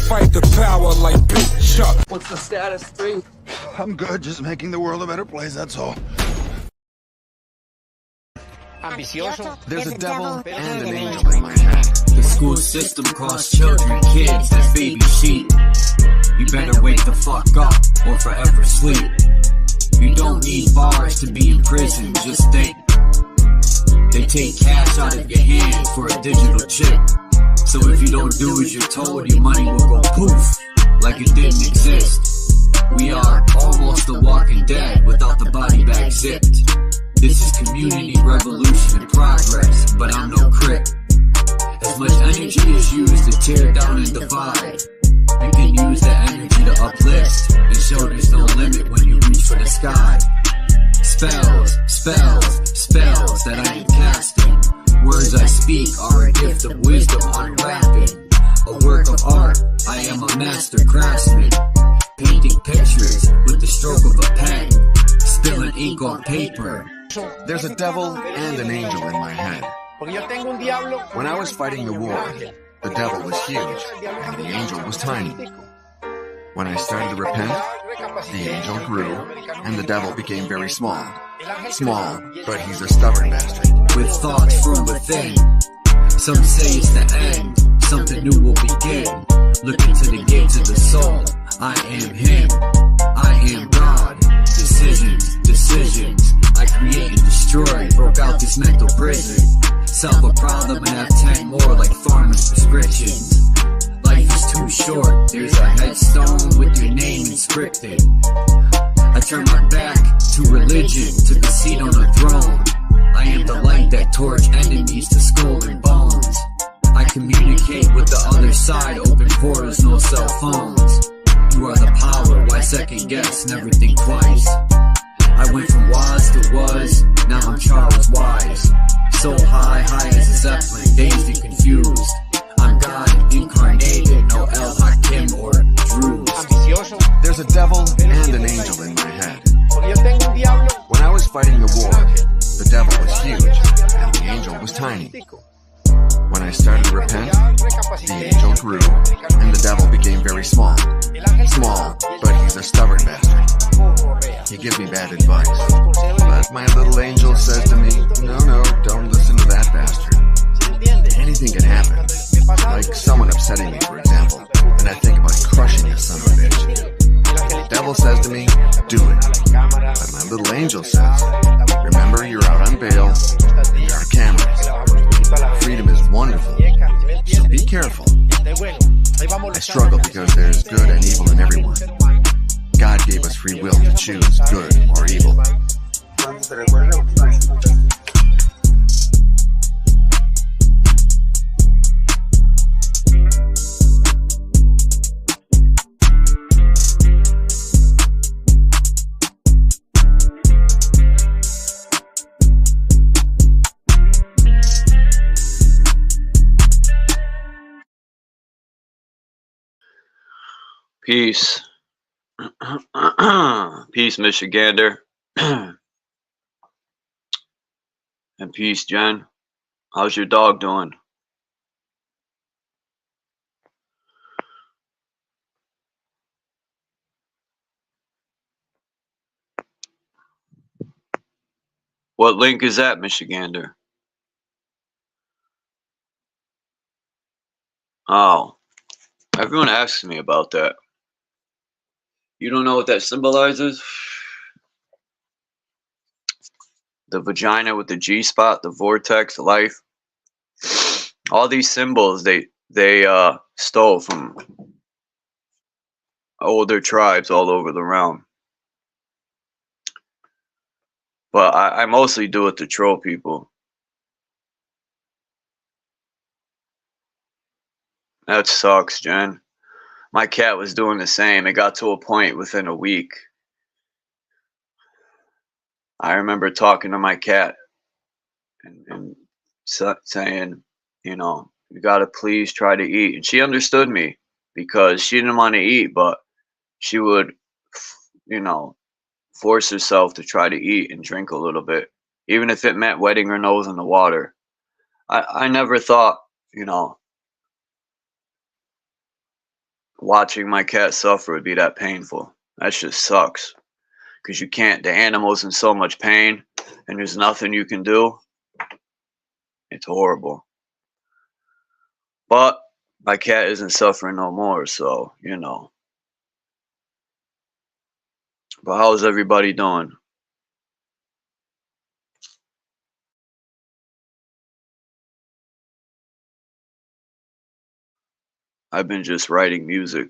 fight the power like BITCHUTE. What's the status, 3? I'm good, just making the world a better place, that's all. There's a devil and an angel in my head. The school system costs children, kids, that's baby sheep. You better wake the fuck up or forever sleep. You don't need bars to be in prison, just think. They take cash out of your hand for a digital chip. So if you don't do as you're told, your money will go poof, like it didn't exist. We are almost the Walking Dead without the body bag zipped. This is community revolution in progress, but I'm no crip. As much energy is used to tear down and divide, you can use that energy to uplift and show there's no limit when you reach for the sky. Spells, spells, spells that I am casting. Words I speak are a gift of wisdom unwrapping. A work of art, I am a master craftsman. Painting pictures with the stroke of a pen, spilling ink on paper. There's a devil and an angel in my head. When I was fighting the war, the devil was huge and the angel was tiny. When I started to repent, the angel grew and the devil became very small. Small, but he's a stubborn bastard. With thoughts from within, some say it's the end, something new will begin. Look into the gates of the soul. I am him, I am God. Decisions, decisions, I create and destroy. Broke out this mental prison. Solve a problem and have 10 more like farmers' prescriptions. Life is too short, there's a headstone with your name inscripted. I turn my back to religion, took a seat on the throne. I am the light that torch enemies to skull and bones. I communicate with the other side, open portals, no cell phones. You are the power, why second guess, never think twice. I went from was to was, now I'm Charles Wise. So high, high as a zeppelin, dazed and confused. I'm God incarnated, no El Hakim or Druze. There's a devil and an angel in my head. When I was fighting the war, the devil was huge and the angel was tiny. When I started to repent, the angel grew and the devil became very small. Small, but he's a stubborn bastard. He gives me bad advice, but my little angel says to me, no, don't listen to that bastard. Anything can happen, like someone upsetting me, for example, and I think about crushing the son of a bitch. The devil says to me, do it. But my little angel says, remember, you're out on bail, there are cameras. Freedom is wonderful, so be careful. I struggle because there's good and evil in everyone. God gave us free will to choose good or evil. Peace. Peace, Michigander. And peace, Jen. How's your dog doing? What link is that, Michigander? Oh, everyone asks me about that. You don't know what that symbolizes? The vagina with the G spot, the vortex, life. All these symbols they stole from older tribes all over the realm. But I mostly do it to troll people. That sucks, Jen. My cat was doing the same. It got to a point within a week. I remember talking to my cat and saying, you know, you got to please try to eat. And she understood me because she didn't want to eat, but she would, you know, force herself to try to eat and drink a little bit, even if it meant wetting her nose in the water. I never thought, you know, watching my cat suffer would be that painful. That just sucks. Because you can't, the animal's in so much pain and there's nothing you can do. It's horrible. But my cat isn't suffering no more, so, you know. But how's everybody doing? I've been just writing music.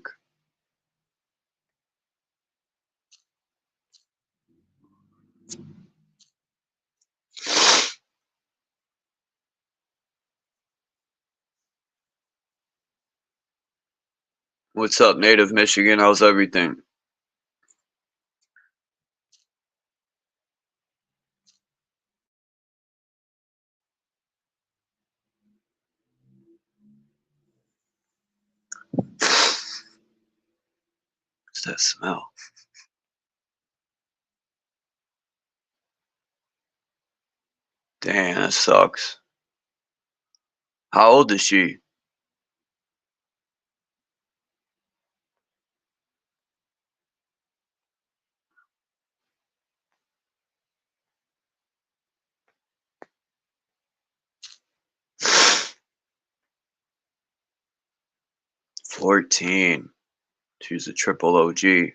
What's up, Native Michigan? How's everything? What's that smell? Damn, that sucks. How old is she? "14. She's a triple OG.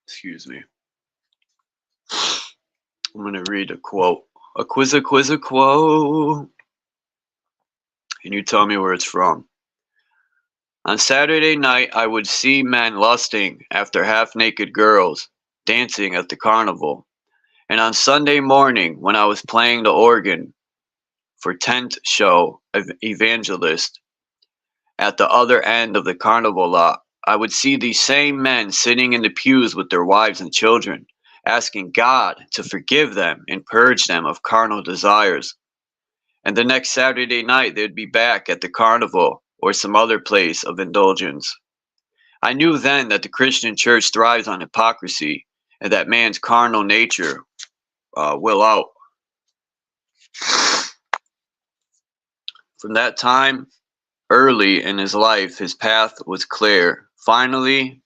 Excuse me. I'm gonna read a quote. A quote. And you tell me where it's from. On Saturday night, I would see men lusting after half-naked girls dancing at the carnival. And on Sunday morning, when I was playing the organ for tent show evangelist at the other end of the carnival lot, I would see these same men sitting in the pews with their wives and children, asking God to forgive them and purge them of carnal desires. And the next Saturday night, they'd be back at the carnival or some other place of indulgence. I knew then that the Christian church thrives on hypocrisy and that man's carnal nature will out. From that time, early in his life, his path was clear. Finally,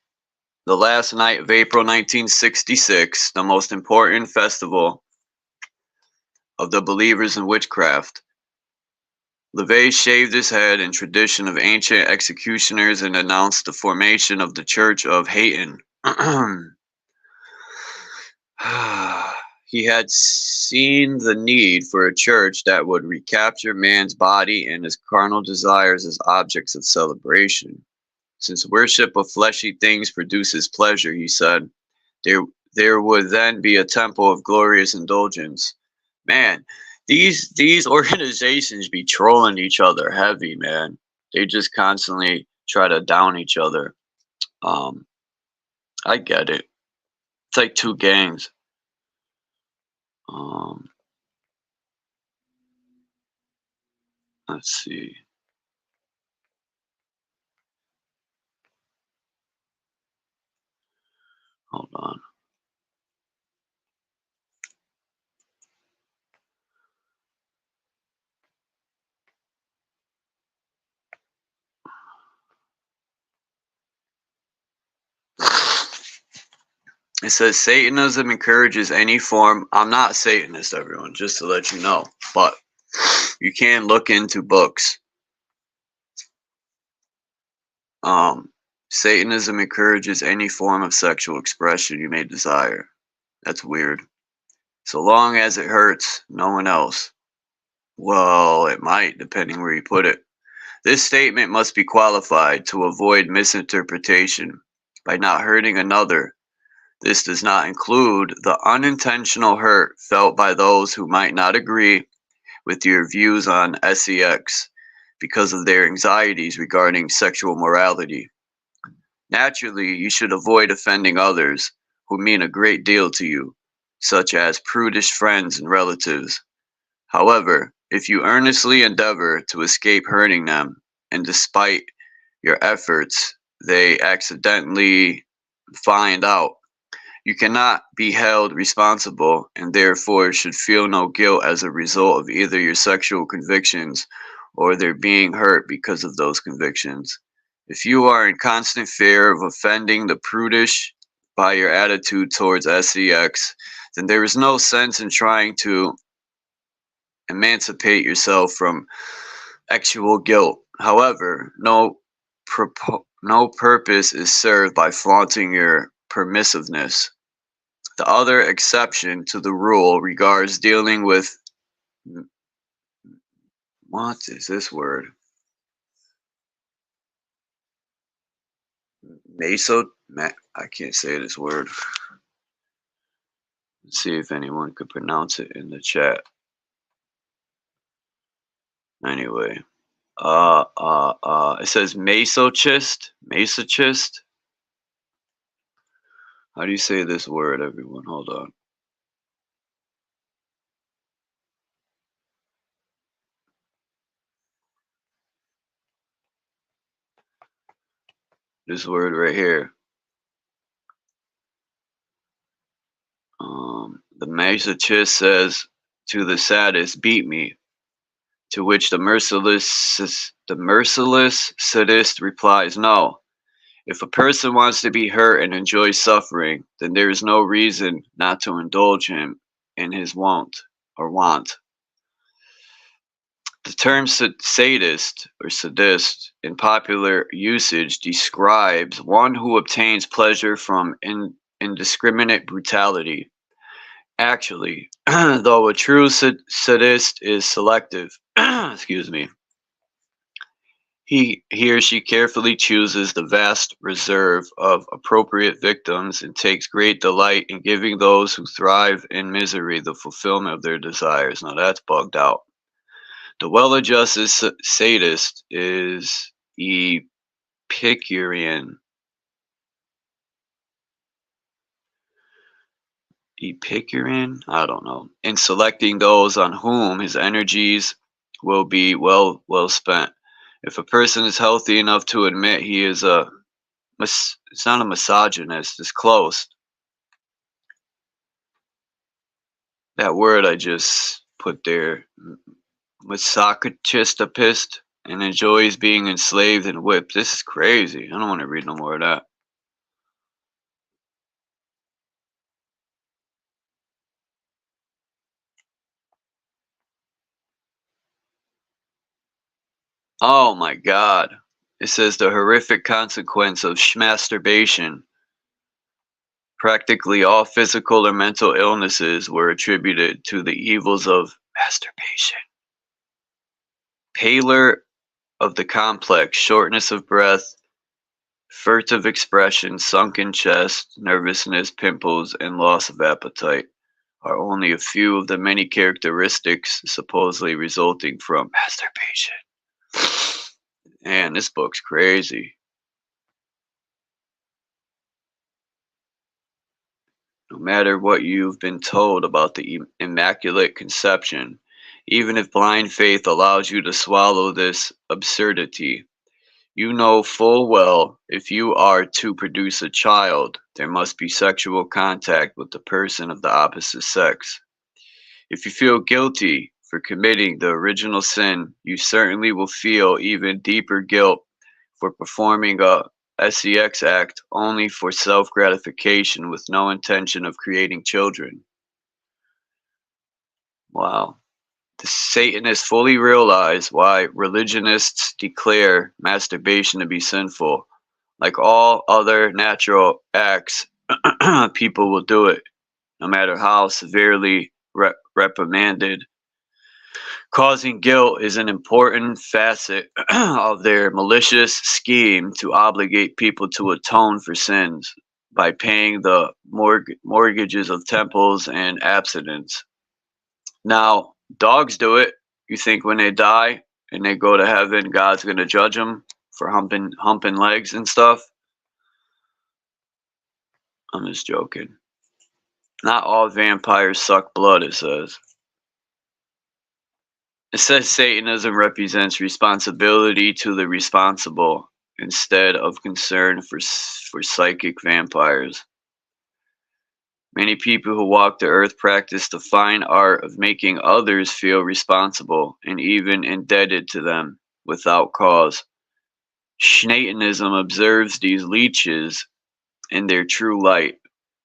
the last night of April 1966, the most important festival of the believers in witchcraft, LeVay shaved his head in tradition of ancient executioners and announced the formation of the Church of Hayton. He had seen the need for a church that would recapture man's body and his carnal desires as objects of celebration. Since worship of fleshy things produces pleasure, he said, there would then be a temple of glorious indulgence. Man, these organizations be trolling each other heavy, man. They just constantly try to down each other. I get it. It's like two gangs. Let's see. Hold on. It says Satanism encourages any form. I'm not Satanist, everyone, just to let you know. But you can look into books. Satanism encourages any form of sexual expression you may desire. That's weird. So long as it hurts no one else. Well, it might, depending where you put it. This statement must be qualified to avoid misinterpretation by not hurting another. This does not include the unintentional hurt felt by those who might not agree with your views on sex because of their anxieties regarding sexual morality. Naturally, you should avoid offending others who mean a great deal to you, such as prudish friends and relatives. However, if you earnestly endeavor to escape hurting them, and despite your efforts, they accidentally find out, you cannot be held responsible and therefore should feel no guilt as a result of either your sexual convictions or their being hurt because of those convictions. If you are in constant fear of offending the prudish by your attitude towards sex, then there is no sense in trying to emancipate yourself from actual guilt. However, no purpose is served by flaunting your permissiveness. The other exception to the rule regards dealing with, what is this word? I can't say this word. Let's see if anyone could pronounce it in the chat. Anyway, it says masochist. Masochist. How do you say this word, everyone? Hold on. This word right here. The masochist says to the sadist, "Beat me." To which the merciless sadist replies, "No. If a person wants to be hurt and enjoys suffering, then there is no reason not to indulge him in his want." The term sadist or sadist in popular usage describes one who obtains pleasure from indiscriminate brutality. Actually, though a true sadist is selective, excuse me, he or she carefully chooses the vast reserve of appropriate victims and takes great delight in giving those who thrive in misery the fulfillment of their desires. Now that's bugged out. The well-adjusted sadist is Epicurean. Epicurean? I don't know. In selecting those on whom his energies will be well spent. If a person is healthy enough to admit he is it's not a misogynist, it's close. That word I just put there, masochist, and enjoys being enslaved and whipped. This is crazy. I don't want to read no more of that. Oh my God. It says the horrific consequence of masturbation. Practically all physical or mental illnesses were attributed to the evils of masturbation. Pallor of the complex, shortness of breath, furtive expression, sunken chest, nervousness, pimples, and loss of appetite are only a few of the many characteristics supposedly resulting from masturbation. Man, this book's crazy. No matter what you've been told about the Immaculate Conception, even if blind faith allows you to swallow this absurdity, you know full well if you are to produce a child, there must be sexual contact with the person of the opposite sex. If you feel guilty for committing the original sin, you certainly will feel even deeper guilt for performing a sex act only for self-gratification with no intention of creating children. Wow. The Satanists fully realize why religionists declare masturbation to be sinful. Like all other natural acts, people will do it, no matter how severely reprimanded. Causing guilt is an important facet of their malicious scheme to obligate people to atone for sins by paying the mortgages of temples and abstinence. Now, dogs do it. You think when they die and they go to heaven, God's going to judge them for humping legs and stuff? I'm just joking. Not all vampires suck blood, it says. It says Satanism represents responsibility to the responsible instead of concern for psychic vampires. Many people who walk the earth practice the fine art of making others feel responsible and even indebted to them without cause. Satanism observes these leeches in their true light.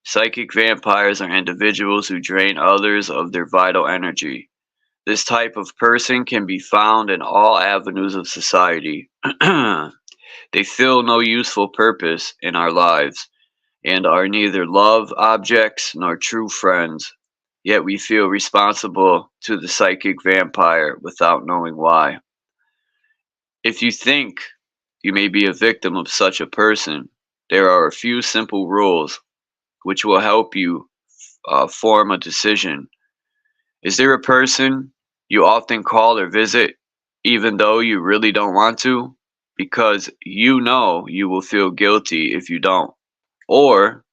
Psychic vampires are individuals who drain others of their vital energy. This type of person can be found in all avenues of society. They fill no useful purpose in our lives and are neither love objects nor true friends. Yet we feel responsible to the psychic vampire without knowing why. If you think you may be a victim of such a person, there are a few simple rules which will help you form a decision. Is there a person you often call or visit even though you really don't want to? Because you know you will feel guilty if you don't. Or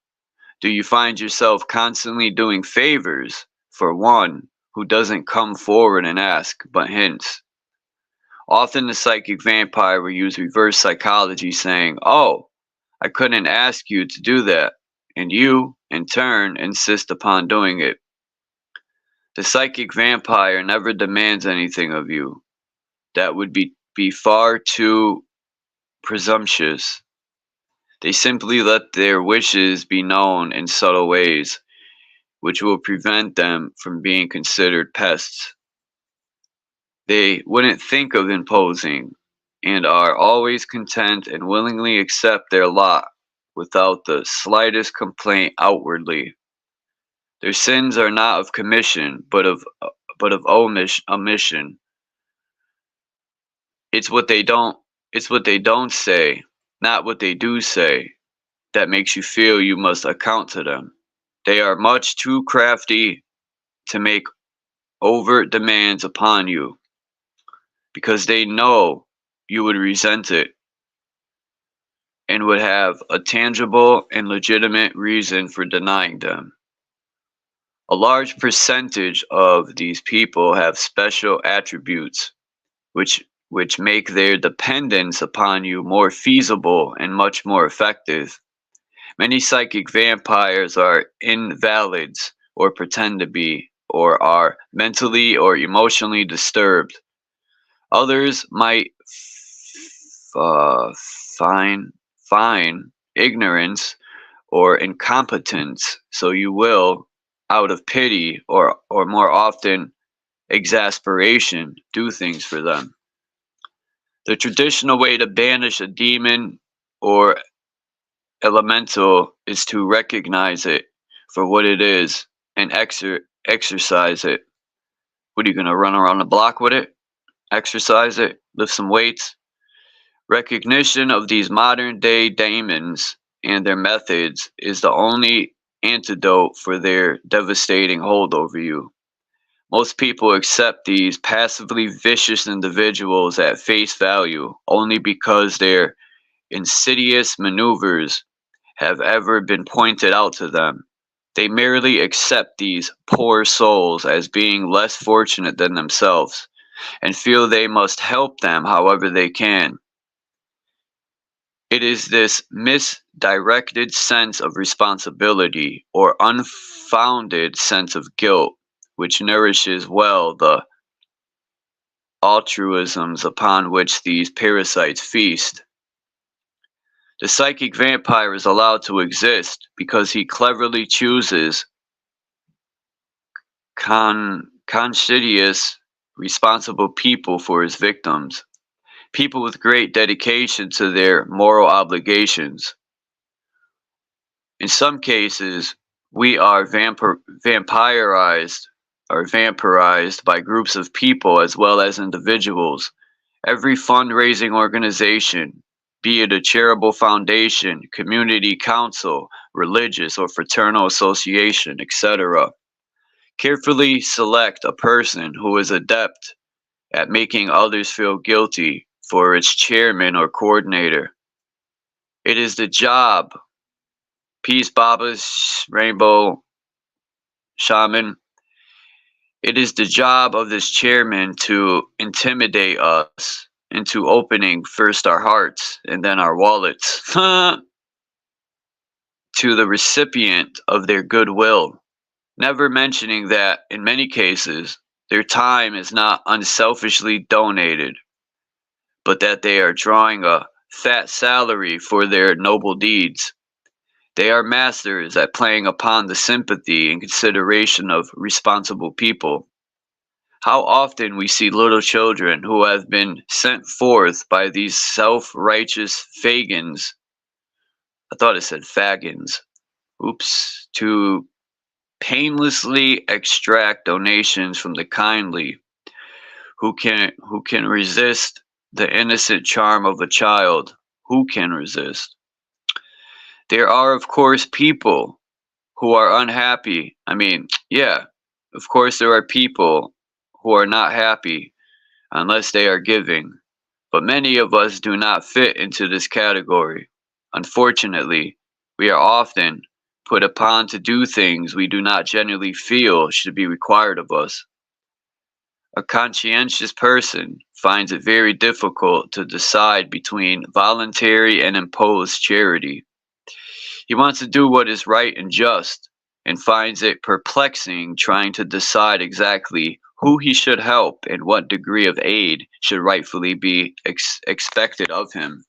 do you find yourself constantly doing favors for one who doesn't come forward and ask, but hints? Often the psychic vampire will use reverse psychology saying, "Oh, I couldn't ask you to do that," and you, in turn, insist upon doing it. The psychic vampire never demands anything of you. That would be far too presumptuous. They simply let their wishes be known in subtle ways, which will prevent them from being considered pests. They wouldn't think of imposing, and are always content and willingly accept their lot without the slightest complaint outwardly. Their sins are not of commission, but of omission. It's what they don't say, not what they do say, that makes you feel you must account to them. They are much too crafty to make overt demands upon you, because they know you would resent it and would have a tangible and legitimate reason for denying them. A large percentage of these people have special attributes which make their dependence upon you more feasible and much more effective. Many psychic vampires are invalids or pretend to be, or are mentally or emotionally disturbed. Others might feign ignorance or incompetence, so you will, out of pity or more often exasperation, do things for them. The traditional way to banish a demon or elemental is to recognize it for what it is and exercise it. What are you going to run around the block with it? Exercise it? Lift some weights? Recognition of these modern day demons and their methods is the only antidote for their devastating hold over you. Most people accept these passively vicious individuals at face value only because their insidious maneuvers have ever been pointed out to them. They merely accept these poor souls as being less fortunate than themselves and feel they must help them however they can. It is this misdirected sense of responsibility or unfounded sense of guilt which nourishes well the altruisms upon which these parasites feast. The psychic vampire is allowed to exist because he cleverly chooses conscientious, responsible people for his victims, people with great dedication to their moral obligations. In some cases, we are vampirized by groups of people as well as individuals. Every fundraising organization, be it a charitable foundation, community council, religious or fraternal association, etc., carefully select a person who is adept at making others feel guilty for its chairman or coordinator. It is the job, Peace Baba's Rainbow Shaman, It is the job of this chairman to intimidate us into opening first our hearts and then our wallets to the recipient of their goodwill, never mentioning that in many cases their time is not unselfishly donated, but that they are drawing a fat salary for their noble deeds. They are masters at playing upon the sympathy and consideration of responsible people. How often we see little children who have been sent forth by these self-righteous fagins, I thought it said fagins, oops, to painlessly extract donations from the kindly, who can resist the innocent charm of a child. Who can resist? There are, of course, people who are unhappy. Yeah, of course there are people who are not happy unless they are giving, but many of us do not fit into this category. Unfortunately, we are often put upon to do things we do not genuinely feel should be required of us. A conscientious person finds it very difficult to decide between voluntary and imposed charity. He wants to do what is right and just, and finds it perplexing trying to decide exactly who he should help and what degree of aid should rightfully be expected of him.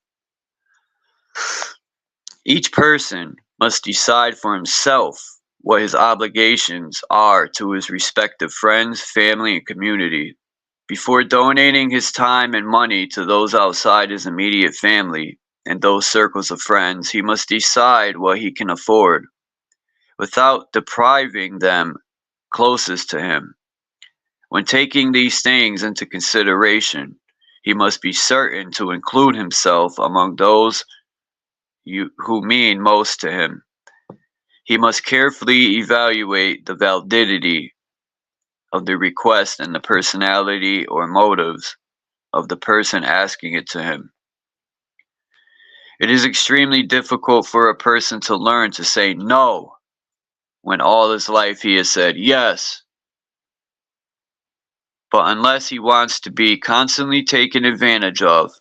Each person must decide for himself what his obligations are to his respective friends, family, and community. Before donating his time and money to those outside his immediate family and those circles of friends, he must decide what he can afford, without depriving them closest to him. When taking these things into consideration, he must be certain to include himself among those who mean most to him. He must carefully evaluate the validity of the request and the personality or motives of the person asking it to him. It is extremely difficult for a person to learn to say no when all his life he has said yes. But unless he wants to be constantly taken advantage of,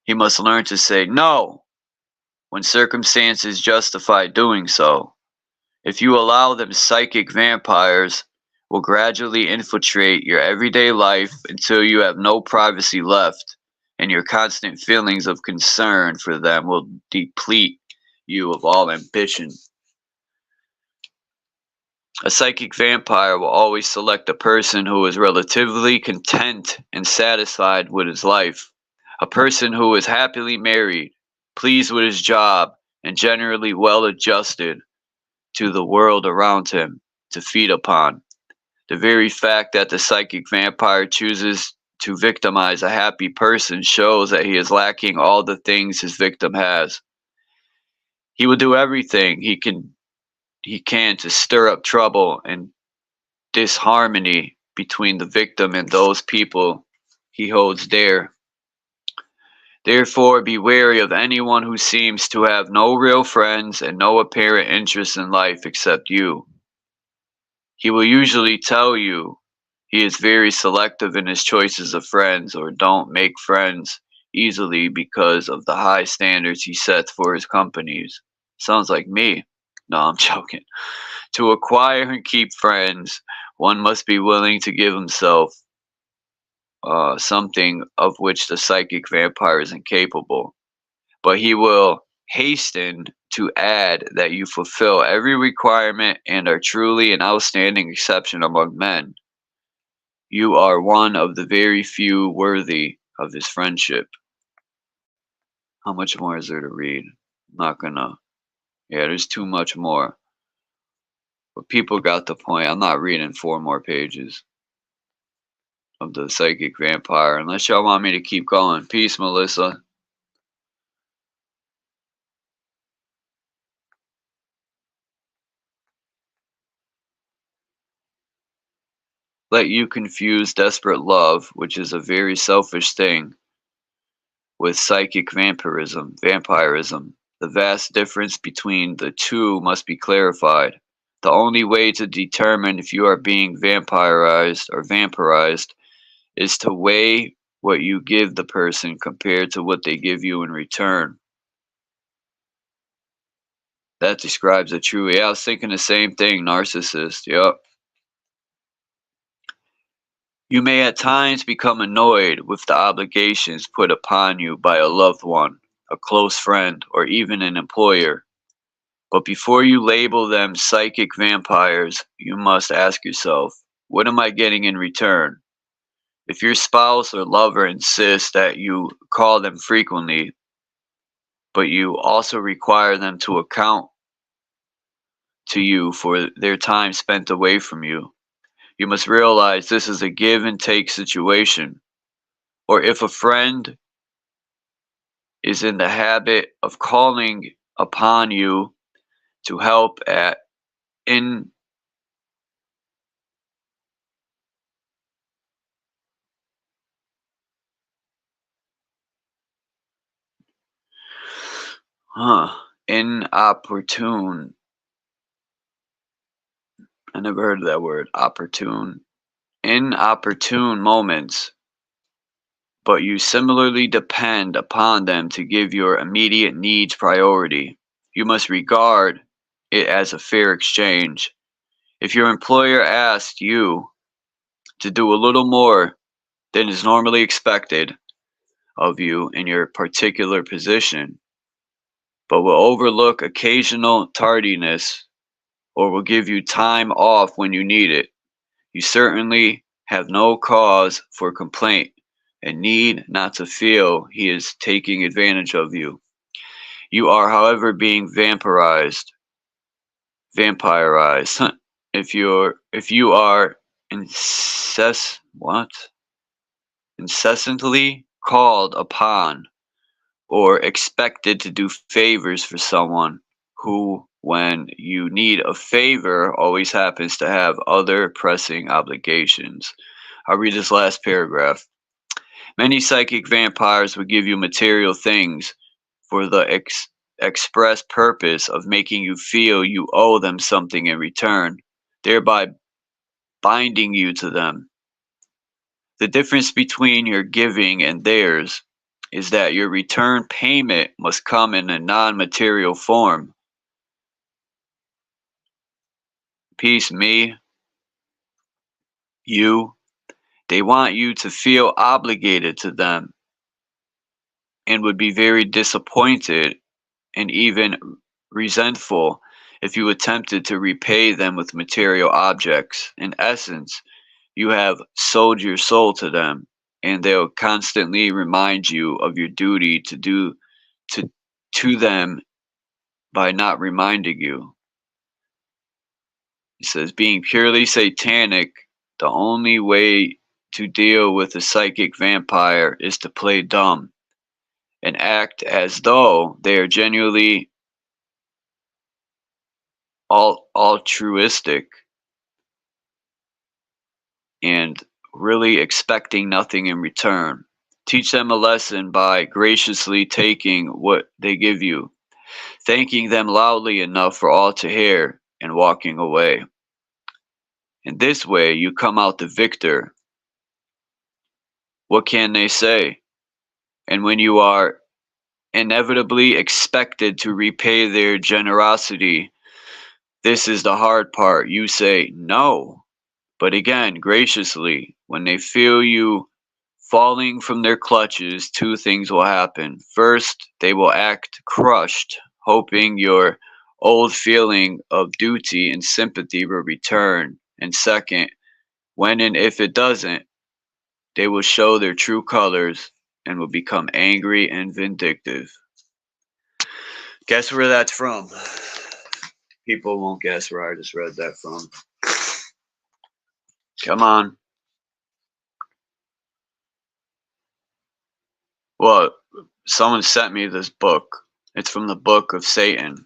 he must learn to say no when circumstances justify doing so. If you allow them, psychic vampires will gradually infiltrate your everyday life until you have no privacy left, and your constant feelings of concern for them will deplete you of all ambition. A psychic vampire will always select a person who is relatively content and satisfied with his life, a person who is happily married, pleased with his job, and generally well adjusted to the world around him to feed upon. The very fact that the psychic vampire chooses to victimize a happy person shows that he is lacking all the things his victim has. He will do everything he can to stir up trouble and disharmony between the victim and those people he holds dear. Therefore, be wary of anyone who seems to have no real friends and no apparent interest in life except you. He will usually tell you he is very selective in his choices of friends, or don't make friends easily because of the high standards he sets for his companies. Sounds like me. No, I'm joking. To acquire and keep friends, one must be willing to give himself something of which the psychic vampire is incapable. But he will hasten to add that you fulfill every requirement and are truly an outstanding exception among men. You are one of the very few worthy of his friendship. How much more is there to read? I'm not gonna. Yeah, there's too much more. But people got the point. I'm not reading 4 more pages of the psychic vampire unless y'all want me to keep going. Peace, Melissa. Let you confuse desperate love, which is a very selfish thing, with psychic vampirism. The vast difference between the two must be clarified. The only way to determine if you are being vampirized is to weigh what you give the person compared to what they give you in return. That describes it truly. Yeah, I was thinking the same thing, narcissist. Yep. You may at times become annoyed with the obligations put upon you by a loved one, a close friend, or even an employer. But before you label them psychic vampires, you must ask yourself, what am I getting in return? If your spouse or lover insists that you call them frequently, but you also require them to account to you for their time spent away from you, you must realize this is a give and take situation. Or if a friend is in the habit of calling upon you to help at in inopportune, I never heard of that word, inopportune moments, but you similarly depend upon them to give your immediate needs priority, you must regard it as a fair exchange. If your employer asks you to do a little more than is normally expected of you in your particular position, but will overlook occasional tardiness or will give you time off when you need it, you certainly have no cause for complaint and need not to feel he is taking advantage of you. You are, however, being vampirized. If you are incessantly called upon or expected to do favors for someone who, when you need a favor, always happens to have other pressing obligations. I'll read this last paragraph. Many psychic vampires will give you material things for the express purpose of making you feel you owe them something in return, thereby binding you to them. The difference between your giving and theirs is that your return payment must come in a non-material form. Peace, me, you. They want you to feel obligated to them and would be very disappointed and even resentful if you attempted to repay them with material objects. In essence, you have sold your soul to them, and they'll constantly remind you of your duty to them by not reminding you. It says, being purely satanic, the only way to deal with a psychic vampire is to play dumb and act as though they are genuinely altruistic and really expecting nothing in return. Teach them a lesson by graciously taking what they give you, thanking them loudly enough for all to hear, and walking away. In this way, you come out the victor. What can they say? And when you are inevitably expected to repay their generosity, this is the hard part. You say no. But again, graciously, when they feel you falling from their clutches, two things will happen. First, they will act crushed, hoping your old feeling of duty and sympathy will return. And second, when and if it doesn't, they will show their true colors and will become angry and vindictive. Guess where that's from? People won't guess where I just read that from. Come on. Well, someone sent me this book. It's from the Book of Satan.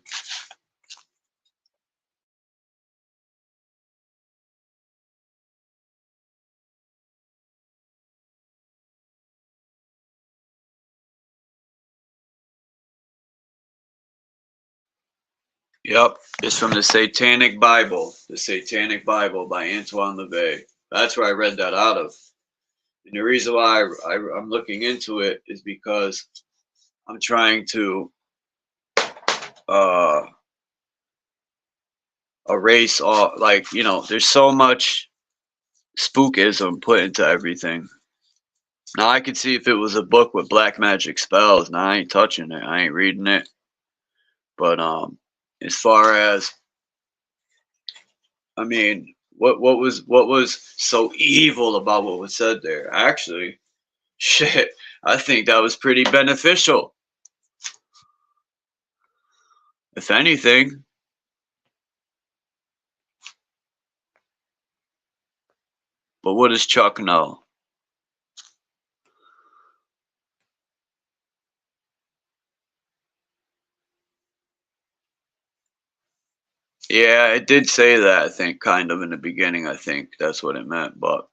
Yep, it's from the Satanic Bible. The Satanic Bible by Antoine LaVey. That's where I read that out of. And the reason why I'm looking into it is because I'm trying to erase all, like, you know, there's so much spookism put into everything. Now I could see if it was a book with black magic spells. Now I ain't touching it. I ain't reading it. But as far as, I mean, what was so evil about what was said there? Actually, shit, I think that was pretty beneficial. If anything. But what does Chuck know? Yeah, it did say that, I think, kind of in the beginning. I think that's what it meant. But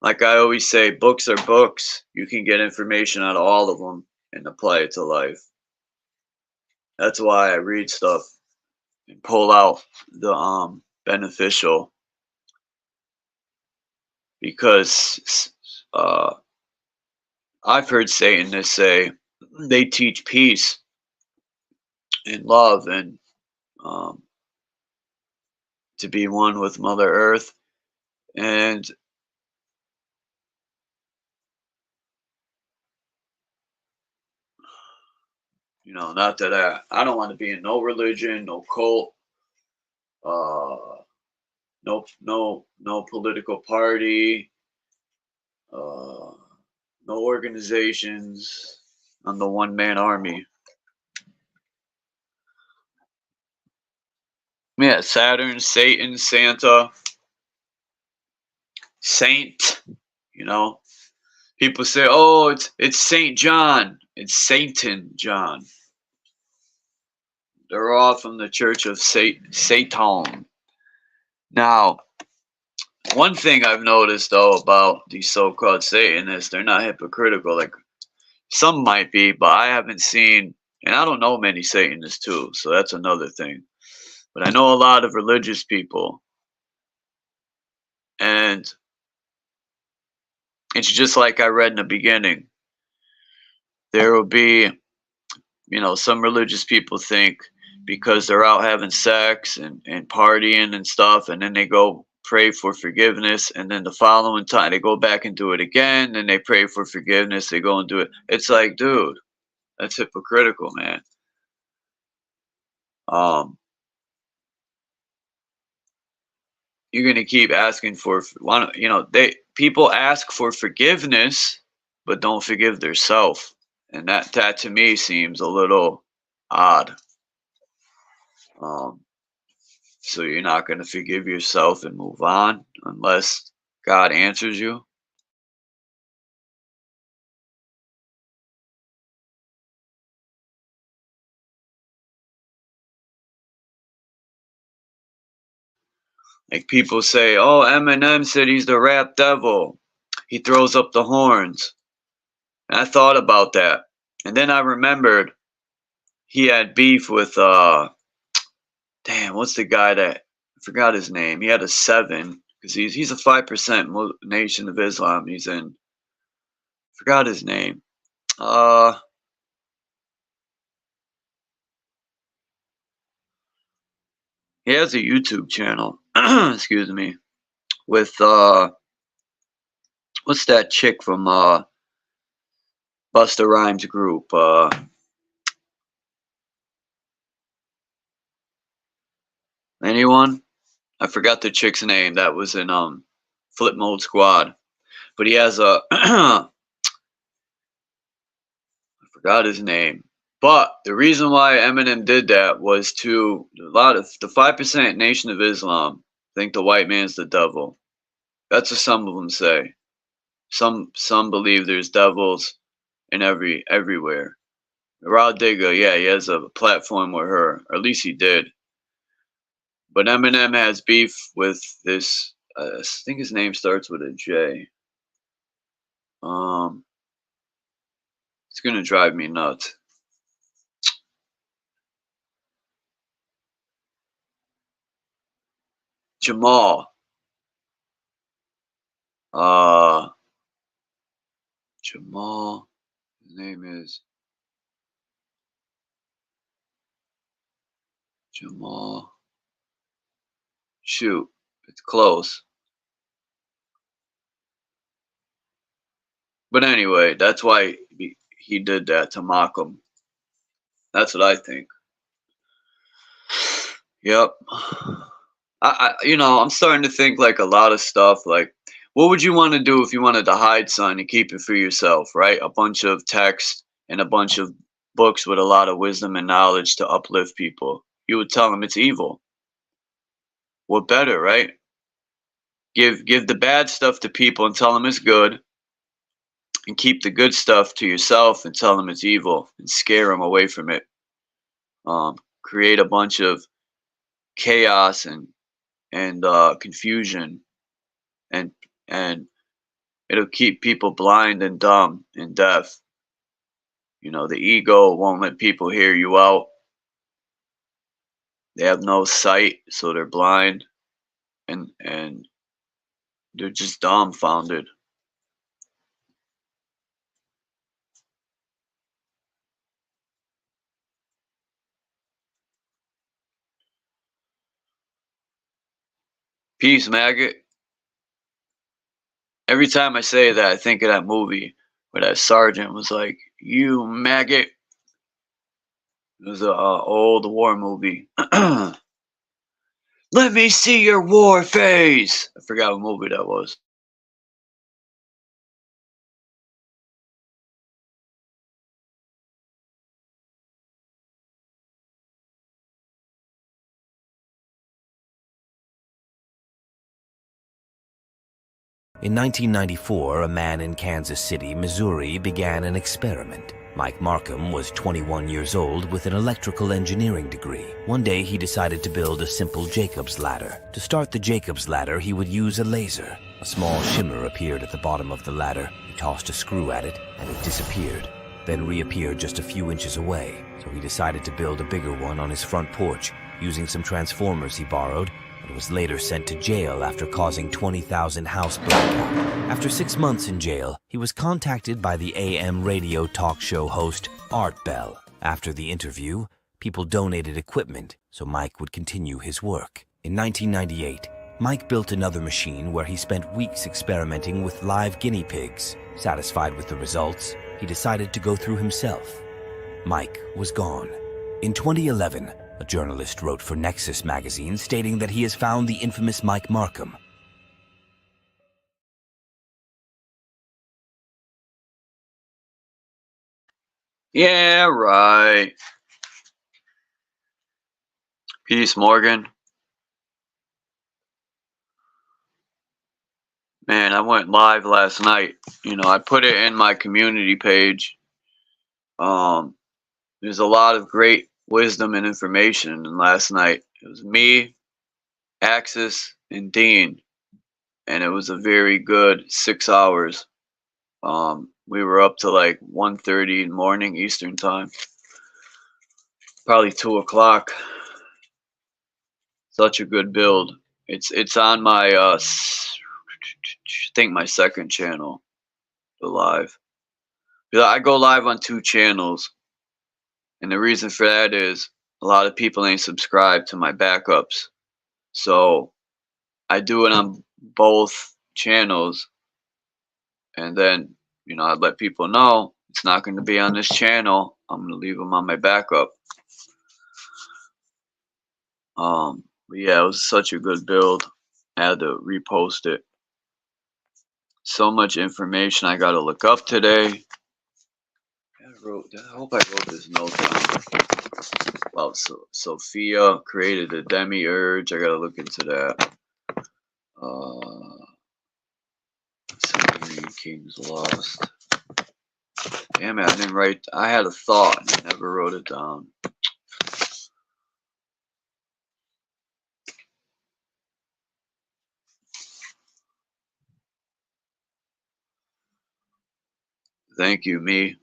like I always say, books are books. You can get information out of all of them and apply it to life. That's why I read stuff and pull out the beneficial, because I've heard Satanists say they teach peace and love and to be one with Mother Earth. And you know, not that I don't want to be in no religion, no cult, no political party, no organizations. I'm the one man army. Yeah, Saturn, Satan, Santa, Saint. You know, people say, "Oh, it's Saint John." It's Satan John. They're all from the Church of Satan. Now, one thing I've noticed though about these so-called Satanists, they're not hypocritical. Like some might be, but I haven't seen, and I don't know many Satanists too, so that's another thing. But I know a lot of religious people, and it's just like I read in the beginning. There will be, you know, some religious people think because they're out having sex and partying and stuff, and then they go pray for forgiveness, and then the following time they go back and do it again, and they pray for forgiveness, they go and do it. It's like, dude, that's hypocritical, man. You're gonna keep asking for, you know, people ask for forgiveness, but don't forgive themselves, and that to me seems a little odd. So you're not gonna forgive yourself and move on unless God answers you. Like people say, "Oh, Eminem said he's the rap devil. He throws up the horns." And I thought about that, and then I remembered he had beef with damn, what's the guy that, I forgot his name. He had a 7 because he's a 5% Nation of Islam. He's in, forgot his name. He has a YouTube channel. Excuse me, with what's that chick from Busta Rhymes group? Anyone? I forgot the chick's name that was in Flip Mode Squad. But he has a I forgot his name. But the reason why Eminem did that was to, a lot of the 5% Nation of Islam think the white man's the devil. That's what some of them say. Some believe there's devils in everywhere. Rod Digger, yeah, he has a platform with her, or at least he did. But Eminem has beef with this. I think his name starts with a J. It's gonna drive me nuts. Jamal. Jamal. His name is Jamal. Shoot, it's close. But anyway, that's why he did that to mock him. That's what I think. Yep. I'm starting to think like a lot of stuff. Like, what would you want to do if you wanted to hide something and keep it for yourself, right? A bunch of text and a bunch of books with a lot of wisdom and knowledge to uplift people. You would tell them it's evil. What better, right? Give the bad stuff to people and tell them it's good, and keep the good stuff to yourself and tell them it's evil and scare them away from it. Create a bunch of chaos and confusion, and it'll keep people blind and dumb and deaf. The ego won't let people hear you out. They have no sight, so they're blind, and they're just dumbfounded. Peace, maggot. Every time I say that, I think of that movie where that sergeant was like, "You maggot." It was an old war movie. Let me see your war face. I forgot what movie that was. In 1994, a man in Kansas City, Missouri, began an experiment. Mike Markham was 21 years old with an electrical engineering degree. One day, he decided to build a simple Jacob's ladder. To start the Jacob's ladder, he would use a laser. A small shimmer appeared at the bottom of the ladder. He tossed a screw at it, and it disappeared, then reappeared just a few inches away. So he decided to build a bigger one on his front porch, using some transformers he borrowed, and was later sent to jail after causing 20,000 house blackout. After 6 months in jail, he was contacted by the AM radio talk show host Art Bell. After the interview, people donated equipment so Mike would continue his work. In 1998, Mike built another machine where he spent weeks experimenting with live guinea pigs. Satisfied with the results, he decided to go through himself. Mike was gone. In 2011, a journalist wrote for Nexus magazine stating that he has found the infamous Mike Markham. Yeah, right. Peace, Morgan. Man, I went live last night. I put it in my community page. There's a lot of great wisdom and information. And last night, it was me, Axis, and Dean. And it was a very good 6 hours. We were up to like 1:30 in the morning Eastern time. Probably 2 o'clock. Such a good build. It's on my I think my second channel, the live. I go live on 2 channels, and the reason for that is a lot of people ain't subscribed to my backups, so I do it on both channels, and then I'd let people know it's not going to be on this channel. I'm going to leave them on my backup. But yeah, it was such a good build. I had to repost it. So much information I got to look up today. I hope I wrote this note down about Sophia created a demiurge. I got to look into that. 7 Kings Lost. Damn it, I didn't write. I had a thought and I never wrote it down. Thank you, me.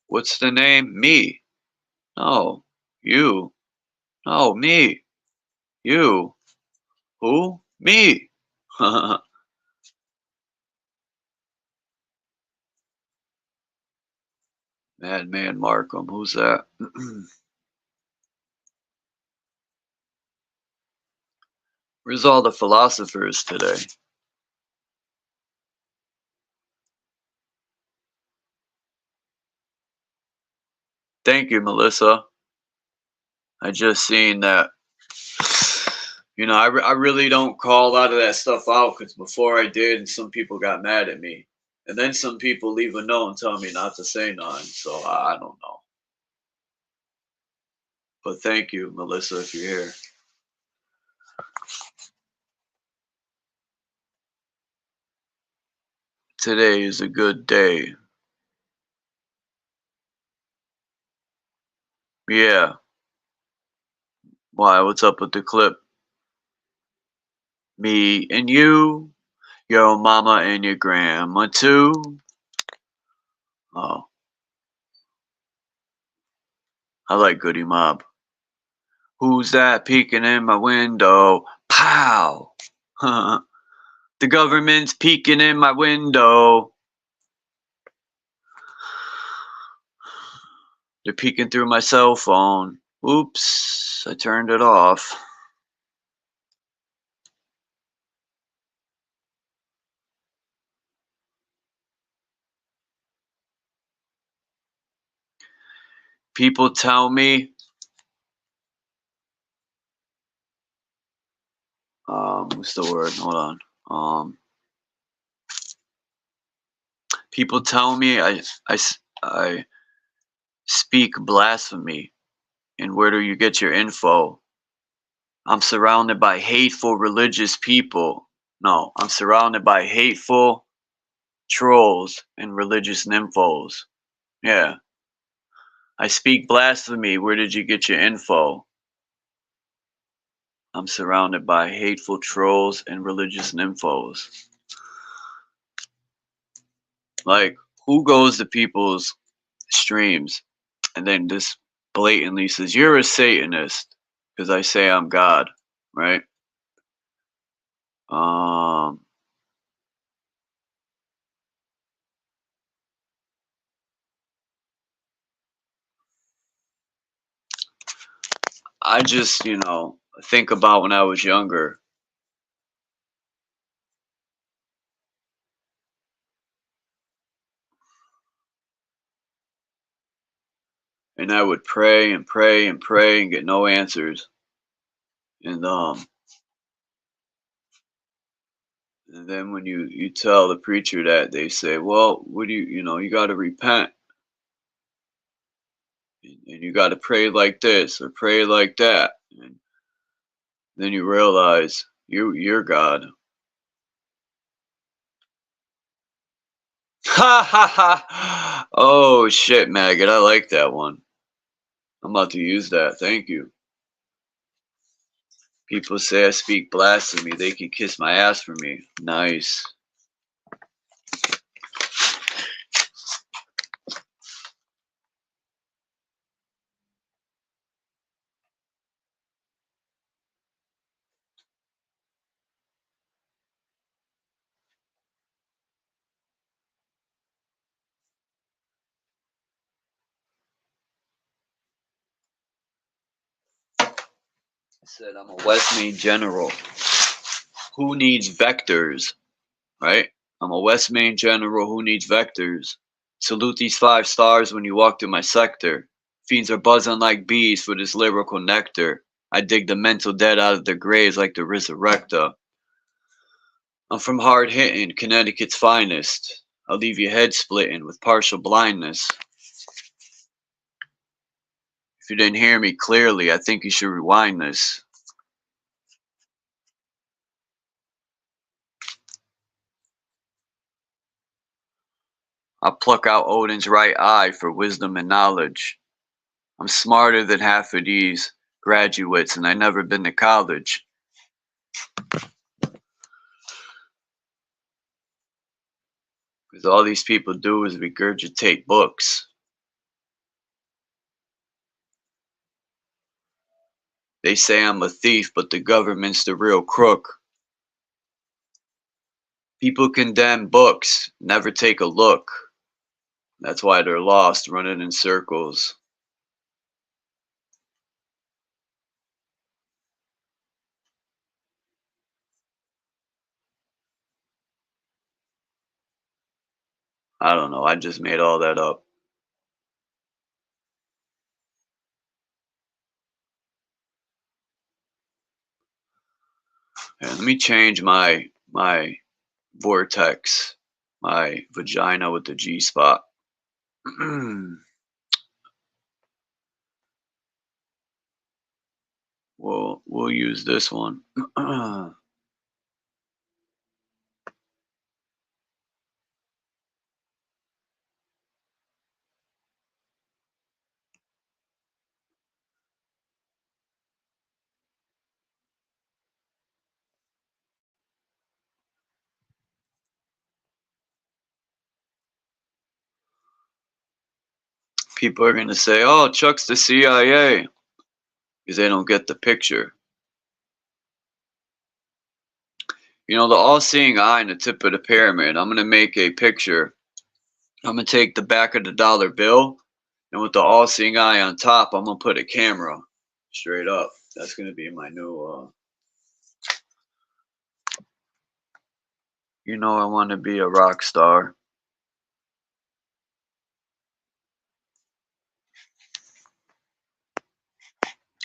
What's the name? Me. No, you. No, me. You? Who? Me? Madman Markham, who's that? Where's all the philosophers today? Thank you, Melissa. I just seen that. You know, I really don't call a lot of that stuff out because before I did, and some people got mad at me. And then some people leave a note and tell me not to say none. So I don't know. But thank you, Melissa, if you're here. Today is a good day. Yeah. Why? What's up with the clip? Me and you, your mama and your grandma too. Oh, I like Goody Mob. Who's that peeking in my window? Pow! The government's peeking in my window. They're peeking through my cell phone. Oops, I turned it off. People tell me, what's the word? Hold on. People tell me I speak blasphemy. And where do you get your info? I'm surrounded by hateful religious people. No, I'm surrounded by hateful trolls and religious nymphos. Yeah. I speak blasphemy. Where did you get your info? I'm surrounded by hateful trolls and religious nymphos. Like, who goes to people's streams and then just blatantly says, you're a Satanist because I say I'm God, right? I just, think about when I was younger. And I would pray and pray and pray and get no answers. And then when you tell the preacher that, they say, well, what do you got to repent. And you got to pray like this or pray like that. And then you realize you're God. Ha ha ha! Oh shit, maggot! I like that one. I'm about to use that. Thank you. People say I speak blasphemy. They can kiss my ass for me. Nice. I said I'm a West Main general. Who needs vectors? Right? I'm a West Main general who needs vectors. Salute these 5 stars when you walk through my sector. Fiends are buzzing like bees for this lyrical nectar. I dig the mental dead out of their graves like the resurrector. I'm from hard hitting, Connecticut's finest. I'll leave your head splitting with partial blindness. If you didn't hear me clearly, I think you should rewind this. I'll pluck out Odin's right eye for wisdom and knowledge. I'm smarter than half of these graduates, and I never been to college. Because all these people do is regurgitate books. They say I'm a thief, but the government's the real crook. People condemn books, never take a look. That's why they're lost, running in circles. I don't know. I just made all that up. And let me change my vortex, my vagina with the G spot. We'll use this one. People are going to say, oh, Chuck's the CIA, because they don't get the picture. You know, the all-seeing eye in the tip of the pyramid. I'm going to make a picture. I'm going to take the back of the dollar bill, and with the all-seeing eye on top, I'm going to put a camera straight up. That's going to be my new, you know, I want to be a rock star.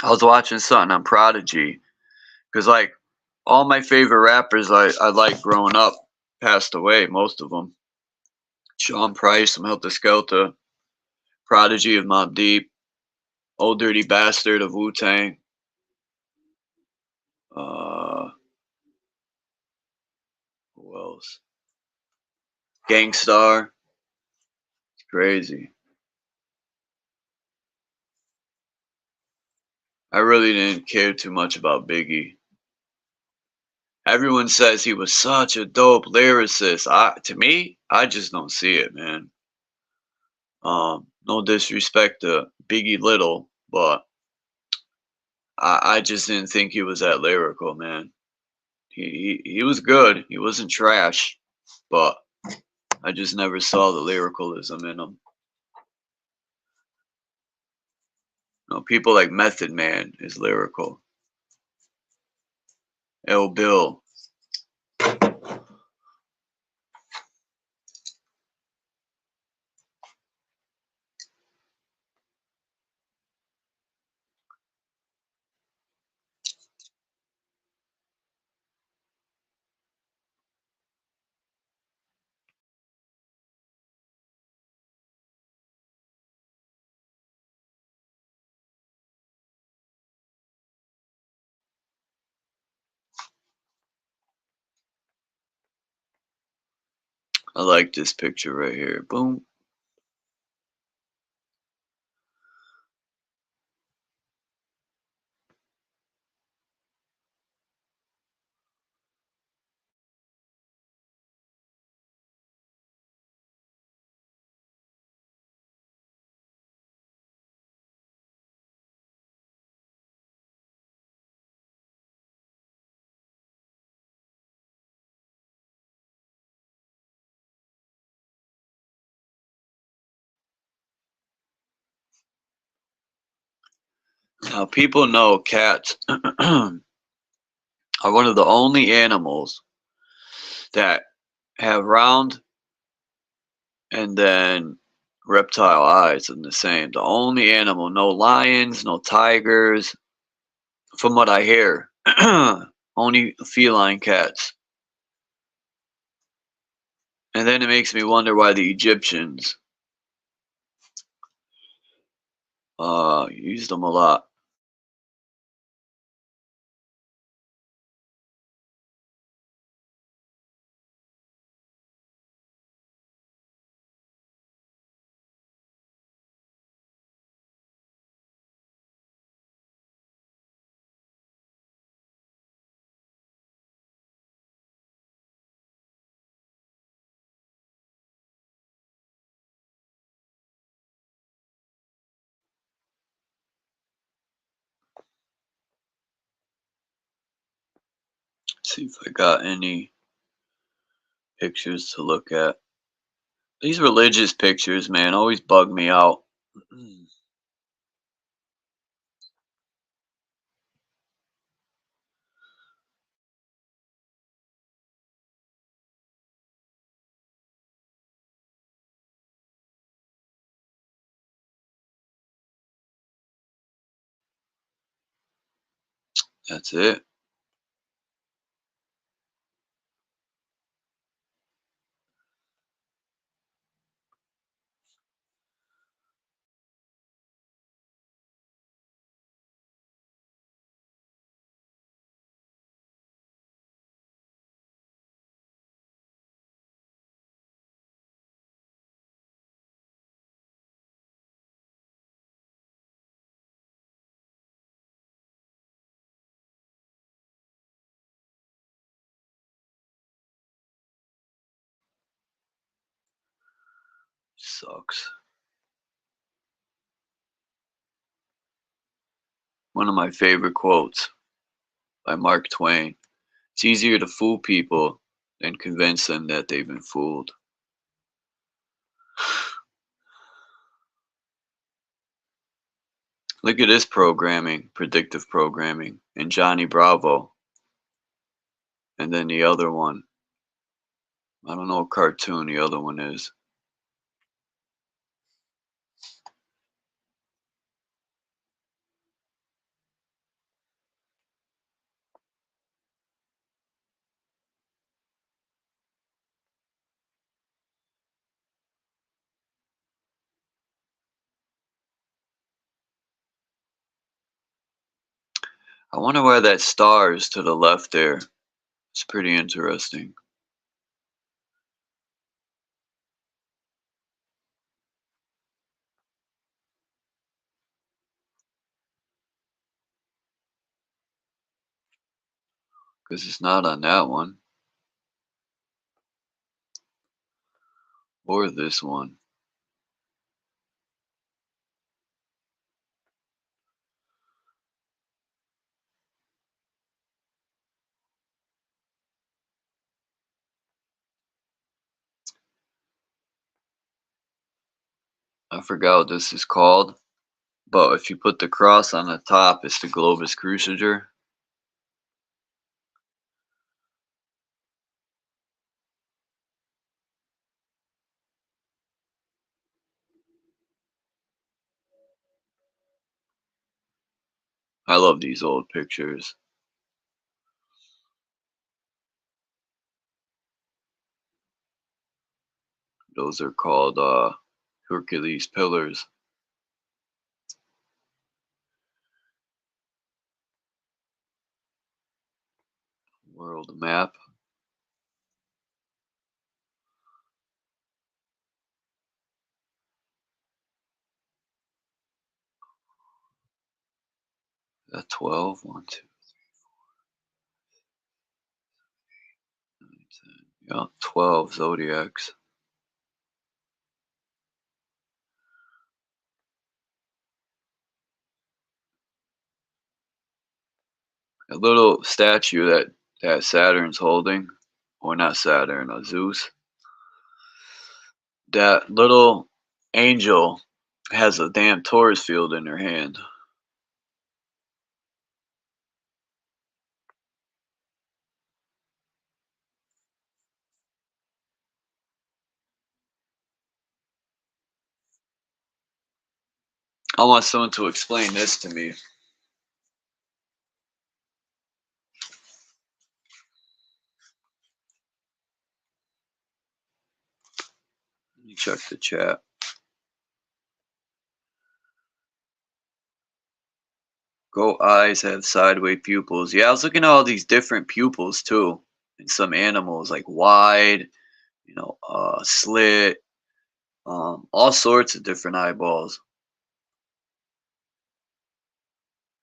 I was watching something on Prodigy, because like all my favorite rappers I liked growing up passed away, most of them. Sean Price from Helter Skelter, Prodigy of Mobb Deep, Old Dirty Bastard of Wu-Tang, who else? Gangstar. It's crazy. I really didn't care too much about Biggie. Everyone says he was such a dope lyricist. To me, I just don't see it, man. No disrespect to Biggie Little, but I just didn't think he was that lyrical, man. He was good. He wasn't trash, but I just never saw the lyricalism in him. You know, people like Method Man is lyrical. L. Bill. I like this picture right here. Boom. Now, people know cats are one of the only animals that have round and then reptile eyes in the same. The only animal, no lions, no tigers, from what I hear, only feline cats. And then it makes me wonder why the Egyptians used them a lot. See if I got any pictures to look at. These religious pictures, man, always bug me out. That's it. Sucks. One of my favorite quotes by Mark Twain. It's easier to fool people than convince them that they've been fooled. Look at this programming, predictive programming, and Johnny Bravo. And then the other one. I don't know what cartoon the other one is. I wonder why that star is to the left there. It's pretty interesting. Because it's not on that one. Or this one. I forgot what this is called. But if you put the cross on the top, it's the Globus Cruciger. I love these old pictures. Those are called Hercules pillars. World map. That 12. 1, 2, 3, 4, 5, 6, 7, 8, 9, 10. Yeah, 12 zodiacs. A little statue that Saturn's holding, or not Saturn, Zeus. That little angel has a damn Taurus field in her hand. I want someone to explain this to me. Let me check the chat. Goat eyes have sideways pupils. Yeah, I was looking at all these different pupils too. In some animals, like wide, slit, all sorts of different eyeballs.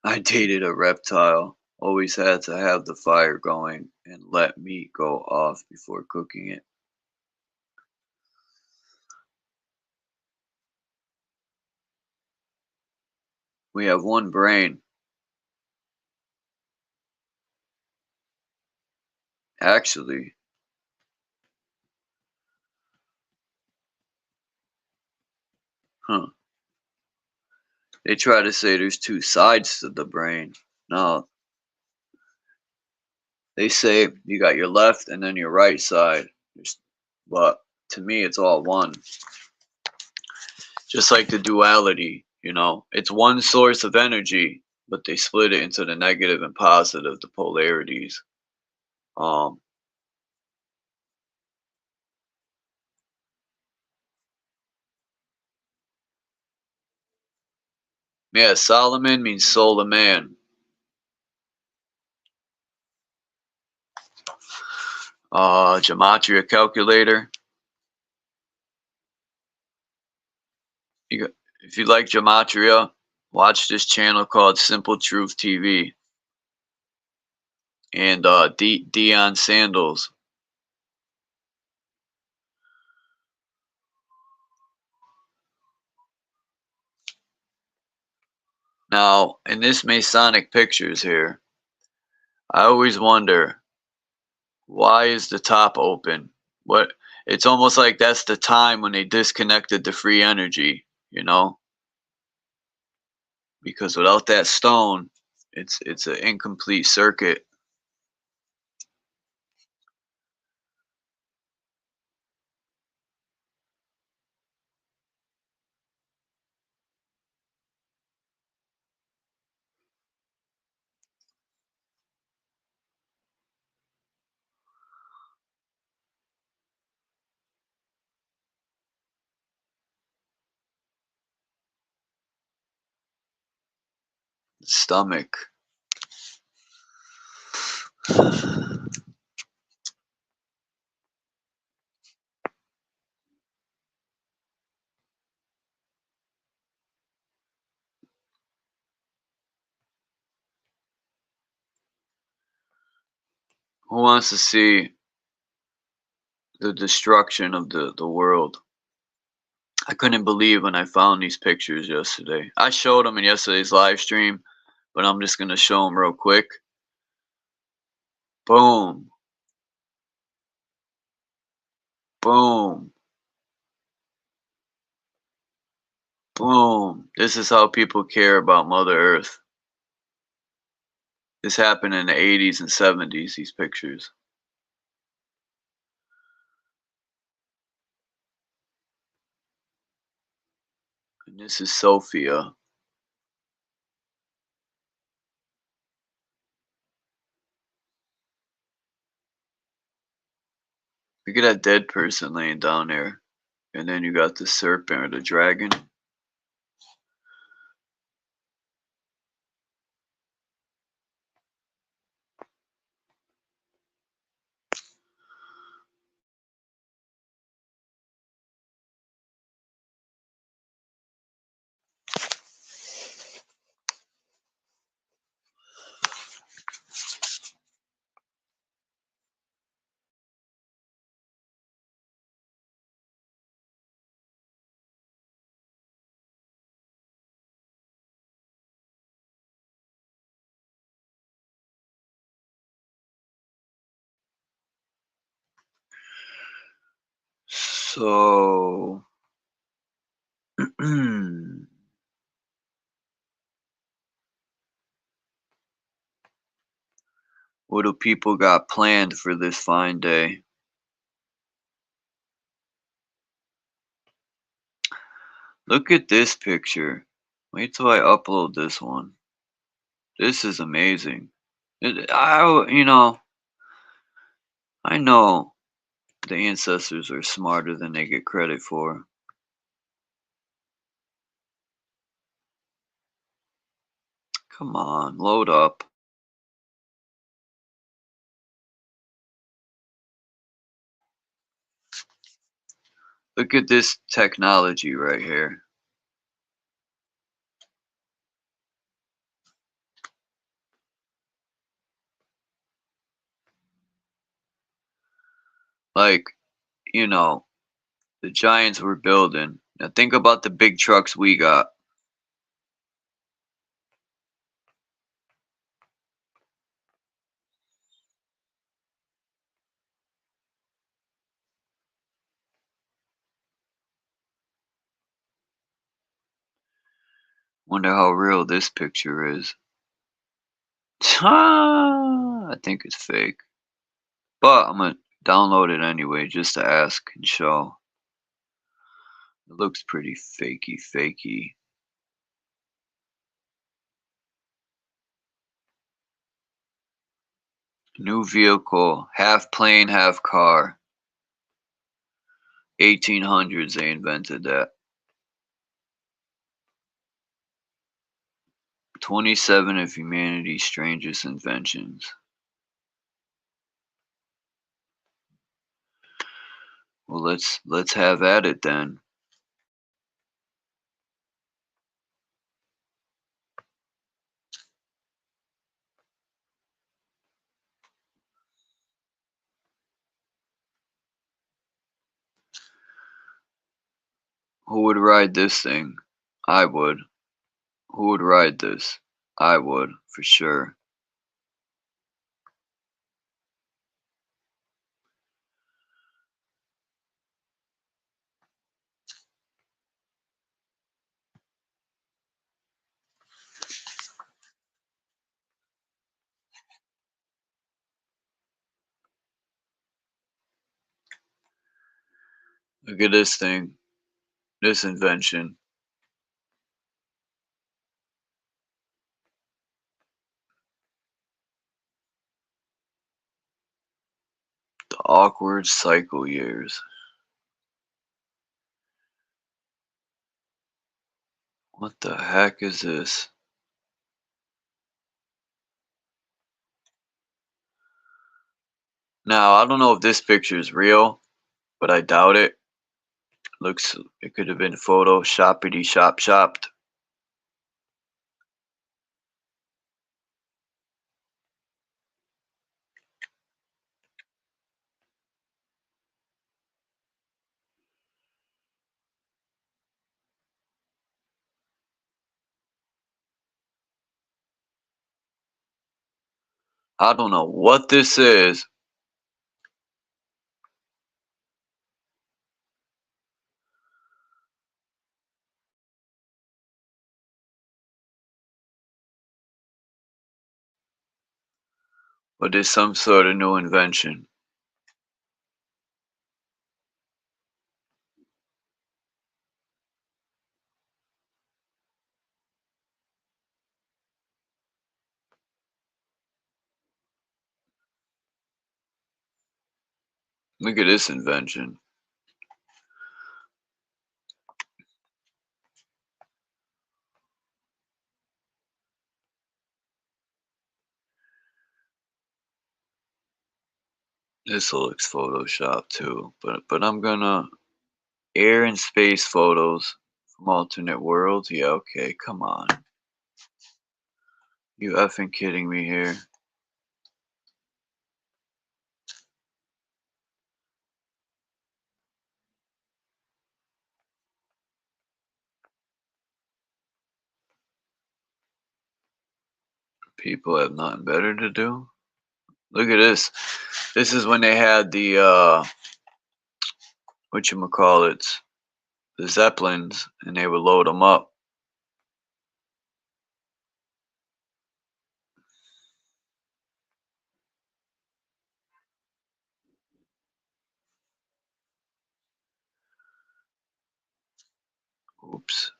I dated a reptile. Always had to have the fire going and let meat go off before cooking it. We have one brain. Actually, huh? They try to say there's two sides to the brain. No, they say you got your left and then your right side. But to me, it's all one. Just like the duality, you know, it's one source of energy, but they split it into the negative and positive, the polarities. Um, yeah, Solomon means soul of man. Gematria calculator. If you like gematria, watch this channel called Simple Truth TV. And Dion Sandals. Now, in this Masonic pictures here, I always wonder, why is the top open? What? It's almost like that's the time when they disconnected the free energy, you know? Because without that stone, it's an incomplete circuit. Stomach. Who wants to see the destruction of the world? I couldn't believe when I found these pictures yesterday. I showed them in yesterday's live stream, but I'm just going to show them real quick. Boom. Boom. Boom. This is how people care about Mother Earth. This happened in the 80s and 70s, these pictures. And this is Sophia. Look at that dead person laying down there. And then you got the serpent or the dragon. So, what do people got planned for this fine day? Look at this picture. Wait till I upload this one. This is amazing. I know the ancestors are smarter than they get credit for. Come on, load up. Look at this technology right here. Like, the giants were building. Now think about the big trucks we got. Wonder how real this picture is. I think it's fake. But I'm gonna download it anyway just to ask and show. It looks pretty fakey. New vehicle, half plane, half car. 1800s they invented that. 27 of humanity's strangest inventions. Well, let's have at it then. Who would ride this thing? I would. Who would ride this? I would, for sure. Look at this thing. This invention. The awkward cycle years. What the heck is this? Now, I don't know if this picture is real, but I doubt it. Looks, it could have been photoshoppity shopped. I don't know what this is. But it's some sort of new invention. Look at this invention. This looks photoshopped too, but I'm gonna air and space photos from alternate worlds. Yeah, okay, come on. You effing kidding me here? People have nothing better to do. Look at this. This is when they had the whatchamacallits, the Zeppelins, and they would load them up. Oops.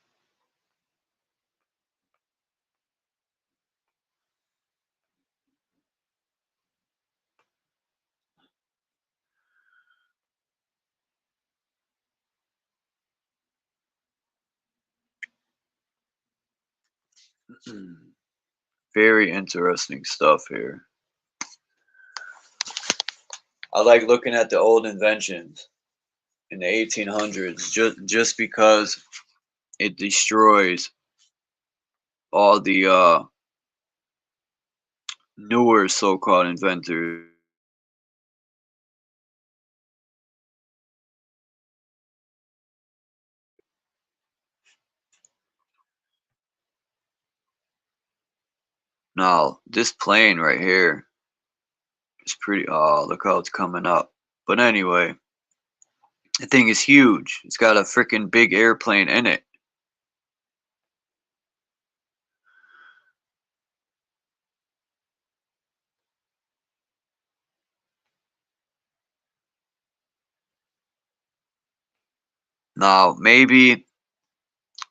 Very interesting stuff here. I like looking at the old inventions in the 1800s just because it destroys all the newer so-called inventors. Now, this plane right here is pretty, oh, look how it's coming up. But anyway, the thing is huge. It's got a freaking big airplane in it. Now, maybe,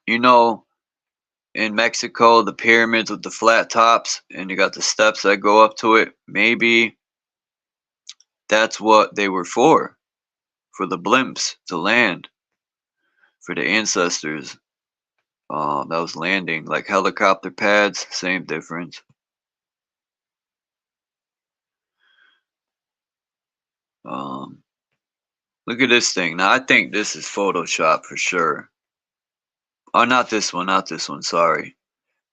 you know, in Mexico, the pyramids with the flat tops, and you got the steps that go up to it. Maybe that's what they were for the blimps to land, for the ancestors. That was landing, like helicopter pads, same difference. Look at this thing. Now, I think this is Photoshop for sure. Oh, not this one, sorry.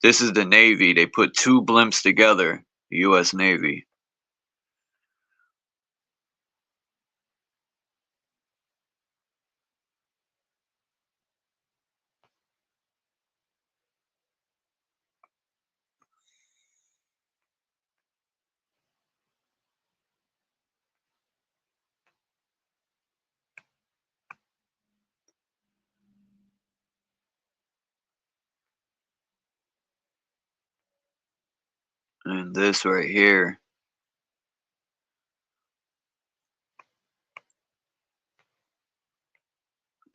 This is the Navy. They put two blimps together, the U.S. Navy. And this right here.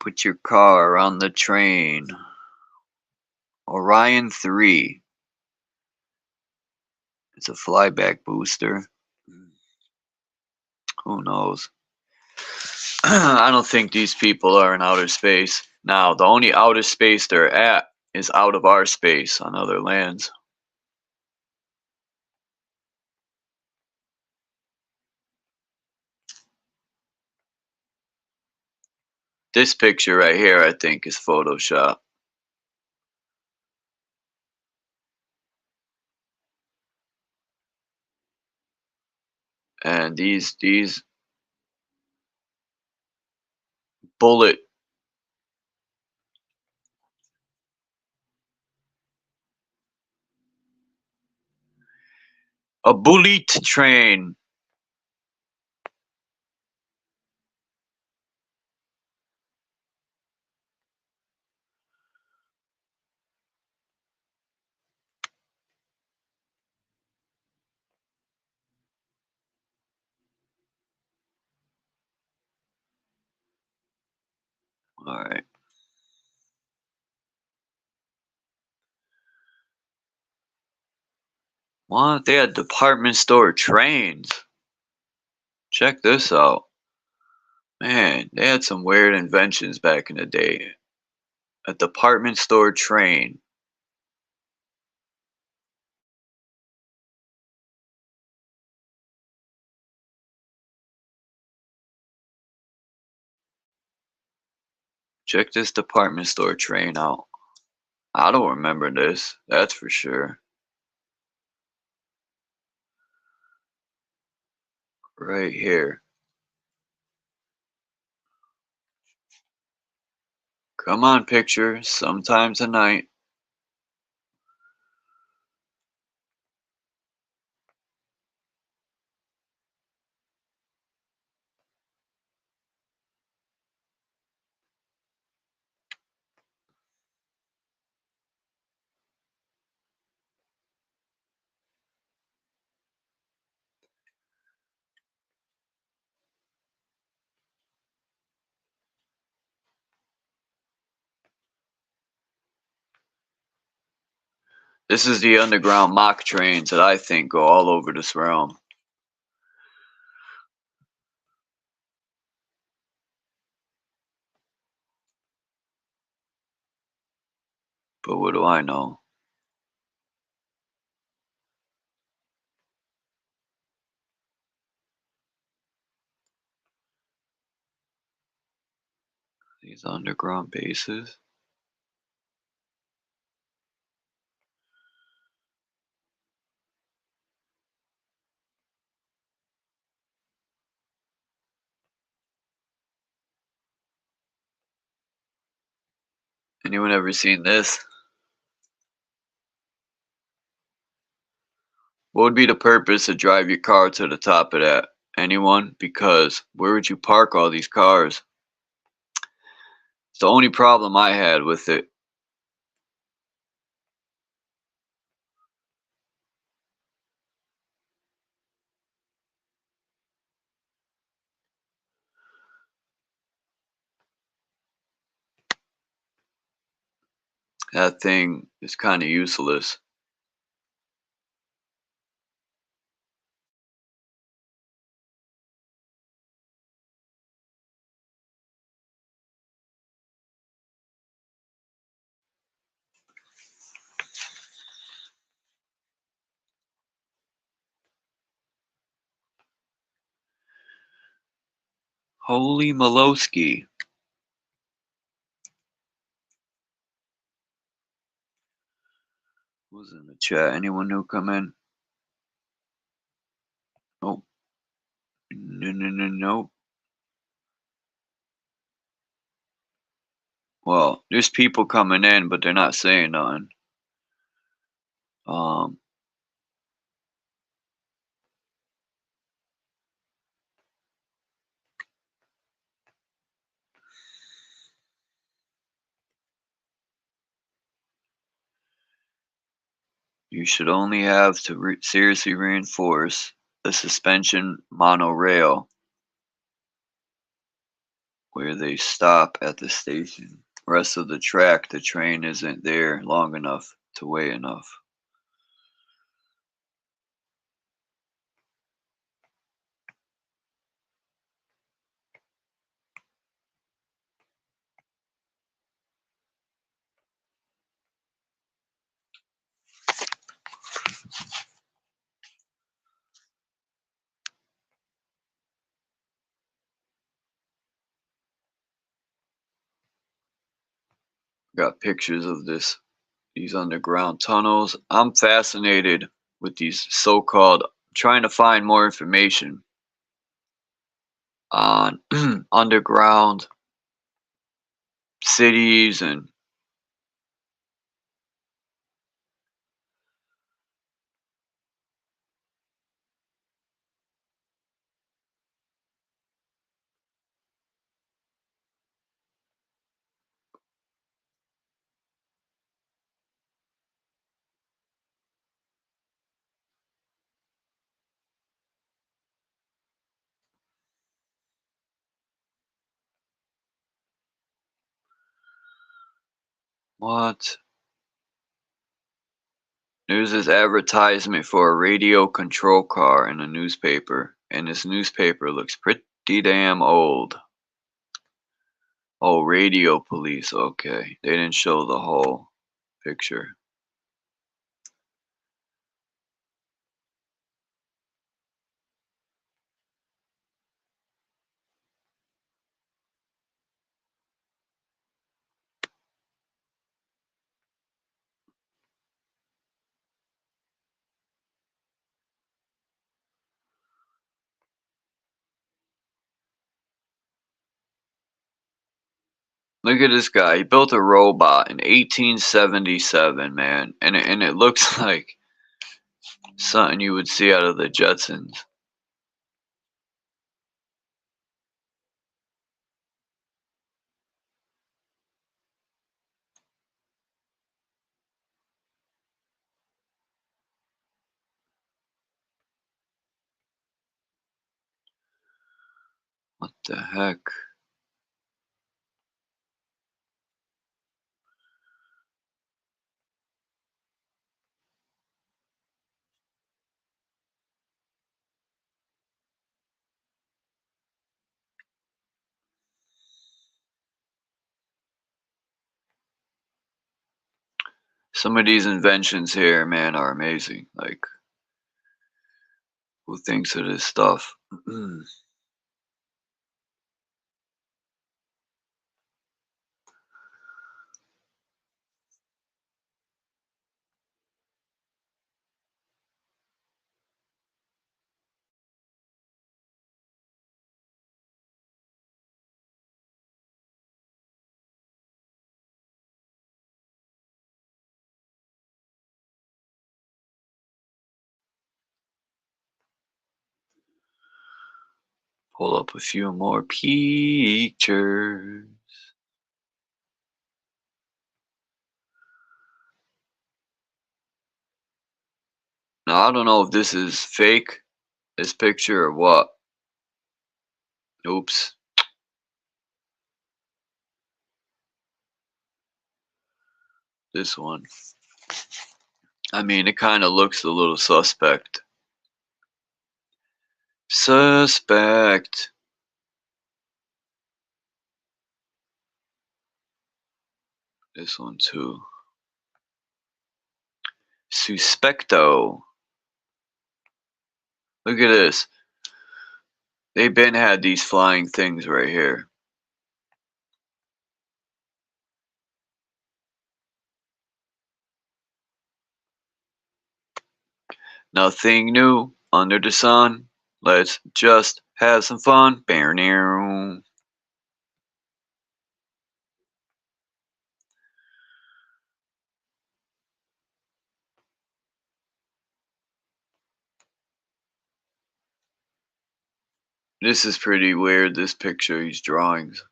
Put your car on the train. Orion 3. It's a flyback booster. Who knows? I don't think these people are in outer space. Now, the only outer space they're at is out of our space on other lands. This picture right here, I think, is Photoshop. And these bullet a bullet train. All right. What? They had department store trains. Check this out. Man, they had some weird inventions back in the day. A department store train. Check this department store train out. I don't remember this, that's for sure. Right here. Come on, picture. Sometime tonight. This is the underground mock trains that I think go all over this realm. But what do I know? These underground bases. Anyone ever seen this? What would be the purpose to drive your car to the top of that? Anyone? Because where would you park all these cars? It's the only problem I had with it. That thing is kind of useless. Holy Malowski. Who's in the chat? Anyone new come in? Nope. Nope. Well, there's people coming in, but they're not saying nothing. You should only have to seriously reinforce the suspension monorail where they stop at the station. Rest of the track, the train isn't there long enough to weigh enough. Got pictures of these underground tunnels. I'm fascinated with these so-called, trying to find more information on underground cities and what? There's this advertisement for a radio control car in a newspaper, and this newspaper looks pretty damn old. Oh, radio police. Okay, they didn't show the whole picture. Look at this guy. He built a robot in 1877, man, and it looks like something you would see out of the Jetsons. What the heck? Some of these inventions here, man, are amazing. Like, who thinks of this stuff? Pull up a few more pictures. Now, I don't know if this is fake, this picture, or what. Oops. This one. I mean, it kind of looks a little suspect. Suspect. This one too. Suspecto. Look at this. They've been had these flying things right here. Nothing new under the sun. Let's just have some fun. This is pretty weird, this picture, these drawings.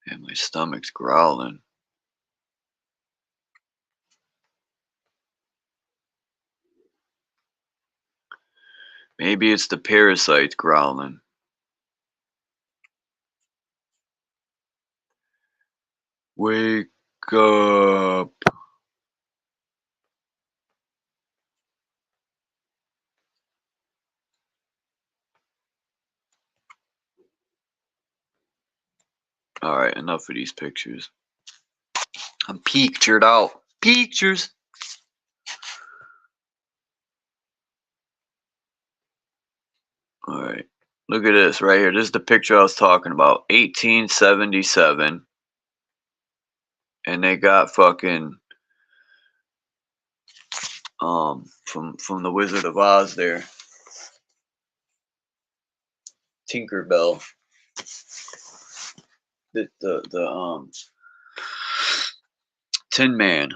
And my stomach's growling. Maybe it's the parasites growling. Wake up. Alright, enough of these pictures. I'm pictured out. Pictures. Alright. Look at this right here. This is the picture I was talking about. 1877. And they got fucking from the Wizard of Oz there. Tinkerbell. The Tin Man.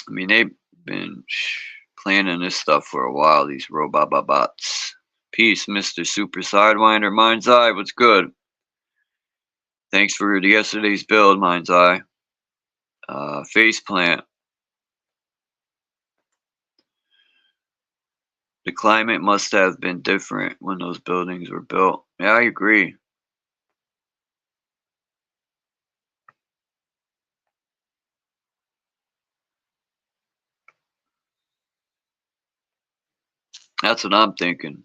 I mean, they've been planning this stuff for a while, these robots. Peace, Mr. Super Sidewinder. Mind's Eye, what's good? Thanks for yesterday's build, Mind's Eye. Faceplant. The climate must have been different when those buildings were built. Yeah, I agree. That's what I'm thinking.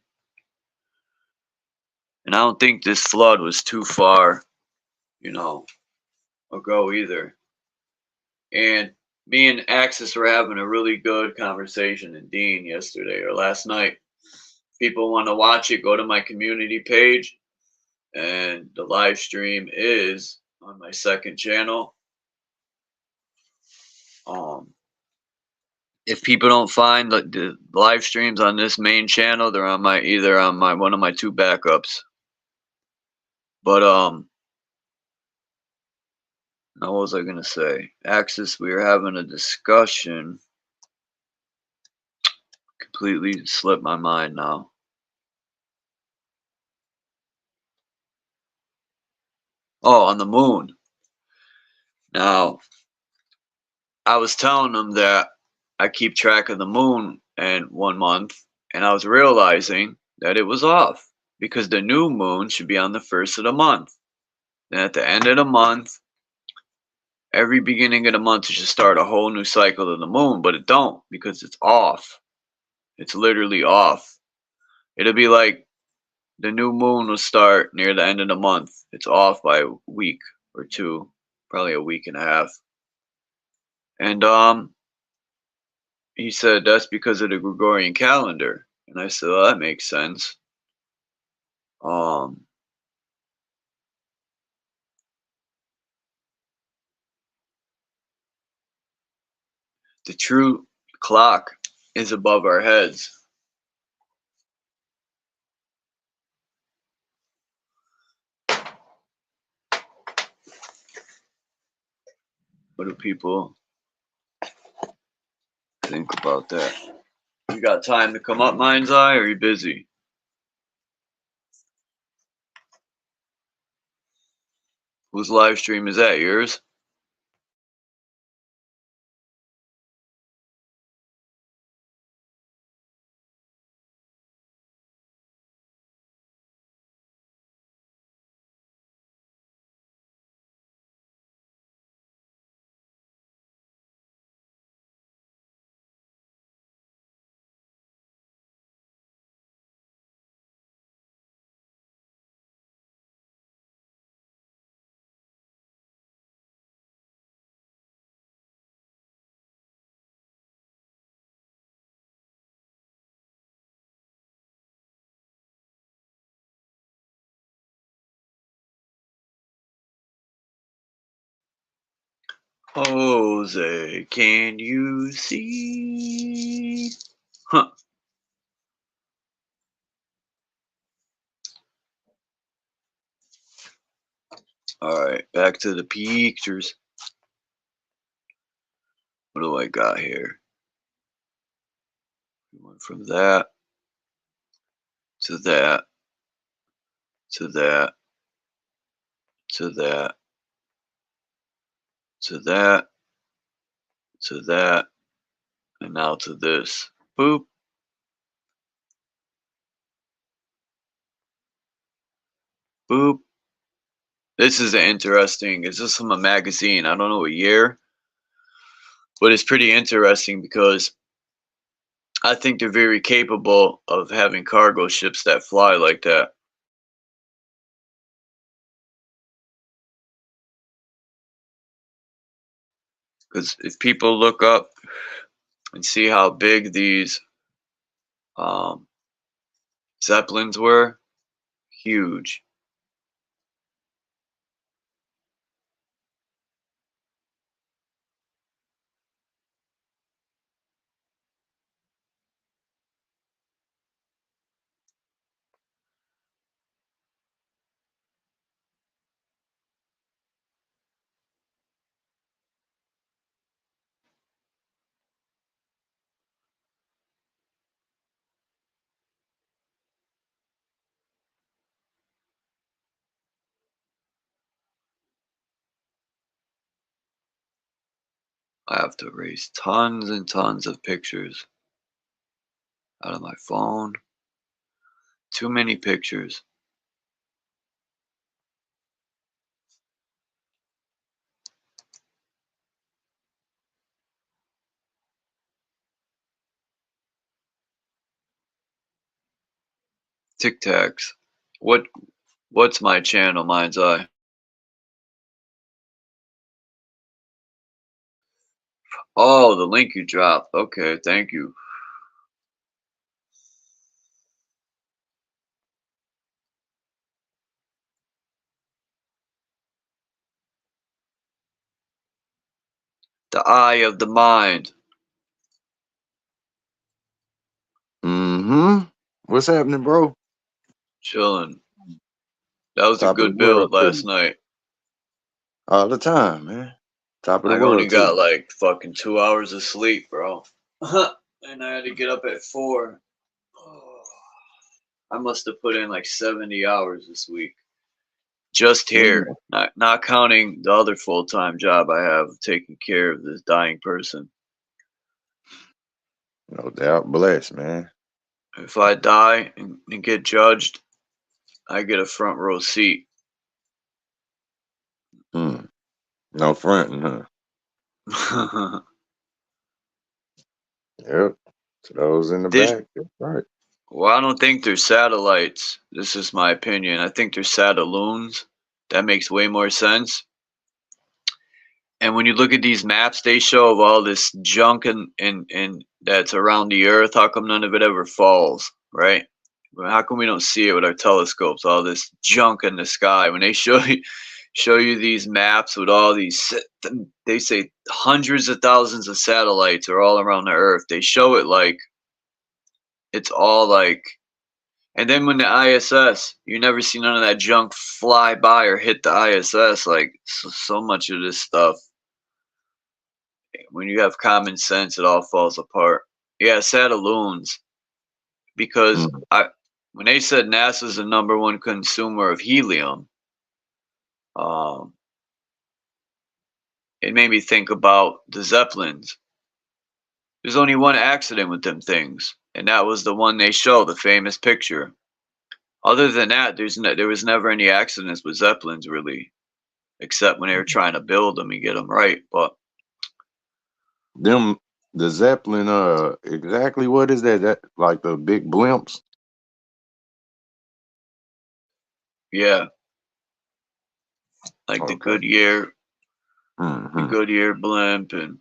And I don't think this flood was too far, you know, ago either. And me and Axis were having a really good conversation in Dean yesterday or last night. People want to watch it, go to my community page. And the live stream is on my second channel. If people don't find the live streams on this main channel, they're on my either on my one of my two backups. But now what was I gonna say? Axis, we were having a discussion. Completely slipped my mind now. Oh, on the moon. Now, I was telling them that I keep track of the moon and 1 month, and I was realizing that it was off because the new moon should be on the 1st of the month. And at the end of the month, every beginning of the month, it should start a whole new cycle of the moon, but it don't because it's off. It's literally off. It'll be like the new moon will start near the end of the month. It's off by a week or two, probably a week and a half. And he said that's because of the Gregorian calendar. And I said, well, that makes sense. The true clock is above our heads. What do people think about that? You got time to come up, Mind's Eye, or are you busy? Whose live stream is that? Yours? Jose, can you see? Huh. Alright, back to the pictures. What do I got here? We went from that to that to that to that to that to that, and now to this. Boop. Boop. This is interesting. This is from a magazine. I don't know what year, but it's pretty interesting because I think they're very capable of having cargo ships that fly like that. Because if people look up and see how big these Zeppelins were, huge. I have to erase tons and tons of pictures out of my phone. Too many pictures. Tic Tacs. What's my channel, Mind's Eye? Oh, the link you dropped. Okay, thank you. The Eye of the Mind. Mm-hmm. What's happening, bro? Chilling. That was a Top of the good build world to last you. night. All the time, man. Top of the I only world to got you. like fucking 2 hours of sleep, bro. And I had to get up at 4. I must have put in like 70 hours this week. Just here. Mm, Not counting the other full-time job I have taking care of this dying person. no doubt. Blessed, man. If I die and get judged, I get a front row seat. Mm. No fronting, huh? Yep. To those in the This, back. That's right. well, I don't think they're satellites. This is my opinion. I think they're satelloons. That makes way more sense. And when you look at these maps they show of all this junk and that's around the earth, how come none of it ever falls, right? Well, how come we don't see it with our telescopes, all this junk in the sky? When they show you these maps with all these, they say hundreds of thousands of satellites are all around the earth. They show it like it's all like, and then when the ISS, you never see none of that junk fly by or hit the ISS. Like so much of this stuff, when you have common sense, it all falls apart. Yeah, satelloons. Because Mm. when they said NASA's the #1 consumer of helium, it made me think about the Zeppelins. There's only one accident with them things, and that was the one they show, the famous picture. Other than that, there was never any accidents with Zeppelins, really, except when they were trying to build them and get them right. But Them, the Zeppelin, exactly what is that? That like the big blimps? yeah, like the Okay. Goodyear blimp, and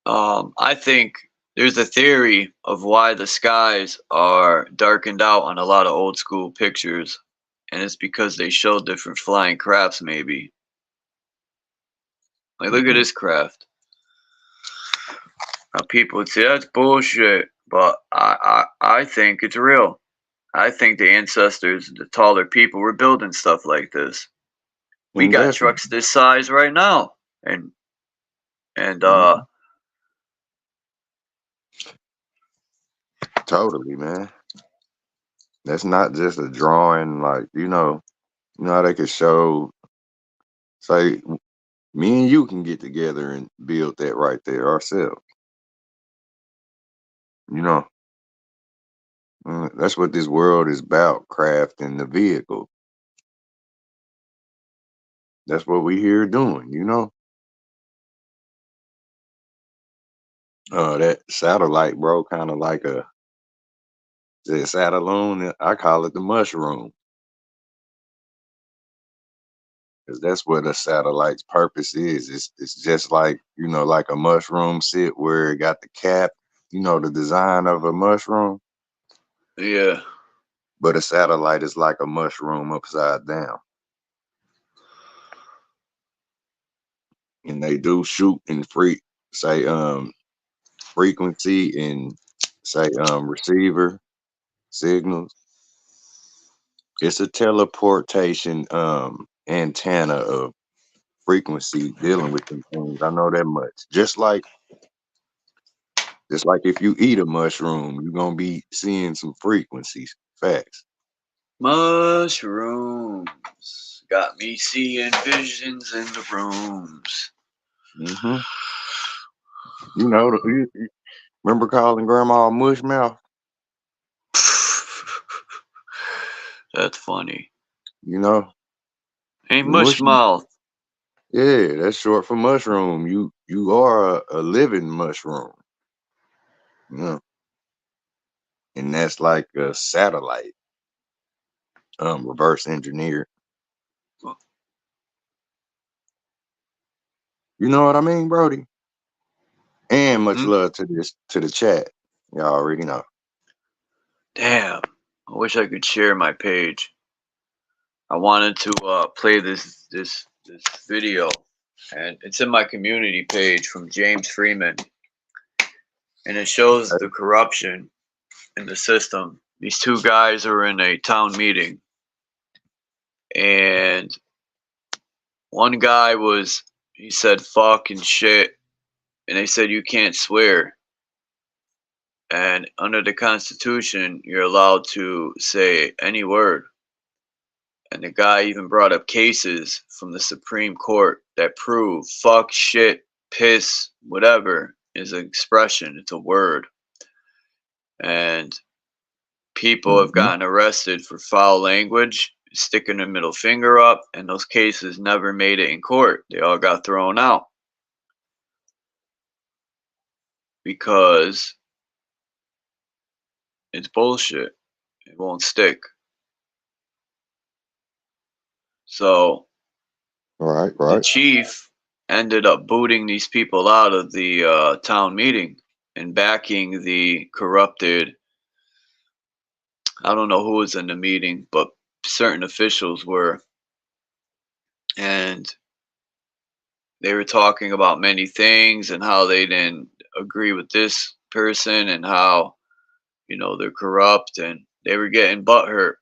I think there's a theory of why the skies are darkened out on a lot of old school pictures, and it's because they show different flying crafts, maybe. Like, look at this craft. Now, people would say that's bullshit, but I think it's real. I think the ancestors, the taller people, were building stuff like this. We got Investment. trucks this size right now, and Totally, man. That's not just a drawing, like, you know how they could show, say, me and you can get together and build that right there ourselves. You know, that's what this world is about, crafting the vehicle. That's what we here doing, you know. That satellite, bro, kind of like the satellite. I call it the mushroom, because that's what a satellite's purpose is. It's just like, like a mushroom sit where it got the cap, the design of a mushroom. yeah. But a satellite is like a mushroom upside down. And they do shoot and frequency and receiver signals. It's a teleportation antenna of frequency dealing with them things. I know that much. Just like if you eat a mushroom, you're gonna be seeing some frequencies. Facts. Mushrooms got me seeing visions in the rooms. Mm-hmm. You remember calling grandma a mush mouth? That's funny. Hey, The mush mush. mouth. Yeah, that's short for mushroom. You are a living mushroom. And that's like a satellite, reverse engineered. You know what I mean, Brody? And much love to the chat. Y'all already know. Damn, I wish I could share my page. I wanted to play this video, and it's in my community page from James Freeman, and it shows the corruption in the system. These two guys are in a town meeting, and one guy he said fuck and shit, and they said you can't swear. And under the Constitution, you're allowed to say any word. And the guy even brought up cases from the Supreme Court that prove fuck, shit, piss, whatever is an expression, it's a word. And people have gotten arrested for foul language, sticking their middle finger up, and those cases never made it in court. They all got thrown out because it's bullshit. It won't stick. So the chief ended up booting these people out of the town meeting and backing the corrupted. I don't know who was in the meeting, but certain officials were. And they were talking about many things and how they didn't agree with this person and how, they're corrupt, and they were getting butthurt.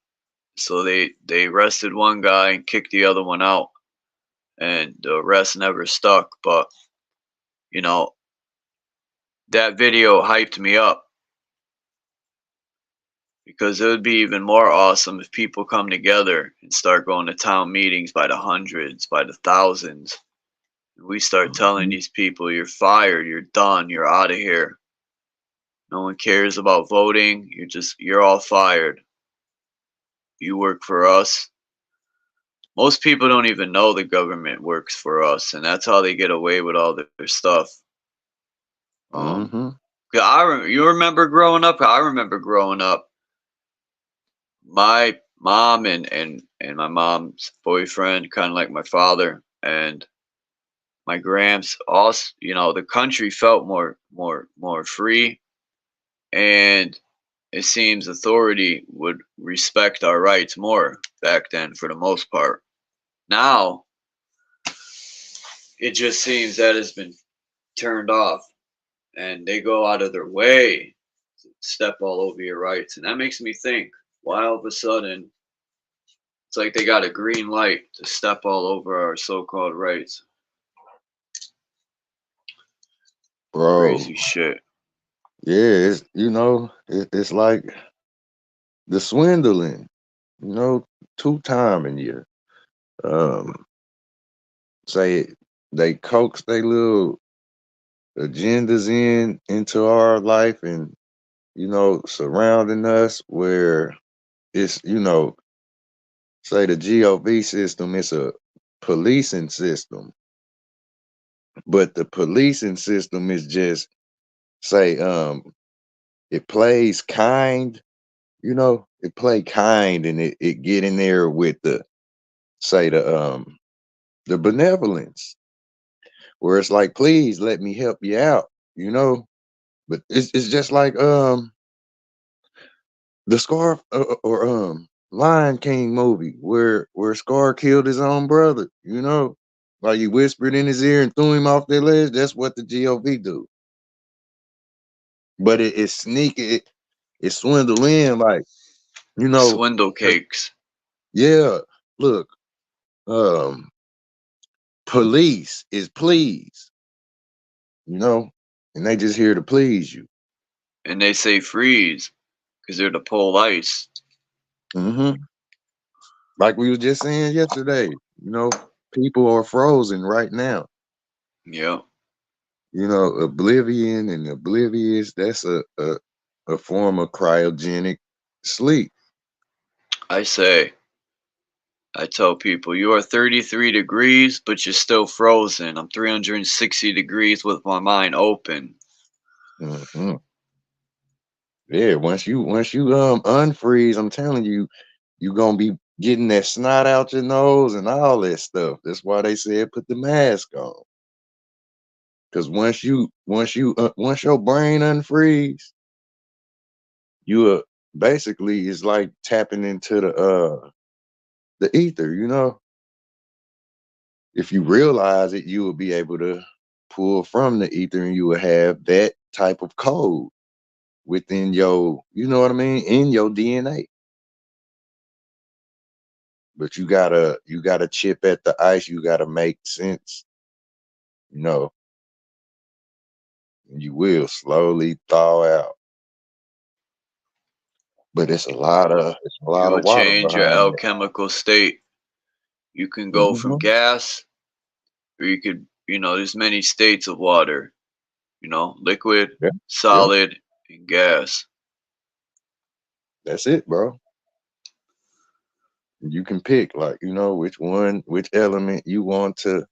So they arrested one guy and kicked the other one out. And the arrest never stuck. But, that video hyped me up, because it would be even more awesome if people come together and start going to town meetings by the hundreds, by the thousands, We start telling these people, you're fired, you're done, you're out of here. No one cares about voting. You're all fired. You work for us. Most people don't even know the government works for us, and that's how they get away with all their stuff. Mm-hmm. You remember growing up? I remember growing up. My mom and my mom's boyfriend, kind of like my father, and my gramps. Also, the country felt more free, and it seems authority would respect our rights more back then, for the most part. Now, it just seems that has been turned off, and they go out of their way to step all over your rights. And that makes me think, why all of a sudden it's like they got a green light to step all over our so-called rights? Bro. Crazy shit. Yeah, it's like the swindling, two-timing you. Say they coax their little agendas into our life, and surrounding us, where it's say the GOV system is a policing system, but the policing system is just say it plays kind, it play kind, and it get in there with the say the benevolence, where it's like, please let me help you out, but it's just like the Scar or Lion King movie, where Scar killed his own brother, like he whispered in his ear and threw him off their ledge. That's what the GOV do. But it's sneaky, it swindle in, like, Swindle cakes. yeah, look, um police is please, and they just here to please you. And they say freeze because they're the police. Mm-hmm. Like we was just saying yesterday, people are frozen right now. Yep. Oblivion and oblivious, that's a form of cryogenic sleep. I tell people, you are 33 degrees, but you're still frozen. I'm 360 degrees with my mind open. Mm-hmm. Yeah, once you unfreeze, I'm telling you, you're gonna be getting that snot out your nose and all that stuff. That's why they said put the mask on. Because once your brain unfreeze, you basically is like tapping into the ether. If you realize it, you will be able to pull from the ether, and you will have that type of code within your, what I mean, in your DNA. But you gotta chip at the ice. You gotta make sense, and you will slowly thaw out. But it's a lot of You will water change your behind alchemical state. You can that. go from gas, or you could, there's many states of water, liquid, Yeah, yeah, solid, and gas. that's it, bro. You can pick, like, which element you want to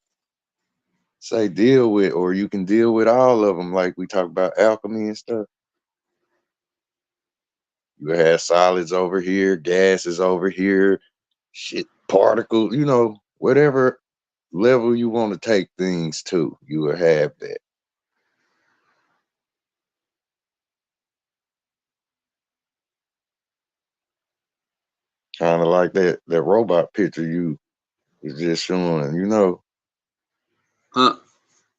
say deal with, or you can deal with all of them, like we talk about alchemy and stuff. You have solids over here, gases over here, shit, particles, whatever level you want to take things to, you will have that. Kind of like that robot picture you was just showing, Huh.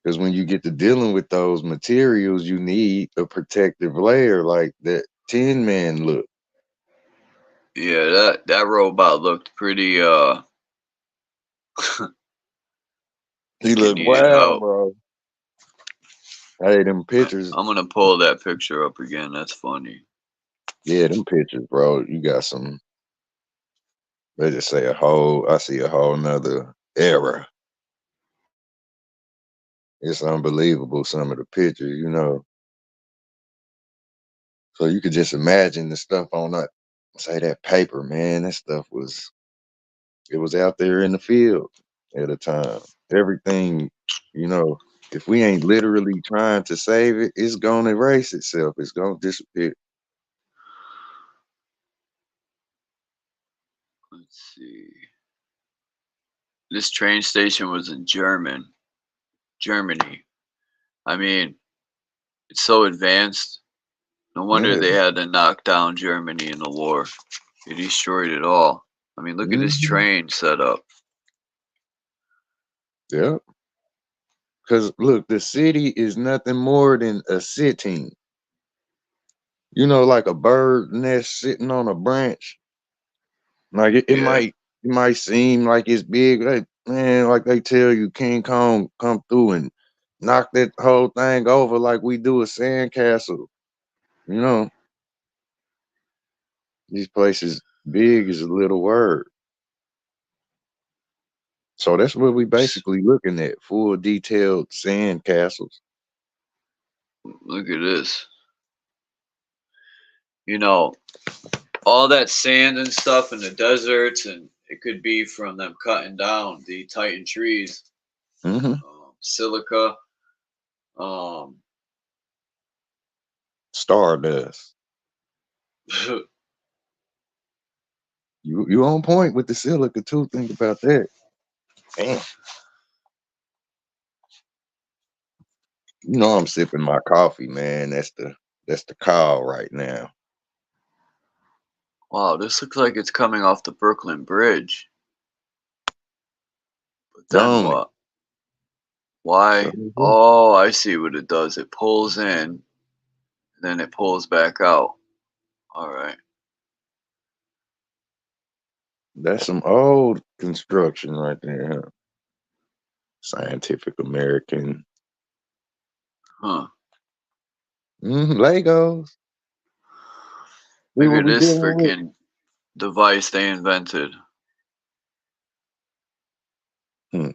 because when you get to dealing with those materials, you need a protective layer, like that Tin Man look. Yeah, that robot looked pretty, He like it look needed wild, help. bro. Hey, them pictures. I'm gonna pull that picture up again. That's funny. Yeah, them pictures, bro. You got some, let's just say I see a whole nother era It's unbelievable, some of the pictures, you know. So you could just imagine the stuff on that, say that paper, man. That stuff was, it was out there in the field at a time. Everything, you know, if we ain't literally trying to save it, it's gonna erase itself. It's gonna disappear. Let's see. This train station was in Germany. I mean, it's so advanced. No wonder Yeah. they had to knock down Germany in the war. They destroyed it all. I mean, look at this Mhm. train setup. Yeah. Because look, the city is nothing more than a sitting. You know, like a bird nest sitting on a branch. Like Yeah. it might seem like it's big. Like, man, like they tell you King Kong come through and knock that whole thing over like we do a sandcastle. You know, these places big is a little word. So that's what we basically looking at, full detailed sand castles. Look at this. You know, all that sand and stuff in the deserts, and it could be from them cutting down the titan trees, Hmm. silica. Um, Stardust. You on point with the silica too. Think about that. Damn. You know I'm sipping my coffee, man. That's the call right now. wow, this looks like it's coming off the Brooklyn Bridge. But then Don't it? what? Why? So, Oh, I see what it does. It pulls in, then it pulls back out. All right. that's some old construction right there, huh? Scientific American. Huh. Legos. See Look what at we this dealing with? freaking device they invented. Hmm.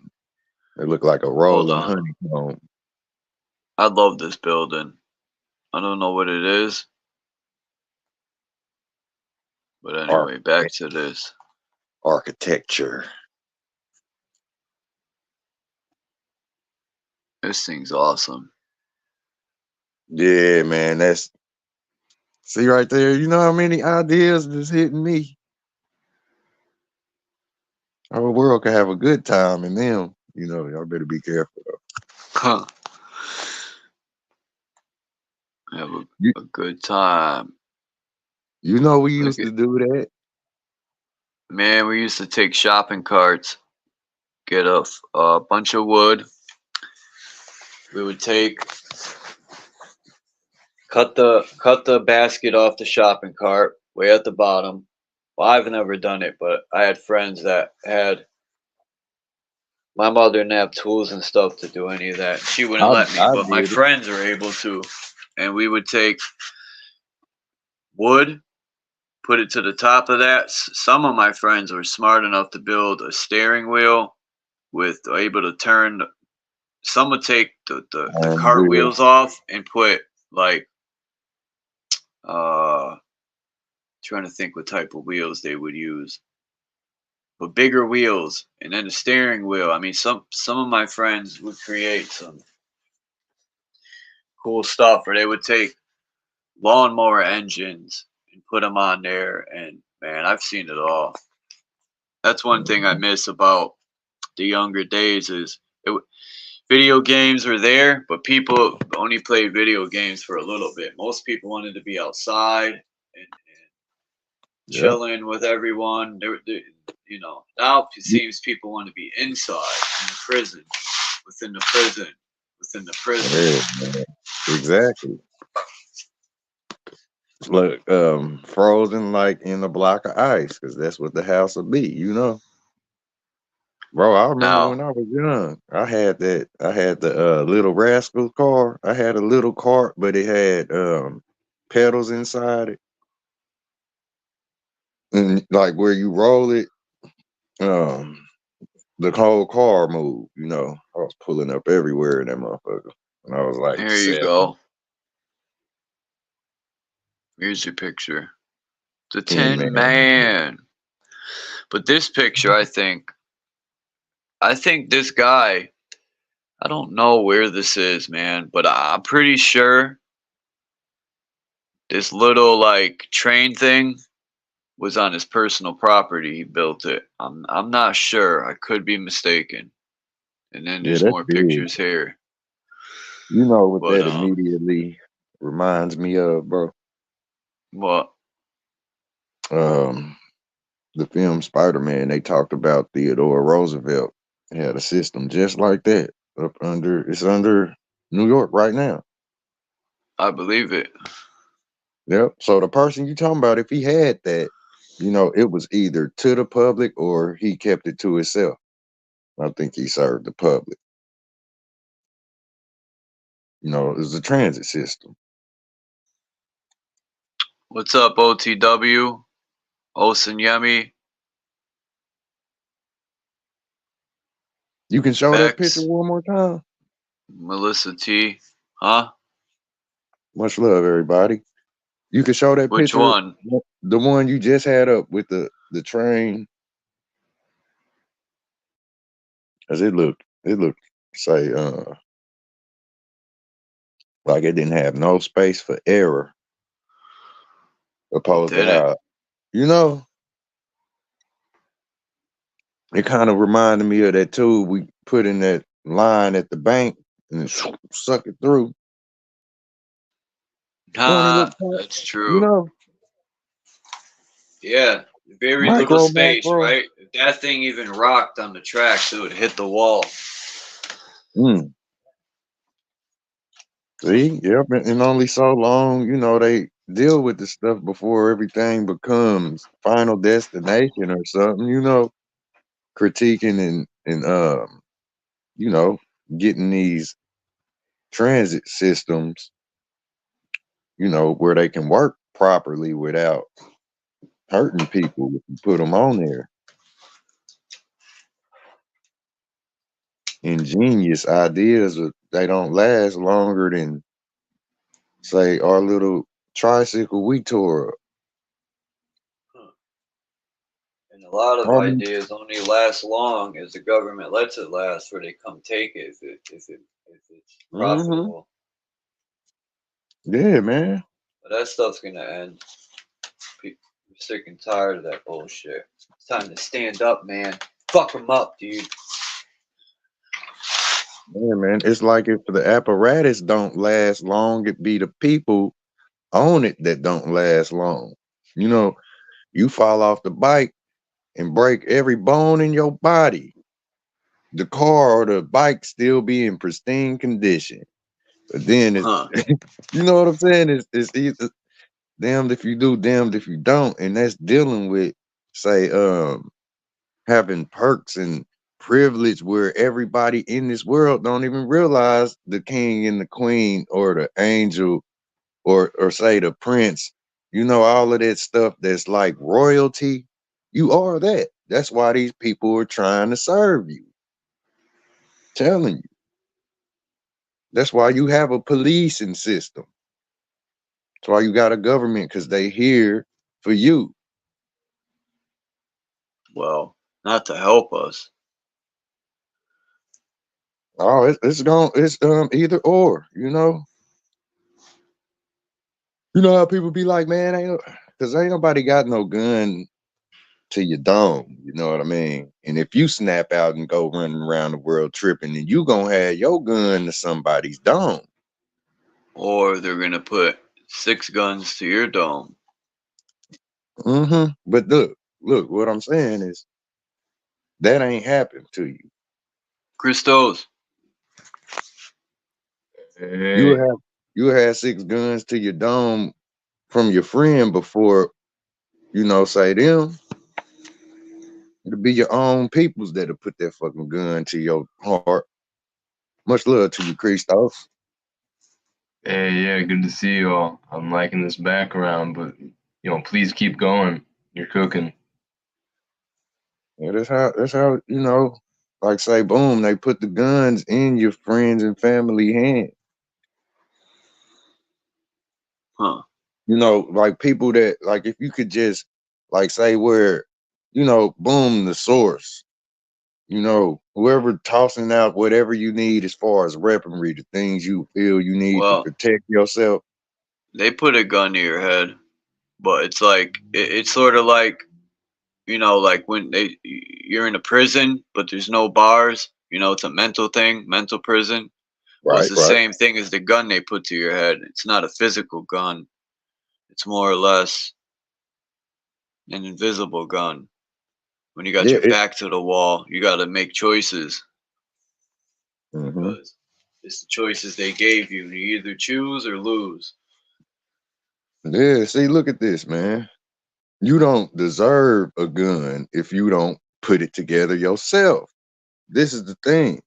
It look like a Hold rolling on. honeycomb. I love this building. I don't know what it is, but anyway, back Architect, to this. architecture. This thing's awesome. Yeah, man. That's, see right there. You know how many ideas is hitting me? Our world can have a good time in them. You know, y'all better be careful. Huh. Have You, a good time. you know we Look used at to do that. man, we used to take shopping carts, get a bunch of wood. We would take cut the basket off the shopping cart way at the bottom. Well, I've never done it, but I had friends that had. My mother didn't have tools and stuff to do any of that. She wouldn't let me, I but my did it. friends were able to. And we would take wood, put it to the top of that. Some of my friends were smart enough to build a steering wheel with able to turn. Some would take the And cart real. wheels off and put like uh trying to think what type of wheels they would use, but bigger wheels, and then the steering wheel. I mean, some of my friends would create some cool stuff, or they would take lawnmower engines and put them on there. And man, I've seen it all. That's one thing I miss about the younger days is video games were there, but people only played video games for a little bit. Most people wanted to be outside and Yep. chilling with everyone. You know, now it seems people want to be inside in the prison, within the prison, within the prison. Yeah, man. Exactly. Look, frozen like in a block of ice, because that's what the house will be, you know. Bro, I remember Now, when I was young, I had that. I had the little rascal car. I had a little cart, but it had pedals inside it, and like where you roll it, um, the whole car moved. You know, I was pulling up everywhere in that motherfucker, and I was like, Here you go. Here's your picture. The Tin Man. But this picture, I think this guy, I don't know where this is, man, but I'm pretty sure this little like train thing was on his personal property. He built it. I'm not sure. I could be mistaken. And then Yeah, there's that's more big. pictures here. You know what But that immediately reminds me of, bro? what? The film Spider-Man. They talked about Theodore Roosevelt had a system just like that it's under New York right now. I believe it. Yep. So the person you talking about, if he had that, you know, it was either to the public or he kept it to himself. I think he served the public. You know, it was a transit system. What's up, OTW? Osunyemi? You can show that picture Bex? one more time. Melissa T? Huh? Much love, everybody. You can show that Which picture, one? the one you just had up with the train, as it looked say like it didn't have no space for error, opposed to Did it? how, you know, it kind of reminded me of that tube we put in that line at the bank and it suck it through. Don't it look tight? That's You true. know, Yeah, very little micro, space, macro. right? If that thing even rocked on the tracks, it would hit the wall. See, yep, and only so long, you know, they deal with the stuff before everything becomes Final Destination or something, you know, critiquing and you know, getting these transit systems, you know, where they can work properly without hurting people if you put them on there. Ingenious ideas, they don't last longer than, say, our little tricycle we tore up. And a lot of ideas only last long as the government lets it last, where they come take it if it's profitable. Yeah, man. But that stuff's gonna end. People are sick and tired of that bullshit. It's time to stand up, man. Fuck them up, dude. Yeah, man. It's like if the apparatus don't last long, it be the people on it that don't last long. You know, you fall off the bike and break every bone in your body. The car or the bike still be in pristine condition. But then it's, you know what I'm saying? It's either damned if you do, damned if you don't. And that's dealing with, say, having perks and privilege where everybody in this world don't even realize the king and the queen or the angel or say the prince, you know, all of that stuff that's like royalty. You are that. That's why these people are trying to serve you. Telling you. That's why you have a policing system. That's why you got a government, because they here for you. Well, not to help us. Oh, it's either or, you know. You know how people be like, man, because ain't nobody got no gun to your dome, you know what I mean? And if you snap out and go running around the world tripping, then you gonna have your gun to somebody's dome. Or they're gonna put 6 guns to your dome. But look, what I'm saying is that ain't happened to you. Christos. Hey. You have 6 guns to your dome from your friend before, you know, say them. It'll be your own peoples that'll put that fucking gun to your heart. Much love to you, Christos. Hey, yeah, good to see you all. I'm liking this background, but please keep going. You're cooking. Yeah, that's how, you know, like say, boom, they put the guns in your friends and family hands. Huh. You know, like people that, like, if you could just, like, say where, you know, boom, the source, you know, whoever tossing out whatever you need as far as weaponry, the things you feel you need to Well, protect yourself. they put a gun to your head, but it's like it's sort of like, you know, like when you're in a prison, but there's no bars. You know, it's a mental thing, mental prison. Well, it's Right, the right. same thing as the gun they put to your head. It's not a physical gun. It's more or less an invisible gun. When you got Yeah, your back to the wall, you got to make choices mm-hmm. because it's the choices they gave you. You either choose or lose. Yeah, see, look at this, man. You don't deserve a gun if you don't put it together yourself. This is the thing.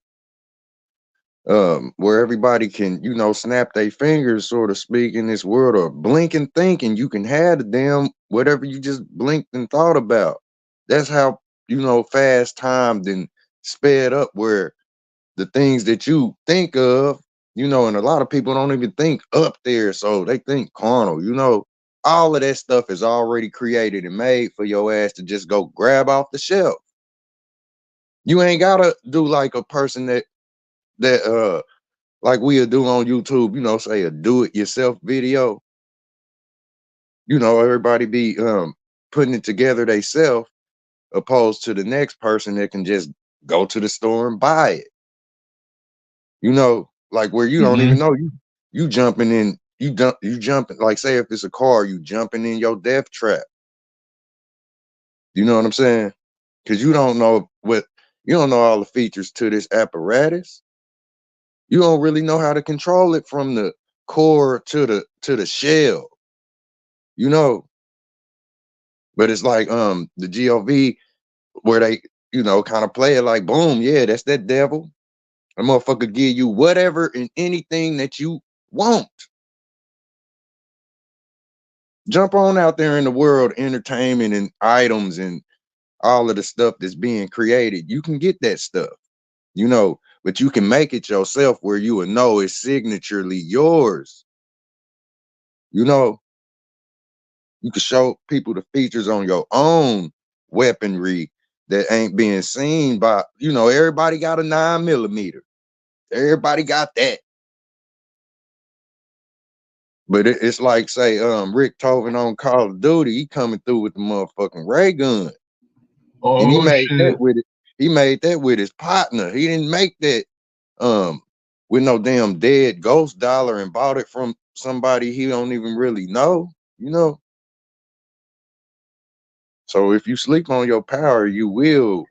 Where everybody can, you know, snap their fingers, so to speak, in this world, or blink and think, and you can have the damn whatever you just blinked and thought about. That's how, you know, fast time then sped up, where the things that you think of, you know, and a lot of people don't even think up there, so they think carnal, you know. All of that stuff is already created and made for your ass to just go grab off the shelf. You ain't gotta do like a person that like we'll do on YouTube, you know, say a do-it-yourself video. You know, everybody be putting it together themselves, opposed to the next person that can just go to the store and buy it. You know, like where you don't even know you jumping in, you jumping, like say if it's a car, you jumping in your death trap. You know what I'm saying? Because you don't know all the features to this apparatus. You don't really know how to control it from the core to the shell, you know. But it's like the GOV, where they, you know, kind of play it like, boom, yeah, that's that devil. A motherfucker give you whatever and anything that you want. Jump on out there in the world, entertainment and items and all of the stuff that's being created. You can get that stuff, you know, but you can make it yourself where you will know it's signaturely yours. You know, you can show people the features on your own weaponry that ain't being seen by, you know, everybody got a 9mm. Everybody got that. But it's like, say, Rick Toven on Call of Duty, he coming through with the motherfucking ray gun. And he Oh made that shit. with it. He made that with his partner. He didn't make that with no damn dead ghost dollar and bought it from somebody he don't even really know, you know. So if you sleep on your power, you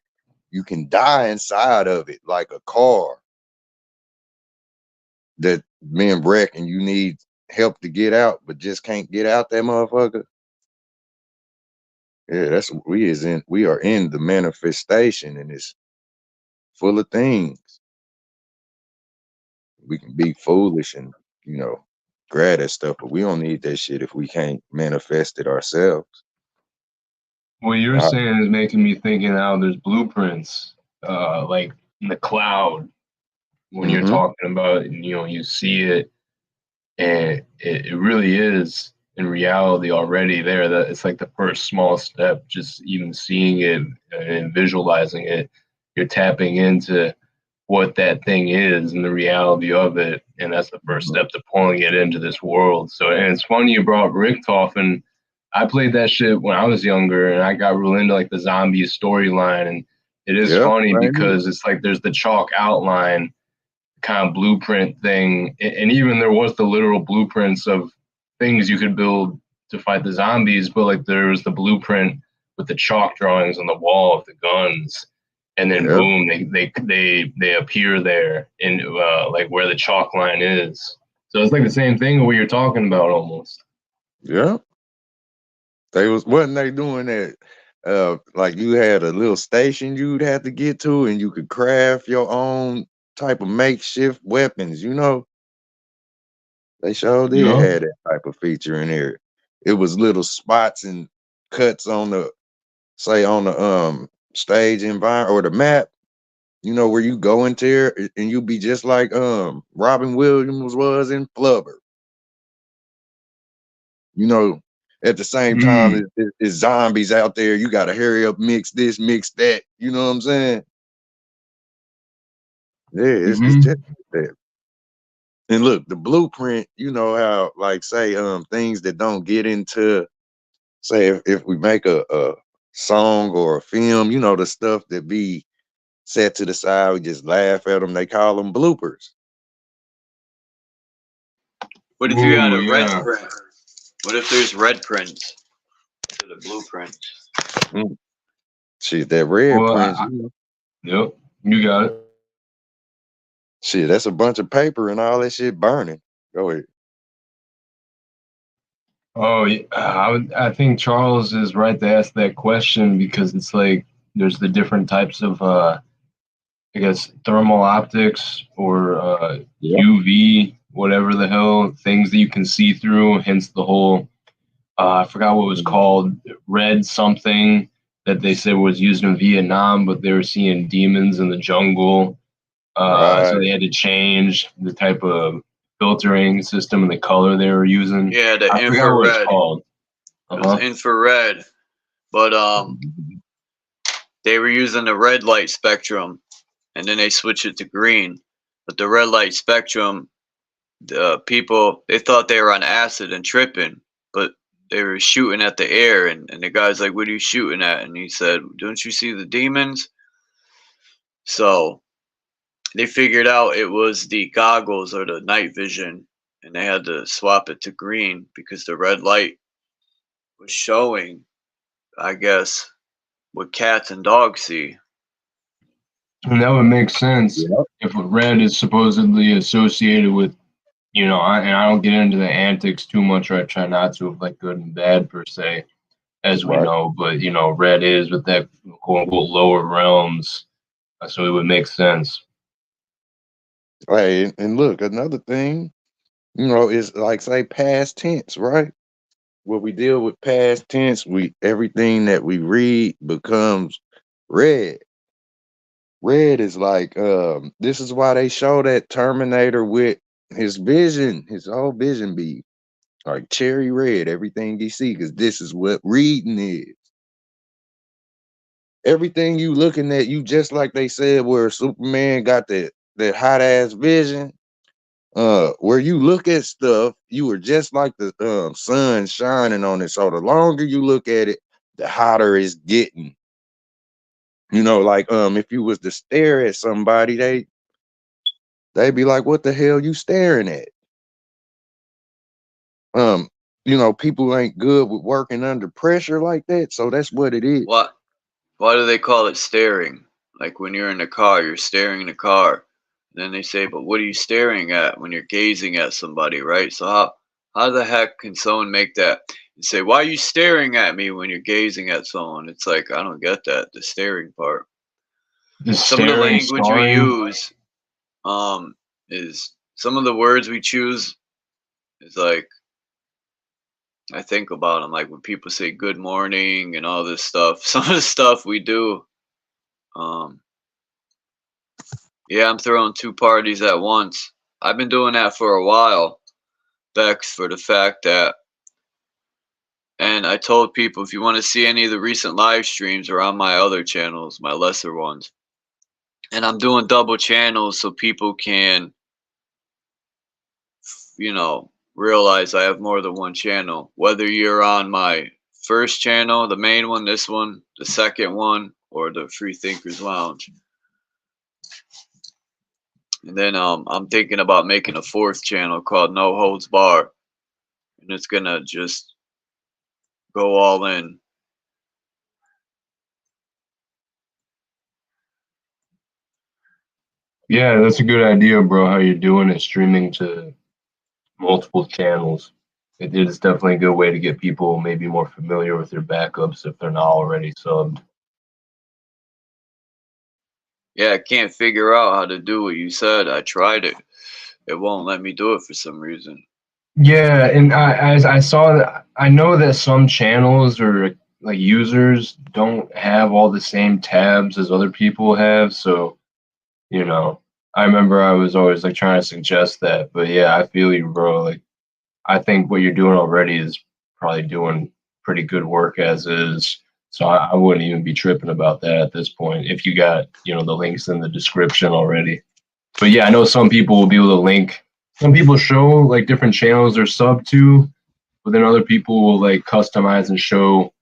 can die inside of it, like a car that been wrecked and you need help to get out, but just can't get out that motherfucker. Yeah, that's we are in the manifestation, and it's full of things. We can be foolish and, you know, grab that stuff, but we don't need that shit if we can't manifest it ourselves. What you're saying is making me thinking how there's blueprints, like in the cloud when you're Mm-hmm. talking about it, and you know, you see it, and it really is in reality already there. That it's like the first small step, just even seeing it and visualizing it, you're tapping into what that thing is and the reality of it, and that's the first step to pulling it into this world. So, and it's funny you brought Richtofen. And I played that shit when I was younger, and I got real into like the zombie storyline. And it is Yep, funny same here. because it's like there's the chalk outline kind of blueprint thing, and even there was the literal blueprints of things you could build to fight the zombies, but like there was the blueprint with the chalk drawings on the wall of the guns, and then Yep, boom, they appear there in like where the chalk line is. So it's like the same thing of what you're talking about almost. yep. Wasn't they doing that? Like you had a little station you'd have to get to, and you could craft your own type of makeshift weapons, you know. They sure did Yeah. have that type of feature in there. It was little spots and cuts on the, say, on the stage environment or the map. You know, where you go into there and you be just like Robin Williams was in Flubber. You know, at the same time it's zombies out there. You gotta hurry up, mix this, mix that. You know what I'm saying? Yeah, it's just like that. And look, the blueprint, you know how, like, say, things that don't get into, say, if we make a song or a film, you know, the stuff that be set to the side, we just laugh at them. They call them bloopers. What if you had a red print? What if there's red prints to the blueprint? Shit, that red print. Yep, you got it. Shit, that's a bunch of paper and all that shit burning. Go ahead. Oh, yeah. I think Charles is right to ask that question because it's like there's the different types of, I guess, thermal optics or UV, whatever the hell, things that you can see through, hence the whole, I forgot what it was called, red something that they said was used in Vietnam, but they were seeing demons in the jungle. So they had to change the type of filtering system and the color they were using. Yeah, the I infrared. forgot what it's called. It was infrared, but they were using the red light spectrum, and then they switched it to green. But the red light spectrum, the people, they thought they were on acid and tripping, but they were shooting at the air, and the guy's like, "What are you shooting at?" And he said, "Don't you see the demons?" So they figured out it was the goggles or the night vision, and they had to swap it to green because the red light was showing, I guess, what cats and dogs see. And that would make sense if red is supposedly associated with, you know, and I don't get into the antics too much, or I try not to, of like good and bad per se, as we know, but you know, red is with that quote unquote lower realms, so it would make sense. Hey, and look, another thing, you know, is like, say, past tense, right? When we deal with past tense, everything that we read becomes red. Red is like, this is why they show that Terminator with his vision, his whole vision be like cherry red, everything you see, because this is what reading is. Everything you looking at, you just like they said, where Superman got that hot ass vision. Where you look at stuff, you are just like the sun shining on it. So the longer you look at it, the hotter it's getting. You know, like if you was to stare at somebody, they'd be like, "What the hell you staring at?" You know, people ain't good with working under pressure like that, so that's what it is. What? Why do they call it staring? Like when you're in the car, you're staring in the car. Then they say, "But what are you staring at?" When you're gazing at somebody, right? So how the heck can someone make that and say, "Why are you staring at me?" when you're gazing at someone? It's like, I don't get that, the staring part. Some of the language we use is some of the words we choose is like, I think about them, like when people say good morning and all this stuff. Some of the stuff we do, yeah, I'm throwing two parties at once. I've been doing that for a while, Bex, for the fact that, and I told people, if you want to see any of the recent live streams or on my other channels, my lesser ones, and I'm doing double channels so people can, you know, realize I have more than one channel. Whether you're on my first channel, the main one, this one, the second one, or the Free Thinkers Lounge. And then I'm thinking about making a fourth channel called No Holds Bar, and it's gonna just go all in. Yeah, that's a good idea, bro. How you're doing it, streaming to multiple channels. It is definitely a good way to get people maybe more familiar with their backups if they're not already subbed. Yeah, I can't figure out how to do what you said. I tried it. It won't let me do it for some reason. Yeah, and I saw that. I know that some channels or like users don't have all the same tabs as other people have, so You know, I remember I was always like trying to suggest that, but yeah, I feel you, bro. Like, I think what you're doing already is probably doing pretty good work as is. So I wouldn't even be tripping about that at this point if you got, you know, the links in the description already. But yeah, I know some people will be able to link. Some people show like different channels they're sub to, but then other people will like customize and show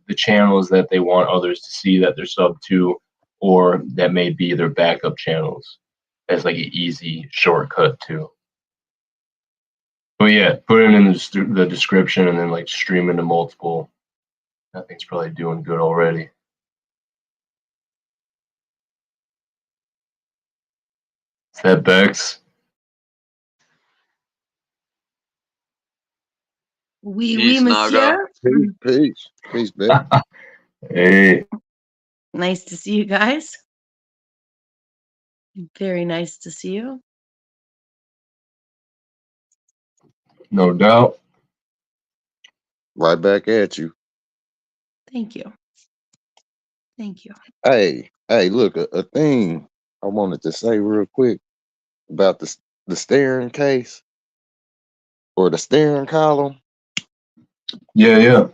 the channels that they want others to see that they're sub to, or that may be their backup channels as like an easy shortcut to. But yeah, put it in the description and then like stream into multiple. I think it's probably doing good already. Is that Bex? Oui, Peace, Naga. monsieur. Peace, Beck. Hey, Nice to see you guys. Very nice to see you. no doubt. Right back at you. Thank you. Thank you. Hey, look, a thing I wanted to say real quick about the steering case or the steering column. Yeah.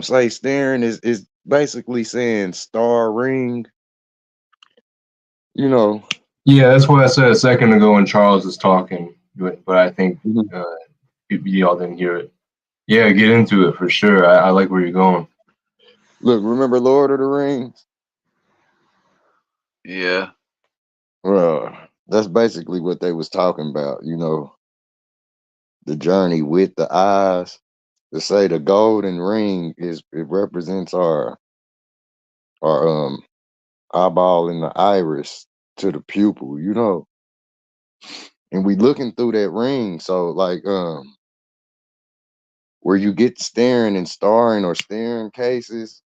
Say steering is basically saying star ring. You know. Yeah, that's what I said a second ago when Charles was talking, but I think Mhm. y'all didn't hear it. Yeah, get into it for sure. I like where you're going. Look, remember Lord of the Rings? Yeah. That's basically what they was talking about. You know, the journey with the eyes. To say the golden ring it represents our eyeball and the iris to the pupil, you know. And we looking through that ring. So like where you get staring and starring or staring cases,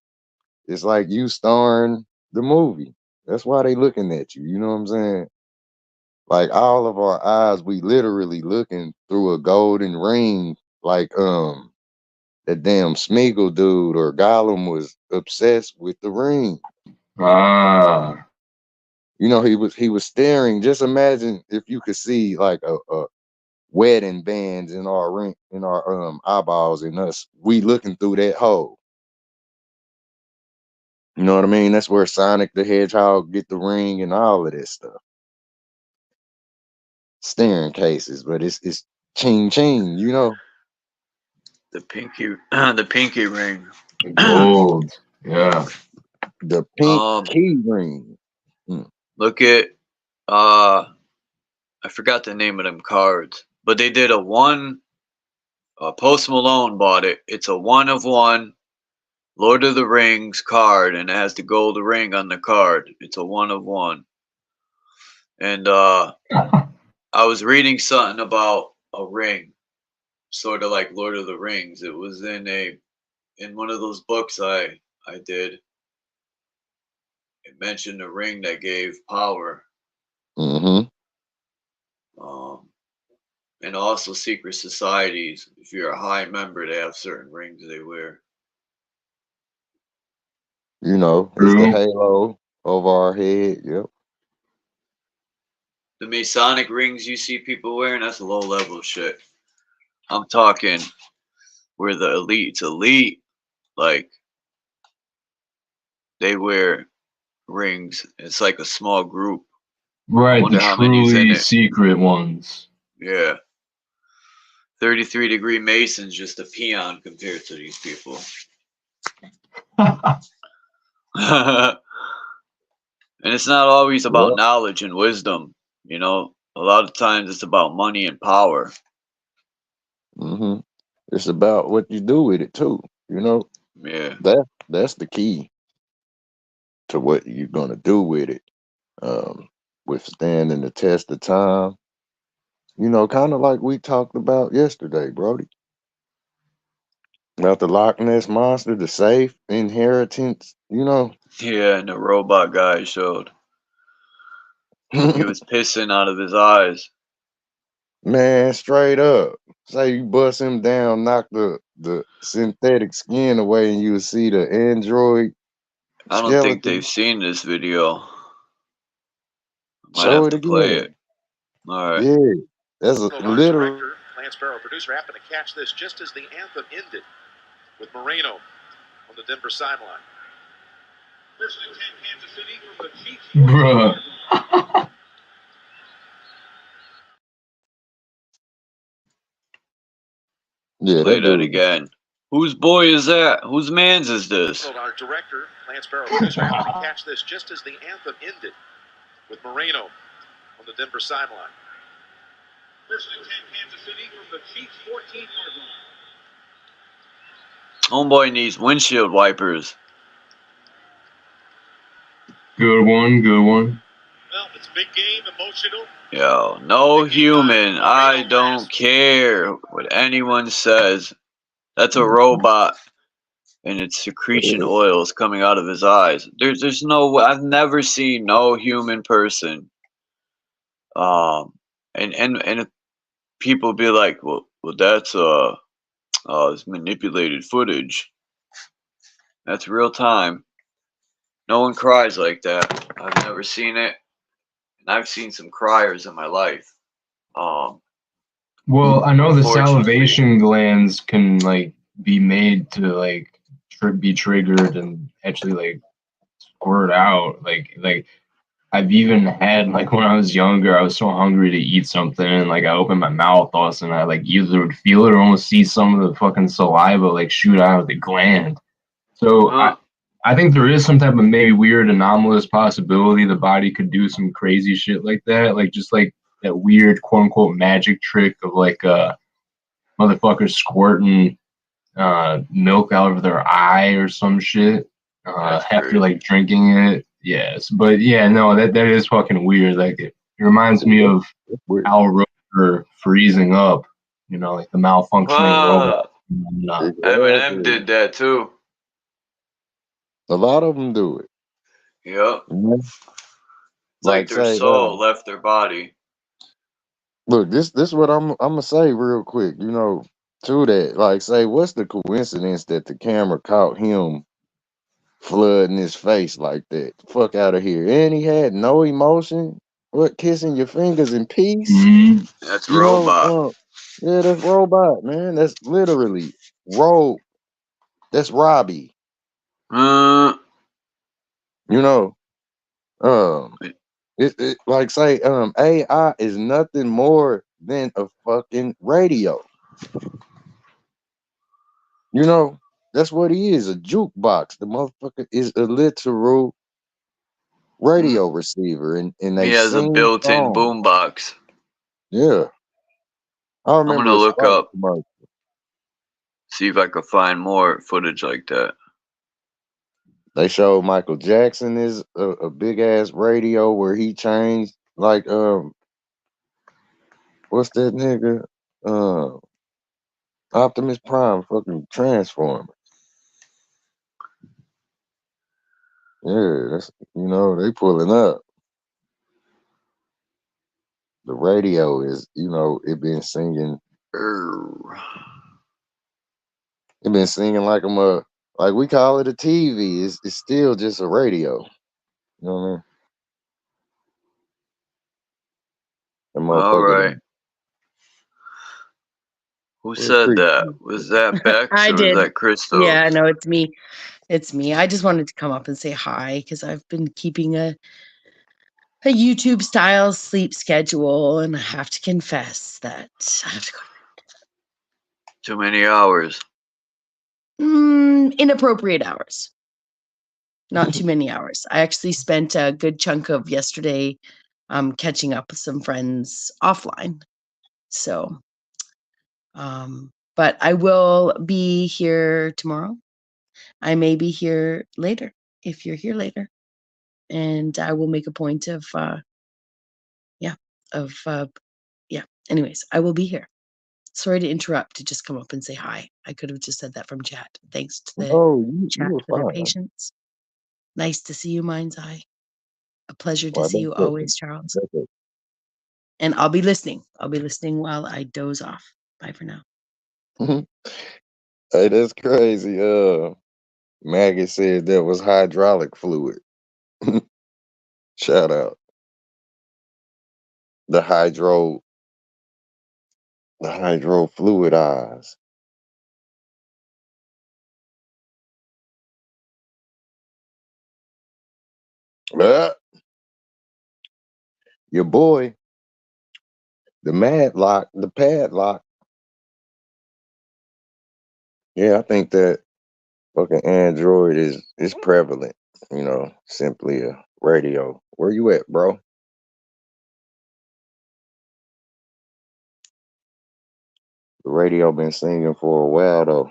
it's like you starring the movie. That's why they looking at you. You know what I'm saying? Like all of our eyes, we literally looking through a golden ring. Like that damn Smeagol dude or Gollum was obsessed with the ring. Ah, You know, he was staring. Just imagine if you could see like a wedding bands in our ring, in our eyeballs, and us we looking through that hole. You know what I mean? That's where Sonic the Hedgehog get the ring and all of that stuff. Staring cases, but it's ching ching, you know. The pinky ring. gold. Yeah. The pink key ring. Look at I forgot the name of them cards, but they did a one. Post Malone bought it. It's a 1 of 1 Lord of the Rings card, and it has the gold ring on the card. It's a 1 of 1. And I was reading something about a ring, sort of like Lord of the Rings. It was in one of those books I did. It mentioned a ring that gave power. Mm-hmm. And also secret societies. If you're a high member, they have certain rings they wear. You know, it's the halo over our head. Yep. The Masonic rings you see people wearing, that's low level shit. I'm talking where the elite's elite, like they wear rings. It's like a small group. Right, wonder the how many's in truly it. secret ones. Yeah. 33-degree Mason's just a peon compared to these people. And it's not always about knowledge and wisdom, you know. A lot of times it's about money and power. Mm-hmm. It's about what you do with it too. You know. Yeah. That's the key to what you're gonna do with it. Withstanding the test of time. You know, kind of like we talked about yesterday, Brody. About the Loch Ness monster, the safe inheritance. You know. Yeah, and the robot guy showed. He was pissing out of his eyes. Man, straight up. Say you bust him down, knock the synthetic skin away, and you will see the android I don't think skeleton. they've seen this video. Might Show have it to play again. it. All right. Yeah, that's a, Our literally. director, Lance Barrow, producer, happened to catch this just as the anthem ended with Moreno on the Denver sideline. First and 10, Kansas City from the Chiefs. Bruh. Yeah, Play that that dude. again. Whose boy is that? Whose man's is this? Our director, Lance Barrow, producer, happened to catch this just as the anthem ended with Moreno on the Denver sideline. First and 10, Kansas City from the Chiefs' 14-yard line. Homeboy needs windshield wipers. Good one, good one. Well, it's big game, emotional. Yo, no human. I don't care what anyone says. That's a robot, and its secretion oils coming out of his eyes. There's no. I've never seen no human person. And people be like, well, that's it's manipulated footage. That's real time. No one cries like that. I've never seen it, and I've seen some criers in my life. Well, I know the Unfortunately. salivation glands can like be made to like be triggered and actually like squirt out. Like I've even had like when I was younger, I was so hungry to eat something and like I opened my mouth also and I like either would feel it or almost see some of the fucking saliva like shoot out of the gland. So I think there is some type of maybe weird anomalous possibility the body could do some crazy shit like that, like just like that weird quote unquote magic trick of like motherfuckers squirting milk out of their eye or some shit after like drinking it. Yes, but yeah, no, that is fucking weird. Like it reminds me of Al Roker freezing up, you know, like the malfunctioning robot. Eminem did that too. A lot of them do it. Yep. Mhm. It's like their soul left their body. Look, this what I'm gonna say real quick. You know, to that, like, say, what's the coincidence that the camera caught him flooding his face like that? Fuck out of here. And he had no emotion. What, kissing your fingers in peace? Mm-hmm. That's You robot. know, yeah, that's robot, man. That's literally that's Robbie. You know, it like say AI is nothing more than a fucking radio. You know, that's what he is, a jukebox. The motherfucker is a literal radio receiver, and He they has a sing built-in songs. boombox. Yeah, I I'm remember gonna a look Sprite up, commercial. see if I can find more footage like that. They showed Michael Jackson is a big ass radio where he changed like what's that nigga Optimus Prime fucking Transformer. Yeah, that's, you know, they pulling up. The radio is, you know, it been singing like like we call it a TV. It's still just a radio. You know what I mean? The All motherfucker. right. Who said that? Was that Bex I or was did. that Crystal? Yeah, no, it's me. It's me. I just wanted to come up and say hi because I've been keeping a YouTube style sleep schedule, and I have to confess that I have to go Too many hours. inappropriate hours. Not too many hours. I actually spent a good chunk of yesterday catching up with some friends offline. So, but I will be here tomorrow. I may be here later if you're here later. And I will make a point of, anyways, I will be here. Sorry to interrupt, to just come up and say hi. I could have just said that from chat. Thanks to the Oh, chat you for their were fine. patience. Nice to see you, Mind's Eye. A pleasure to Why see that's you it. always, Charles. That's it. And I'll be listening. I'll be listening while I doze off. Bye for now. Hey, that's crazy. Maggie said that was hydraulic fluid. Shout out. the hydrofluidize. Your boy, the padlock. Yeah, I think that fucking Android is prevalent. Simply a radio. Where you at, bro? The radio been singing for a while though.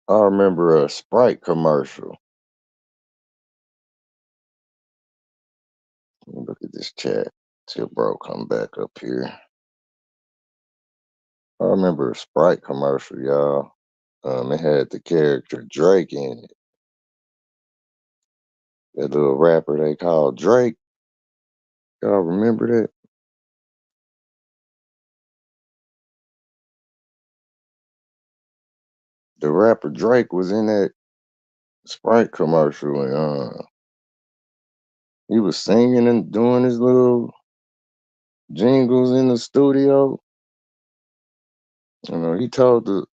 I remember a Sprite commercial. Let me look at this chat till bro come back up here. I remember a Sprite commercial, y'all. It had the character Drake in it. That little rapper they called Drake. Y'all remember that? The rapper Drake was in that Sprite commercial, and he was singing and doing his little jingles in the studio. He told the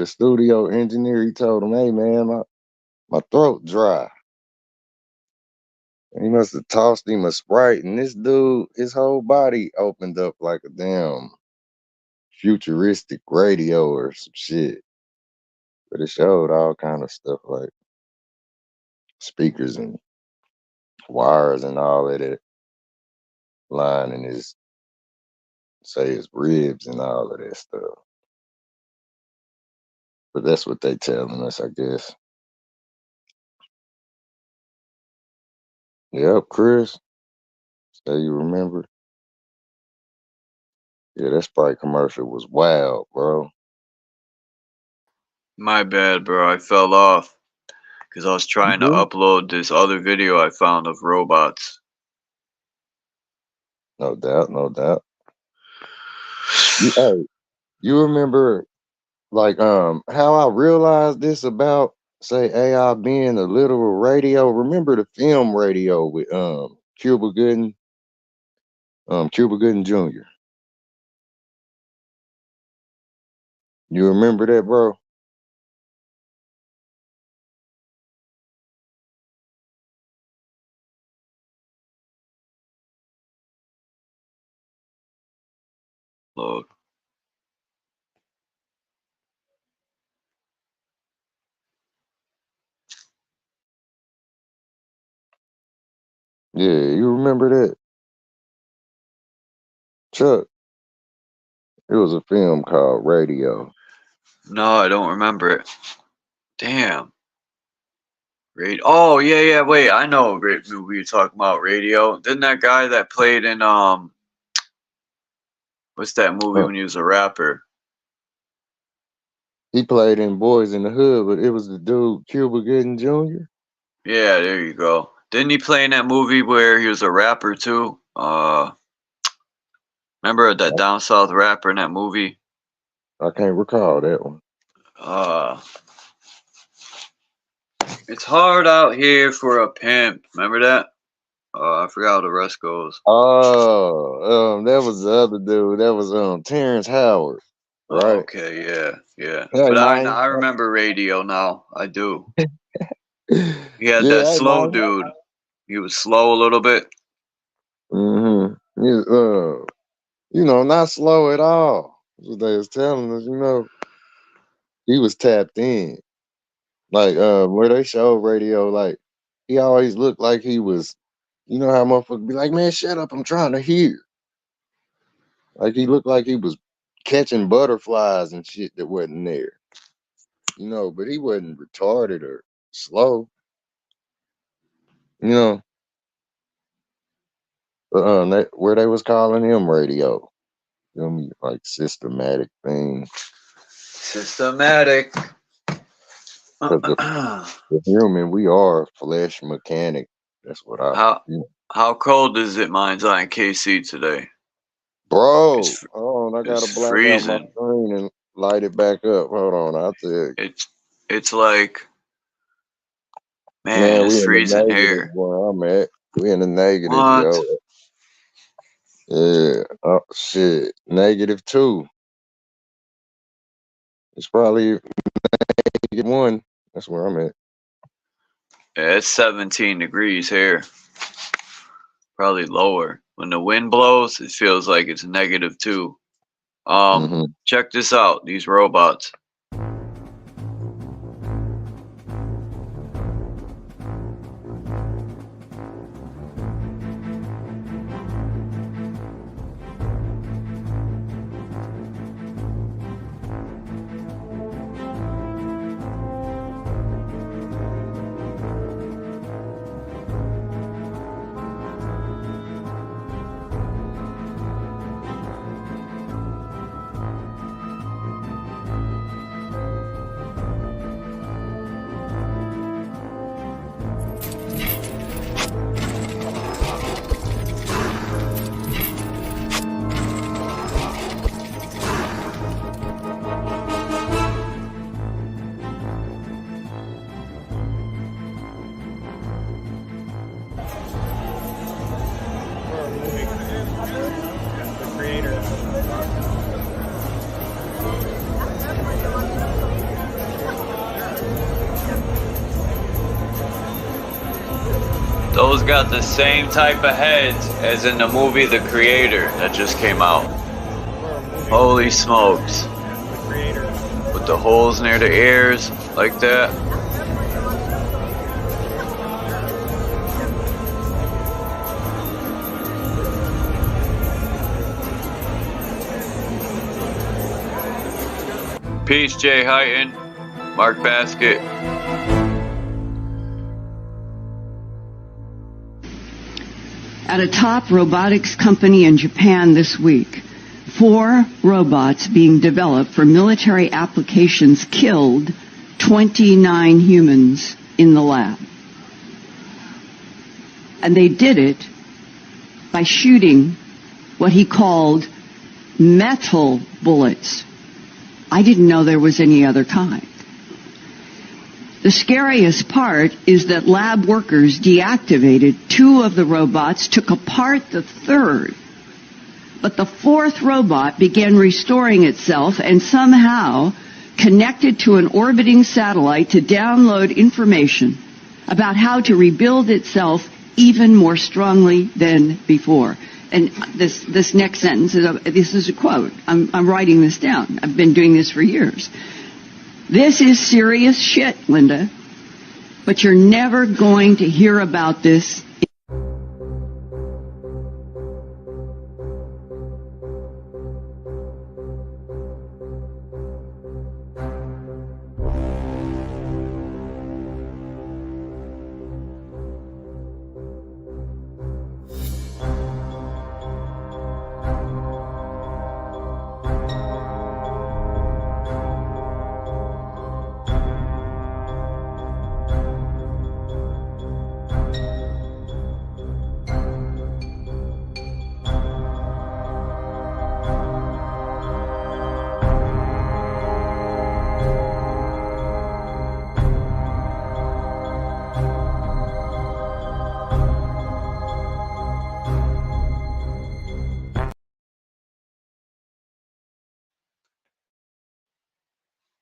studio engineer, he told him, "Hey man, my throat dry." And he must have tossed him a Sprite, and this dude, his whole body opened up like a damn futuristic radio or some shit. But it showed all kind of stuff like speakers and wires and all of that lining his ribs and all of that stuff. But that's what they telling us, I guess. Yep, Chris. Say you remember. Yeah, that Sprite commercial was wild, bro. My bad, bro. I fell off because I was trying to upload this other video I found of robots. No doubt, no doubt. Hey, you remember how I realized this about say AI being a literal radio? Remember the film radio with Cuba Gooding Jr. You remember that, bro? Look. Yeah, you remember that? Chuck. It was a film called Radio. No, I don't remember it. Damn. Oh, yeah, wait, I know what movie you're talking about, Radio. Didn't that guy that played in, what's that movie when he was a rapper? He played in Boys in the Hood, but it was the dude, Cuba Gooding Jr. Yeah, there you go. Didn't he play in that movie where he was a rapper, too? Remember that down south rapper in that movie? I can't recall that one. It's hard out here for a pimp. Remember that? I forgot how the rest goes. Oh, that was the other dude. That was Terrence Howard, right? Okay, yeah. Hey, But man. I remember Radio now. I do. He had Yeah, that hey, slow man. dude. He was slow a little bit. Not slow at all. That's what they was telling us. He was tapped in. Like where they showed Radio, like he always looked like he was. You know how motherfuckers be like, "Man, shut up! I'm trying to hear." Like he looked like he was catching butterflies and shit that wasn't there. But he wasn't retarded or slow. Where they was calling him Radio. Like systematic thing. Systematic. The human, we are flesh mechanic. That's what How cold is it, Mind's Eye in KC today? Bro, hold on, I gotta black freezing. out my screen and light it back up. Hold on, I'll tell you. It's like, man, it's we in the freezing negative here. where I'm at. We in the negative, What? yo. Yeah. Oh shit. -2. It's probably -1. That's where I'm at. Yeah, it's 17 degrees here. Probably lower. When the wind blows, it feels like it's -2. Mm-hmm. Check this out. These robots. Those got the same type of heads as in the movie The Creator that just came out. Holy smokes. With the holes near the ears, like that. Peace, Jay Heighton. Mark Basket. At a top robotics company in Japan this week, 4 robots being developed for military applications killed 29 humans in the lab. And they did it by shooting what he called metal bullets. I didn't know there was any other kind. The scariest part is that lab workers deactivated 2 of the robots, took apart the 3rd, but the 4th robot began restoring itself and somehow connected to an orbiting satellite to download information about how to rebuild itself even more strongly than before. And this next sentence, this is a quote. I'm writing this down. I've been doing this for years. This is serious shit, Linda, but you're never going to hear about this.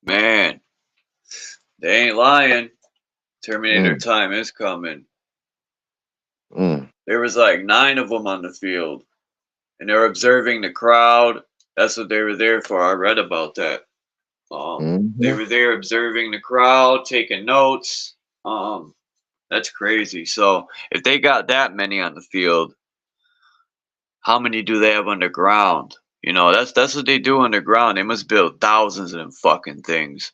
Man, they ain't lying. Terminator time is coming. There was like 9 of them on the field, and they were observing the crowd. That's what they were there for. I read about that. They were there observing the crowd, taking notes. That's crazy. So if they got that many on the field, how many do they have underground? You know, that's what they do underground. They must build thousands of them fucking things.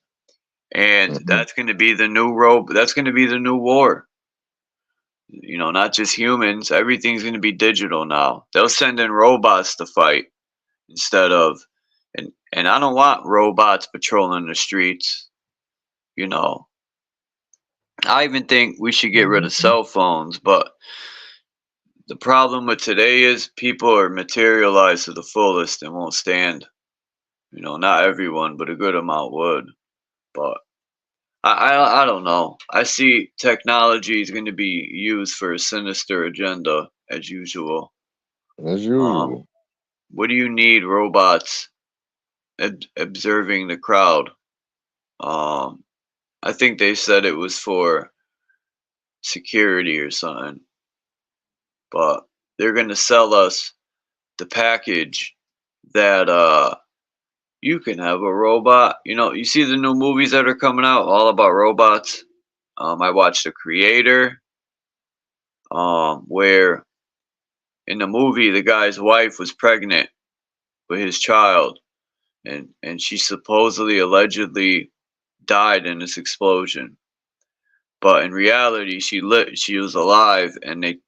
And that's going to be the new that's going to be the new war. You know, not just humans. Everything's going to be digital now. They'll send in robots to fight instead of, and I don't want robots patrolling the streets. You know, I even think we should get rid of cell phones, but the problem with today is people are materialized to the fullest and won't stand. You know, not everyone, but a good amount would. But I don't know. I see technology is going to be used for a sinister agenda as usual. As usual. What do you need robots observing the crowd? I think they said it was for security or something, but they're gonna sell us the package that you can have a robot. You know, you see the new movies that are coming out all about robots. I watched The Creator, where in the movie the guy's wife was pregnant with his child, and she supposedly allegedly died in this explosion. But in reality, she was alive, and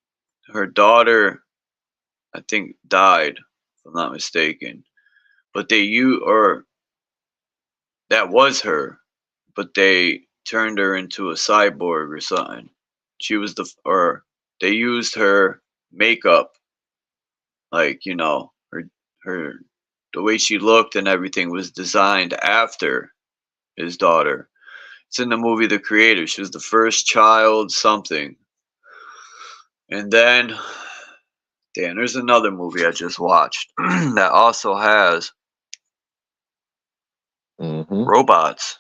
her daughter, I think, died, if I'm not mistaken. But that was her, but they turned her into a cyborg or something. She was or they used her makeup, like, you know, her, the way she looked and everything was designed after his daughter. It's in the movie The Creator. She was the first child something. And then, damn, there's another movie I just watched that also has robots.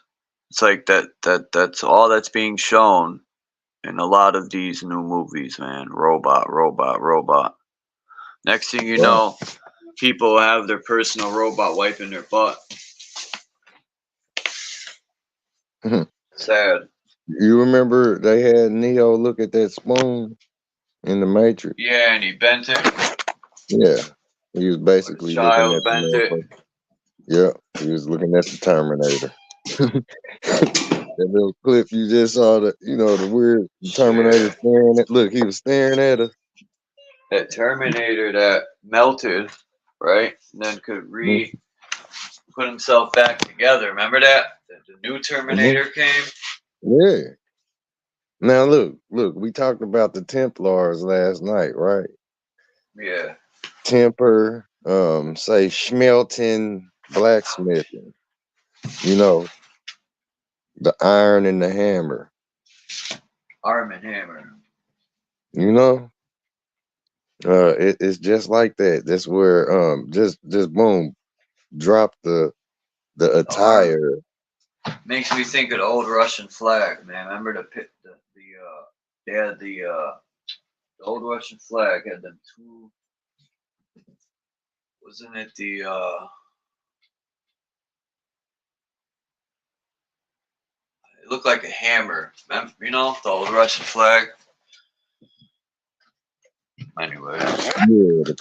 It's like that's all that's being shown in a lot of these new movies, man. Robot, robot, robot. Next thing you know, people have their personal robot wiping their butt. Sad. You remember they had Neo look at that spoon in the Matrix? Yeah, and he bent it. Yeah. He was basically looking Child at the bent it. motherfucker. Yeah, he was looking at the Terminator. That little clip you just saw, the weird Terminator staring at. Look, he was staring at us. That Terminator that melted, right? And then could put himself back together. Remember that? The new Terminator came. Yeah. Now look, we talked about the Templars last night, right? Yeah. Temper, say Schmelton blacksmithing. You know, the iron and the hammer. Arm and Hammer. You know? It's just like that. That's where just boom, drop the attire. Makes me think of the old Russian flag, man. Remember they had the old Russian flag had them two. Wasn't it the it looked like a hammer. Remember, you know, the old Russian flag. Anyway. Yeah, the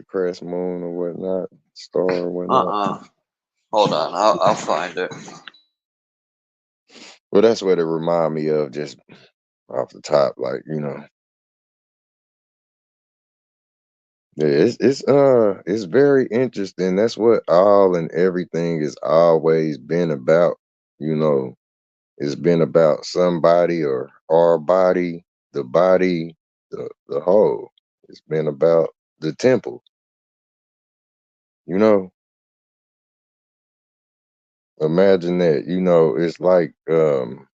crest moon or whatnot, star or whatnot. Hold on, I'll find it. Well, that's what it remind me of, just off the top, like, Yeah, it's very interesting. That's what all and everything has always been about. It's been about somebody or our body, the body, the whole. It's been about the temple. You know, imagine that. It's like you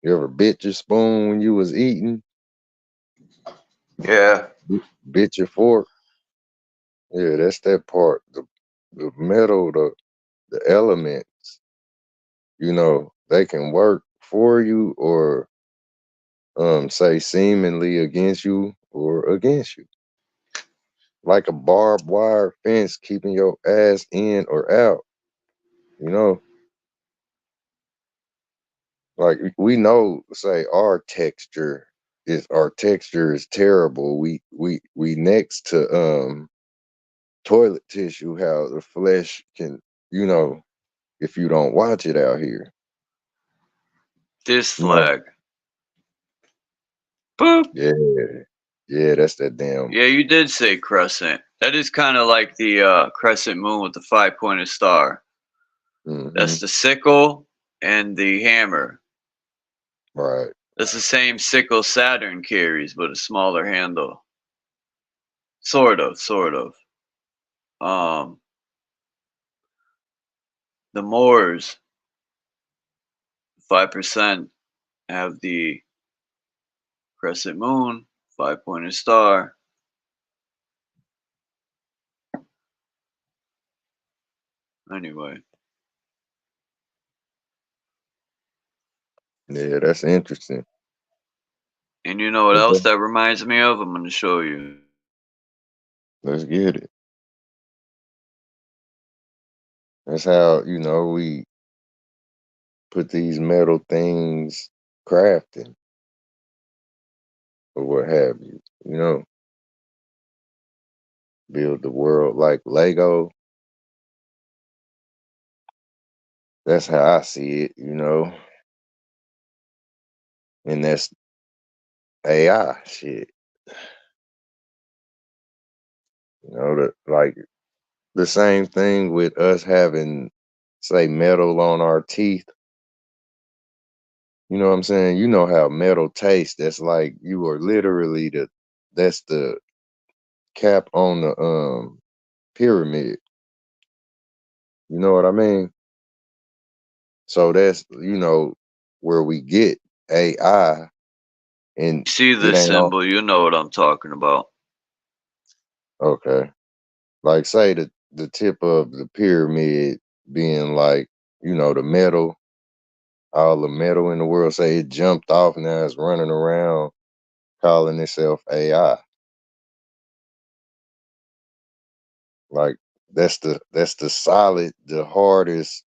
ever bit your spoon when you was eating? Yeah. Bit your fork? Yeah, that's that part. The metal, the elements, they can work for you or say seemingly against you or against you. Like a barbed wire fence keeping your ass in or out, you know. Like we know, say our texture is terrible. We next to toilet tissue, how the flesh can, if you don't watch it out here. This You know, flag. Boop. Yeah, that's that damn. Yeah, you did say crescent. That is kind of like the crescent moon with the 5-pointed star. That's the sickle and the hammer. Right. That's the same sickle Saturn carries, but a smaller handle. Sort of. The Moors, 5% have the crescent moon, 5-pointed star. Anyway. Yeah, that's interesting. And you know what else Okay, that reminds me of? I'm going to show you. let's get it. That's how, we put these metal things crafting or what have you, build the world like Lego. That's how I see it, and that's AI shit, like the same thing with us having, say, metal on our teeth. You know what I'm saying? You know how metal tastes. That's like you are literally that's the cap on the pyramid. You know what I mean? So that's where we get AI, and See it the ain't all symbol, you know what I'm talking about. okay. Like say the tip of the pyramid being like, the metal, all the metal in the world, say it jumped off, now it's running around calling itself AI. Like that's the solid, the hardest,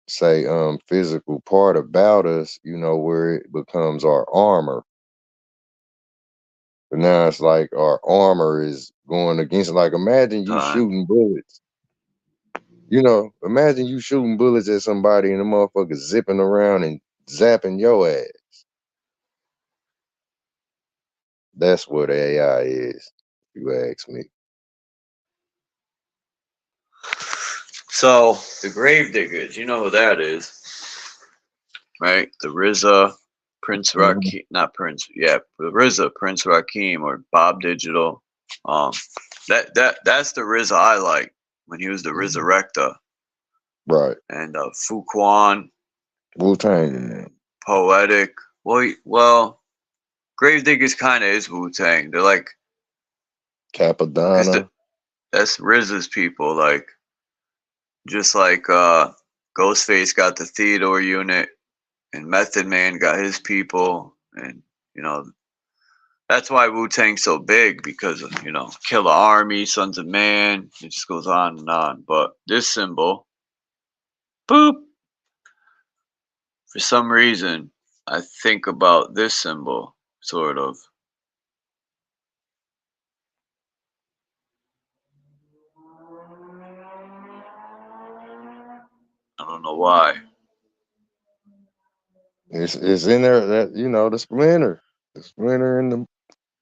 say, physical part about us, where it becomes our armor. But now it's like our armor is going against, like, imagine you Time. shooting bullets. Imagine you shooting bullets at somebody and the motherfucker zipping around and zapping your ass. That's what AI is, if you ask me. So, the Gravediggers, you know who that is, right? The RZA, Prince Mhm. Rakeem, not Prince, yeah, the RZA, Prince Rakeem, or Bob Digital. Um, that's the RZA I like when he was the Resurrector, Right. and Fuquan, Wu-Tang in there. and Poetic. Well, Gravediggers kind of is Wu Tang. They're like, cause Capadonna. that's RZA's people, like just like Ghostface got the Theodore unit, and Method Man got his people, and you know that's why Wu Tang's so big, because of Killer Army, Sons of Man. It just goes on and on. But this symbol, boop, for some reason, I think about this symbol, sort of. I don't know why. It's in there, that the splinter in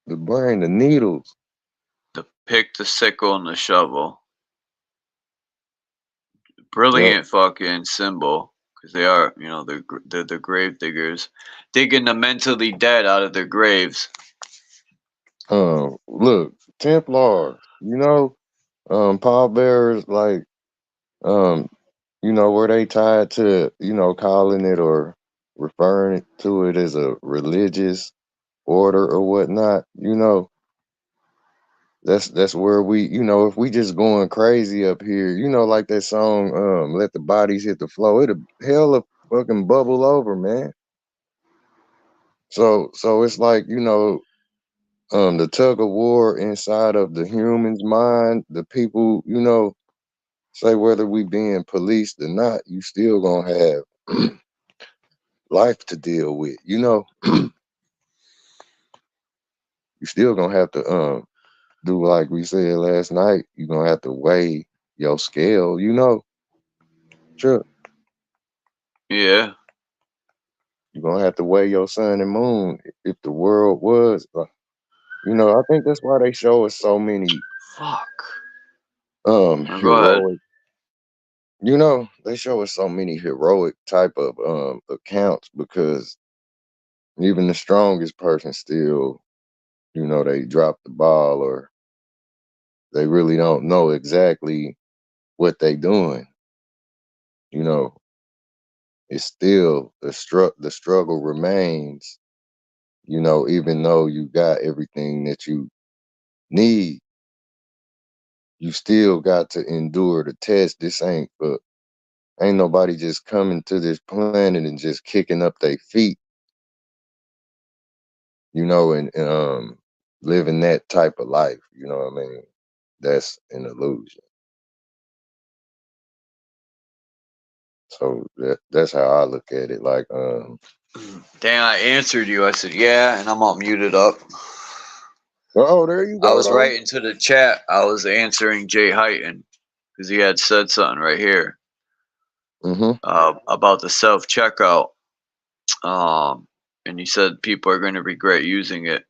the brain, the needles. The pick, the sickle, and the shovel. Yep. Brilliant fucking symbol, because they are, they're the grave diggers, digging the mentally dead out of their graves. Look, Templars, pallbearers, like, um, where they tied to, calling it or referring to it as a religious order or whatnot, that's where we, if we just going crazy up here, like that song, Let the Bodies Hit the Flow, it'll hella fucking bubble over, man. So it's like, the tug of war inside of the human's mind, the people, say whether we being policed or not, you still gonna have life to deal with, you still gonna have to do like we said last night, you're gonna have to weigh your scale, sure. Yeah, You're gonna have to weigh your sun and moon if the world was I think that's why they show us so many fuck. Go ahead. heroic. They show us so many heroic type of accounts, because even the strongest person still, they drop the ball, or they really don't know exactly what they doing. You know, it's still the struggle remains, even though you got everything that you need. you still got to endure the test. This ain't nobody just coming to this planet and just kicking up their feet, you know, and living that type of life. You know what I mean? That's an illusion. So that's how I look at it. Like, Damn, I answered you. I said, yeah, and I'm all muted up. oh, there you go. I was writing to the chat. I was answering Jay Heighton because he had said something right here about the self-checkout. And he said people are going to regret using it.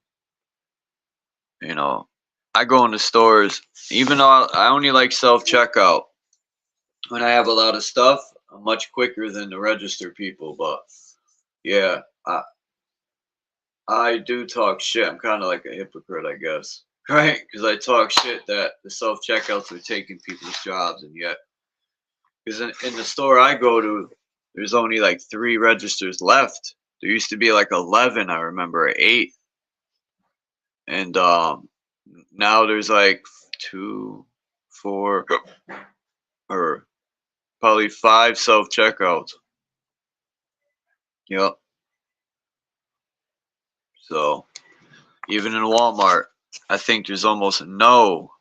You know, I go into stores, even though I only like self-checkout. When I have a lot of stuff, I'm much quicker than the register people. But yeah, I do talk shit. I'm kind of like a hypocrite, I guess. Right? Because I talk shit that the self-checkouts are taking people's jobs, and yet, because in the store I go to, there's only like 3 registers left. There used to be like 11, I remember, or 8. And now there's like 2, 4, or probably 5 self-checkouts. Yep. So, even in Walmart, I think there's almost no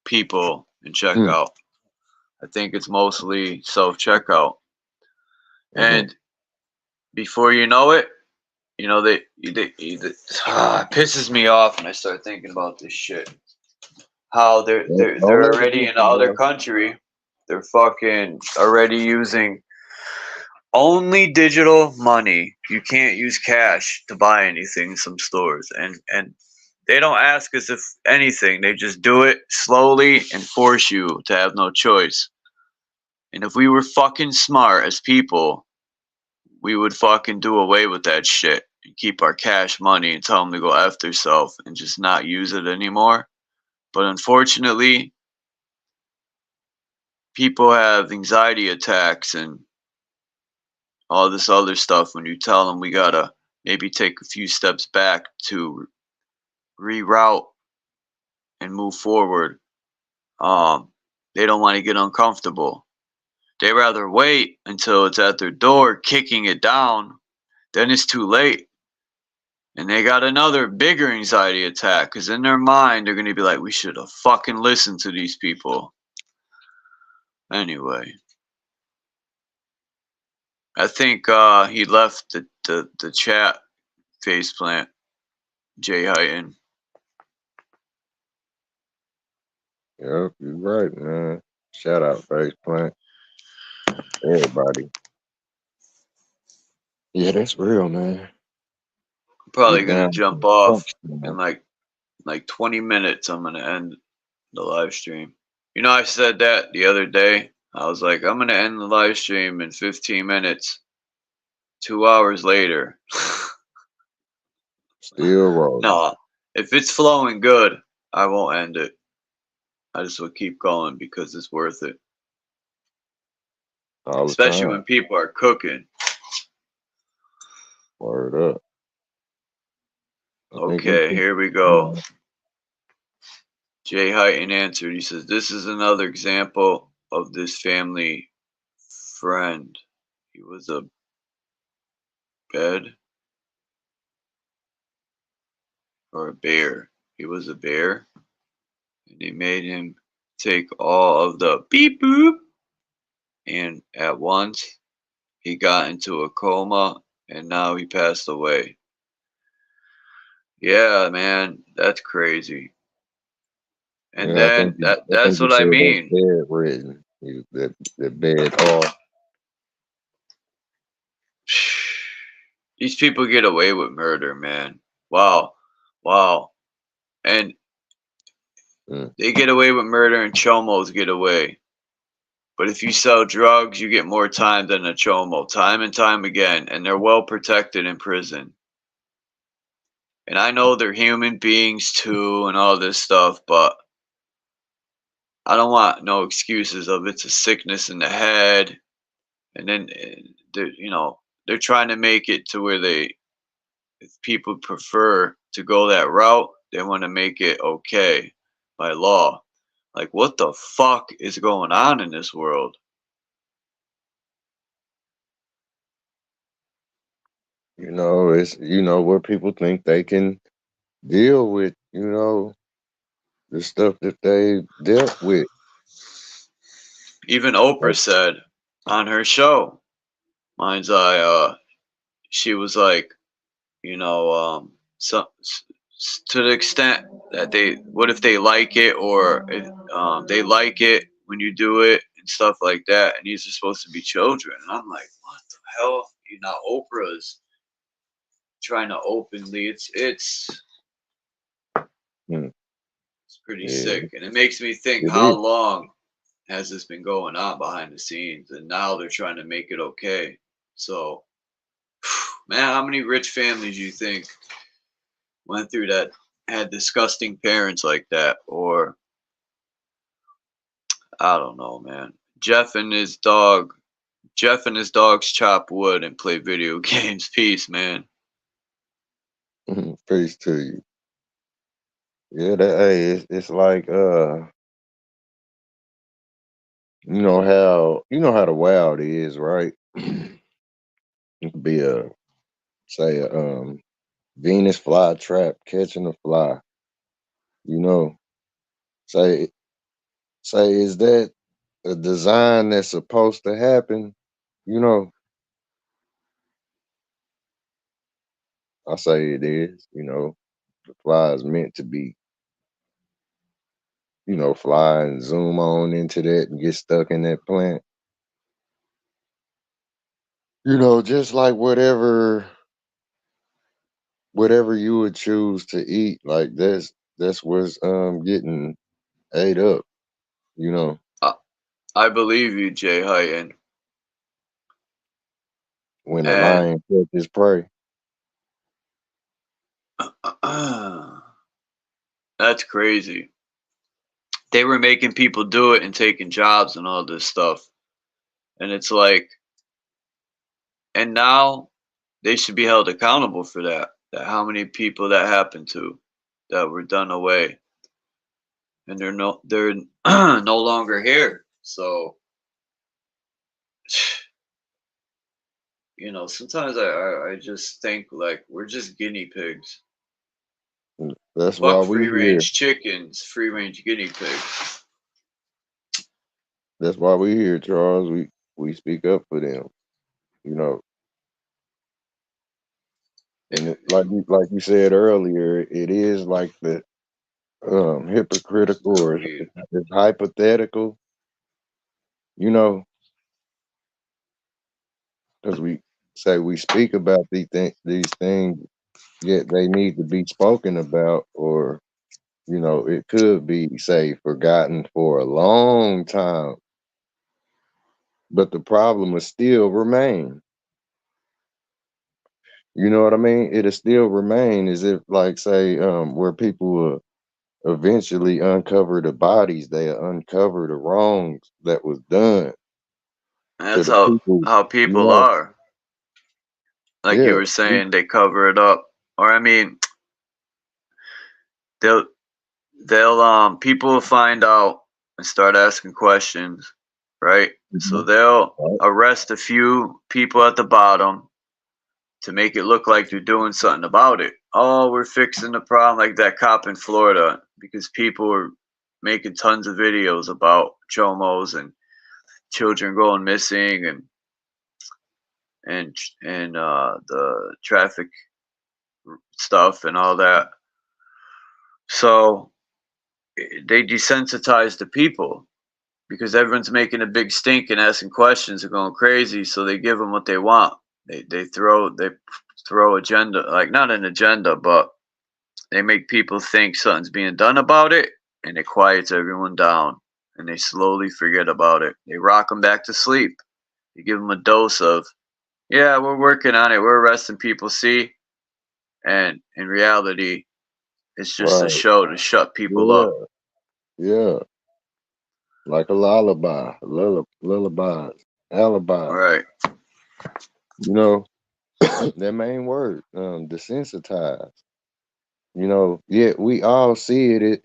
people in checkout. I think it's mostly self-checkout. And before you know it, you know, it pisses me off when I start thinking about this shit. How they're already in the other country. They're fucking already using only digital money. You can't use cash to buy anything in some stores. And they don't ask us if anything. They just do it slowly and force you to have no choice. And if we were fucking smart as people, we would fucking do away with that shit and keep our cash money and tell them to go F themselves and just not use it anymore. But unfortunately, people have anxiety attacks and all this other stuff when you tell them we gotta maybe take a few steps back to reroute and move forward. They don't want to get uncomfortable. They rather wait until it's at their door, kicking it down. Then it's too late. And they got another bigger anxiety attack because in their mind, they're going to be like, we should have fucking listened to these people. Anyway. I think he left the chat faceplant, Jay Heighton. Yep, you're right, man. Shout out faceplant. Everybody. Yeah, that's real, man. Probably gonna jump off in like 20 minutes. I'm gonna end the live stream. You know, I said that the other day. I was like, I'm gonna end the live stream in 15 minutes. 2 hours later. Still rolling. No, if it's flowing good, I won't end it. I just will keep going because it's worth it. Especially when people are cooking. Word up. Okay, here we go. Jay Heighton answered. He says, this is another example of this family friend. He was a bed or a bear. He was a bear. And they made him take all of the beep boop. And at once, he got into a coma. And now he passed away. Yeah, man, that's crazy. And then that's what I mean. Bedridden. The bed off. These people get away with murder, man. Wow. Wow. And they get away with murder and chomos get away. But if you sell drugs, you get more time than a chomo, time and time again. And they're well protected in prison. And I know they're human beings too and all this stuff, but I don't want no excuses of it's a sickness in the head. And then, they're trying to make it to where if people prefer to go that route, they want to make it okay by law. Like, what the fuck is going on in this world? You know, it's what people think they can deal with. The stuff that they dealt with. Even Oprah Like, said on her show, Mind's Eye, she was like, you know, to the extent that what if they like it, or they like it when you do it and stuff like that, and these are supposed to be children. And I'm like, what the hell? Oprah's trying to openly, hmm, it's pretty yeah, sick, and it makes me think, it how is. long has this been going on behind the scenes, and now they're trying to make it okay. So, man, how many rich families you think went through that, had disgusting parents like that? Or I don't know, man. Jeff and his dogs chop wood and play video games. Peace, man. Peace to you. Yeah, hey, it's like how the wild is, right? It could be a Venus flytrap catching a fly. You know, say is that a design that's supposed to happen? You know, I say it is. The fly is meant to be, fly and zoom on into that and get stuck in that plant. Just like whatever you would choose to eat, like that's what's getting ate up, you know. I, I believe you, Jay Huyton. When a And lion catches prey. that's crazy. They were making people do it and taking jobs and all this stuff. And it's like, and now they should be held accountable for that. That how many people that happened to, that were done away, and they're no longer here. So, sometimes I just think like we're just guinea pigs. That's why Fuck we free here. range chickens, free range guinea pigs. That's why we here, Charles. We speak up for them, you know. And like you said earlier, it is like the hypocritical, or Weed. it's hypothetical, you know, because we say we speak about these things, yet they need to be spoken about, or it could be, say, forgotten for a long time, but the problem will still remain. You know what I mean? It'll still remain, as if, like, say, where people will eventually uncover the bodies, they'll uncover the wrongs that was done to That's the people, how you people know. are. Like you Yeah. were saying, they cover it up. Or I mean, they'll people will find out and start asking questions, right? So Mhm. they'll Right. arrest a few people at the bottom to make it look like they're doing something about it. Oh, we're fixing the problem, like that cop in Florida, because people were making tons of videos about chomos and children going missing, and the traffic stuff and all that. So they desensitize the people because everyone's making a big stink and asking questions and going crazy. So they give them what they want. They throw agenda, like not an agenda, but they make people think something's being done about it, and it quiets everyone down, and they slowly forget about it. They rock them back to sleep. You give them a dose of, yeah, we're working on it. We're arresting people. See, and in reality, it's just a Right. show to shut people Yeah. up. Yeah. Like a lullaby, lullabies, All alibi. right. That main word, desensitized. Yet we all see it.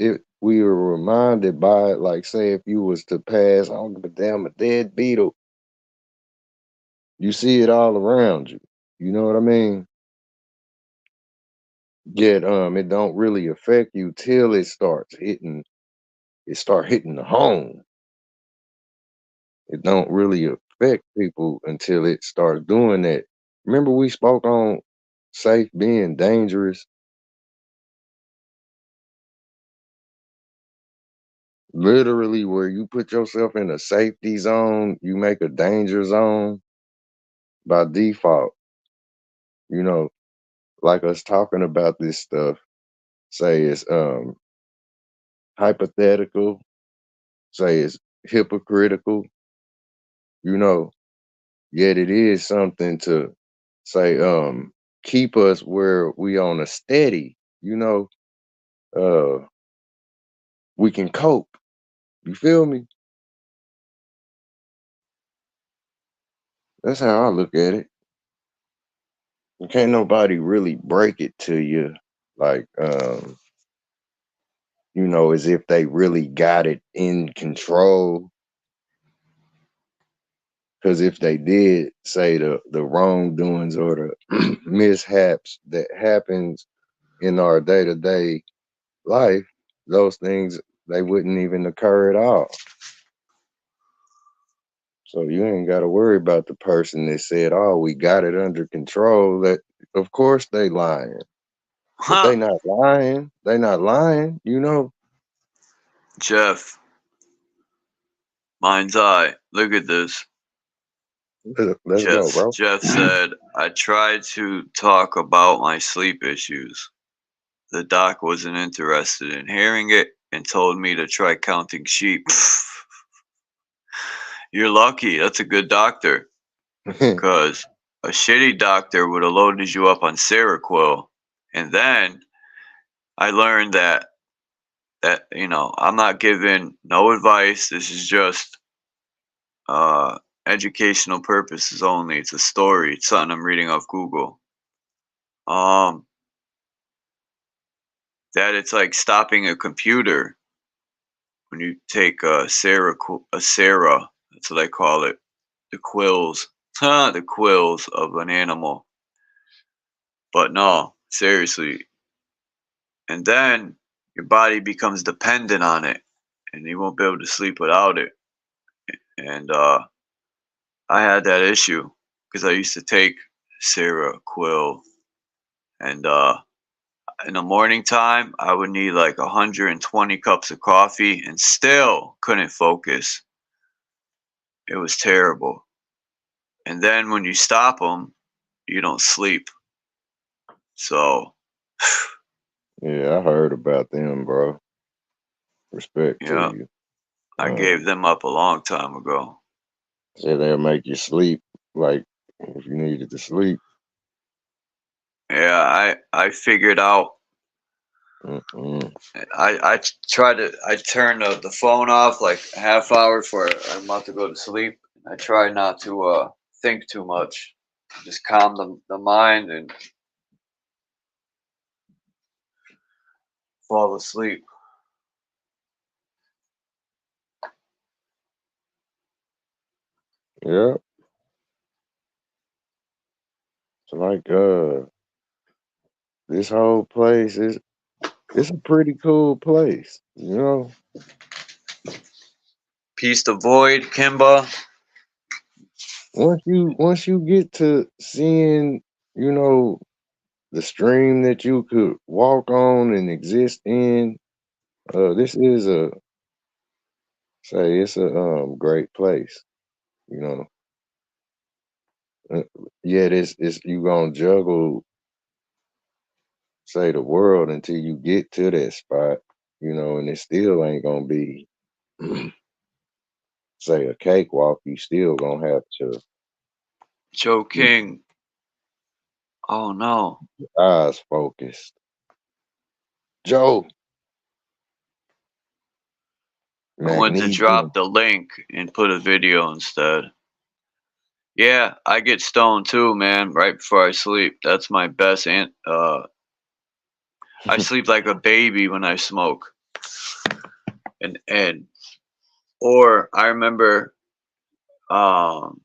we are reminded by it. Like, say, if you was to pass, I don't give a damn, a dead beetle, you see it all around you. You know what I mean? Yet, it don't really affect you till it starts hitting. It start hitting the home. It don't really affect people until it starts doing that. Remember we spoke on safe being dangerous? Literally, where you put yourself in a safety zone, you make a danger zone by default. You know, like us talking about this stuff, say it's hypothetical, say it's hypocritical, you know, yet it is something to say keep us where we on a steady, you know, we can cope. You feel me? That's how I look at it. Can't nobody really break it to you like you know, as if they really got it in control. Because if they did, say the wrongdoings or the mishaps that happens in our day-to-day life, those things, they wouldn't even occur at all. So you ain't got to worry about the person that said, "Oh, we got it under control." That, of course, they lying, but Huh. they not lying. They not lying. You know. Jeff, mind's eye. Look at this. Let's go, bro. Jeff said, I tried to talk about my sleep issues. The doc wasn't interested in hearing it and told me to try counting sheep. You're lucky. That's a good doctor. Because a shitty doctor would have loaded you up on Seroquel. And then I learned that you know, I'm not giving no advice. This is just educational purposes only. It's a story. It's something I'm reading off Google. That it's like stopping a computer when you take a Sarah, that's what I call it, the quills, the quills of an animal. But no, seriously. And then your body becomes dependent on it, and you won't be able to sleep without it. And I had that issue because I used to take Seroquel, and in the morning time, I would need like 120 cups of coffee and still couldn't focus. It was terrible. And then when you stop them, you don't sleep. So, Yeah, I heard about them, bro. Respect to yeah, you. I gave them up a long time ago. Say they'll make you sleep, like if you needed to sleep. Yeah, I figured out. I turn the phone off like a half hour before I'm about to go to sleep. I try not to think too much. Just calm the mind and fall asleep. Yeah. So like this whole place is, it's a pretty cool place, you know. Peace to Void, Kimba. Once you get to seeing, you know, the stream that you could walk on and exist in, this is it's a great place, you know. Yet it's you gonna juggle, say, the world until you get to that spot, you know, and it still ain't gonna be say a cakewalk. You still gonna have to Joe keep King. Oh no. your eyes focused. Joe, I went to magnesium. drop the link and put a video instead. Yeah, I get stoned too, man, right before I sleep. That's my best I sleep like a baby when I smoke. And or I remember um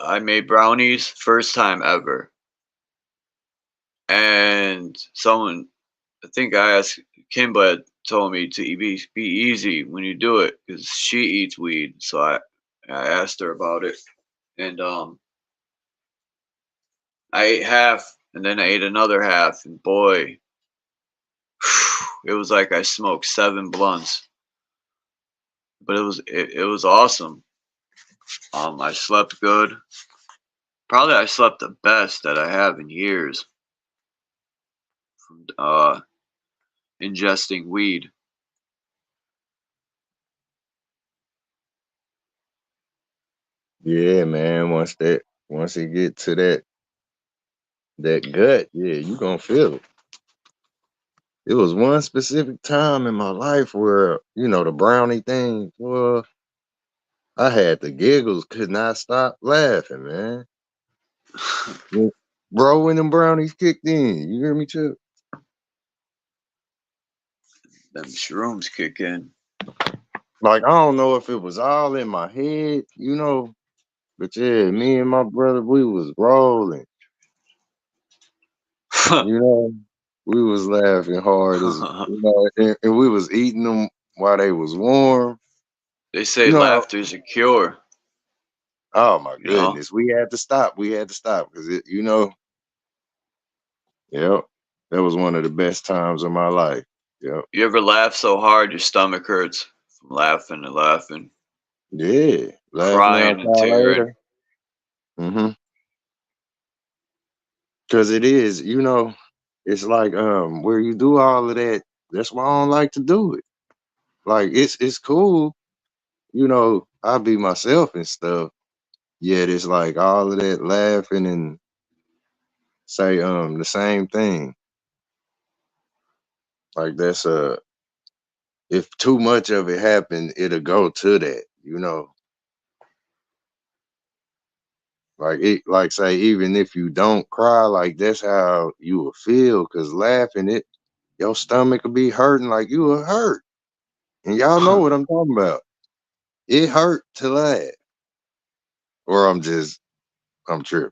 I made brownies first time ever, and someone, I think I asked Kimba, had told me to be easy when you do it because she eats weed. So I asked her about it, and I ate half, and then I ate another half, and boy, it was like I smoked 7 blunts. But it was awesome. I slept good. Probably I slept the best that I have in years from ingesting weed. Yeah, man. Once it get to that gut, yeah, you gonna feel it. It was one specific time in my life where, the brownie thing, well, I had the giggles, could not stop laughing, man. Yeah. Bro, when them brownies kicked in, you hear me, Chuck? Them shrooms kick in. Like, I don't know if it was all in my head, but yeah, me and my brother, we was rolling, you know, we was laughing hard and we was eating them while they was warm. They say You know, laughter's a cure. oh my You know, goodness, we had to stop. We had to stop because yep, that was one of the best times of my life. Yep, you ever laugh so hard your stomach hurts from laughing and laughing, yeah, laugh now, crying and cry tearing? later. Because it is, it's like where you do all of that. That's why I don't like to do it. Like it's cool, I be myself and stuff. Yet it's like all of that laughing and say the same thing. Like that's if too much of it happen, it'll go to that. Like say even if you don't cry, like that's how you will feel. Cause laughing your stomach will be hurting like you will hurt. And y'all know what I'm talking about. It hurt to laugh. Or I'm tripping.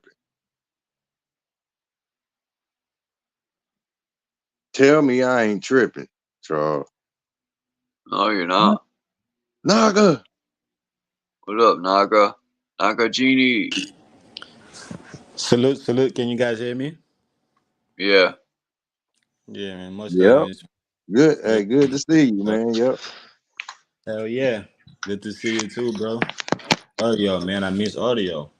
Tell me I ain't tripping, Charles. No, you're not. Naga. What up, Naga? Naga Genie. Salute, salute. Can you guys hear me? Yeah. Yeah, man. Much love. Yep. Good. Much Hey, good to see you, love. man. Yep. Hell yeah. Good to see you too, bro. Audio, man. I miss audio.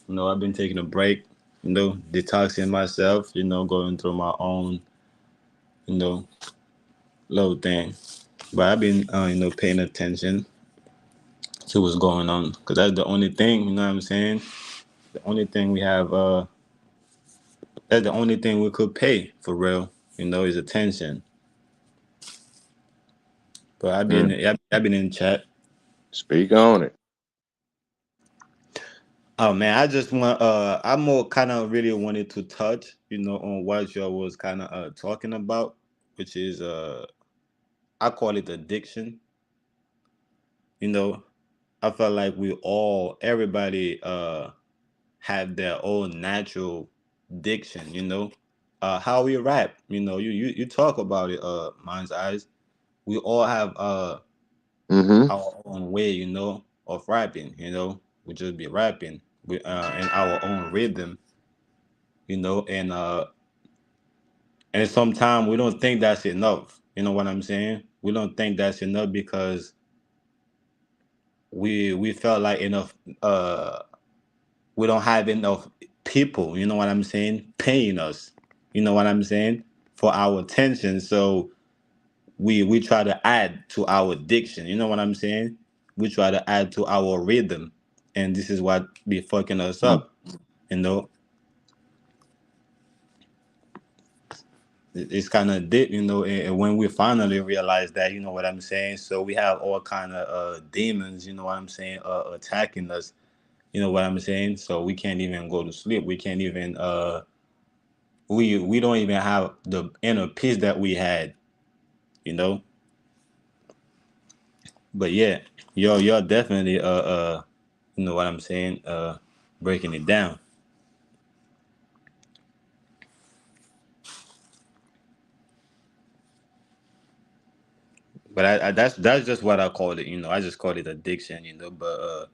I've been taking a break, detoxing myself, going through my own, you know, little thing. But I've been, paying attention to what's going on because that's the only thing, you know what I'm saying? The only thing we have, that's the only thing we could pay for real, is attention. But Mm. I've been in chat. Speak on it. Oh man, I just want I more kind of really wanted to touch, on what y'all was kind of talking about, which is I call it addiction. You know, I felt like everybody have their own natural addiction, how we rap, you talk about it, Mind's Eyes. We all have Mm-hmm. our own way, of rapping, we just be rapping with in our own rhythm, and sometimes we don't think that's enough. You know what I'm saying? We don't think that's enough because we felt like enough we don't have enough people, you know what I'm saying, paying us, you know what I'm saying, for our attention. So we try to add to our addiction, you know what I'm saying? We try to add to our rhythm, and this is what be fucking us up, you know. It's kind of deep, and when we finally realize that, you know what I'm saying, so we have all kind of demons, you know what I'm saying, attacking us, you know what I'm saying, so we can't even go to sleep, we can't even we don't even have the inner peace that we had, you know. But yeah, you're definitely you know what I'm saying, breaking it down. But that's just what I call it, you know. I just call it addiction, you know. But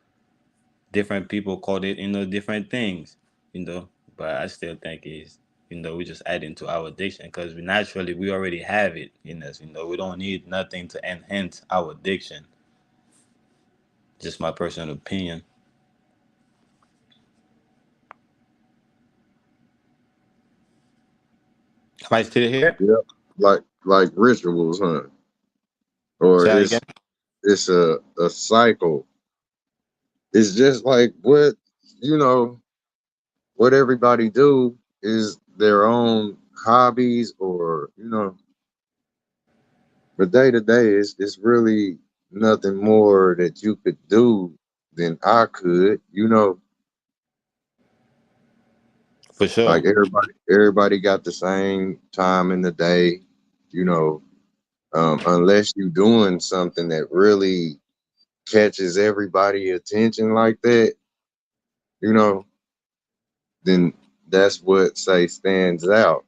different people call it, you know, different things, you know. But I still think is, you know, we just add into our addiction because we already have it in us, you know. We don't need nothing to enhance our addiction. Just my personal opinion. Am I still here? Yep. Like rituals, huh? Or Say that again. it's a cycle. It's just like what you know what everybody do is their own hobbies, or you know, but day to day it's really nothing more that you could do than I could, you know. For sure. Like everybody got the same time in the day, you know. Unless you doing something that really catches everybody attention like that, you know, then that's what say stands out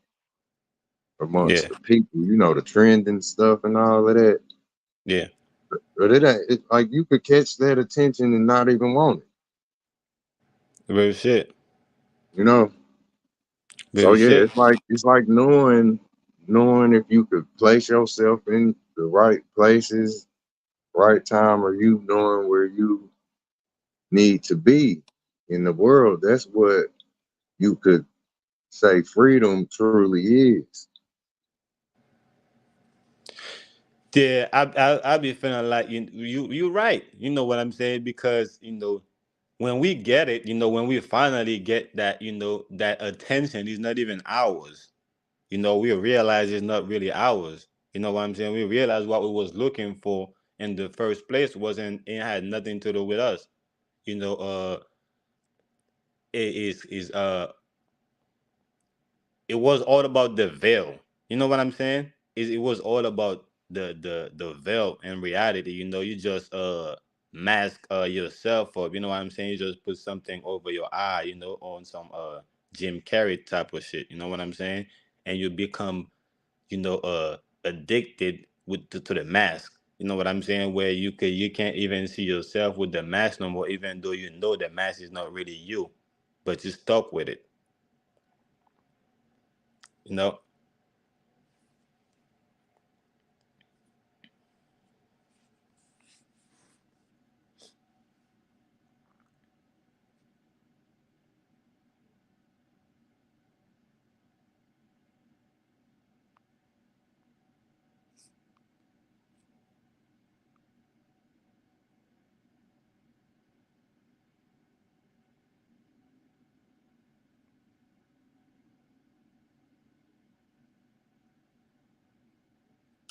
amongst Yeah. the people, you know, the trend and stuff and all of that. Yeah. But it ain't like you could catch that attention and not even want it, Real shit. you know. So Real yeah, shit. it's like knowing if you could place yourself in the right places, right time, or you knowing where you need to be in the world. That's what you could say freedom truly is. Yeah, I be feeling like you're right. You know what I'm saying? Because you know when we get it, you know when we finally get that, you know that attention is not even ours. You know we realize it's not really ours. You know what I'm saying? We realize what we was looking for in the first place wasn't, it had nothing to do with us. You know, it is it was all about the veil. You know what I'm saying? It was all about the veil in reality. You know, you just mask yourself up. You know what I'm saying? You just put something over your eye. You know, on some Jim Carrey type of shit. You know what I'm saying? And you become, you know, addicted to the mask. You know what I'm saying? Where you can't even see yourself with the mask no more, even though you know the mask is not really you, but you're stuck with it. You know.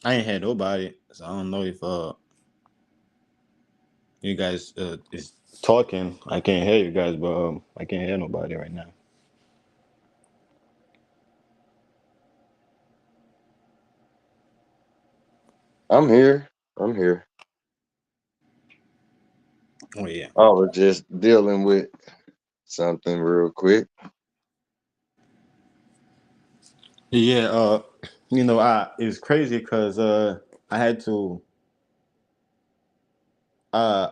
I ain't had nobody, so I don't know if you guys is talking. I can't hear you guys, but I can't hear nobody right now. I'm here. I'm here. Oh yeah, I was just dealing with something real quick. yeah. You know, I it's crazy because I had to uh,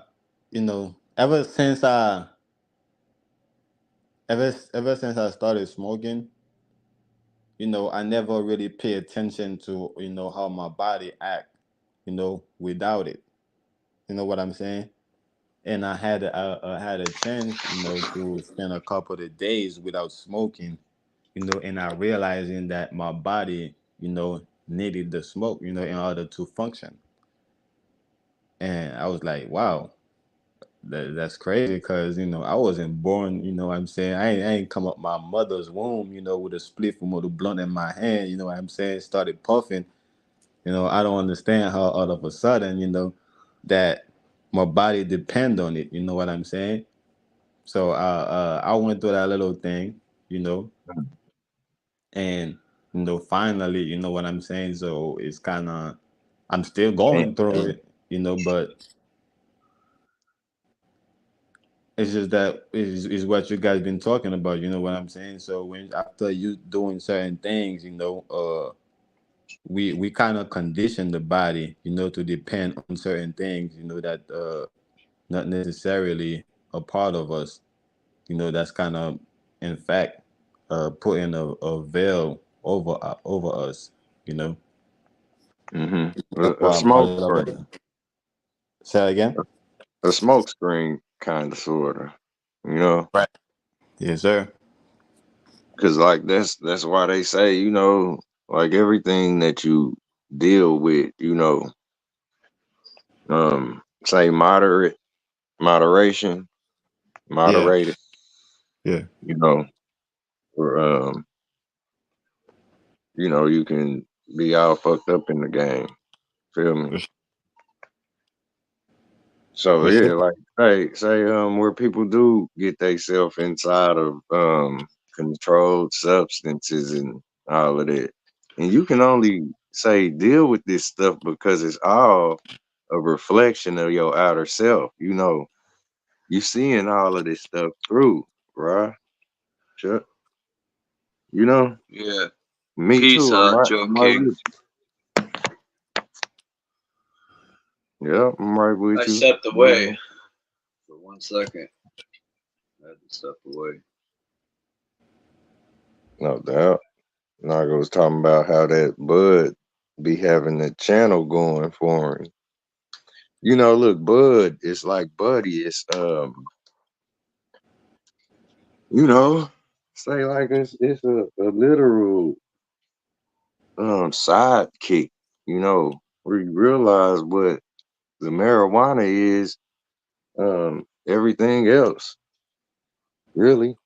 you know, ever since I started smoking, you know, I never really pay attention to, you know, how my body act, you know, without it. You know what I'm saying? And I had a chance, you know, to spend a couple of days without smoking, you know, and I realizing that my body, you know, needed the smoke, you know, in order to function. And I was like, wow, that's crazy because, you know, I wasn't born, you know what I'm saying? I ain't come up my mother's womb, you know, with a spliff from the blunt in my hand, you know what I'm saying? Started puffing. You know, I don't understand how all of a sudden, you know, that my body depend on it, you know what I'm saying? So I went through that little thing, you know, and you know, finally, you know what I'm saying. So it's kind of I'm still Damn. going through it, you know, but it's just that is what you guys been talking about. You know what I'm saying? So when after you doing certain things, we kind of condition the body, to depend on certain things, that not necessarily a part of us. That's kind of, in fact, putting a veil over us. You know, that's A why a smoke lot of us. screen, Say that again. a smoke screen, kind of, sort of, Right. Yes, sir. because like that's why they say, like everything that you deal with, say moderation, Yeah. moderated, Yeah. you know, or you can be all fucked up in the game. Feel me? For, So for sure. yeah, like say where people do get themselves inside of controlled substances and all of that. And you can only say deal with this stuff because it's all a reflection of your outer self. You seeing all of this stuff through, right? Sure. You know? Yeah. Me Peace, too. Joe I'm right King. with you. Yeah, I'm right I with you. stepped away for 1 second. I had to step away. No doubt. Naga was talking about how that Bud be having the channel going for him. Look, Bud is like Buddy. It's say like it's a literal sidekick. Where you realize what the marijuana is. Everything else, really.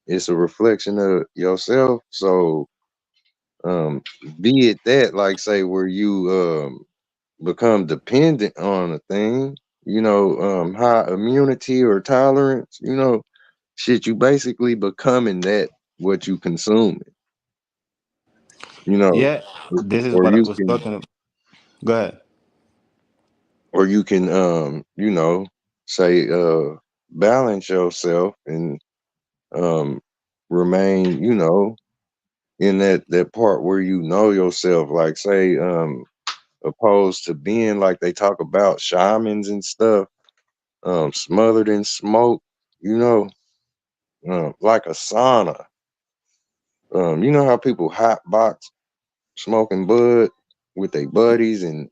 It's a reflection of yourself. So, um, be it that, like, say, where you become dependent on a thing, high immunity or tolerance, shit, you basically becoming that what you consuming, you know, Yeah. This is or what I you was can, talking about. Go ahead. say, balance yourself and um, remain, in that part where yourself, like, say, opposed to being like they talk about shamans and stuff, smothered in smoke, you know, like a sauna. You know how people hot box smoking bud with their buddies and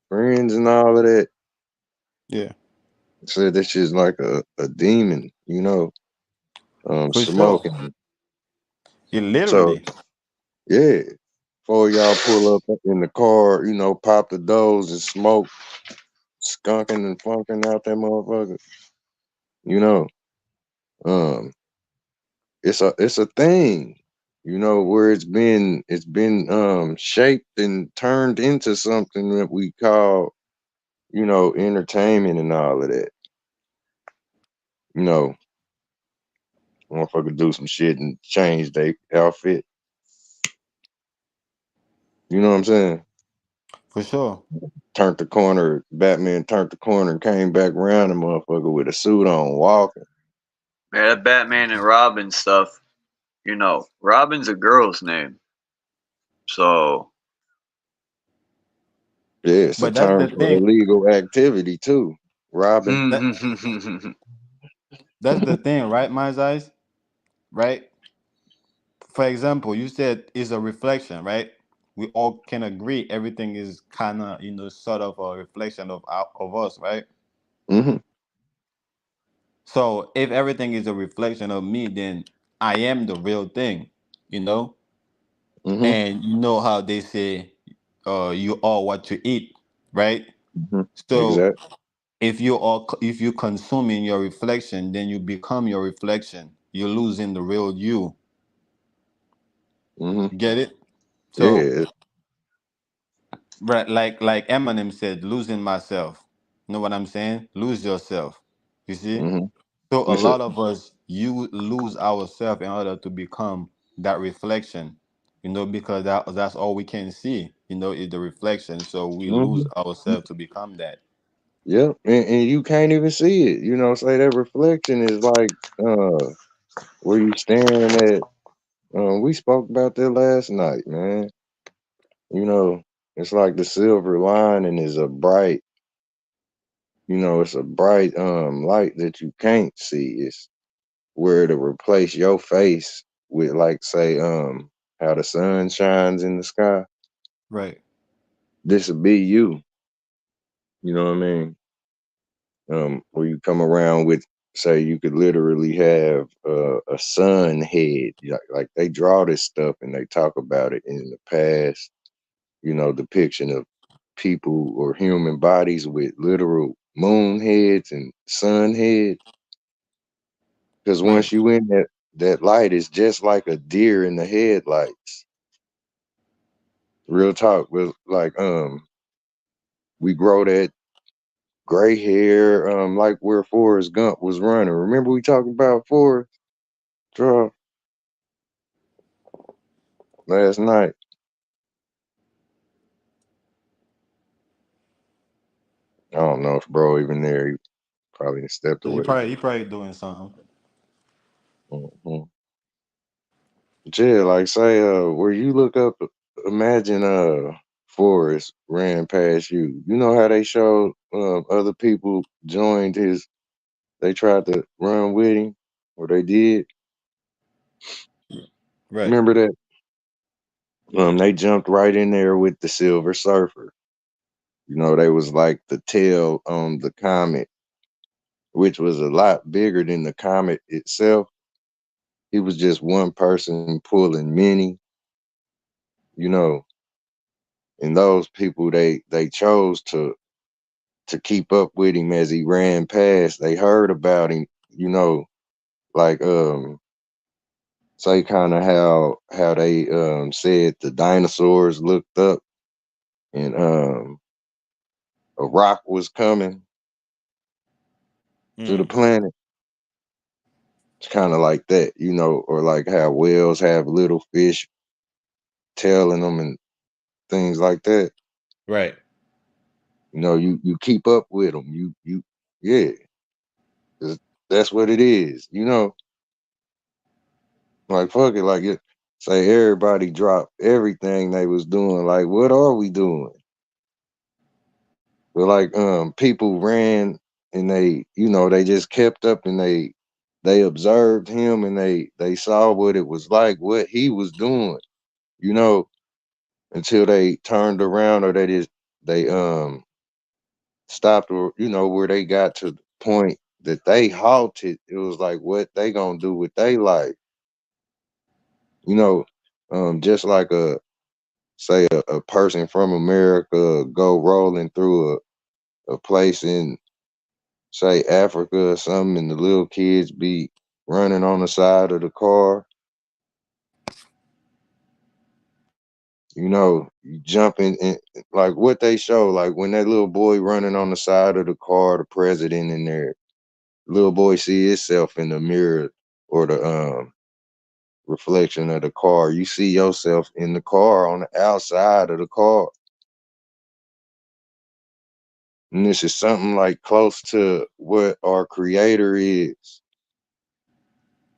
friends and all of that. Yeah. So that shit's like a demon, For sure. smoking. You So literally. yeah, before y'all pull up in the car, pop the doors and smoke, skunking and funking out that motherfucker. You know, um, it's a thing, where it's been shaped and turned into something that we call, entertainment and all of that. You know, motherfucker do some shit and change their outfit. You know what I'm saying? For sure. Turned the corner, Batman turned the corner and came back around the motherfucker with a suit on, walking. Man, that Batman and Robin stuff, Robin's a girl's name. So, Yeah, it's a But that's term the for thing. illegal activity too. Robbing. That that's the thing, right, my eyes? Right? For example, you said is a reflection, right? We all can agree everything is kind of, sort of a reflection of us, right? Hmm. So if everything is a reflection of me, then I am the real thing, you know? Hmm. And you know how they say you are what you eat, right? Hmm. So Exactly. if you consuming your reflection, then you become your reflection. You're losing the real you. Hmm. Get it? So Yeah. right, like Eminem said, losing myself. You know what I'm saying? Lose yourself. You see? Hmm. So a It's a lot of us you lose ourselves in order to become that reflection. Because that's all we can see. Is the reflection. So we lose hmm ourselves to become that. Yep, and you can't even see it. You know, say that reflection is like where you staring at. We spoke about that last night, man. You know, it's like the silver lining is a bright, it's a bright light that you can't see. It's where to replace your face with, like, say, how the sun shines in the sky. Right. This would be you. You know what I mean? Where you come around with, say, you could literally have a sun head. Like they draw this stuff and they talk about it in the past. Depiction of people or human bodies with literal moon heads and sun heads. Because Right. once you in that light, it's just like a deer in the headlights. Real talk. With like we grow that gray hair, like where Forrest Gump was running. Remember we talking about Forrest Draw last night? I don't know if bro even there. He probably stepped So you away. probably doing something. Mhm. Yeah, like say where you look up, imagine Forrest ran past you. You know how they showed other people joined his, they tried to run with him, or they did. Right. Remember that? They jumped right in there with the Silver Surfer. They was like the tail on the comet, which was a lot bigger than the comet itself. He was just one person pulling many, you know, and those people they chose to keep up with him as he ran past. They heard about him, like say kind of how they said the dinosaurs looked up and a rock was coming to the Mm. planet. It's kind of like that, or like how whales have little fish tailing them and things like that. Right. You keep up with them. Yeah, 'cause that's what it is. Like fuck it, like it. Say everybody dropped everything they was doing. Like what are we doing? But like people ran and they just kept up and they observed him and they saw what it was like, what he was doing, you know, until they turned around or they stopped, or where they got to the point that they halted. It was like what they gonna do with their life, you know, just like a person from America go rolling through a place in, say, Africa or something, and the little kids be running on the side of the car. You jumping in, like what they show, like when that little boy running on the side of the car, the president in there, little boy see himself in the mirror or the reflection of the car. You see yourself in the car on the outside of the car. And this is something like close to what our creator is.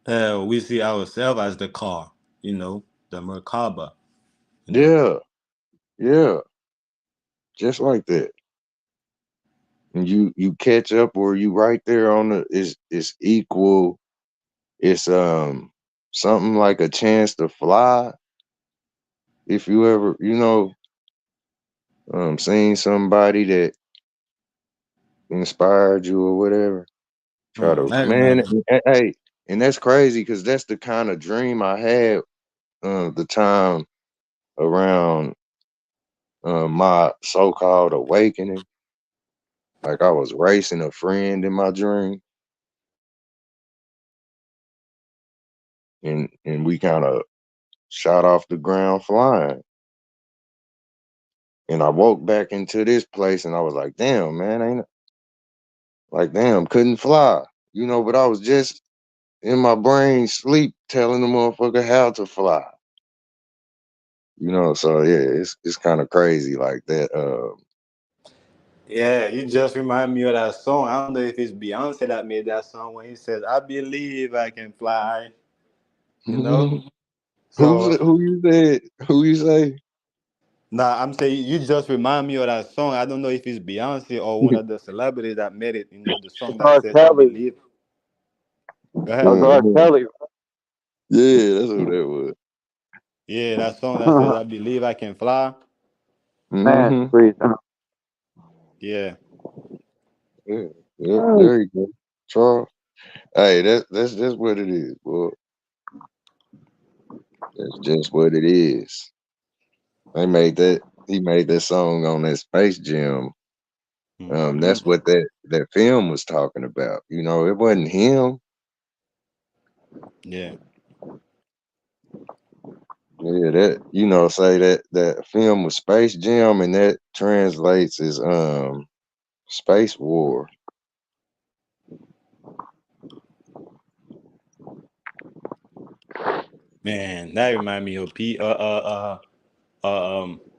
We see ourselves as the car, the Merkaba, Yeah, yeah, just like that. And you catch up, or you right there on the, it's equal. It's something like a chance to fly. If you ever, seen somebody that inspired you or whatever, try to, I man, remember. hey, and that's crazy because that's the kind of dream I had the time around my so-called awakening. Like I was racing a friend in my dream, and we kind of shot off the ground flying. And I woke back into this place and I was like, damn, man, ain't it? Like, damn, couldn't fly. But I was just in my brain sleep telling the motherfucker how to fly. So yeah, it's kind of crazy like that. Yeah, you just remind me of that song. I don't know if it's Beyonce that made that song when he says, "I believe I can fly." You know. So Who you said? Who you say? nah, I'm saying you just remind me of that song. I don't know if it's Beyonce or one of the celebrities that made it. You know, the song that R. says, "I Kelly. believe." Go ahead. That was R. Uh-huh. Kelly. Yeah, that's who that was. Yeah, that song that says, "I believe I can fly." Man, Mm-hmm. freezing. Yeah. Yeah, yeah, there you go. Charles. Hey, that's just what it is, boy. That's just what it is. He made that song on that Space Jam. Hmm. That's what that film was talking about. You know, it wasn't him. Yeah. Yeah, that say that film was Space Jam, and that translates as Space War. Man, that remind me of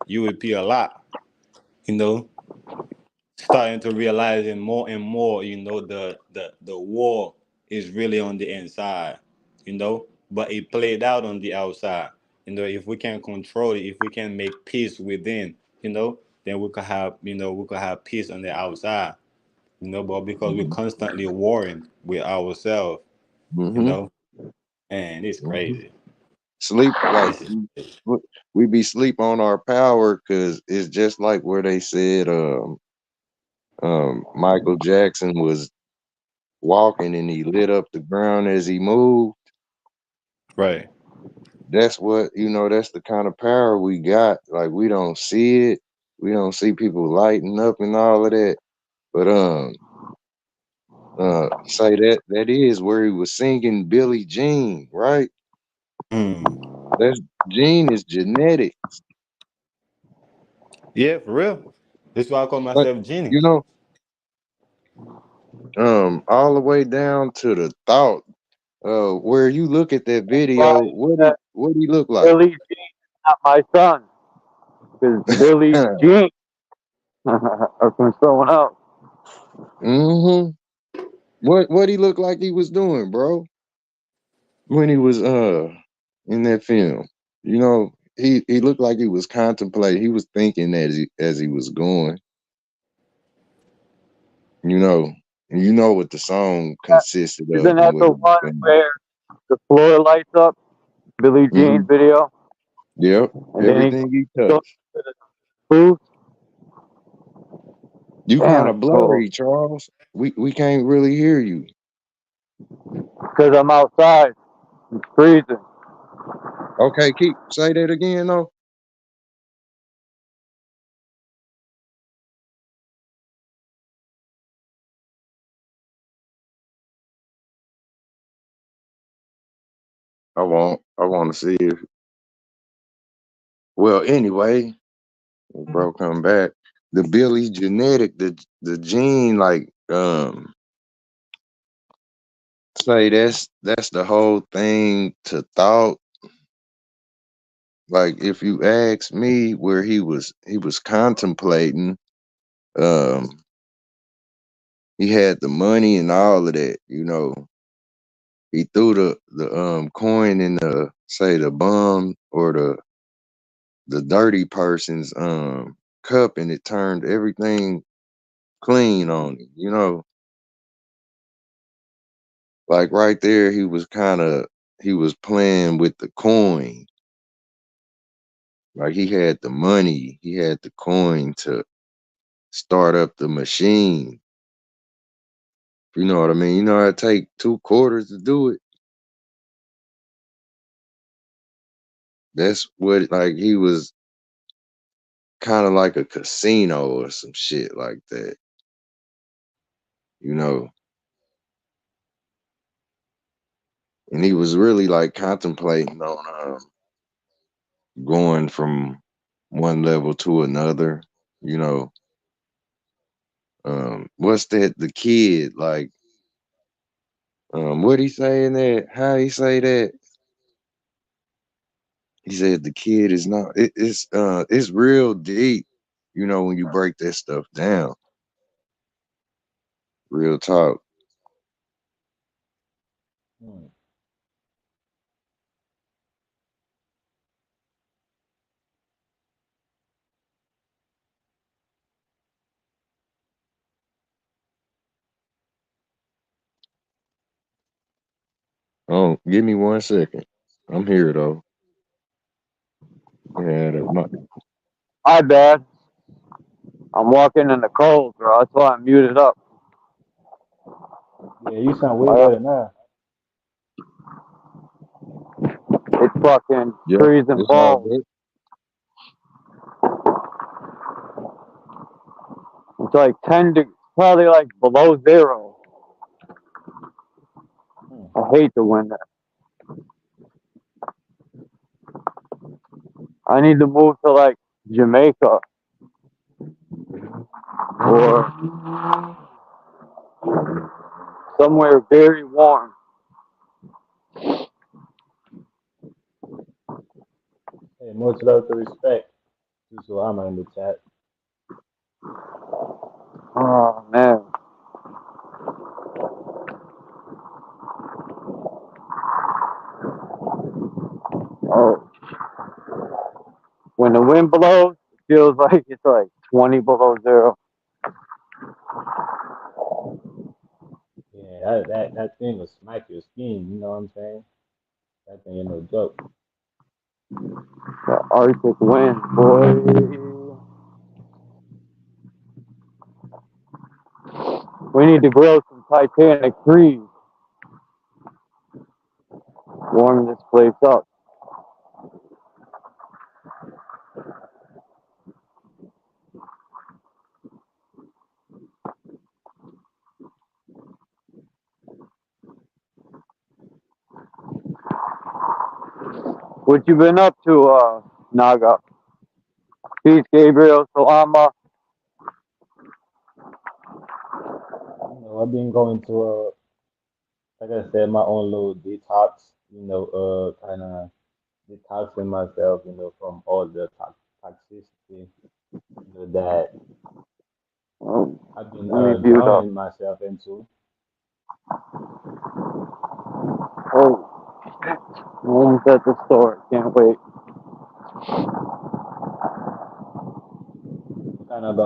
UAP a lot. You know, starting to realizing more and more, the war is really on the inside, but it played out on the outside. If we can control it, if we can make peace within, then we could have peace on the outside, but because we're constantly warring with ourselves, you Mm-hmm. know, and it's Mm-hmm. crazy. Sleep like This is crazy. we be sleep on our power because it's just like where they said Michael Jackson was walking and he lit up the ground as he moved. Right. That's what that's the kind of power we got. Like we don't see it. We don't see people lighting up and all of that. But say that is where he was singing Billie Jean, right? Mm. That's Jean is genetic. Yeah, for real. That's why I call But myself Genie. you know, all the way down to the thought. Where you look at that video, Why what he look like? Billy Jean, not my son, because Billy Jean are from someone else. Mm-hmm. What he looked like he was doing, bro, when he was in that film. He looked like he was contemplating. He was thinking as he was going. You know, and you know what the song consisted of Isn't and that what the he was one saying. where the floor lights up? Billy Jean Mm-hmm. video, Yep. and then he Everything he goes touched. to the booth. You kind Damn, of it's cold. blurry, Charles. We can't really hear you. Because I'm outside. It's freezing. Okay, say that again though. I want to see if. Well, anyway, bro, come back. The Billy genetic, the gene, like say that's the whole thing to thought. Like if you ask me where he was contemplating, um, he had the money and all of that. He threw the coin in the say the bum or the dirty person's cup, and it turned everything clean on him. Like right there, he was playing with the coin. Like he had the money, he had the coin to start up the machine. You know what I mean? You know it take 2 quarters to do it. That's what like he was kind of like a casino or some shit like that. You know, and he was really like contemplating on going from one level to another. You know, what's that? The kid like. What he saying that? How he say that? He said the kid is not. It's real deep. When you break that stuff down. Real talk. Oh, give me 1 second. I'm here though. Yeah, My bad. I'm walking in the cold, bro. That's why I'm muted up. Yeah, you sound way better now. It's fucking yeah, freezing it's all balls. good. It's like 10 degrees, probably like below 0. I hate the winter. I need to move to like Jamaica or somewhere very warm. Hey, much love to respect. So I'm in the chat. Oh man. Oh, when the wind blows, it feels like it's like 20 below 0. Yeah, that thing will smack your skin. You know what I'm saying? That thing ain't no joke. The Arctic wind, boy. We need to grow some Titanic trees. Warm this place up. What you been up to, Naga? Peace, Gabriel, Salama. You know, I've been going to like I said, my own little detox. You know, kind of detoxing myself. You know, from all the toxicity. You know that I've been Let me view it up. drowning myself into. Oh, almost at the store. Can't wait. Kind of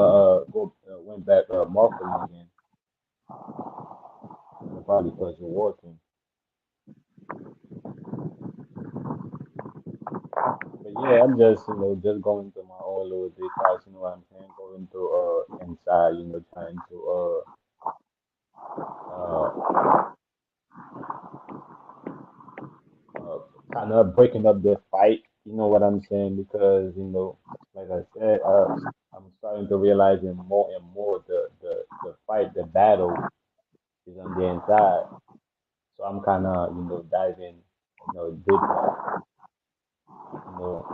went back marketing again. You know, probably because you're working. But yeah, I'm just, you know, just going through my own little detox, you know what I'm saying? Going through inside, you know, trying to uh kind of breaking up the fight, you know what I'm saying? Because, you know, like I said, I'm starting to realize more and more the fight, the battle is on the inside. So I'm kind of, you know, diving, you know, deeper, you know,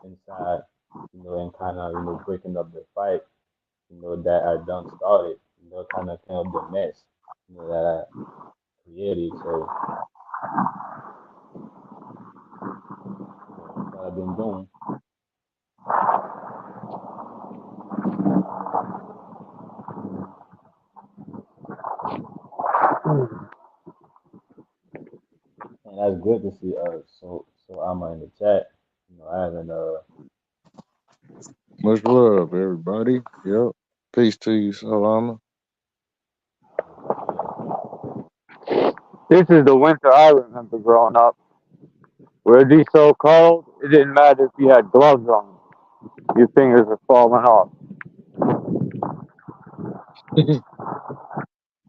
inside, you know, and kind of, you know, breaking up the fight, you know, that I done started, you know, kind of clean up the mess, you know, that I created. So yeah, that's what I've been doing. And that's good to see. So I'm in the chat. You know, I haven't Much love, everybody. Yep. Peace to you, Salama. yeah. This is the winter I remember growing up. Where it'd be so cold, it didn't matter if you had gloves on. Your fingers are falling off.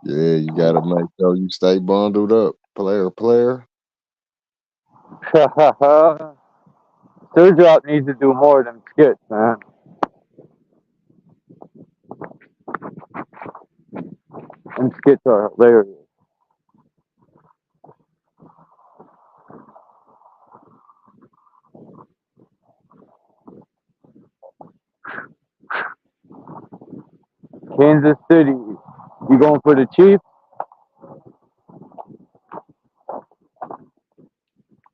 Yeah, you gotta make sure you stay bundled up, player. Sturgeon needs to do more than skits, man. And skits are hilarious. Kansas City, you going for the Chiefs?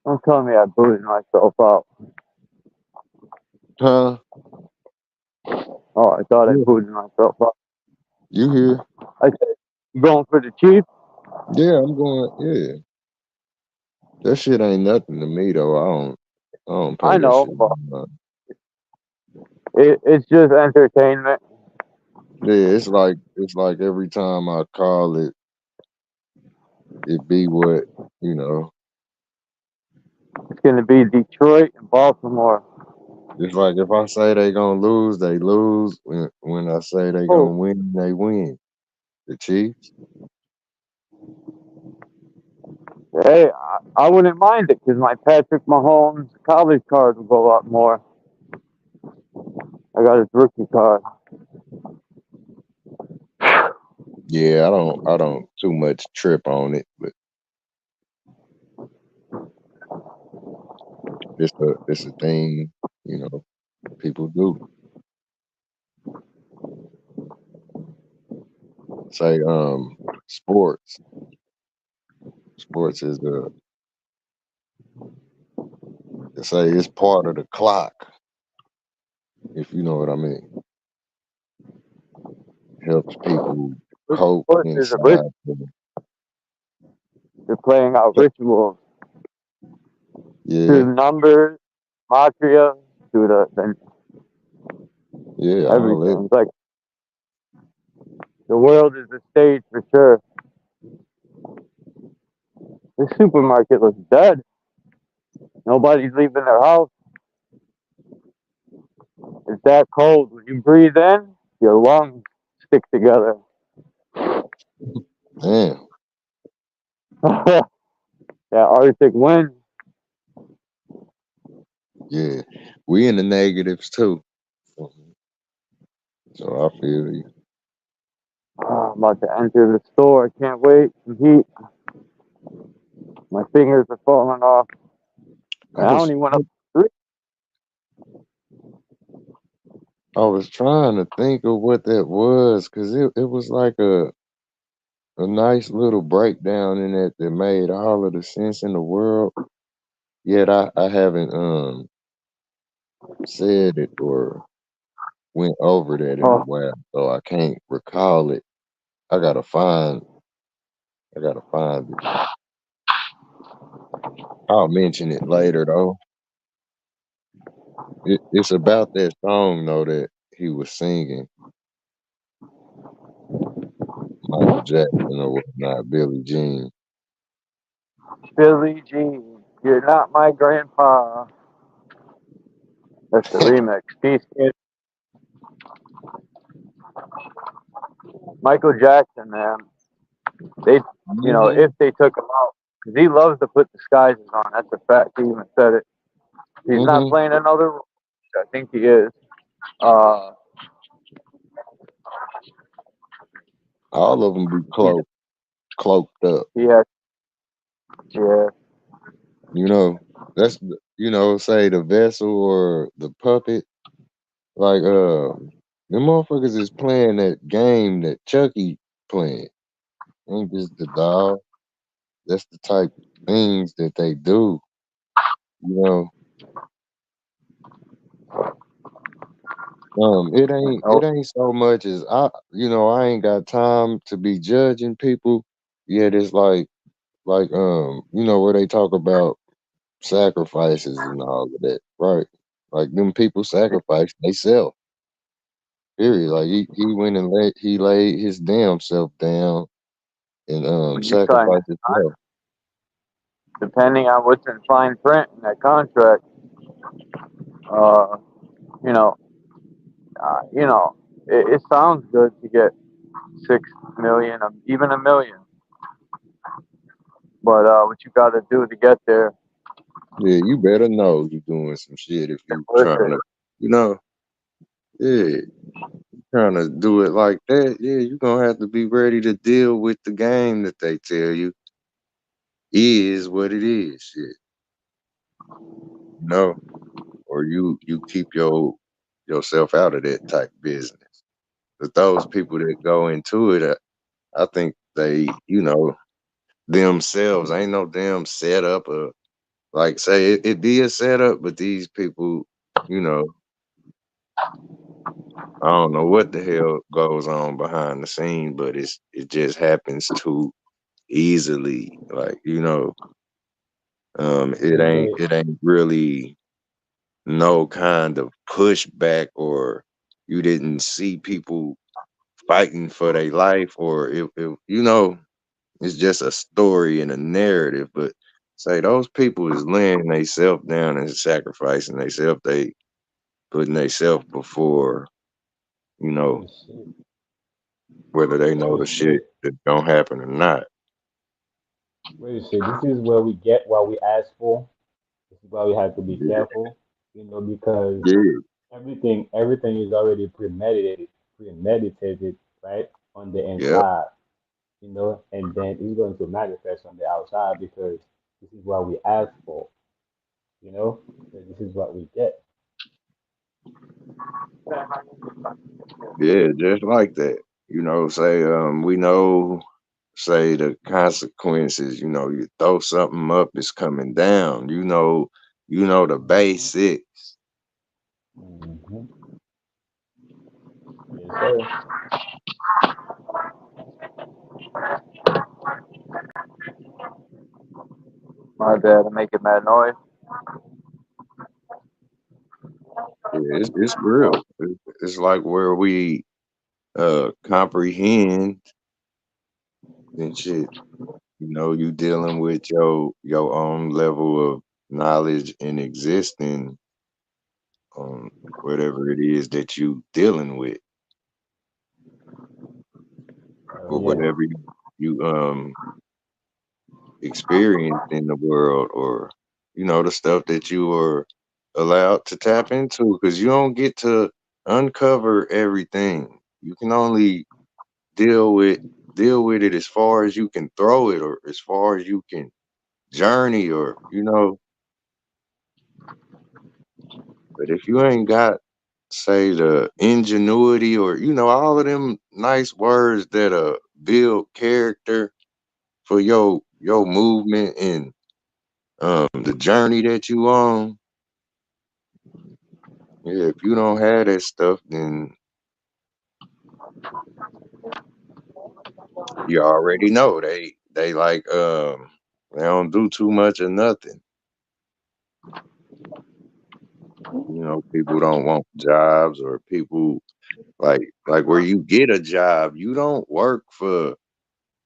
Don't tell me I booted myself out. Huh? Oh, I thought I Yeah. booted myself out. You here? I said, Going for the Chiefs? Yeah, I'm going. Yeah, that shit ain't nothing to me though. I don't pay I that know, shit. but it's just entertainment. Yeah, it's like every time I call it, it be what you know. It's going to be Detroit and Baltimore. It's like if I say they gonna lose, they lose. When I say they gonna Oh, win, they win. The Chiefs. hey, I wouldn't mind it because my Patrick Mahomes college card will go up more. I got his rookie card. Yeah, I don't too much trip on it, but it's a thing, you know, people do. Say sports. Sports is they say it's part of the clock, if you know what I mean. Helps people cope Sports is a rich. inside. They're playing out rituals Yeah, through numbers, matria, through the yeah, all that. everything. It's like the world is a stage for sure. The supermarket looks dead. Nobody's leaving their house. It's that cold. When you breathe in, your lungs stick together. Damn. Yeah, Arctic wind. Yeah, we in the negatives too. So I feel you. Oh, I'm about to enter the store. I can't wait. Some heat. My fingers are falling off. I And I was don't even want to. I was trying to think of what that was because it was like a nice little breakdown in it that made all of the sense in the world. Yet I haven't said it or went over that in a Oh, while, so I can't recall it. I gotta find it. I'll mention it later though. It's about that song though that he was singing, Michael Jackson or whatnot, Billie Jean. Billie Jean, you're not my grandpa. That's the remix. Peace. Michael Jackson, man. They, if they took him out, because he loves to put disguises on. That's a fact. He even said it. He's not Mm-hmm. playing another role. I think he is. Uh, All of them be cloaked up. yeah, yeah. You know, that's say the vessel or the puppet. Like the motherfuckers is playing that game that Chucky playing. Ain't just the dog. That's the type of things that they do. You know, it Oh, ain't so much as I ain't got time to be judging people. Yet it's where they talk about sacrifices and all of that, right? Like them people sacrifice themselves. Period. Like he went and laid his damn self down and when you sign, sacrificed himself. depending on what's in fine print in that contract, uh, you know, it sounds good to get 6 million, even a million. But what you got to do to get there, Yeah, you better know you're doing some shit if you worth trying it. to, you know, yeah, trying to do it like that. Yeah, you're gonna have to be ready to deal with the game that they tell you is what it is. Shit, or you keep yourself out of that type of business. But those people that go into it, I think they, themselves ain't no damn setup or like say it be a setup, but these people, you know, I don't know what the hell goes on behind the scene, but it just happens too easily. Like, This is where it ain't really no kind of pushback, or you didn't see people fighting for their life, or it's just a story and a narrative. But say those people is laying themselves down and sacrificing themselves, they putting themselves before, you know, real shit. whether they know Real the shit shit. that's gonna happen or not. Real shit. This is where we get what we ask for. This is why we have to be Yeah, careful, because yeah, everything is already premeditated, right, on the yep, inside, and then it's going to manifest on the outside because this is what we ask for, so this is what we get. yeah, just like that. Say we know, say the consequences, you throw something up, it's coming down. The basics. Hmm. Yes, sir. My bad, I'm making mad noise. Yeah, it's real. It's like where we comprehend and shit. You dealing with your own level of knowledge and existing on whatever it is that you dealing with, Oh or yeah. whatever you experience in the world, or the stuff that you are allowed to tap into, because you don't get to uncover everything. You can only deal with deal with it as far as you can throw it, or as far as you can journey, or but if you ain't got, say, the ingenuity, or all of them nice words that build character for your movement and the journey that you on. Yeah, if you don't have that stuff, then you already know they like they don't do too much of nothing. People don't want jobs, or people like where you get a job, you don't work for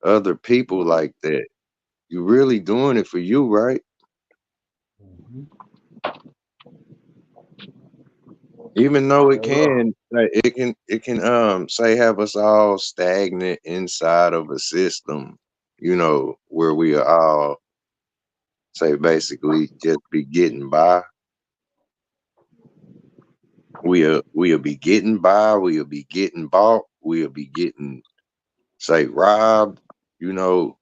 other people like that. You really doing it for you, right? Hmm. Even though it Hell yeah. can, like, it can say have us all stagnant inside of a system, where we are all, say, basically just be getting by. We'll be getting by, we'll be getting bought, we'll be getting, say, robbed, you know,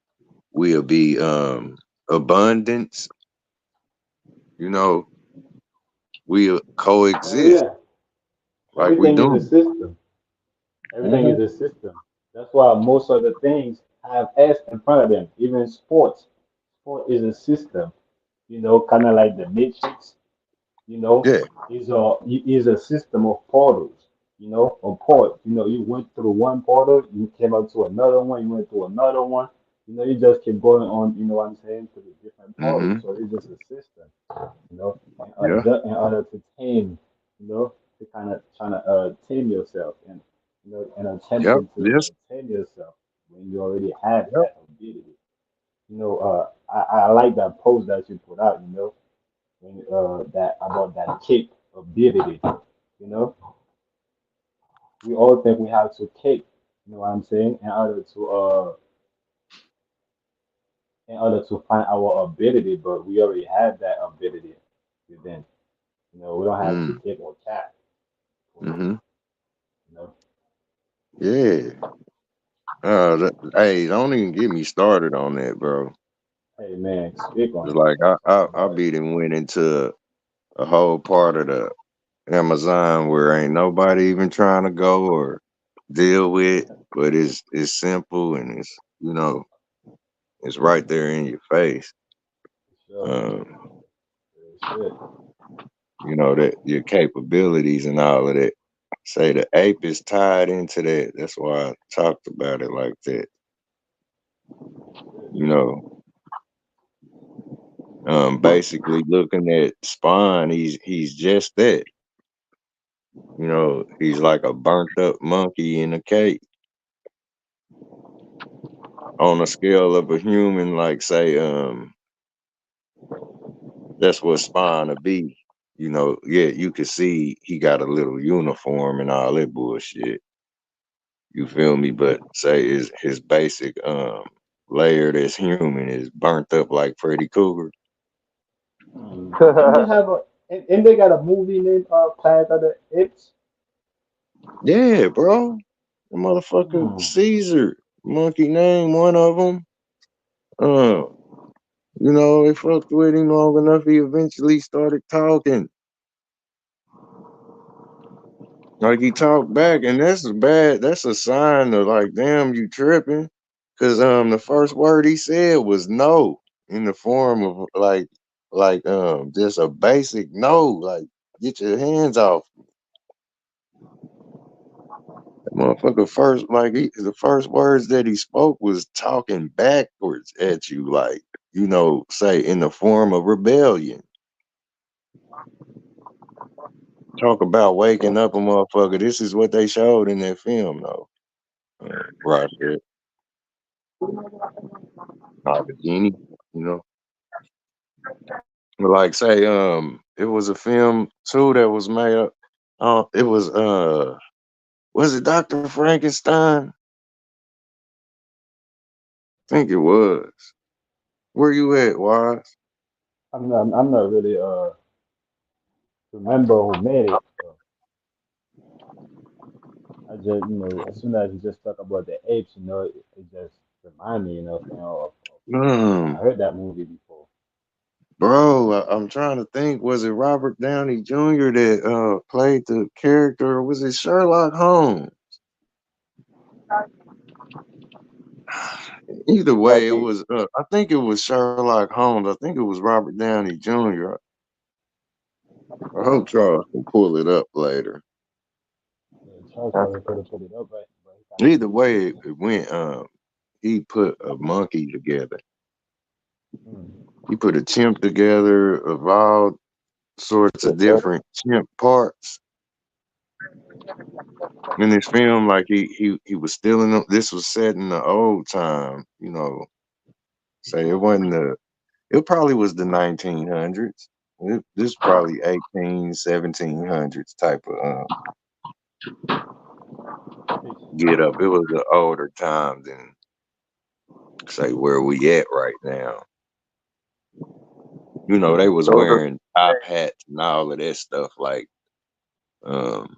we'll be abundance, you know, we'll Hell coexist yeah. like we Everything is a doing. system. Everything Hmm. is a system. That's why most of the things have S in front of them. Even sports. Sport is a system. Kind of like the Matrix. You know, Yeah. is a system of portals. A port. You went through one portal, you came out to another one, you went to another one. You just keep going on. You know what I'm saying, to the different portals. Hmm. So it's just a system. Yeah. In order to tame, to kind of trying to tame yourself, and Yep. attempting to This. tame yourself when you already have Yep. that ability. I like that post that you put out. When, that about that kick ability. You know, we all think we have to kick. You know what I'm saying? In order to find our ability, but we already have that ability within. We don't have to Mm. kick or tap for it. Hmm. You know. Yeah. Hey, don't even get me started on that, bro. Hey man, speak on It's it. like I Talk I about it. beat and went into a whole part of the Amazon where ain't nobody even trying to go or deal with, but it's simple, and it's right there in your face. Sure. Um, Shit. that your capabilities and all of that. Say the ape is tied into that. That's why I talked about it like that. You know, basically looking at Spawn, he's just that. You know, he's like a burnt up monkey in a cake. On a scale of a human, like say, that's what Spawn would be. You know, yeah, you could see he got a little uniform and all that bullshit. You feel me? But say his basic layer that's human is burnt up like Freddy Krueger. And they have a and they got a movie named Planet of the Apes. Yeah, bro. The motherfucker Caesar, monkey name, one of them. Uh, you know, they fucked with him long enough. He eventually started talking. Like he talked back, and that's bad. That's a sign of like, damn, you tripping. Cause the first word he said was no, in the form of just a basic no, like get your hands off. That motherfucker first, like the first words that he spoke was talking backwards at you, like, you know, say in the form of rebellion. Talk about waking up a motherfucker. This is what they showed in that film, though. Right here. Not the genie, you know. But like say, it was a film too that was made up. It was it Dr. Frankenstein? I think it was. Where you at, Wise? I'm not really remember who made it. So I just as soon as you just talk about the apes, it just remind me, I Um, heard that movie before. Bro, I'm trying to think. Was it Robert Downey Jr. that played the character, or was it Sherlock Holmes? Either Like way, it he, was. I think it was Sherlock Holmes. I think it was Robert Downey Jr. I hope Charles can pull it up later. Charles probably could have put it up, but he kind of Either busy. way, it went. He put a monkey together. He put a chimp together of all sorts of different chimp parts in this film. Like he was stealing them. This was set in the old time, you know. Say it wasn't the. It probably was the 1900s. This probably 1700s type of get up. It was the older time than say where we at right now. You know, they was wearing top hats and all of that stuff like um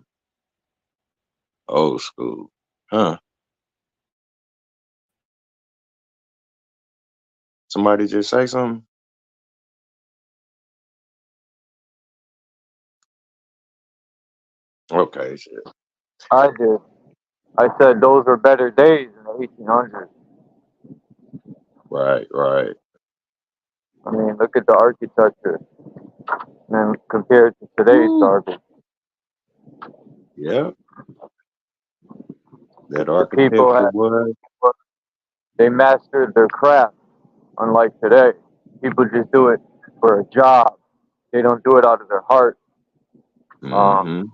old school. Huh? Somebody just say something? Okay, shit. I did. I said those were better days in the 1800s. Right, right. I mean, look at the architecture and compared to today's garbage. Yeah. That The people architecture was. they mastered their craft, unlike today. People just do it for a job. They don't do it out of their heart. Mm-hmm.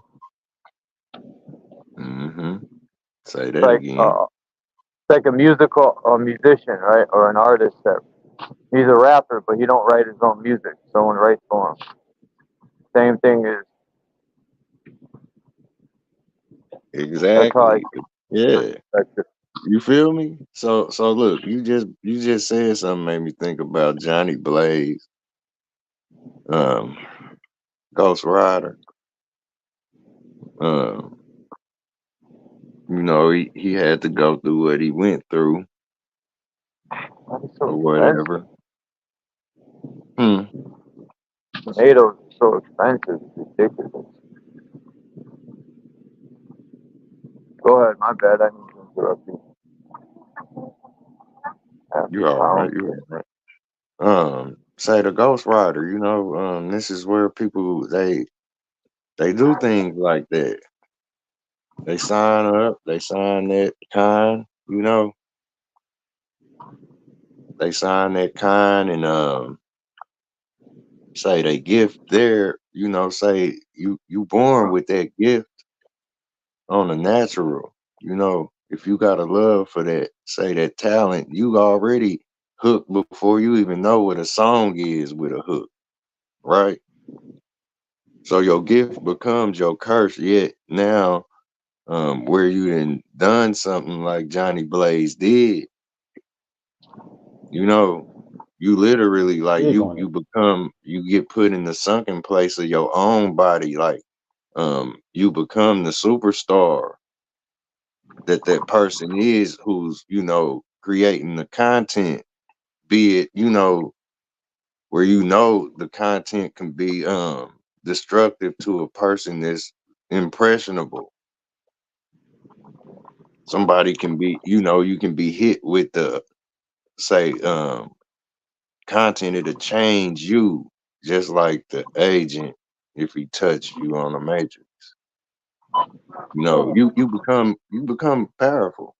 Mm-hmm. Say that Like again. it's like a musician, right, or an artist that he's a rapper, but he don't write his own music. Someone writes for him. Same thing is. Exactly. Yeah. You feel me? So look, you just said something made me think about Johnny Blaze, Ghost Rider. You know, he had to go through what he went through or whatever. Tomatoes are so expensive, it's ridiculous. Go ahead, my bad. I need to interrupt you. You all right? You all right? Say the Ghost Rider. You know, this is where people they do things like that. They sign up, they sign that kind, you know, they sign that kind and say they gift there, you know, say you born with that gift on a natural, you know, if you got a love for that, say that talent, you already hooked before you even know what a song is with a hook, right? So your gift becomes your curse. Yet now, where you done something like Johnny Blaze did, you know, you literally like Big you on it. you become you get put in the sunken place of your own body, like you become the superstar that that person is who's, you know, creating the content, be it, you know, where you know the content can be destructive to a person that's impressionable. Somebody can be, you know, you can be hit with the say content it'll change you just like the agent if he touched you on a matrix. You know, you become powerful.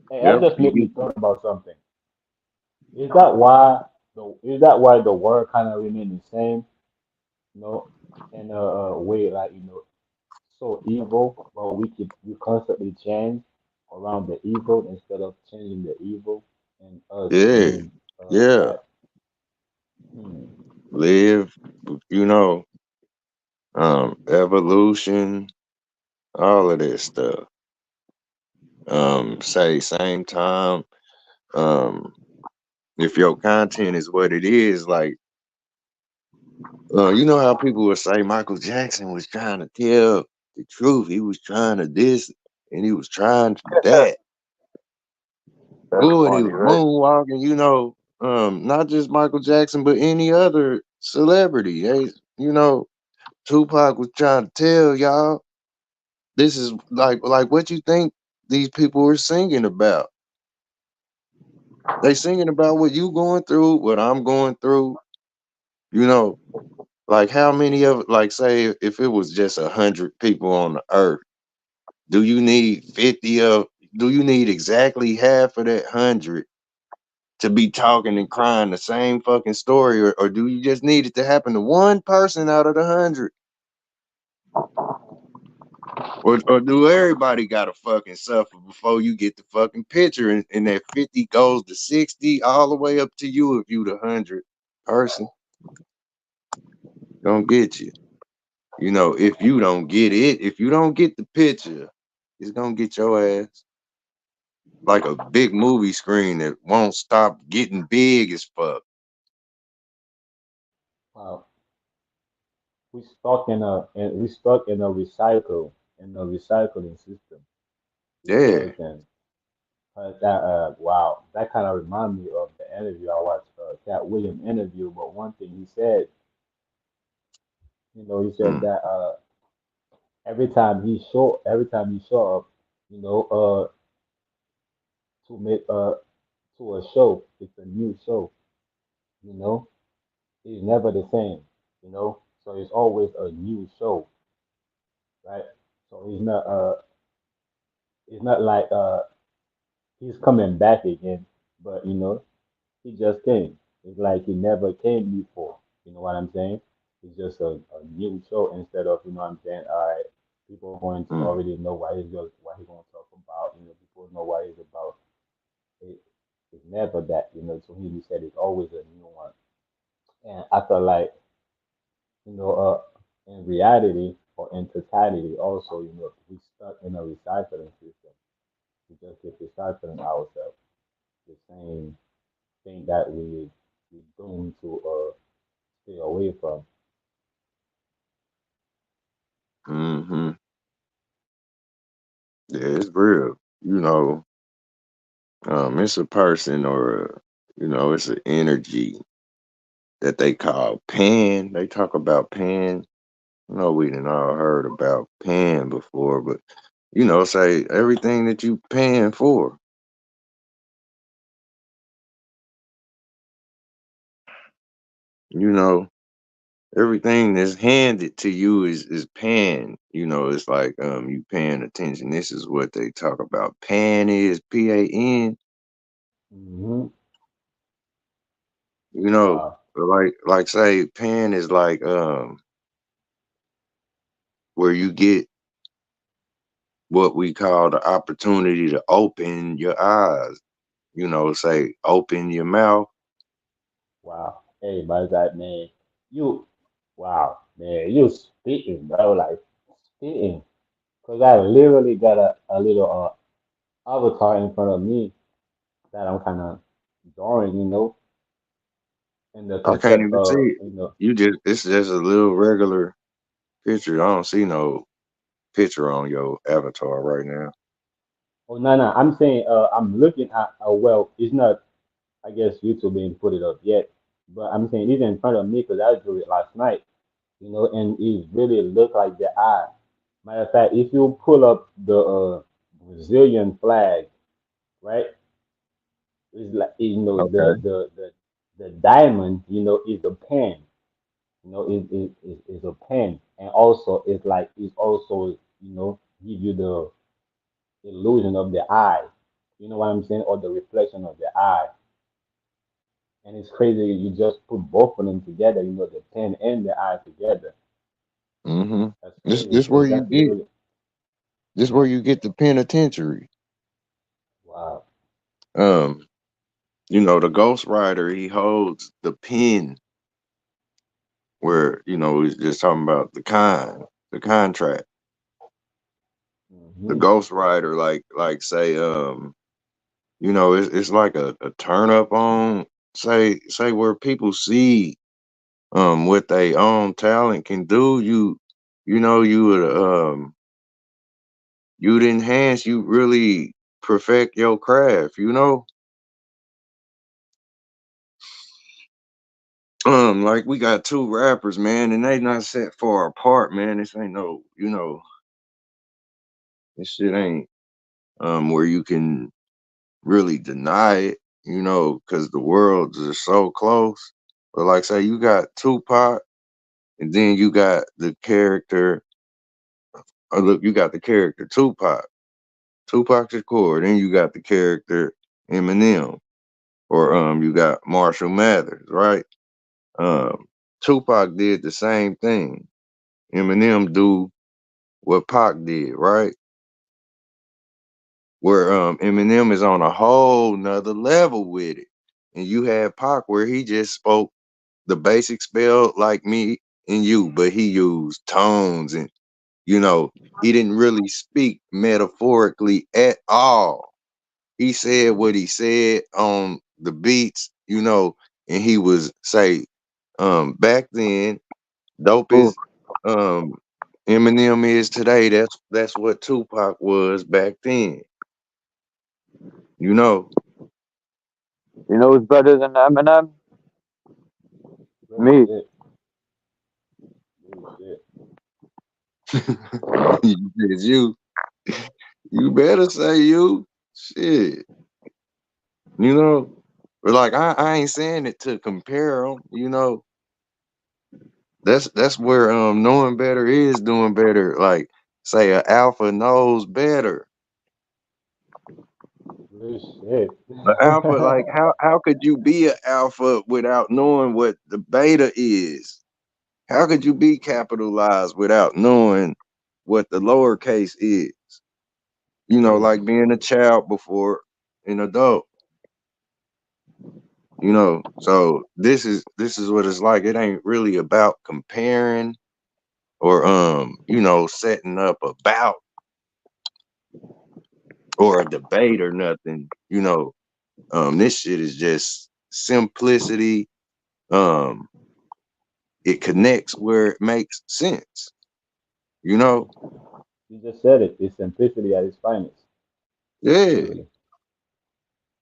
Hey, that Yep. just You made me get thought about something. Is that why the world kind of remain the same? You know, in a way like so evil, but we constantly change around the evil instead of changing the evil and us yeah. being Yeah. that. Hmm. Live, you know, evolution, all of that stuff. Say same time, um, if your content is what it is, like you know how people would say Michael Jackson was trying to tell the truth. He was trying to this and he was trying to that. That's Oh, and he funny, was right? moonwalking, you know, not just Michael Jackson, but any other celebrity. They, you know, Tupac was trying to tell y'all this is like what you think these people are singing about. They singing about what you going through, what I'm going through, you know, like how many of like say if it was just 100 people on the earth, do you need 50 of do you need exactly half of that 100 to be talking and crying the same fucking story, or do you just need it to happen to one person out of the 100? Or do everybody gotta fucking suffer before you get the fucking picture and that 50 goes to 60 all the way up to you if you the 100 person? Don't get you. You know, if you don't get it, if you don't get the picture, it's gonna get your ass like a big movie screen that won't stop getting big as fuck. Wow. We stuck in a recycling system. We Yeah. stuck in that. Wow, that kind of remind me of the interview I watched. Cat William interview, but one thing he said, he said Mm, that every time he show up, you know, to make to a show, it's a new show. You know, it's never the same. So it's always a new show, right? So it's not like he's coming back again, but he just came. It's like he never came before. You know what I'm saying? It's just a new show instead of, what I'm saying, all right, people are going to mm, already know what he's going to talk about. People know what he's about. It, it's never that. To him, he said it's always a new one. And I feel like, you know, in reality or in totality, also, we stuck in a recycling system. We just keep recycling ourselves. The same thing that we doomed to stay away from. mm-hmm. Yeah, it's real. You know, it's a person or you know, it's an energy that they call pan. They talk about pan. You know, we done all heard about pan before, but you know, say everything that you paying for, you know, everything that's handed to you is pan. You know, it's like you paying attention. This is what they talk about. Pan is PAN. Mm-hmm. You know, Wow. like say pan is like where you get what we call the opportunity to open your eyes. You know, say open your mouth. Wow. Hey, by that man, you, wow, man, you spitting, bro, like spitting. Cause I literally got a little avatar in front of me that I'm kind of drawing, and the I can't concept even see of, it. You just it's just a little regular picture. I don't see no picture on your avatar right now. oh no, no, I'm saying, I'm looking at, well, it's not, I guess YouTube didn't put it up yet, but I'm saying it's in front of me because I drew it last night, and it really look like the eye. Matter of fact, if you pull up the Brazilian flag, right? It's like Okay. the diamond, is a pen. Is a pen, and also it's also give you the illusion of the eye. You know what I'm saying, or the reflection of the eye. And it's crazy you just put both of them together. The pen and the eye together. Mm-hmm. That's This crazy this where because you that's get literally this where you get the penitentiary. wow. Um, the Ghost Rider, he holds the pen where, he's just talking about the contract. The Hmm. Ghost Rider, like say, it's like a turn up on say where people see what they own talent can do. You would you'd enhance, you really perfect your craft. Like we got two rappers, man, and they not set far apart, man. This ain't no, this shit ain't where you can really deny it, because the worlds are so close. But like say you got Tupac, and then you got the character, look, you got the character Tupac Shakur, then you got the character Eminem, or you got Marshall Mathers, right? Um, Tupac did the same thing. Eminem do what Pac did, right? Where Eminem is on a whole nother level with it. And you have Pac where he just spoke the basic spell like me and you, but he used tones and he didn't really speak metaphorically at all. He said what he said on the beats, and he was say, back then, dope Ooh, as um Eminem is today, that's what Tupac was back then, you know. you know who's better than Eminem? Real Me. shit. Real shit. It's you better say you shit, you know. But like I ain't saying it to compare them, that's where knowing better is doing better. Like say a alpha knows better. Real shit. An alpha, like how could you be an alpha without knowing what the beta is? How could you be capitalized without knowing what the lowercase is? Crazy. Like being a child before an adult. So this is what it's like. It ain't really about comparing or setting up a bout or a debate or nothing. This shit is just simplicity. Um, it connects where it makes sense. You know, You just said it. It's simplicity at its finest. yeah. Literally.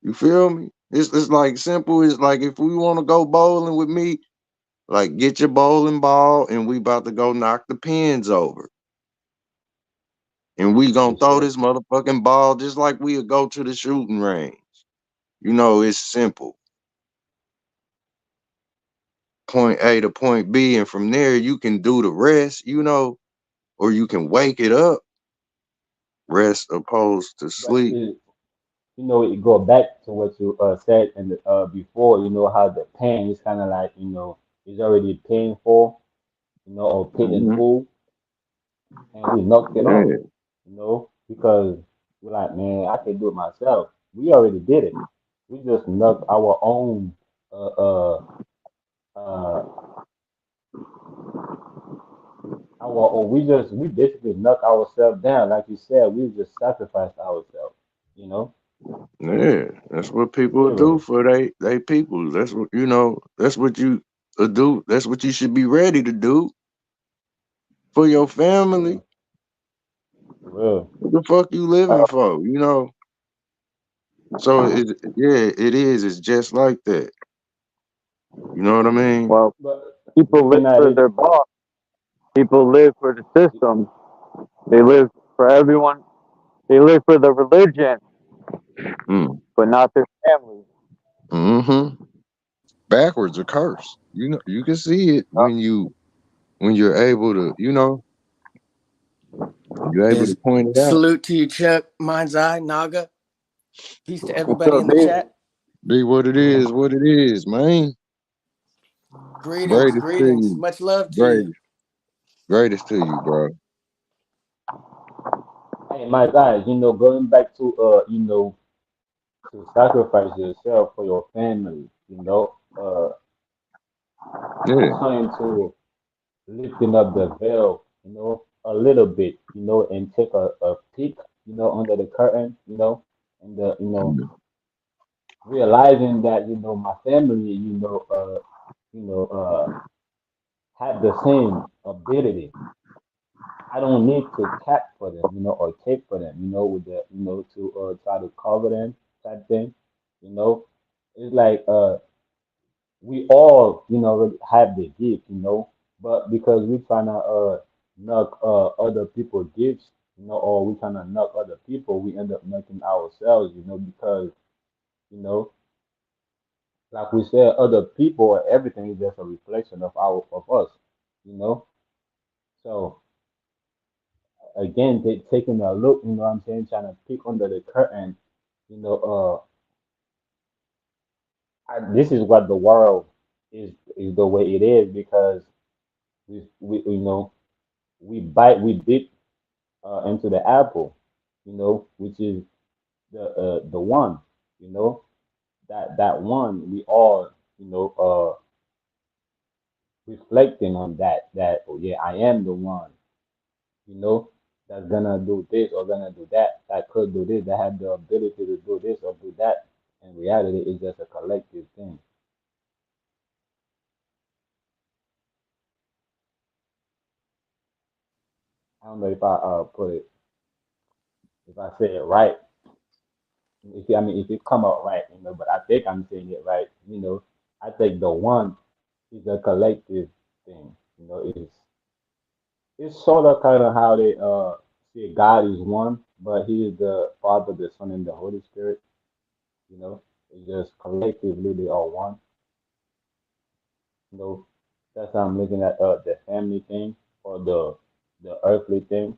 You feel me? It's like simple. It's like if we want to go bowling with me, like get your bowling ball and we about to go knock the pins over. And we gonna Real throw shit. this motherfucking ball just like we would go to the shooting range. It's simple. point A to point B, and from there you can do the rest, you know, or you can wake it up, rest opposed to But sleep. it go back to what you said in the, before. You know how the pain is kind of like is already painful, or paid in Hmm. full, and we knocked it off, Yeah, because we're like, man, I can do it myself. We already did it. We just knocked our own uh uh uh we basically knocked ourselves down, like you said. We just sacrificed ourselves, you know, yeah. That's what people do literally. for they people. That's what That's what you do. That's what you should be ready to do for your Yeah, family. for real. What the fuck you living for? You know. So yeah, it is. It's just like that. You know what I mean? Well, But people live looking at for it, their boss. People live for the system. They live for everyone. They live for the religion, Mm. but not their family. Mm-hmm. Backwards a curse. You know, you can see it when you're able to, you're able to Yes. point it out. Salute to you, Chuck. Mind's Eye, Naga. Peace to What's everybody up, in the babe? chat. Be what it is, man. Greetings, Greatest to greetings. you. Much love to you. Greatest. Greatest to you, bro. hey, my guys, going back to to sacrifice yourself for your family. I Yeah. trying to lifting up the veil, a little bit, and take a peek, under the curtain, and Mm. realizing that my family, you know, have the same ability. I don't need to cap for them, or cape for them, with the, to try to cover them type thing, you know. It's like we all, already have the gift, but because we trying to knock other people's gifts, or we trying to knock other people, we end up knocking ourselves, because you know, like we said, other people or everything is just a reflection of us, you know. So again, taking a look, what I'm saying, trying to peek under the curtain, you know, this is what the world is the way it is because we we bit into the apple, which is the one, you know, that one we all, reflecting on that oh yeah, I am the one, you know, that's gonna do this or gonna do that, that could do this, that have the ability to do this or do that. In reality, it's just a collective thing. I don't know if I if I say it right. I mean, if it come out right, but I think I'm saying it right. I think the one is a collective thing. It's sort of kind of how they say God is one, but He is the Father, the Son, and the Holy Spirit. It's just collectively they are one. You know, that's how I'm looking at the family thing or the earthly thing.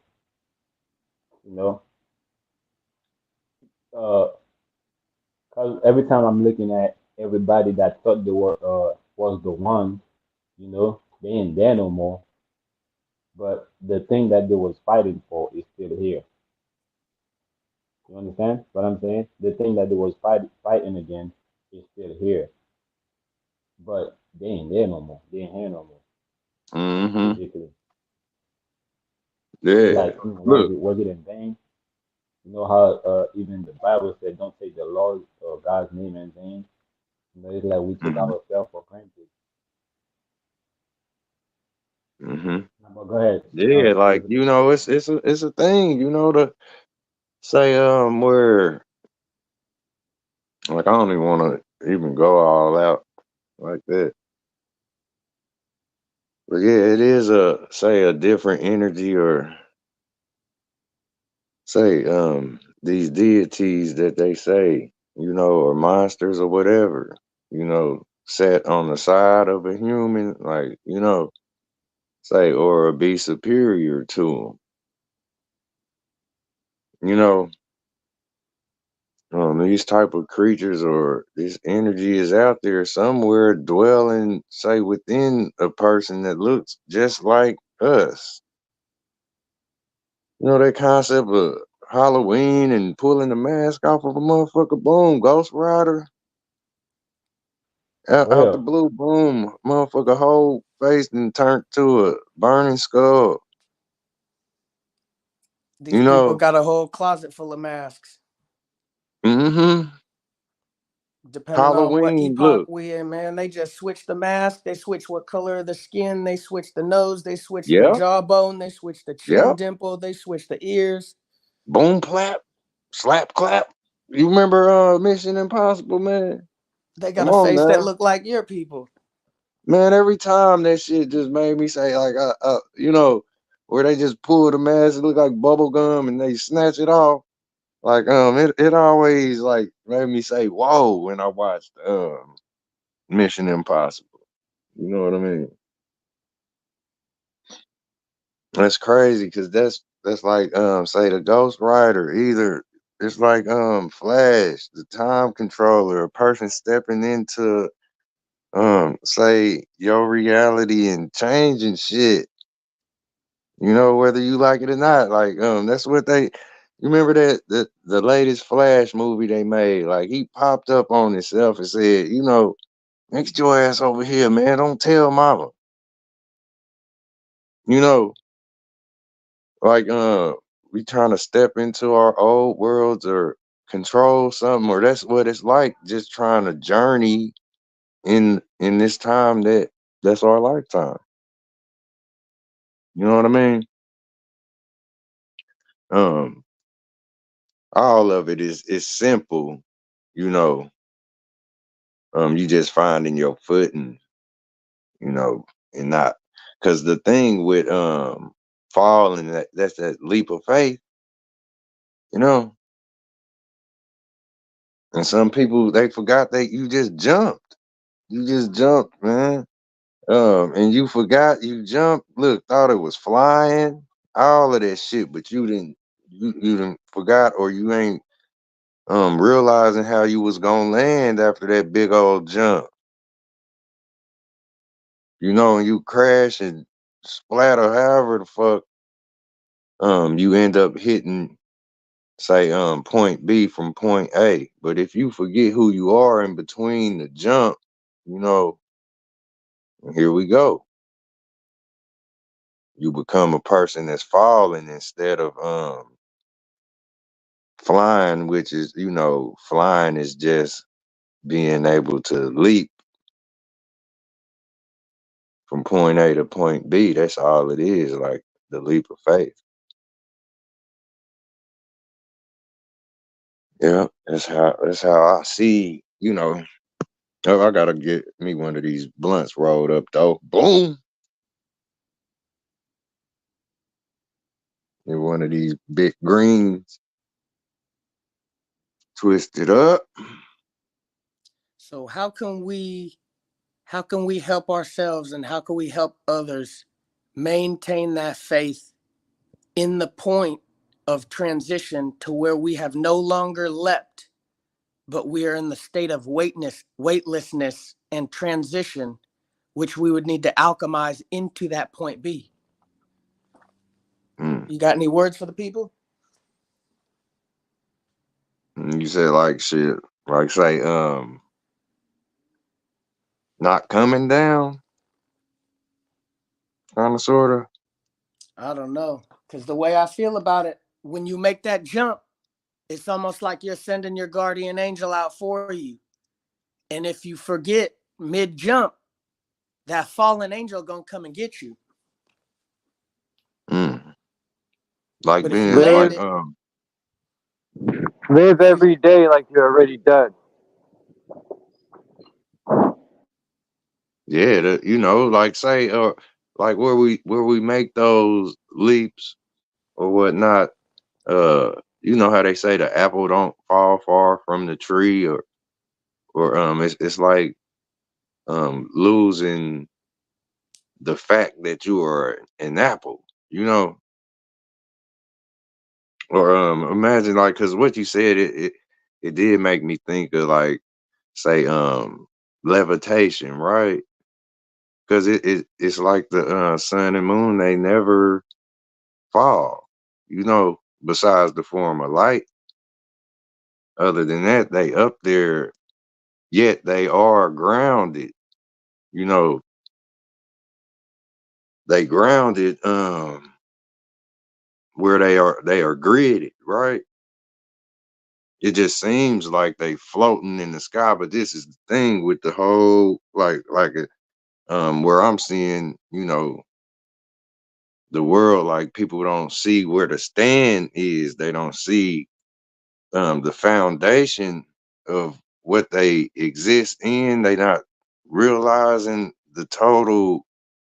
You know, uh, cause every time I'm looking at everybody that thought they were was the one, they ain't there no more. But the thing that they was fighting for is still here. You understand what I'm saying? The thing that they was fighting against is still here, but they ain't there no more. They ain't here no more. Mm-hmm. Basically, it's Yeah. like, Look. was it in vain? You know how even the Bible said, "Don't take the Lord or God's name in vain." It's like we take Mm-hmm. ourselves for granted. Mm-hmm. But go ahead, Yeah, like Elizabeth. it's a thing, to say where like I don't even want to even go all out like that. But yeah, it is a different energy or say these deities that they say, or monsters or whatever, you know. set on the side of a human, like, you know, say, or be superior to them. You know, these type of creatures or this energy is out there somewhere dwelling, say, within a person that looks just like us. You know, that concept of Halloween and pulling the mask off of a motherfucker, boom, Ghost Rider. Out the Well, blue, boom, motherfucker whole face and turned to a burning skull. These You people know, got a whole closet full of masks. mm-hmm. Depending on what Halloween, epoch look. we in, man, they just switch the mask. They switch what color of the skin. They switch the nose. They switch the Yeah, jawbone. They switch the yeah. chin dimple. They switch the ears. Boom clap, slap clap. You remember Mission Impossible, man? They got Come a on face that now. look like your people. Man, every time that shit just made me say, like, you know, where they just pull the mask, it look like bubble gum, and they snatch it off. Like, it always like made me say, "Whoa!" when I watched Mission Impossible. You know what I mean? That's crazy because that's like say the Ghost Rider. Either it's like Flash, the time controller, a person stepping into say your reality and changing shit. You know, whether you like it or not. Like that's what they. You remember that the latest Flash movie they made? Like he popped up on himself and said, you know, next your ass over here, man. Don't tell mama. You know, like we trying to step into our old worlds or control something, or that's what it's like, just trying to journey in this time that's our lifetime. You know what I mean? Um, all of it is simple, you know. You just finding your footing, you know, and not because the thing with falling, that's that leap of faith, you know. And some people they forgot that you just jumped. You just jumped, man. And you forgot you jumped. Look, thought it was flying, all of that shit, but you didn't forgot, or you ain't realizing how you was gonna land after that big old jump. You know, and you crash and splatter, however the fuck you end up hitting, say, point B from point A. But if you forget who you are in between the jump, you know, here we go. You become a person that's falling instead of flying, which is, you know, flying is just being able to leap from point A to point B. That's all it is, like the leap of faith. Yeah, that's how I see, you know. Oh, I gotta get me one of these blunts rolled up though. Boom. And one of these big greens, twisted up. So how can we help ourselves and how can we help others maintain that faith in the point of transition to where we have no longer leapt, but we are in the state of weightlessness and transition, which we would need to alchemize into that point B. You got any words for the people? And you said like shit, like say, not coming down, kind of, sort of. I don't know. Because the way I feel about it, when you make that jump, it's almost like you're sending your guardian angel out for you. And if you forget mid-jump, that fallen angel gonna come and get you. Like But if you being Live, land like it, live if you every day like you're already dead. yeah, you know, like say, like where we make those leaps or whatnot. You know how they say the apple don't fall far from the tree, or it's like losing the fact that you are an apple, you know, or imagine like because what you said it did make me think of like say levitation, right? Because it's like the sun and moon, they never fall, you know, besides the form of light. Other than that, they up there, yet they are grounded, you know, they grounded where they are gridded, right? It just seems like they floating in the sky, but this is the thing with the whole where I'm seeing, you know, the world, like people don't see where the stand is. They don't see the foundation of what they exist in. They not realizing the total,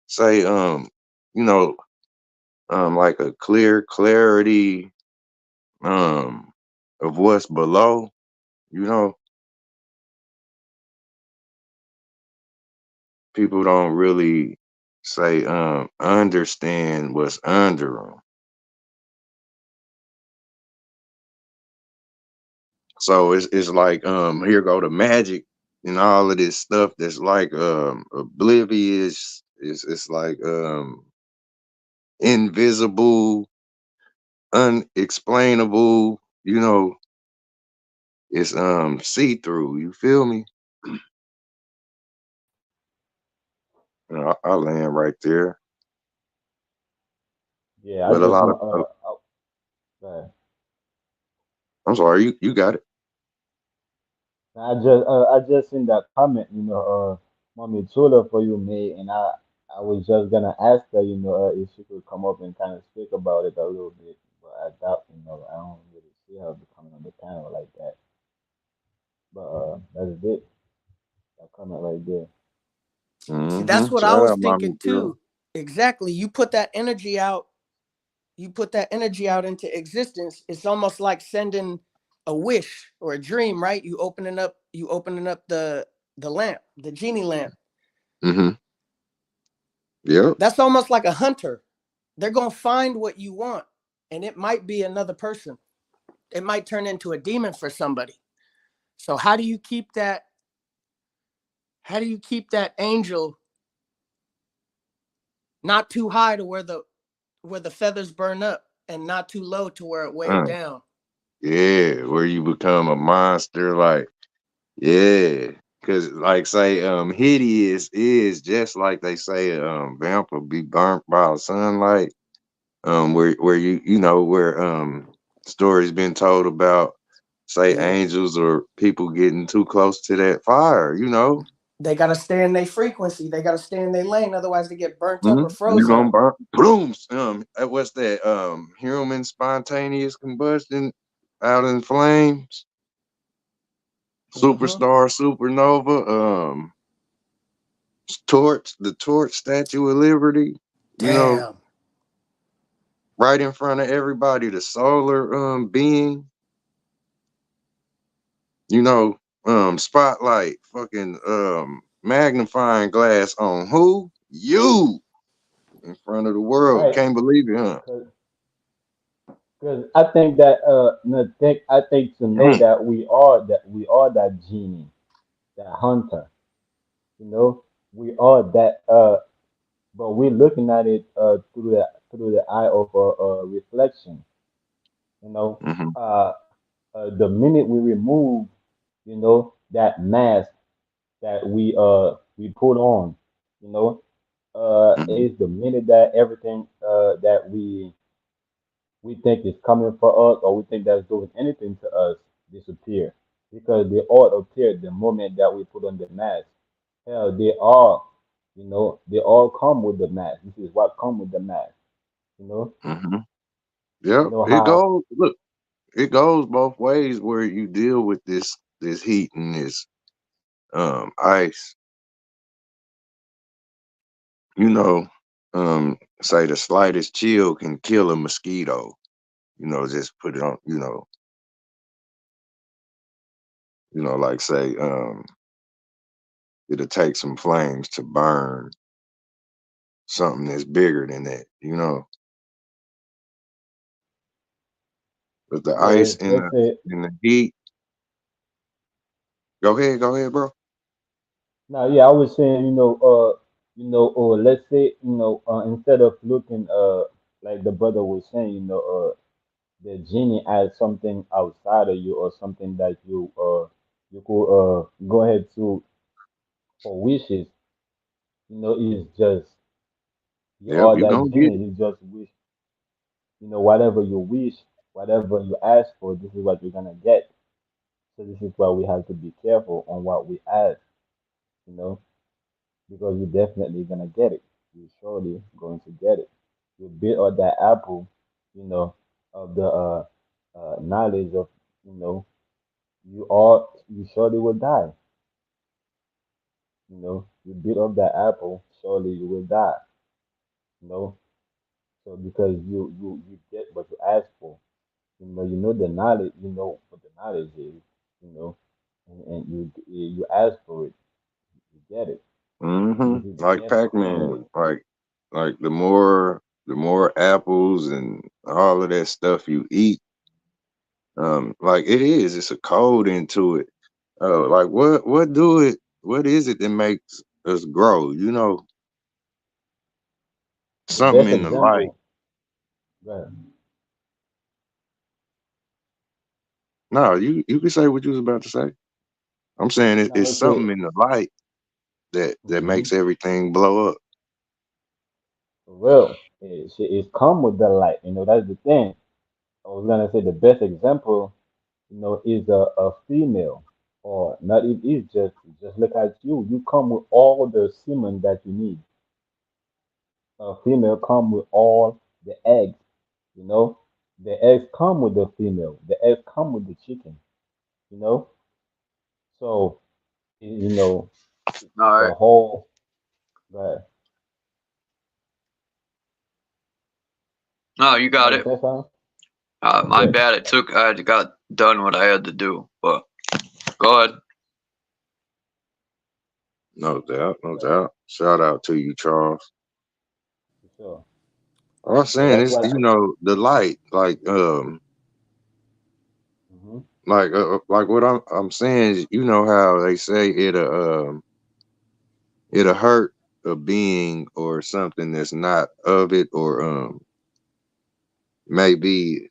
say, you know, like a clear clarity of what's below, you know. People don't really say understand what's under them. So it's like here go the magic and all of this stuff that's like oblivious. It's like invisible, unexplainable, you know, it's see through, you feel me? You know, I land right there. Yeah, I But a just lot of want uh, I'm sorry, you got it. I just seen that comment, you know, Mommy Chula for you made, and I was just gonna ask her, you know, if she could come up and kind of speak about it a little bit, but I doubt, you know, I don't really see her becoming on the panel like that. But that's it. That comment right there. See, that's what I Shout was out, mommy thinking girl. too. Exactly. You put that energy out, you put that energy out into existence. It's almost like sending a wish or a dream, right? You opening up the lamp, the genie lamp. Mm-hmm. Yep. That's almost like a hunter. They're gonna find what you want, and it might be another person. It might turn into a demon for somebody. So how do you keep that? How do you keep that angel not too high to where the feathers burn up, and not too low to where it weigh it Uh, down? yeah, where you become a monster, like yeah. Cause like say hideous is just like they say vampire be burnt by the sunlight. Where you know where stories been told about say Yeah. angels or people getting too close to that fire, you know. They gotta stay in their frequency. They gotta stay in their lane. Otherwise, they get burnt up or You frozen gonna up. burn boom. What's that? Human spontaneous combustion out in flames. Mm-hmm. Superstar, supernova. Torch, the Torch Statue of Liberty. You know, Damn. right in front of everybody. The solar being. You know, spotlight, fucking magnifying glass on who? You in front of the world. Right. Can't believe it, huh? Because I think that no, think I think to know Mm, that we are that genie, that hunter. You know, we are that. But we're looking at it through the eye of a reflection. You know, mm-hmm, uh, the minute we remove, you know, that mask that we put on, you know, mm-hmm, is the minute that everything that we think is coming for us or we think that's doing anything to us disappear because they all appear the moment that we put on the mask. Hell, they all, you know, they all come with the mask. This is what come with the mask. mm-hmm. Yep. You know It how goes. Look, it goes both ways where you deal with this heat and this ice. You know, say the slightest chill can kill a mosquito. You know, just put it on. Like say it'll take some flames to burn something that's bigger than that, you know. But the ice Yeah, and let's say the heat. Go ahead, bro. now. Yeah, I was saying, let's say, instead of looking, like the brother was saying, the genie as something outside of you or something that you could go ahead to for wishes. It's just you Yep, are you that gonna get genie. it. You just wish, whatever you wish, whatever you ask for, this is what you're gonna get. So this is why we have to be careful on what we ask, you know, because you're definitely gonna get it. You're surely going to get it. You bit of that apple, you know, of the knowledge of, you know, you surely will die. You bit of that apple, surely you will die. You know, so because you get what you ask for. The knowledge. You know what the knowledge is. You know, and you ask for it, you get it. So you just be Like careful Pac-Man. anyway. Like the more apples and all of that stuff you eat, like it's a code into it. Like what is it that makes us grow? You know, The something best in the light. example, right? No, you can say what you was about to say. I'm saying Now it's let's say, something in the light that hmm makes everything blow up. well, it's come with the light. That's the thing. I was gonna say the best example, is a female, or not. It is just look at you. You come with all the semen that you need. A female come with all the eggs. You know, the eggs come with the female. The eggs come with the chicken. You know, so All it's a right. whole. Right. No, you You got want it. to say something? My Okay. bad. I got done what I had to do. But go ahead. No doubt, no Right. doubt. Shout out to you, Charles. For sure. All I'm So saying that's is, what. the light, Hmm. like what I'm saying is, how they say it'll hurt a being or something that's not of it, or maybe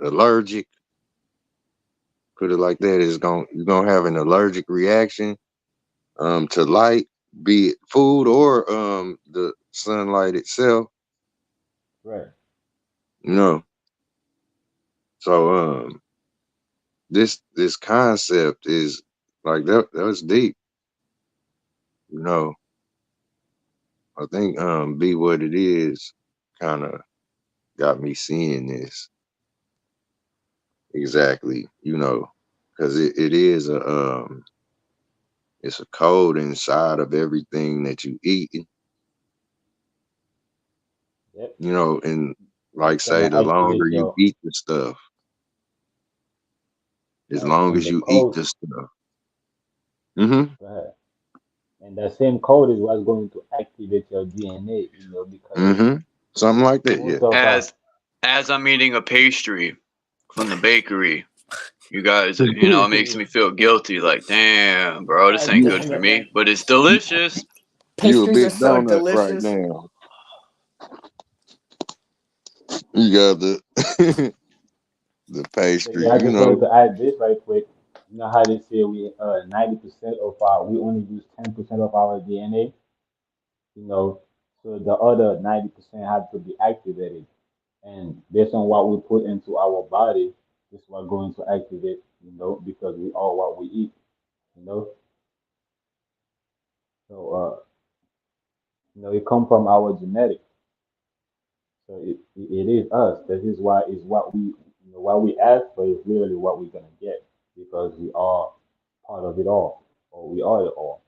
allergic. Put it like that, you're gonna have an allergic reaction to light, be it food or the sunlight itself. Right. You know, so this concept is like that's deep. You know, I think be what it is kind of got me seeing this exactly. Because it is it's a code inside of everything that you eat. Yep. And like It's say gonna the longer activate you your eat the stuff, as right, long and as the you eat code. the stuff. Mm-hmm. Right. And that same code is what's going to activate your DNA. Because Mm-hmm. Something like that, yeah. most of us. As I'm eating a pastry from the bakery, you guys, it makes me feel guilty. Like, damn, bro, this God ain't damn good for it, man. me, but it's delicious. You a Pastries are big so donut right delicious. now. You got the the So pastry, yeah, I just wanted to add this right quick. You know how they say we 90% of we only use 10% of our DNA. You know, so the other 90% had to be activated, and based on what we put into our body, this is what going to activate. Because we are what we eat. You know, so it come from our genetics. So it is us. This is why is what we ask for is literally what we're gonna get because we are part of it all, or we are it all.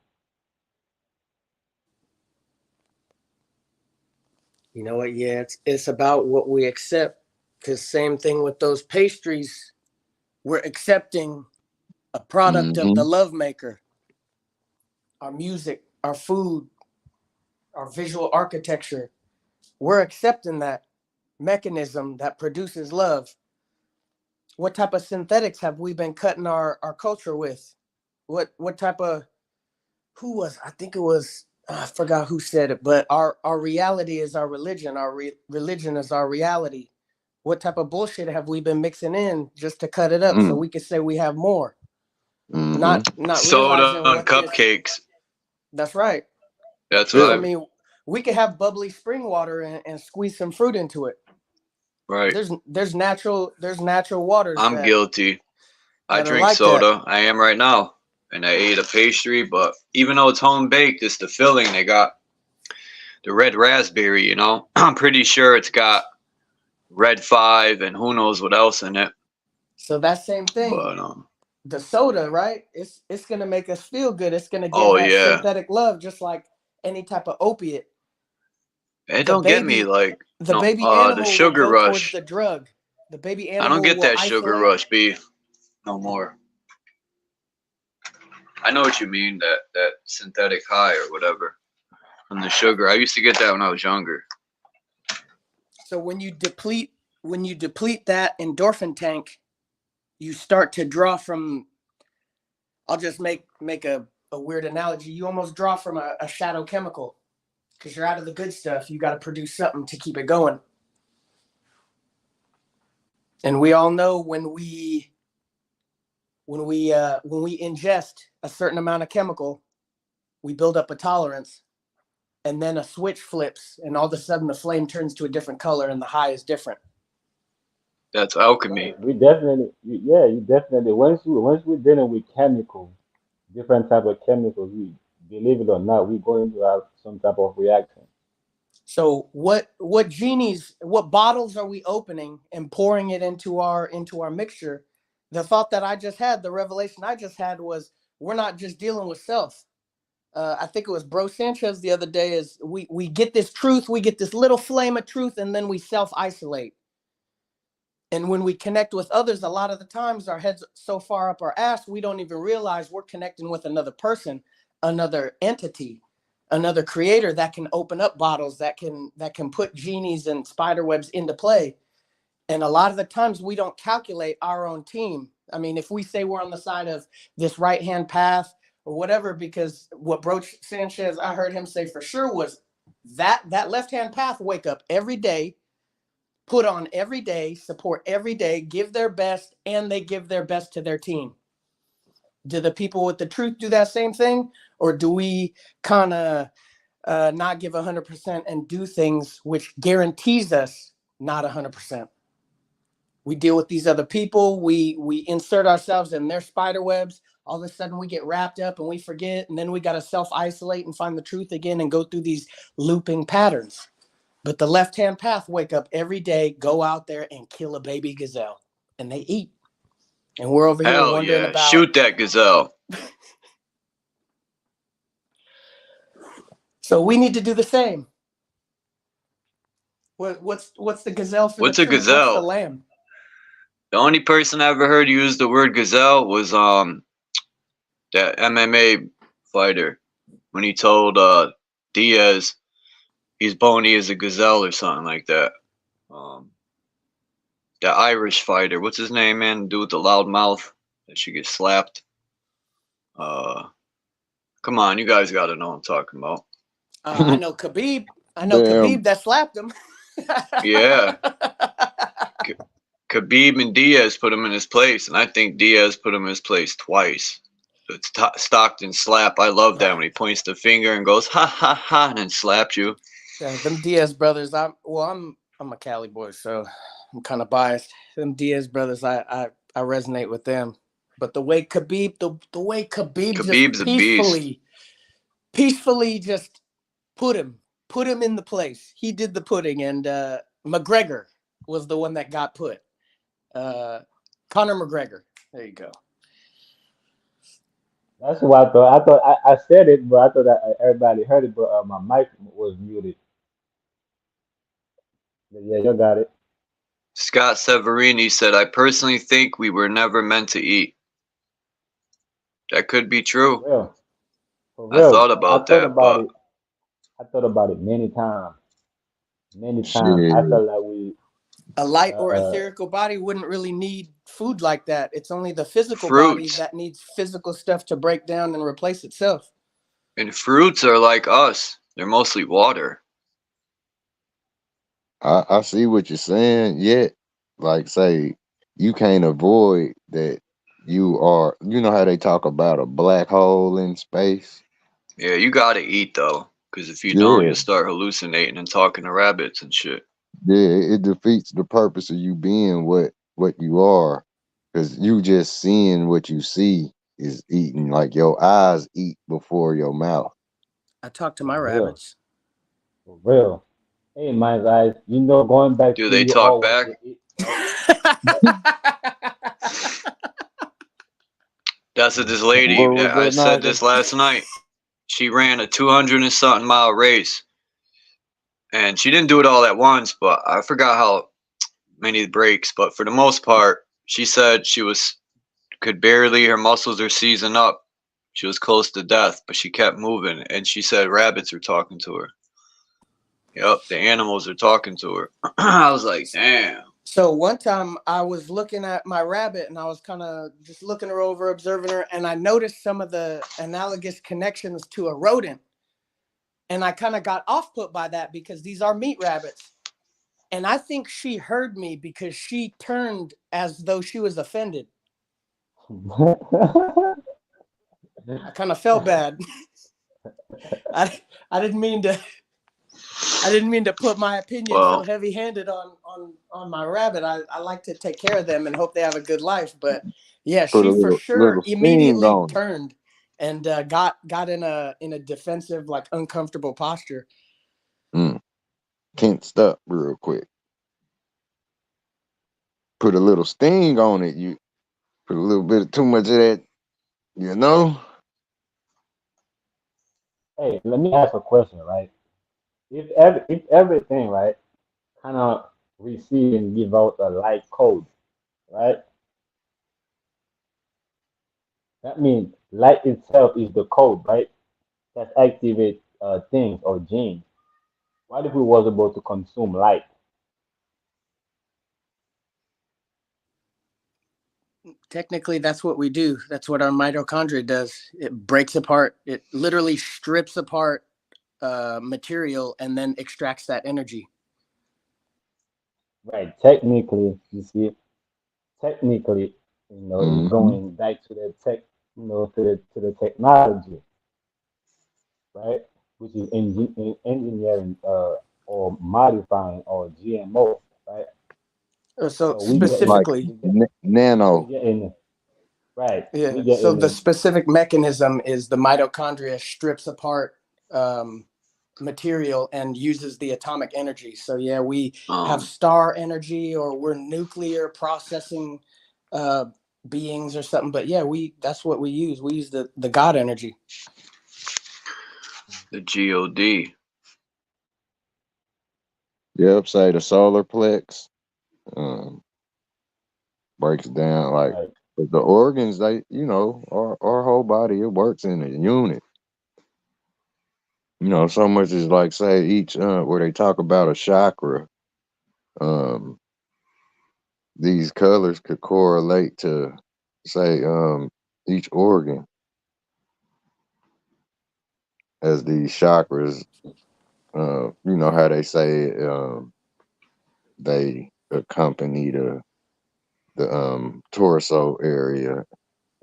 You know what? Yeah, it's about what we accept. Because same thing with those pastries, we're accepting a product of mm-hmm. the love maker. our music, our food, our visual architecture. We're accepting that mechanism that produces love. What type of synthetics have we been cutting our culture with? What type of, who was, I think it was, I forgot who said it, but our reality is our religion. Our religion is our reality. What type of bullshit have we been mixing in just to cut it up so we can say we have more? Not soda realizing and what this, cupcakes. that's right. That's I what mean, we could have bubbly spring water and squeeze some fruit into it. right. There's natural waters I'm that guilty. I are drink like that. soda. I am right now. And I ate a pastry, but even though it's home baked, it's the filling. They got the red raspberry, you know. I'm pretty sure it's got red 5 and who knows what else in it. So that same thing, But the soda, right? It's gonna make us feel good. It's gonna give oh that yeah. synthetic love, just like any type of opiate. It The don't get me baby, like the no baby the animal will sugar go towards rush. the drug. The baby I don't animal get will that sugar isolate. rush, B. No more. I know what you mean, that synthetic high or whatever. From the sugar. I used to get that when I was younger. So when you deplete that endorphin tank, you start to draw from, I'll just make a weird analogy. You almost draw from a shadow chemical, because you're out of the good stuff. You got to produce something to keep it going. And we all know when we ingest a certain amount of chemical, we build up a tolerance, and then a switch flips, and all of a sudden the flame turns to a different color, and the high is different. That's alchemy. We definitely, yeah, you definitely. Once we're dealing with chemicals, different type of chemicals, we believe it or not, we're going to have some type of reaction. So what genies, what bottles are we opening and pouring it into our mixture? The thought that I just had, the revelation I just had was, we're not just dealing with self. I think it was Bro Sanchez the other day, is we get this truth, we get this little flame of truth, and then we self-isolate. And when we connect with others, a lot of the times our heads so far up our ass, we don't even realize we're connecting with another person, another entity, another creator that can open up bottles, that can put genies and spider webs into play. And a lot of the times we don't calculate our own team. I mean, if we say we're on the side of this right-hand path or whatever, because what Bro Sanchez, I heard him say for sure, was that left-hand path wake up every day, put on every day, support every day, give their best, and they give their best to their team. Do the people with the truth do that same thing? Or do we kind of not give 100% and do things which guarantees us not 100%? We deal with these other people. We insert ourselves in their spider webs. All of a sudden we get wrapped up and we forget. And then we got to self-isolate and find the truth again and go through these looping patterns. But the left-hand path wake up every day, go out there and kill a baby gazelle. And they eat. And we're over here wondering about... Shoot that gazelle. So we need to do the same. What's the gazelle for? What's the a truth? gazelle? What's the lamb? The only person I ever heard use the word gazelle was that MMA fighter when he told Diaz he's bony as a gazelle or something like that. The Irish fighter, what's his name, man? The dude with the loud mouth that should get slapped. Come on, you guys got to know what I'm talking about. I know Khabib. I know Khabib that slapped him. Yeah. Khabib and Diaz put him in his place, and I think Diaz put him in his place twice. It's Stockton slap. I love that when he points the finger and goes ha ha ha and then slapped you. Yeah, them Diaz brothers. I'm a Cali boy, so I'm kind of biased. Them Diaz brothers, I resonate with them. But the way Khabib, the way Khabib's just peacefully just put him in the place. He did the putting, and McGregor was the one that got put. Conor McGregor. There you go. That's what I thought. I said it, but I thought that everybody heard it, but my mic was muted. But yeah, you got it. Scott Severini said, I personally think we were never meant to eat. That could be true. Yeah, For I real, thought I about thought that, about but it. I thought about it many times. Many times. I Shit. felt like we A light or uh etherical body wouldn't really need food like that. It's only the physical body fruits that needs physical stuff to break down and replace itself. and fruits are like us. They're mostly water. I see what you're saying, yet, like, say, you can't avoid that you are, you know how they talk about a black hole in space? Yeah, you gotta eat though, because if you don't, Yeah, you start hallucinating and talking to rabbits and shit. yeah, it defeats the purpose of you being what you are, because you just seeing what you see is eating, like your eyes eat before your mouth. I talk to for my real. rabbits. For real. Hey, my guys, going back Do to they you talk all what back? you eat, right? That's what this lady What was that I that, said Naga? this last night. She ran a 200 and something mile race, and she didn't do it all at once, but I forgot how many breaks. But for the most part, she said she was could barely, her muscles are seizing up. She was close to death, but she kept moving, and she said rabbits are talking to her. Yep, the animals are talking to her. I was like, damn. So one time I was looking at my rabbit and I was kind of just looking her over, observing her, and I noticed some of the analogous connections to a rodent. And I kind of got off put by that because these are meat rabbits. And I think she heard me because she turned as though she was offended. I kind of felt bad. I I didn't mean to put my opinion so Well, heavy-handed on my rabbit. I like to take care of them and hope they have a good life. But yeah, Put a she for sure little sting immediately on it. turned and got in a defensive, like uncomfortable posture. Tensed up real quick. Put a little sting on it. You put a little bit of too much of that, you know? Hey, let me ask a question, right? If everything, right, kind of receive and give out a light code, right? That means light itself is the code, right? That activate things or genes. What if we was able to consume light? Technically, that's what we do. That's what our mitochondria does. It breaks apart. It literally strips apart material and then extracts that energy. Right. Technically, you see, technically, it's Mm-hmm. going back to the tech, to the technology, right? Which is engineering or modifying or GMO, right? So So Like specifically, we nano. getting right. yeah. We So the getting specific mechanism is the mitochondria strips apart material and uses the atomic energy. So yeah, we have um, star energy or we're nuclear processing uh, beings or something. But yeah, that's what we use. We use the God energy. the God. Yep, say the solar plex. Um, breaks down like right. but the organs, they, our whole body, it works in a unit. So much is like, say, each where they talk about a chakra, um, these colors could correlate to, say, each organ, as these chakras, you know how they say, they accompany the torso area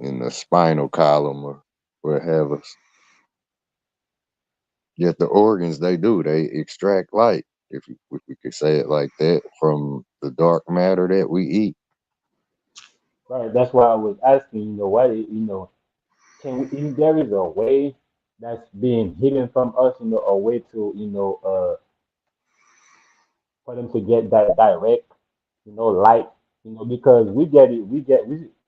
in the spinal column or what have us. Yet the organs, they extract light, if we could say it like that, from the dark matter that we eat. Right. That's why I was asking, what can we, if there is a way that's being hidden from us, a way to, for them to get that direct, light, because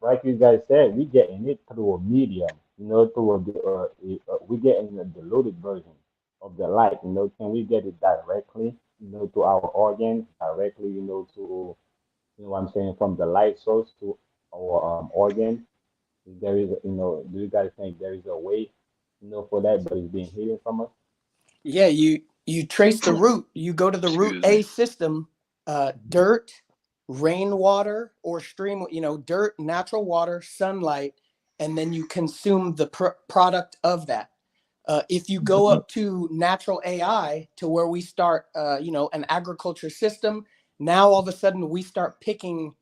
like you guys said, we getting it through a medium, through we getting a diluted version of the light, can we get it directly, to our organs, directly, to, what I'm saying, from the light source to our organ? If there is, do you guys think there is a way? for that, but it's being hidden from us. Yeah, you trace the root. You go to the root Excuse me. A system, dirt, rainwater, or stream. Dirt, natural water, sunlight, and then you consume the product of that. If you go up to natural AI, to where we start, an agriculture system, now all of a sudden we start picking.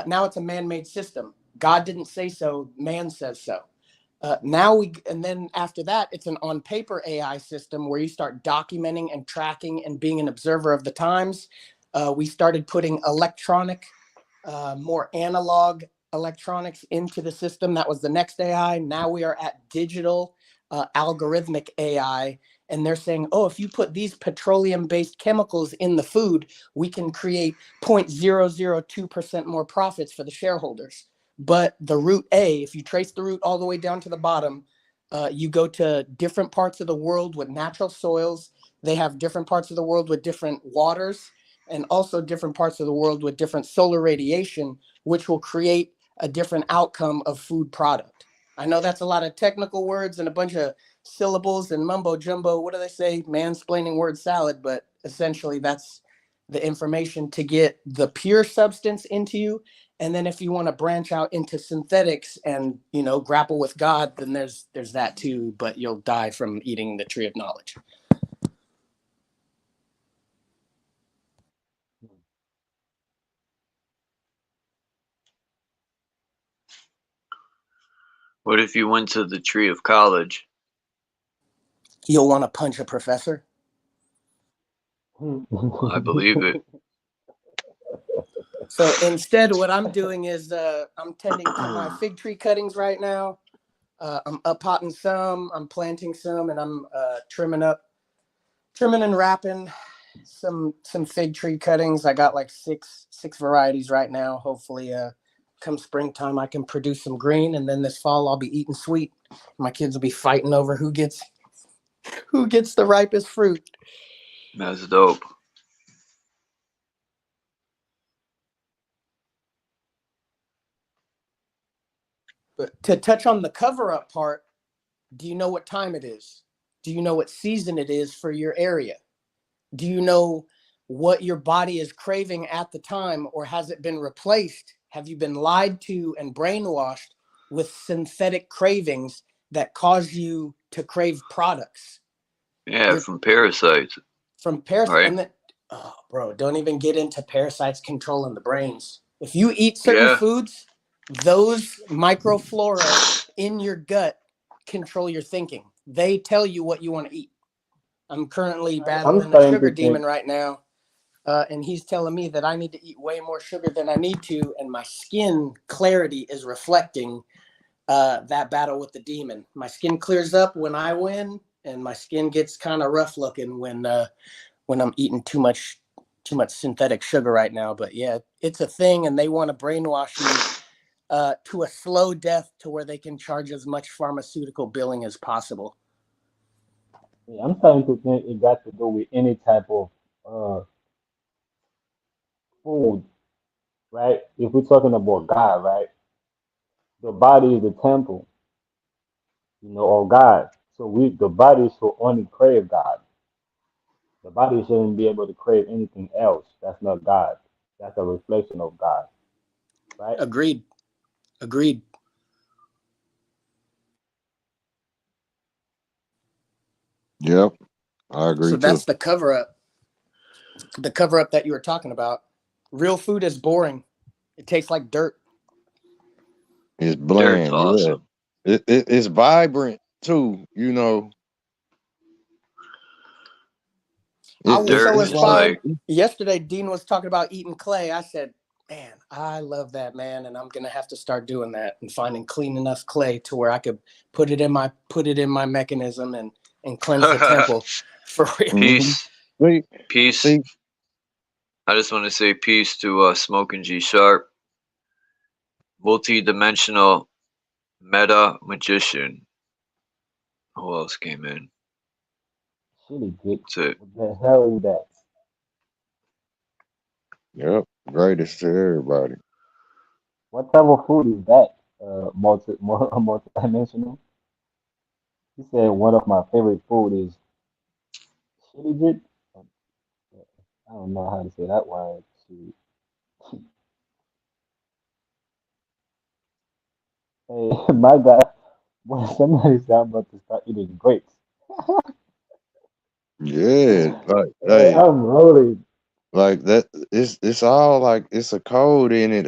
Now it's a man-made system. God didn't say so. Man says so. And then after that, it's an on paper AI system where you start documenting and tracking and being an observer of the times. We started putting electronic, more analog electronics into the system. That was the next AI. Now we are at digital, algorithmic AI. And they're saying, oh, if you put these petroleum-based chemicals in the food, we can create 0.002% more profits for the shareholders. But the root A, if you trace the root all the way down to the bottom, you go to different parts of the world with natural soils. They have different parts of the world with different waters, and also different parts of the world with different solar radiation, which will create a different outcome of food product. I know that's a lot of technical words and a bunch of syllables and mumbo jumbo. What do they say? Mansplaining word salad. But essentially, that's the information to get the pure substance into you. And then if you want to branch out into synthetics and, grapple with God, then there's that too, but you'll die from eating the tree of knowledge. What if you went to the tree of college? You'll want to punch a professor. I believe it. So instead, what I'm doing is I'm tending to my fig tree cuttings right now. I'm up-potting some, I'm planting some, and I'm trimming and wrapping some fig tree cuttings. I got like six varieties right now. Hopefully, come springtime, I can produce some green, and then this fall I'll be eating sweet. My kids will be fighting over who gets the ripest fruit. That's dope. But to touch on the cover-up part, do you know what time it is? Do you know what season it is for your area? Do you know what your body is craving at the time, or has it been replaced? Have you been lied to and brainwashed with synthetic cravings that cause you to crave products? Yeah, from parasites. From parasites. Right. And then, oh, bro, don't even get into parasites controlling the brains. If you eat certain foods, those microflora in your gut control your thinking. They tell you what you want to eat. I'm currently battling the sugar demon right now, and he's telling me that I need to eat way more sugar than I need to, and my skin clarity is reflecting that battle with the demon. My skin clears up when I win, and my skin gets kind of rough looking when I'm eating too much synthetic sugar right now. But yeah, it's a thing, and they want to brainwash you to a slow death to where they can charge as much pharmaceutical billing as possible. Yeah, I'm starting to think it got to do with any type of food, right? If we're talking about God, right? The body is the temple, of God. So the body should only crave God. The body shouldn't be able to crave anything else. That's not God. That's a reflection of God, right? Agreed. Yep, I agree So too. that's the cover up. The cover up that you were talking about. Real food is boring. It tastes like dirt. It's bland. Dirt's awesome. Yeah. It's vibrant too. I was so Dirt is inspired. like, Yesterday, Dean was talking about eating clay. I said, man, I love that, man, and I'm gonna have to start doing that and finding clean enough clay to where I could put it in my mechanism and cleanse the temple for real. peace. Peace. See, I just want to say peace to Smoking G Sharp, multi-dimensional meta magician. Who else came in? Really good. That's it. What the hell is that? yep, greatest to everybody. What type of food is that? Multi-dimensional? He said one of my favorite food is chili dip. I don't know how to say that word. Shoot. Hey, my God, when somebody said I'm about to start eating grapes, Yeah, like hey, hey, I'm rolling. like that. It's all like it's a code in it.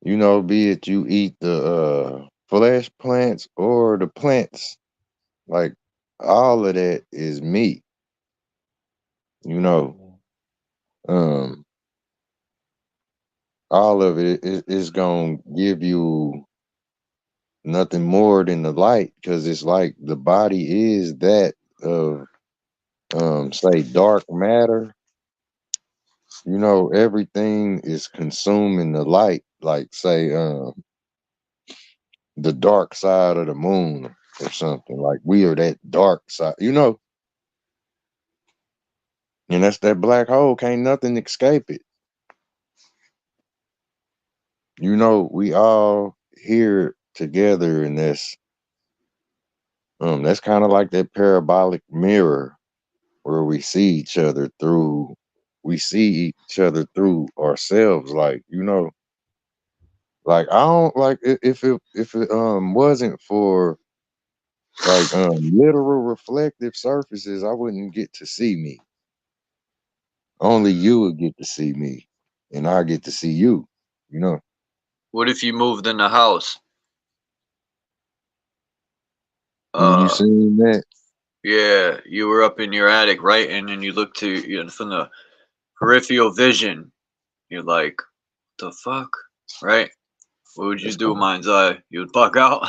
You know, be it you eat the flesh plants or the plants, like all of that is meat. You know, Yeah. um, all of it is gonna give you nothing more than the light, because it's like the body is that of say dark matter. You know, everything is consuming the light, like say the dark side of the moon or something. Like we are that dark side, you know, and that's that black hole. Can't nothing escape it. You know, we all here together in this. That's kind of like that parabolic mirror where we see each other through. We see each other through ourselves, like, you know, like I don't like if it wasn't for like literal reflective surfaces, I wouldn't get to see me. Only you would get to see me, and I get to see you. You know, What if you moved in the house? and you Uh, seen that. yeah, you were up in your attic, right? And then you look to from the peripheral vision. You're like, the fuck, right? What would you That's do, cool. mind's eye? You would bug out.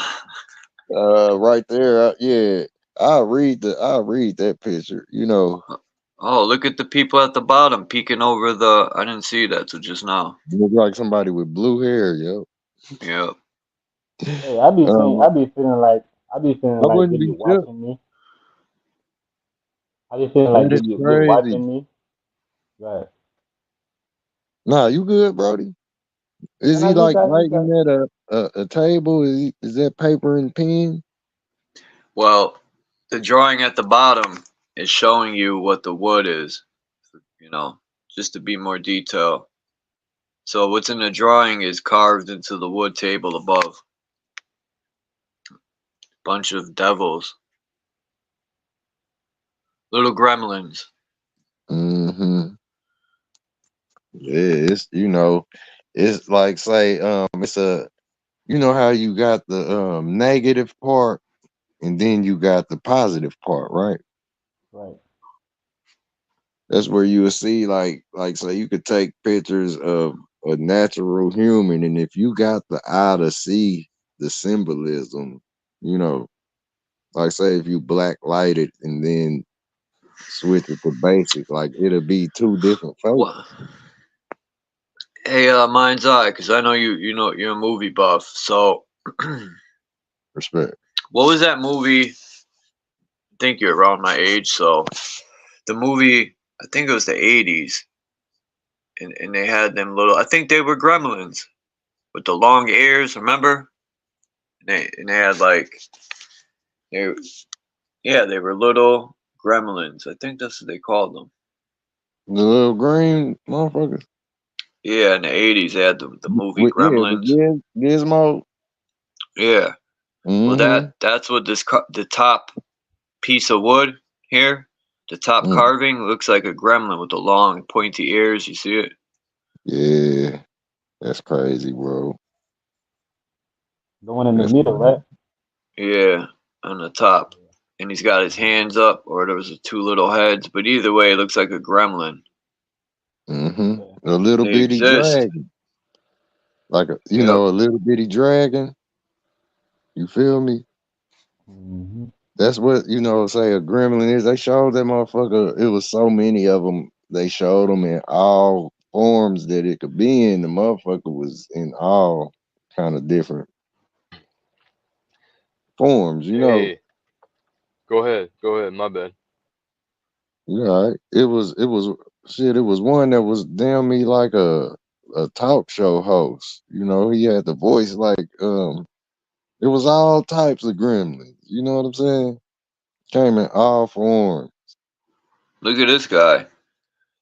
Right there, yeah. I read that picture. You know, Oh, look at the people at the bottom peeking over the. I didn't see that till just now. look like somebody with blue hair, yo. Yeah. Hey, I be saying, Um, I be feeling I like wouldn't they be be shook. watching me. I be feeling like That is they crazy. watching me. Right. Nah, you good, Brody? Is And I he you like got, you got. writing at a table? Is that paper and pen? Well, the drawing at the bottom is showing you what the wood is. You know, just to be more detailed. So what's in the drawing is carved into the wood table above. Bunch of devils, little gremlins. Mm-hmm. Yeah, it's you know, it's like say it's a you know how you got the negative part and then you got the positive part, right? Right. That's where you will see like say you could take pictures of a natural human, and if you got the eye to see the symbolism, you know, like say if you black light it and then switch it to basic, like it'll be two different faces. What? Hey, mind's eye, because I know you know you're a movie buff. So, Respect. what was that movie? I think you're around my age, so the movie. I think it was the '80s, and they had them little. I think they were gremlins with the long ears. Remember? And they had like they yeah they were little gremlins. I think that's what they called them. The little green motherfuckers. Yeah, in the '80s they had the movie With yeah, the Gremlins. gizmo. Yeah. Well, Mm-hmm. that's what the top piece of wood here, the top Mm. carving looks like a gremlin with the long pointy ears. You see it? Yeah, that's crazy, bro. The one in the That's middle, crazy. right? Yeah, on the top. And he's got his hands up, or there was two little heads. But either way, it looks like a gremlin. Mm-hmm. Okay. A little They bitty exist. dragon, like a Yep. a little bitty dragon. You feel me? Mm-hmm. That's what say a gremlin is. They showed that motherfucker. It was so many of them. They showed them in all forms that it could be in. The motherfucker was in all kind of different forms. Hey, go ahead, my bad. Yeah, it was shit. It was one that was damn me like a talk show host. He had the voice like It was all types of gremlins. You know what I'm saying? Came in all forms. Look at this guy.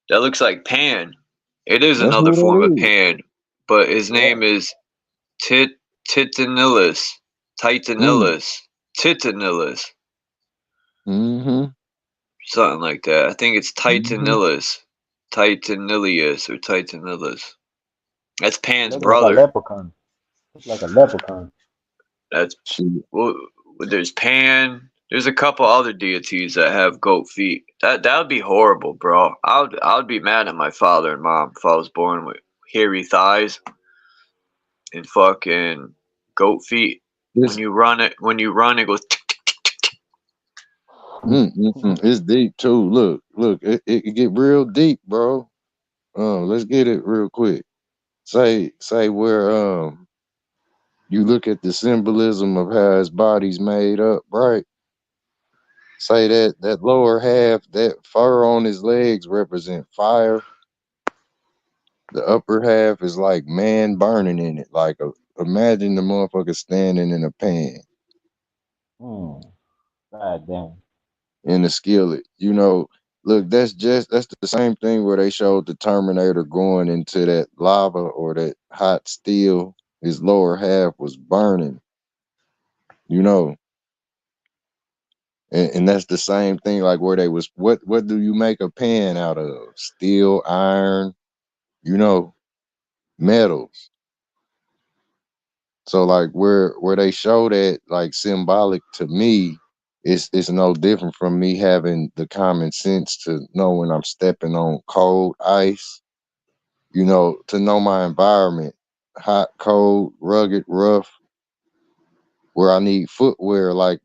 That looks like Pan. It is That's another who form of that is. Pan, but his Yeah. name is Titanillus. Titanillus. Titanillus. Mm-hmm. Something like that. I think it's Mm-hmm. Titanillus. Titanilius or Titanillus. That's Pan's Look like a brother. leprechaun. Look like a leprechaun. That's Shit. well, there's Pan. There's a couple other deities that have goat feet. That would be horrible, bro. I would be mad at my father and mom if I was born with hairy thighs and fucking goat feet. It's When you run, it goes. it's deep too. Look, it get real deep, bro. Let's get it real quick. Say where you look at the symbolism of how his body's made up, right? Say that lower half, that fur on his legs represent fire. The upper half is like man burning in it. Like imagine the motherfucker standing in a pan God damn. in a skillet. You know, look, that's the same thing where they showed the Terminator going into that lava or that hot steel. His lower half was burning. You know, and that's the same thing. Like where they was, what do you make a pan out of? Steel, iron, you know, metals. So like where they show that like symbolic to me, it's no different from me having the common sense to know when I'm stepping on cold ice, you know, to know my environment, hot, cold, rugged, rough, where I need footwear like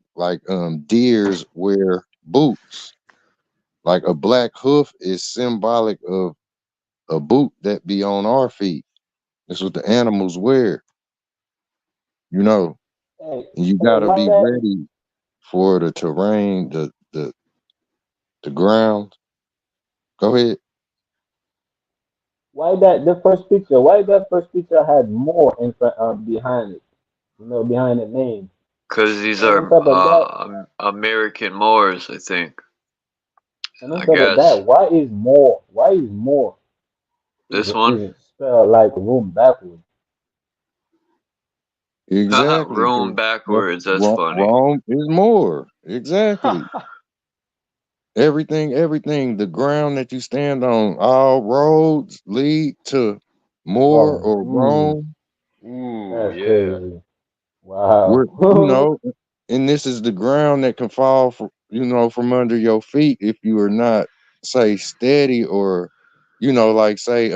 deers wear boots. Like a black hoof is symbolic of a boot that be on our feet. That's what the animals wear, you know. Hey, And you hey, gotta why be that? ready for the terrain, the ground. Go ahead. Why that the first picture? Why that first picture had more in front behind it? You know, behind the name. Because these And on are top of that, American Moors, I think. and on I top of guess. that, why is more? Why is more? This one? Is spelled like room backwards? Exactly. 'Cause Rome backwards. That's funny. Rome is more. Exactly. Everything. The ground that you stand on, all roads lead to more Wrong. or Rome. Ooh, That's yeah. crazy. Where you Wow. know, and this is the ground that can fall from from under your feet if you are not say steady or like say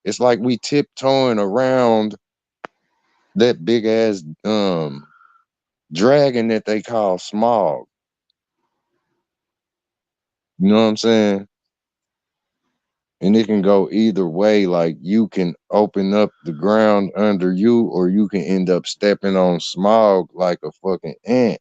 it's like we tiptoeing around that big ass dragon that they call smog. You know what I'm saying? And it can go either way. Like you can open up the ground under you, or you can end up stepping on smog like a fucking ant.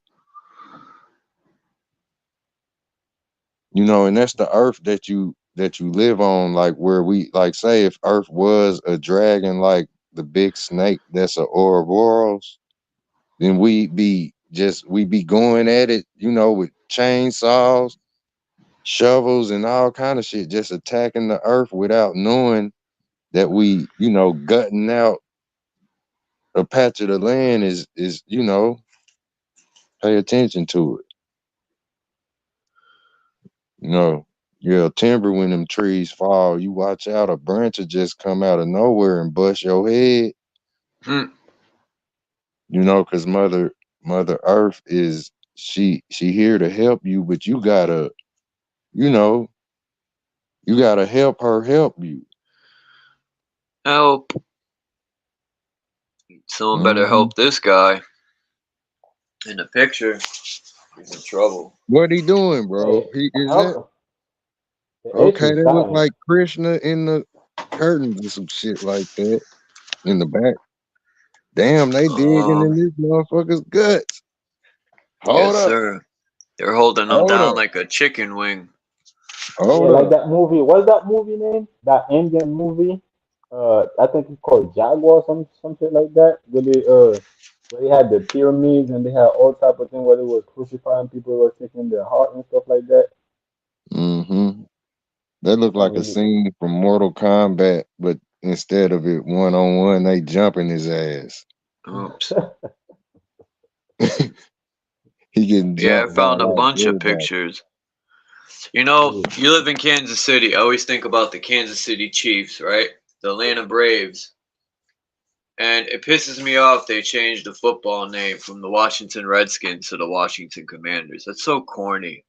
And that's the earth that you live on. Like where we like say if Earth was a dragon, like the big snake that's a Ouroboros, then we be going at it, with chainsaws, shovels, and all kind of shit, just attacking the earth without knowing that we, gutting out a patch of the land is pay attention to it. Timber when them trees fall, you watch out, a branch will just come out of nowhere and bust your head. Hmm. Because Mother Earth is she here to help you, but you know, you gotta help her help you. Help. Someone better Mhm. help this guy. In the picture, he's in trouble. What he doing, bro? Hey, He is that how the H okay? is That look silent. like Krishna in the curtains or some shit like that in the back. Damn, they digging in Um, this motherfucker's guts. Hold yes, up, sir. They're holding him hold down up, like a chicken wing. Yeah, hold like up. that movie. What's that movie name? That Indian movie. I think it's called Jaguar, some shit like that. With the where they had the pyramids and they had all type of thing where they was crucifying people who were taking their heart and stuff like that. Mm-hmm. That looked like a scene from Mortal Kombat, but instead of it one-on-one, they jumping his ass. Oops. He getting Yeah, I jumped by found a like bunch of everybody. pictures. You know, you live in Kansas City. I always think about the Kansas City Chiefs, right? The Atlanta Braves. And it pisses me off they changed the football name from the Washington Redskins to the Washington Commanders. That's so corny.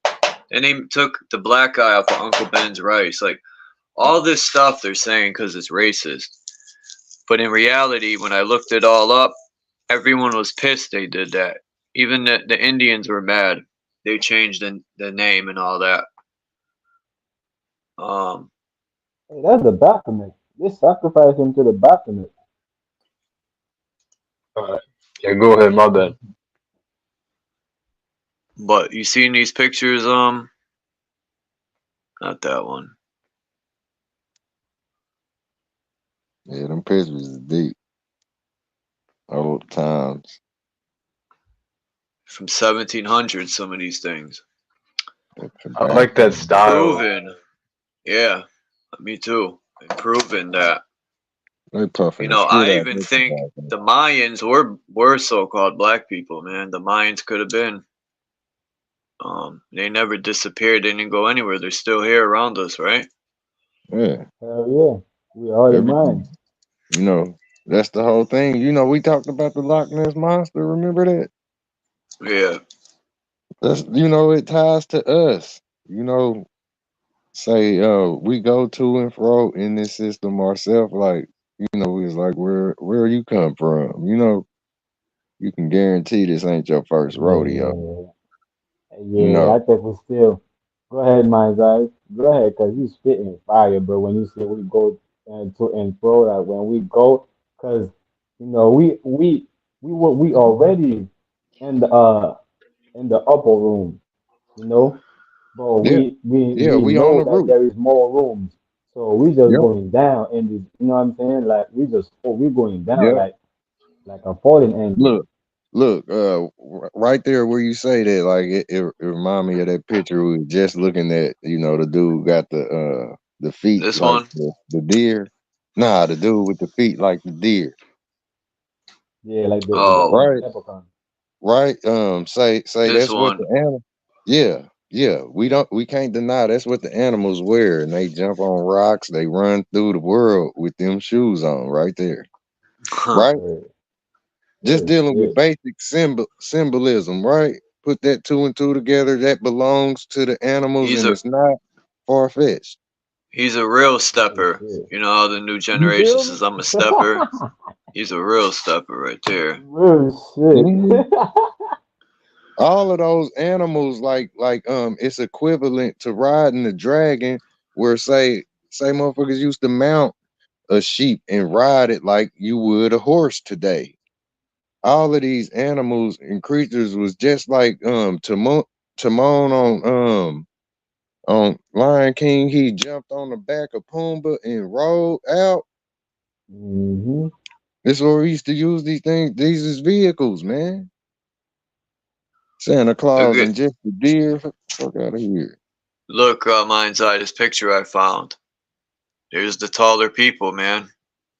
And they took the black guy off of Uncle Ben's rice. Like, all this stuff they're saying because it's racist. But in reality, when I looked it all up, everyone was pissed they did that. Even the Indians were mad. They changed the name and all that. Hey, that's the Baphomet. They sacrificed him to the Baphomet. Yeah, go ahead, my bad. But you seen these pictures? Not that one. Yeah, them pictures is deep. Old times. From 1700, some of these things. I like that style. Proven. Yeah, me too. And proven that. They puffing You the know, shit I out even of think that. the Mayans were so-called black people, man. The Mayans could have been. They never disappeared. They didn't go anywhere. They're still here around us, right? Yeah. Hell yeah. We are the Everything. minds. You know, that's the whole thing. You know, we talked about the Loch Ness Monster. Remember that? Yeah. That's, you know, it ties to us. You know, say we go to and fro in this system ourselves. Like, you know, it's like where you come from. You know, you can guarantee this ain't your first rodeo. You Yeah, I know. think we still. Go ahead, my guys. Go ahead, cause you spitting fire, bro. When you say we go to and fro, like when we go, cause you know we already in the upper room, you know, but Yeah. Yeah, we we on know the that roof. there is more rooms, so we just Yep. going down in this. You know what I'm saying? Like we going down Yep. like a falling angel. Look, right there where you say that, like it remind me of that picture we were just looking at. You know, the dude got the feet This like one? the deer. Nah, the dude with the feet like the deer. Yeah, like Oh, the Right, leprechaun. right. Say this that's what one. the animal. Yeah, yeah. We can't deny that's what the animals wear, and they jump on rocks. They run through the world with them shoes on, right there. Huh. Right. Just Oh dealing with shit. basic symbolism, right? Put that two and two together. That belongs to the animals, He's and a it's not far fetched. he's a real Oh stepper. shit. You know how the new You generation feel me? says I'm a stepper? He's a real stepper right there. Real shit. Mhm. All of those animals, it's equivalent to riding a dragon, where say motherfuckers used to mount a sheep and ride it like you would a horse today. All of these animals and creatures was just like Timon on Lion King. He jumped on the back of Pumbaa and rode out. hmm This is where we used to use these things. These is vehicles, man. Santa Claus Look, and just the deer. Fuck out of here. mind's eye, this picture I found. There's the taller people, man.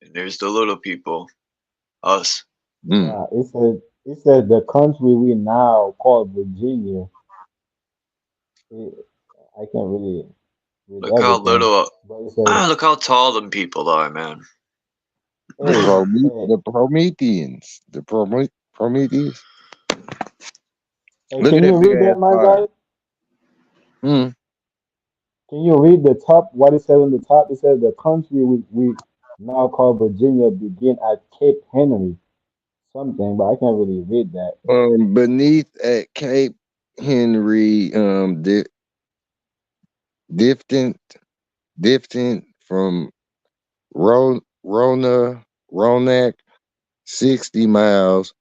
And there's the little people. Us. Mm. Yeah, it said the country we now call Virginia. It, I can't really read Look how everything, little. but it says, Look how tall them people are, man. "Hey, hey, The Prometheans. Prometheus. hey, Look at can that you big read ass that, my fire. guy? Mm. Can you read the top? What it says on the top? It says the country we now call Virginia begin at Cape Henry something, but I can't really read that. Beneath at Cape Henry, distant from Ronak, 60 miles,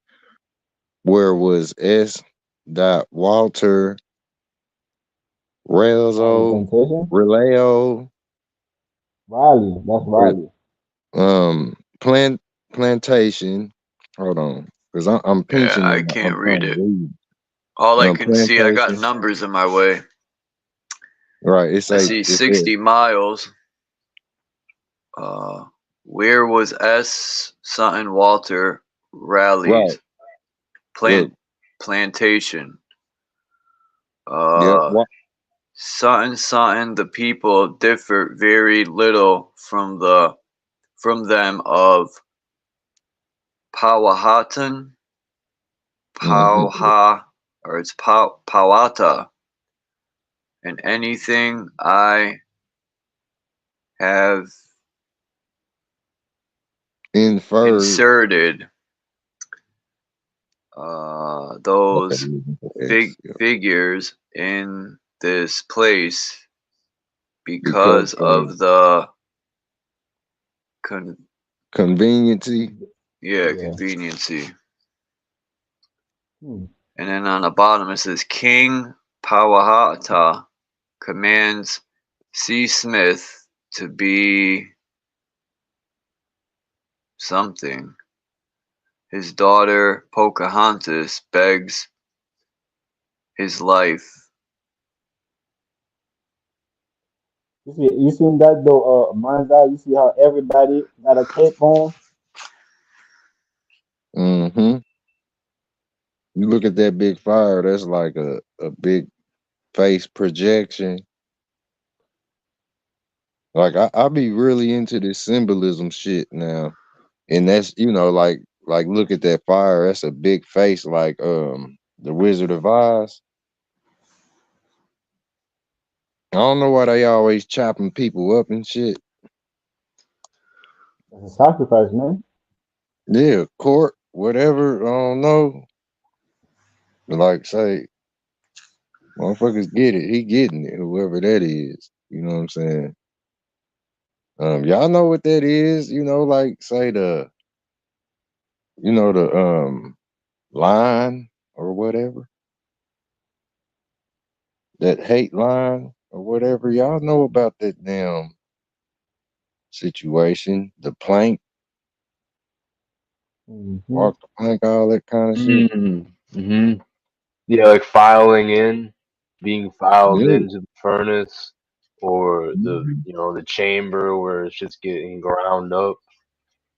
where was S. Walter Oh, the Relzo plantation, Releo Raleigh. That's Raleigh. um plant plantation. Hold on. Because I'm Yeah, pinching I and can't I'm trying read to it. read. All I can see, I got Plantation. numbers in my way. Right. It's I a see it's 60 a miles. Where was S. Sutton Walter right. rallies? Look. Plantation. Yeah. Sutton, the people differ very little from them of Powhatan, Mm-hmm. or it's Powhata, and anything I have inserted those figures in this place because of the conveniency. conveniency. And then on the bottom it says King Powhata commands C. Smith to be something. His daughter Pocahontas begs his life. You seen that though, Manza? You see how everybody got a cape on? Mm-hmm. You look at that big fire, that's like a big face projection. Like I be really into this symbolism shit now. And that's, like look at that fire, that's a big face like the Wizard of Oz. I don't know why they always chopping people up and shit. It's a sacrifice, man. Yeah, court, whatever, I don't know. But like say, motherfuckers get it. He getting it, whoever that is. You know what I'm saying? Y'all know what that is, like say the line or whatever. That hate line or whatever. Y'all know about that damn situation. The plank, walk the plank, all that kind of shit. Mm-hmm. Yeah, like being filed Yeah. into the furnace, or the chamber where it's just getting ground up.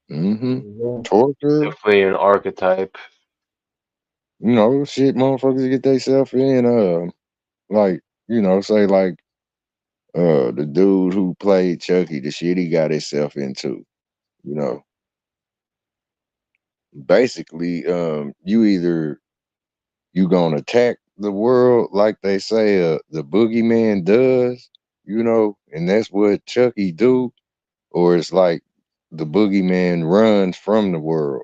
Mm-hmm. Torture. Definitely an archetype. Shit motherfuckers get themselves in, like, say like the dude who played Chucky, the shit he got himself into, basically, you gonna attack the world like they say the boogeyman does, and that's what Chucky do, or it's like the boogeyman runs from the world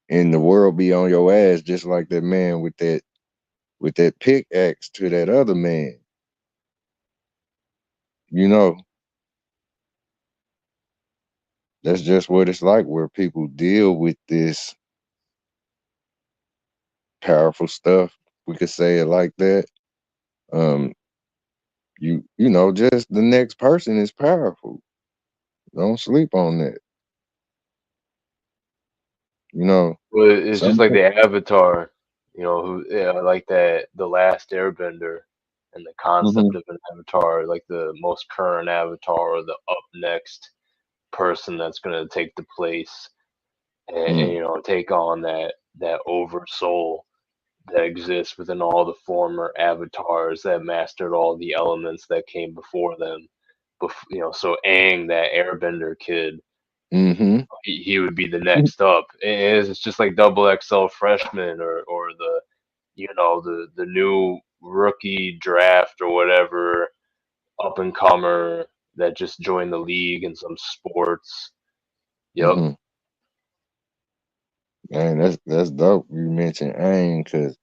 and the world be on your ass just like that man with that pickaxe to that other man. That's just what it's like where people deal with this powerful stuff. We could say it like that. Just the next person is powerful. Don't sleep on that. But it's just like Sometimes. the Avatar, like that, the last Airbender, and the concept of an avatar, like the most current avatar or the up next person that's gonna take the place and take on that over soul that exists within all the former avatars that mastered all the elements that came before them. So Aang, that Airbender kid, he would be the next up. And it's just like double XL freshman or the new rookie draft or whatever up and comer that just joined the league in some sports. Yep. Man, that's dope. You mentioned Aang because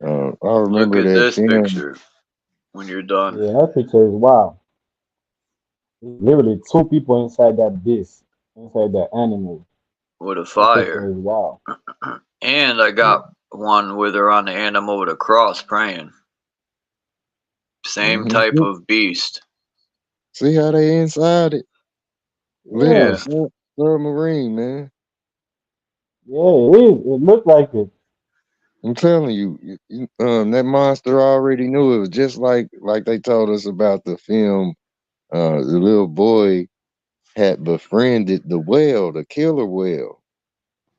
I Look remember at that this film. picture when you're done. Yeah, that picture is wild. Literally two people inside that beast, inside that animal. With a That picture fire. is wild. And I got one where they're on the animal with a cross praying. Same type of beast. See how they inside it? Literally, Yeah. submarine, man. Yeah, it is. It looked like it. I'm telling you, that monster already knew. It was just like they told us about the film. The little boy had befriended the whale, the killer whale,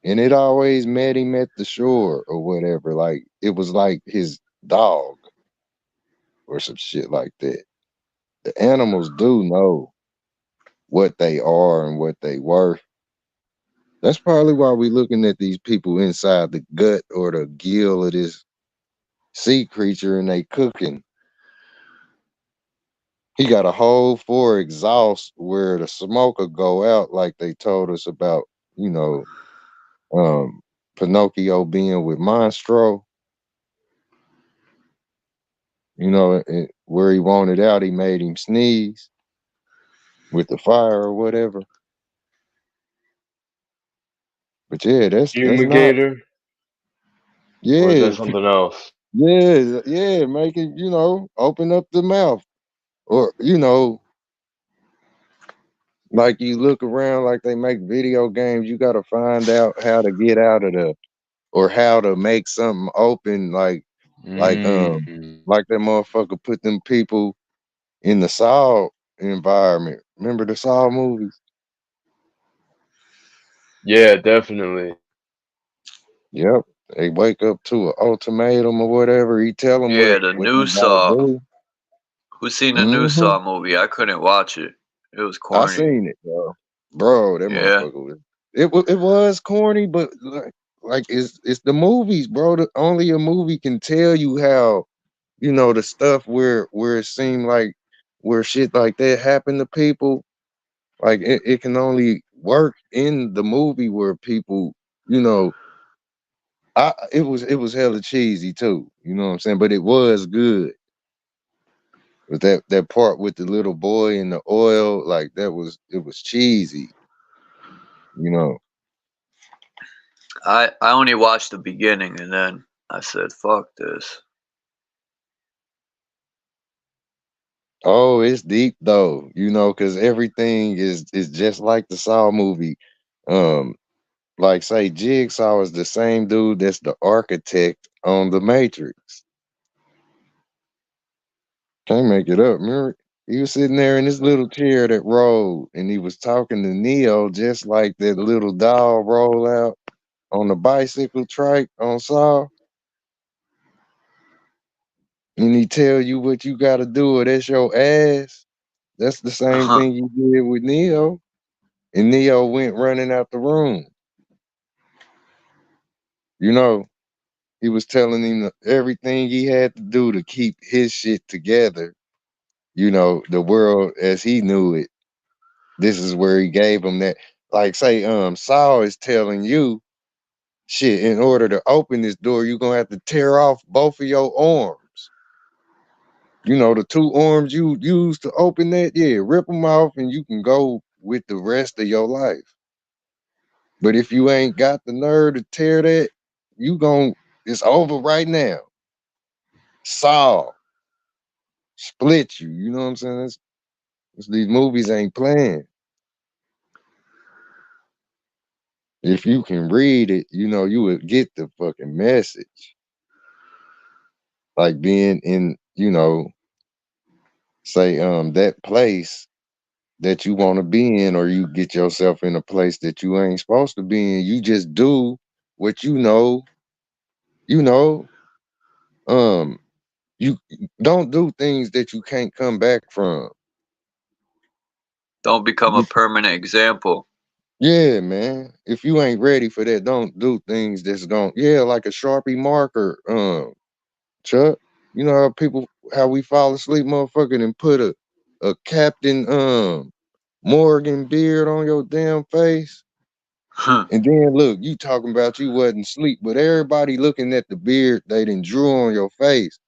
and it always met him at the shore or whatever. Like it was like his dog or some shit like that. The animals do know what they are and what they worth. That's probably why we looking at these people inside the gut or the gill of this sea creature and they cooking. He got a hole for exhaust where the smoke will go out, like they told us about, you know, um, Pinocchio being with Monstro. You know, where he wanted out, he made him sneeze with the fire or whatever. But yeah, that's not. Fumigator, or is Yeah, that something else? yeah, make it, open up the mouth. Or, like you look around like they make video games, you gotta find out how to get out of the or how to make something open like Mm. like that motherfucker put them people in the Saw environment. Remember the Saw movies? Yeah, definitely. Yep. They wake up to an ultimatum or whatever. He tell them Yeah, what the what they new gotta Saw. do. Who seen the new hmm Saw movie? I couldn't watch it. It was I corny. seen it, bro. That Yeah. motherfucker was it was corny, but like it's the movies, bro. Only a movie can tell you how the stuff where it seemed like where shit like that happened to people. Like it can only work in the movie where people, you know, it was hella cheesy too. You know what I'm saying? But it was good. But that part with the little boy and the oil, like it was cheesy. You know. I only watched the beginning and then I said, fuck this. Oh, it's deep though. Because everything is just like the Saw movie. Um, like say Jigsaw is the same dude that's the architect on the Matrix. Can't make it up. Remember, he was sitting there in his little chair that rolled, and he was talking to Neo just like that little doll roll out on the bicycle trike on Saw. And he tell you what you got to do, or that's your ass. That's the same thing you did with Neo. And Neo went running out the room. You know, he was telling him everything he had to do to keep his shit together. The world as he knew it. This is where he gave him that. Like say, Saul is telling you, shit, in order to open this door, you're gonna have to tear off both of your arms. The two arms you use to open that, yeah, rip them off and you can go with the rest of your life. But if you ain't got the nerve to tear that, it's over right now. Saul split you. You know what I'm saying? These movies ain't playing. If you can read it, you would get the fucking message. Like being in, say that place that you want to be in, or you get yourself in a place that you ain't supposed to be in. You just do what you know. Um, you don't do things that you can't come back from. Don't become a permanent example. Yeah, man. If you ain't ready for that, don't do things that's like a Sharpie marker, Chuck. You know how we fall asleep, motherfucker, and put a Captain Morgan beard on your damn face. And then look, you talking about you wasn't asleep, but everybody looking at the beard they done drew on your face.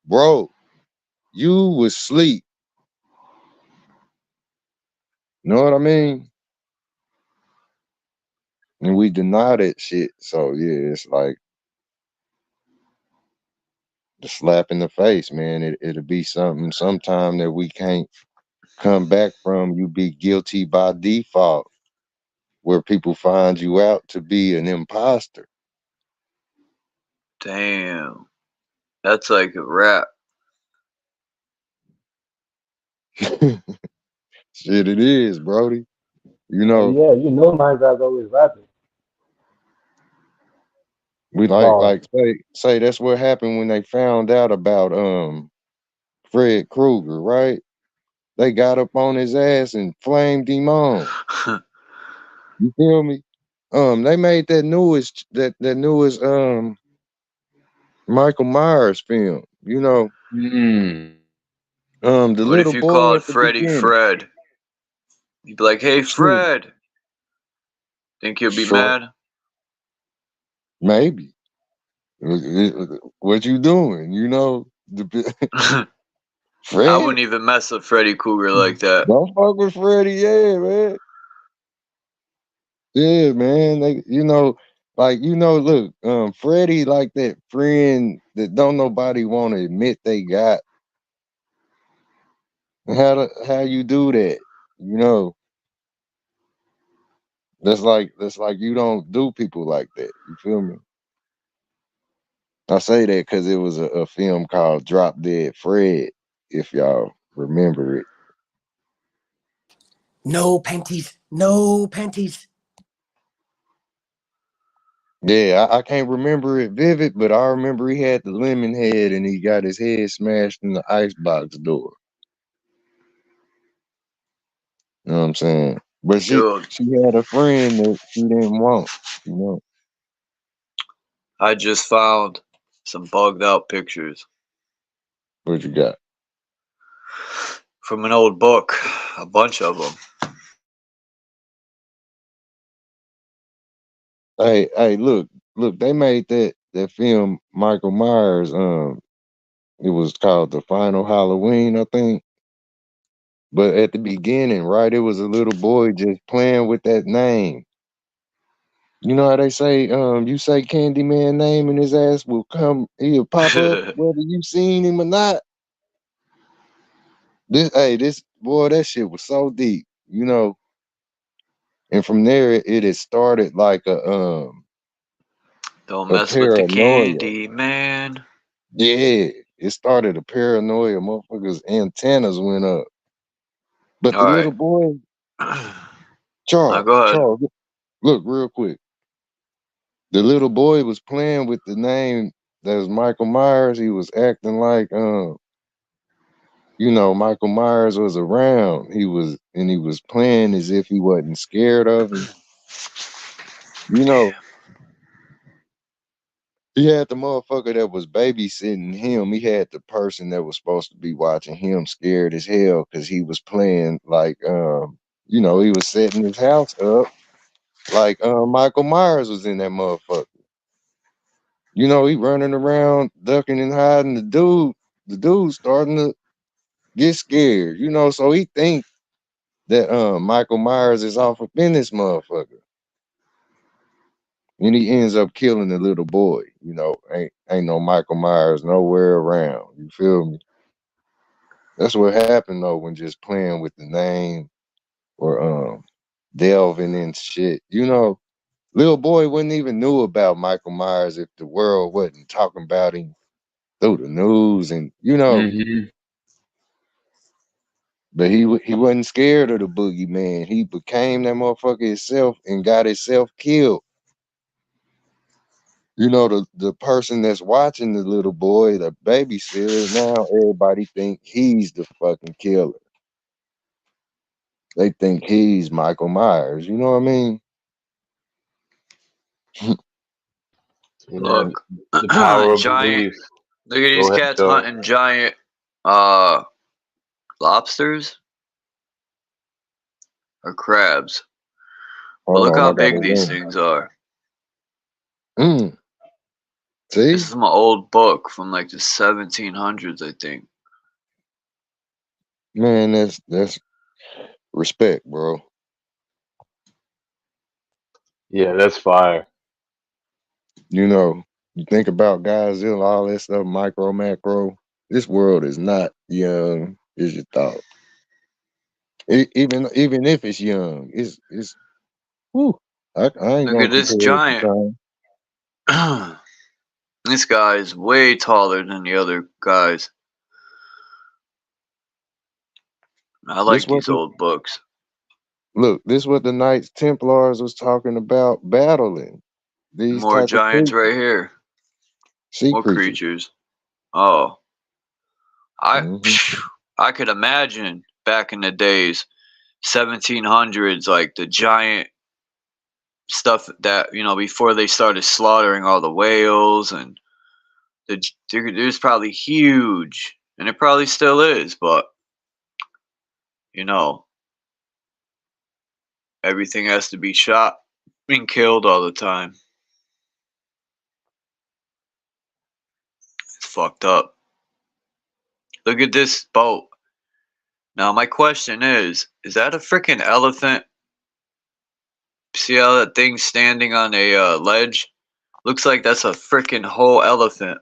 Bro, you was asleep. Know what I mean? And we deny that shit. So yeah, it's like the slap in the face, man. It'll be something sometime that we can't come back from. You be guilty by default. where people find you out to be an imposter. Damn. That's like a rap. Shit, it is, Brody. You Oh know, yeah, you know my guy's always rapping. we Bars. say that's what happened when they found out about Fred Krueger, right? They got up on his ass and flamed him on. You feel me? They made that newest Michael Myers film. You know, the What if little you boy called at the Freddy beginning. Fred? You'd be like, hey, Shit, Fred. Think he'll be sure, mad? maybe. What you doing? You know, I Fred. wouldn't even mess with Freddy Krueger like that. Don't fuck with Freddy, yeah, man. Yeah, man. They, look, Freddie like that friend that don't nobody want to admit they got. How you do that? You know, that's like you don't do people like that. You feel me? I say that because it was a film called Drop Dead Fred, if y'all remember it. No panties. No panties. Yeah, I can't remember it vivid, but I remember he had the lemon head and he got his head smashed in the icebox door. You know what I'm saying? But she Dude, she had a friend that she didn't want, you know. I just found some bugged out pictures What you got? from an old book. A bunch of them. Hey, look, they made that film Michael Myers, it was called The Final Halloween, I think. But at the beginning, right, it was a little boy just playing with that name. You know how they say, you say Candyman name and his ass will come, he'll pop up whether you seen him or not. This boy, that shit was so deep, you know. And from there, it had started like Don't a mess with the paranoia. candy, man. Yeah, it started a paranoia. Motherfuckers' antennas went up. But the little Alright. boy, Now go ahead. Charles, look real quick. The little boy was playing with the name that was Michael Myers. He was acting like Michael Myers was around. He was playing as if he wasn't scared of him. You know, he had the motherfucker that was babysitting him. He had the person that was supposed to be watching him scared as hell because he was playing like he was setting his house up like Michael Myers was in that motherfucker. You know, he running around ducking and hiding. The dude starting to get scared, so he think that Michael Myers is off up in this motherfucker. And he ends up killing the little boy. Ain't no Michael Myers nowhere around. You feel me? That's what happened though when just playing with the name or delving in shit. Little boy wouldn't even knew about Michael Myers if the world wasn't talking about him through the news and but he wasn't scared of the boogeyman. He became that motherfucker himself and got himself killed. The person that's watching the little boy, the babysitter, now everybody think he's the fucking killer. They think he's Michael Myers. You know what I mean? Yeah, Look. the power of Giant. belief. Look at these Go ahead, cats Joe. hunting giant uh lobsters or crabs. But Hold look on, how I got big a these room. things are. See? This is my old book from like the 1700s, I think. Man, that's respect, bro. Yeah, that's fire. You think about Godzilla, all that stuff, micro, macro. This world is not young as you thought. Even if it's young, it's Whew. I ain't Look gonna at this compare it to giant. time. This guy is way taller than the other guys. I This like what these the old books. look. This what the Knights Templars was talking about battling these More type of giants creatures, right here. sea More creatures. creatures. Oh, I Hmm I could imagine back in the days, 1700s, like the giant stuff that before they started slaughtering all the whales and there's probably huge, and it probably still is, but you know everything has to be shot and killed all the time. It's fucked up. Look at this boat. Now my question is that a freaking elephant? See how that thing's standing on a ledge? Looks like that's a freaking whole elephant.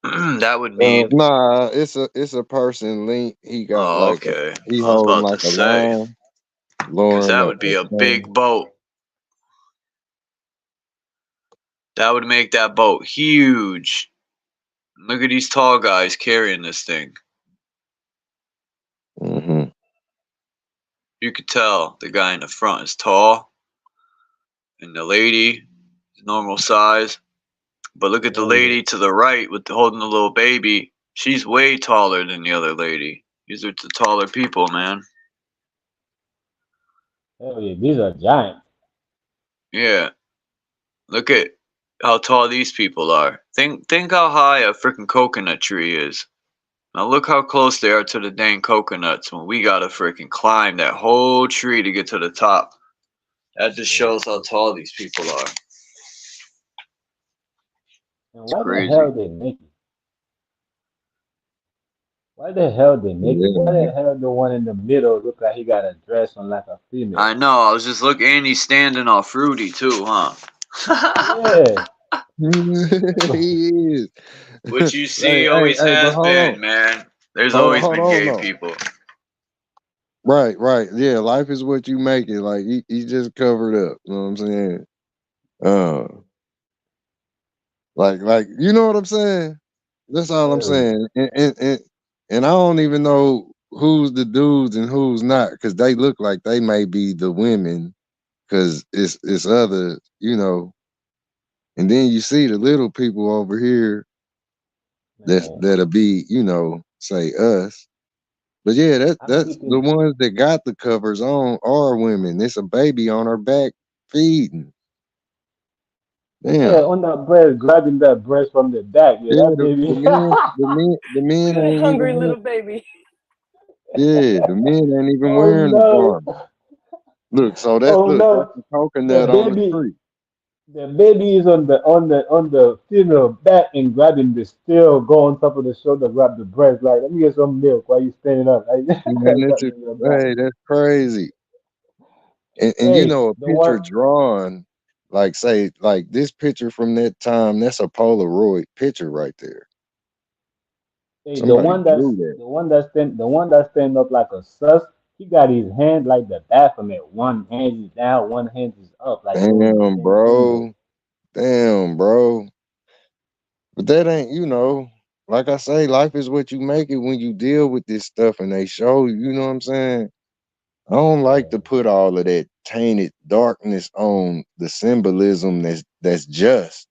That would mean. Nah, it's a person link. He got Oh, like okay. he I was holding about like to a say, line, because lowering that a would be a big thing. boat. That would make that boat huge. Look at these tall guys carrying this thing. Hmm You could tell the guy in the front is tall, and the lady is normal size. But look at the Hell yeah. lady to the right with holding the little baby. She's way taller than the other lady. These are the taller people, man. Hell yeah. These are giants. Yeah. Look at how tall these people are. Think how high a freaking coconut tree is. Now look how close they are to the dang coconuts when we gotta freaking climb that whole tree to get to the top. That just Yeah. shows how tall these people are. And It's why the hell crazy. they make it? Why the hell they make it? Yeah, Why the man. hell the one in the middle look like he got a dress on like a female? I know, I was just looking, and he's standing all fruity too, huh? Yeah. He is. Which you Hey, see hey, always hey, but has been, man. There's always hold been on, gay no. people. Right. Yeah, life is what you make it. Like he just covered up. You know what I'm saying? Uh, like you know what I'm saying? That's all I'm Hell yeah. saying. And I don't even know who's the dudes and who's not, because they look like they may be the women, because it's other, you know. And then you see the little people over here Man, that'll be, you know, say us. But yeah, I'm that's the thinking, ones that got the covers on are women. It's a baby on her back feeding. yeah, Damn. on that breast, grabbing that breast from the back. Yeah, Yeah, that baby. the men Good ain't even hungry little baby. yeah, the men ain't even Oh wearing the no. garment. Look, so Oh that's no. the The coconut on the baby. tree. The baby is on the female back and grabbing the still go on top of the shoulder, grab the breast. Like, let me get some milk while you standing up. Like, Man, grab your back. that's crazy. And you Hey, know, a the one. picture drawn, like say, like this picture from that time, that's a Polaroid picture right there. Hey, Somebody drew that. the one that stand up like a sus. He got his hand like the Baphomet. One hand is down, one hand is up, like doing the Damn, same symbol. bro. Damn, bro. But that ain't, you know, like I say, life is what you make it when you deal with this stuff and they show you, you know what I'm saying? I don't like to Yeah, put all of that tainted darkness on the symbolism that's just,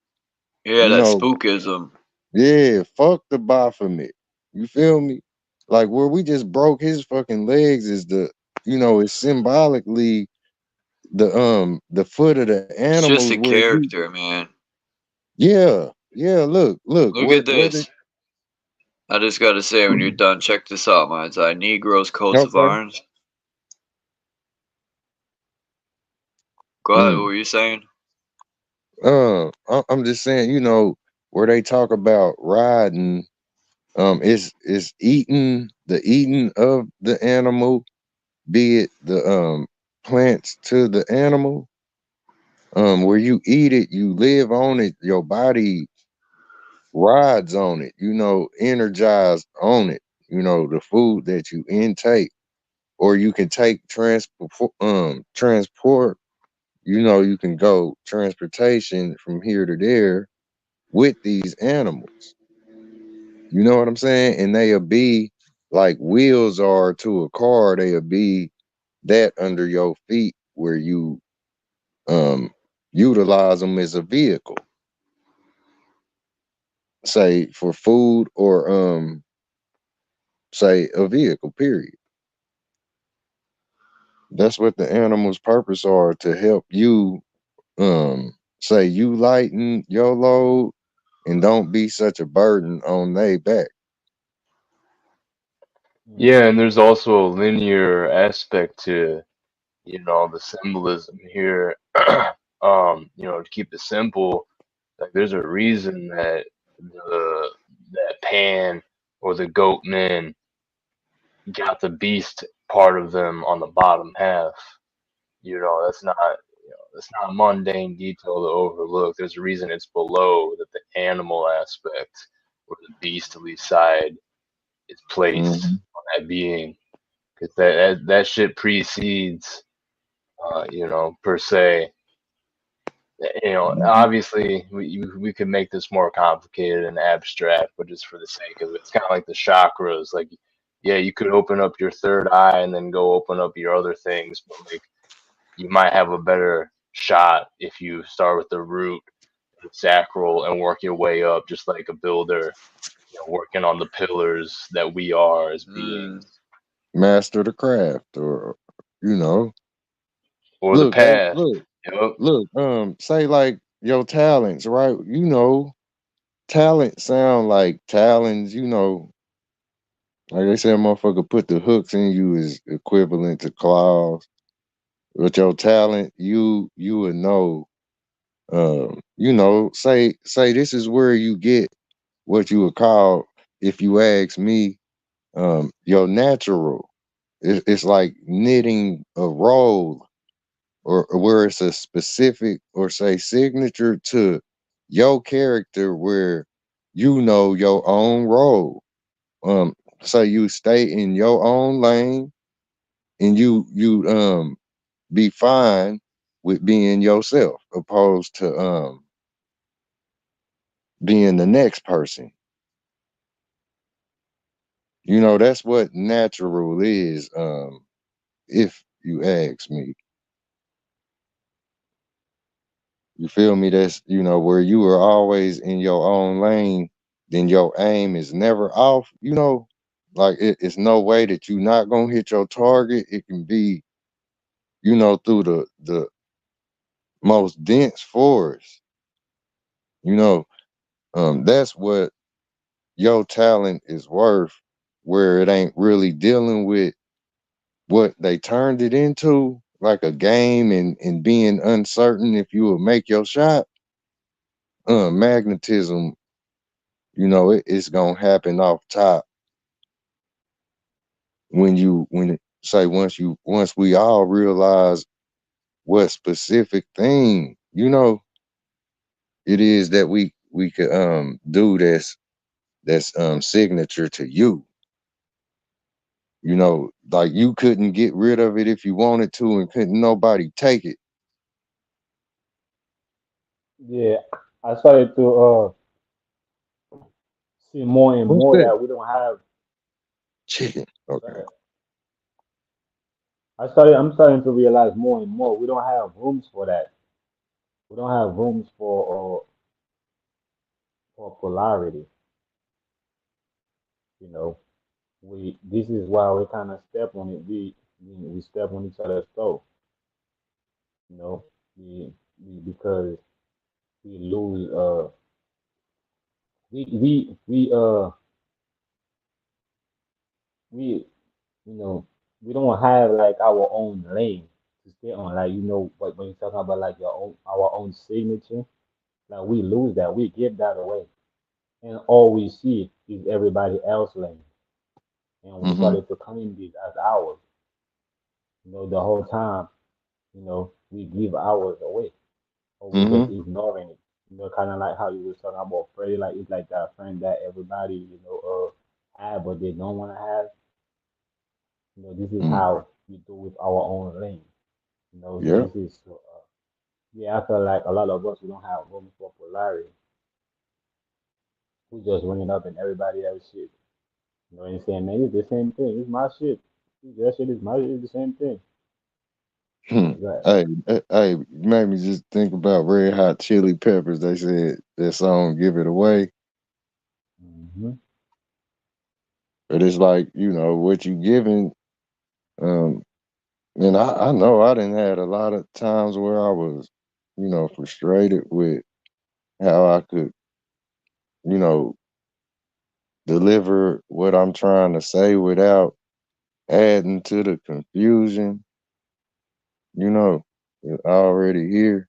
Yeah, you that know, spookism. yeah, fuck the Baphomet. You feel me? Like where we just broke his fucking legs is the, you know, it's symbolically the foot of the It's just animals a where he, character, man. yeah, look, Look at where the this. I just gotta say, when you're done, check this out, my eye. Negroes' coats of okay. arms. Go ahead, what Mm. were you saying? I'm just saying, you know, where they talk about riding, it's eating of the animal, be it the plants to the animal. Where you eat it, you live on it, your body rides on it, you know, energized on it, you know, the food that you intake, or you can take transport you know, you can go transportation from here to there with these animals. You know what I'm saying? And they'll be like wheels are to a car, they'll be that under your feet where you utilize them as a vehicle, say for food or say a vehicle, period. That's what the animals' purpose are, to help you say you lighten your load and don't be such a burden on they back. Yeah, and there's also a linear aspect to, the symbolism here. To keep it simple, like there's a reason that that Pan or the goat men got the beast part of them on the bottom half. That's not a mundane detail to overlook. There's a reason it's below that the animal aspect or the beastly side is placed Mm-hmm. on that being, because that shit precedes, per se. Mm-hmm. Obviously we could make this more complicated and abstract, but just for the sake of it, it's kind of like the chakras. Like, yeah, you could open up your third eye and then go open up your other things, but like you might have a better shot if you start with the root, the sacral, and work your way up, just like a builder, working on the pillars that we are as beings, Master the craft, or you know, or the look, hey, path. Yep. look, say like your talents, right? You know, talent sound like talons, you know, like they said, motherfucker put the hooks in you is equivalent to claws. With your talent, you would know, say this is where you get what you would call, if you ask me, your natural. It's like knitting a roll, or where it's a specific or say signature to your character, where you know your own role. Um, so you stay in your own lane, and you be fine with being yourself, opposed to being the next person. You know, that's what natural is, if you ask me. You feel me? That's, where you are always in your own lane, then your aim is never off, like it's no way that you're not gonna hit your target. It can be, through the most dense forest, you know. That's what your talent is worth, where it ain't really dealing with what they turned it into, like a game, and being uncertain if you will make your shot. Magnetism, it's gonna happen off top say once we all realize what specific thing, it is that we could do that's signature to you. Like you couldn't get rid of it if you wanted to, and couldn't nobody take it. Yeah, I started to see more and What's more that? that we don't have. Chicken. Okay. I'm starting to realize more and more we don't have rooms for that. We don't have rooms for polarity. You know, we this is why we kind of step on it. We step on each other's toe. You know, because we lose. We you know we don't have like our own lane to stay on. Like what when you talking about like our own signature, like we lose that. We give that away, and all we see is everybody else lane, and we Mm-hmm. started to claim this as ours. The whole time, we give ours away, or we Mm-hmm. just ignoring it. Kind of like how you was talking about Freddie, like it's like that friend that everybody, have, but they don't want to have. This is Mm. how we do with our own lane. Yeah. This is Yeah, I feel like a lot of us, we don't have room for polarity. We just running up in everybody else's shit. You know what I'm saying, man? It's the same thing. It's my shit. That shit is my shit. It's the same thing. Right. Hey, hey, you made me just think about Red Hot Chili Peppers. They said that song "Give It Away," but it's like, you know, what you giving. Um, and I know I didn't had a lot of times where I was, you know, frustrated with how I could, you know, deliver what I'm trying to say without adding to the confusion. You know, already here.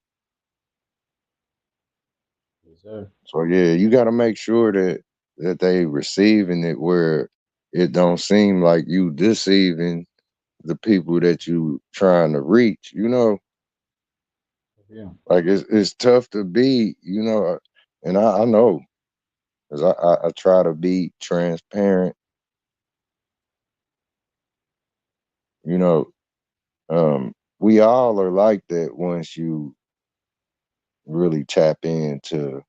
Yes, sir. So yeah, you got to make sure that they receiving it where it don't seem like you deceiving the people that you trying to reach. You know, Yeah. like it's tough to be. You know, and I know because I try to be transparent. You know, we all are like that once you really tap into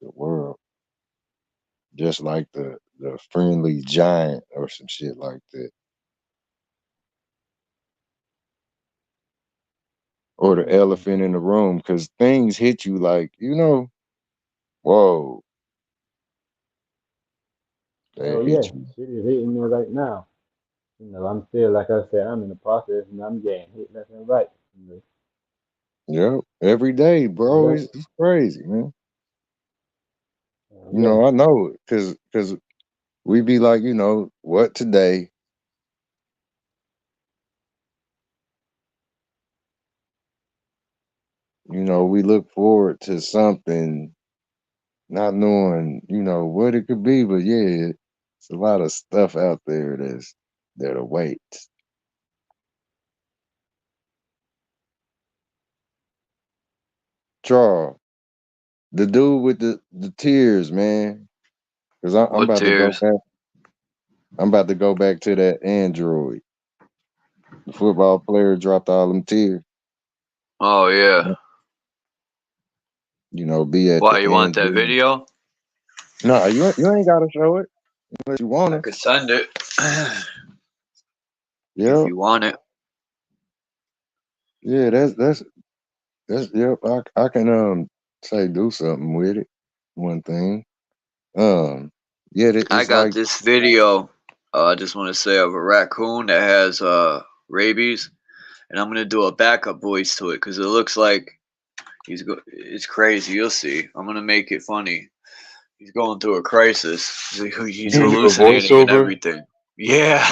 the world, just like the friendly giant or some shit like that. Or the elephant in the room, because things hit you like, you know, whoa, they Oh yeah, hit you. shit is hitting me right now. You know, I'm still, like I said, I'm in the process, and I'm getting hit left and right. You know, Yep, every day, every bro. day. It's crazy, man. You Yeah. know, I know it, cause we be like, you know, what today? You know, we look forward to something, not knowing, you know, what it could be, but yeah, it's a lot of stuff out there that awaits. Charles, the dude with the tears, man. Cause I'm What about to go tears? back. I'm about to go back to that Android. The football player dropped all them tears. Oh yeah. You know, be at Why the you want that Android. video? No, you ain't gotta show it unless you I wanna. could send it if Yep. you want it. Yeah, that's yep. I can say do something with it. One thing. Yeah, I it's got like this video. I just want to say of a raccoon that has rabies, and I'm gonna do a backup voice to it because it looks like it's crazy. You'll see. I'm gonna make it funny. He's going through a crisis. He's You can do a hallucinating and voiceover. everything. Yeah,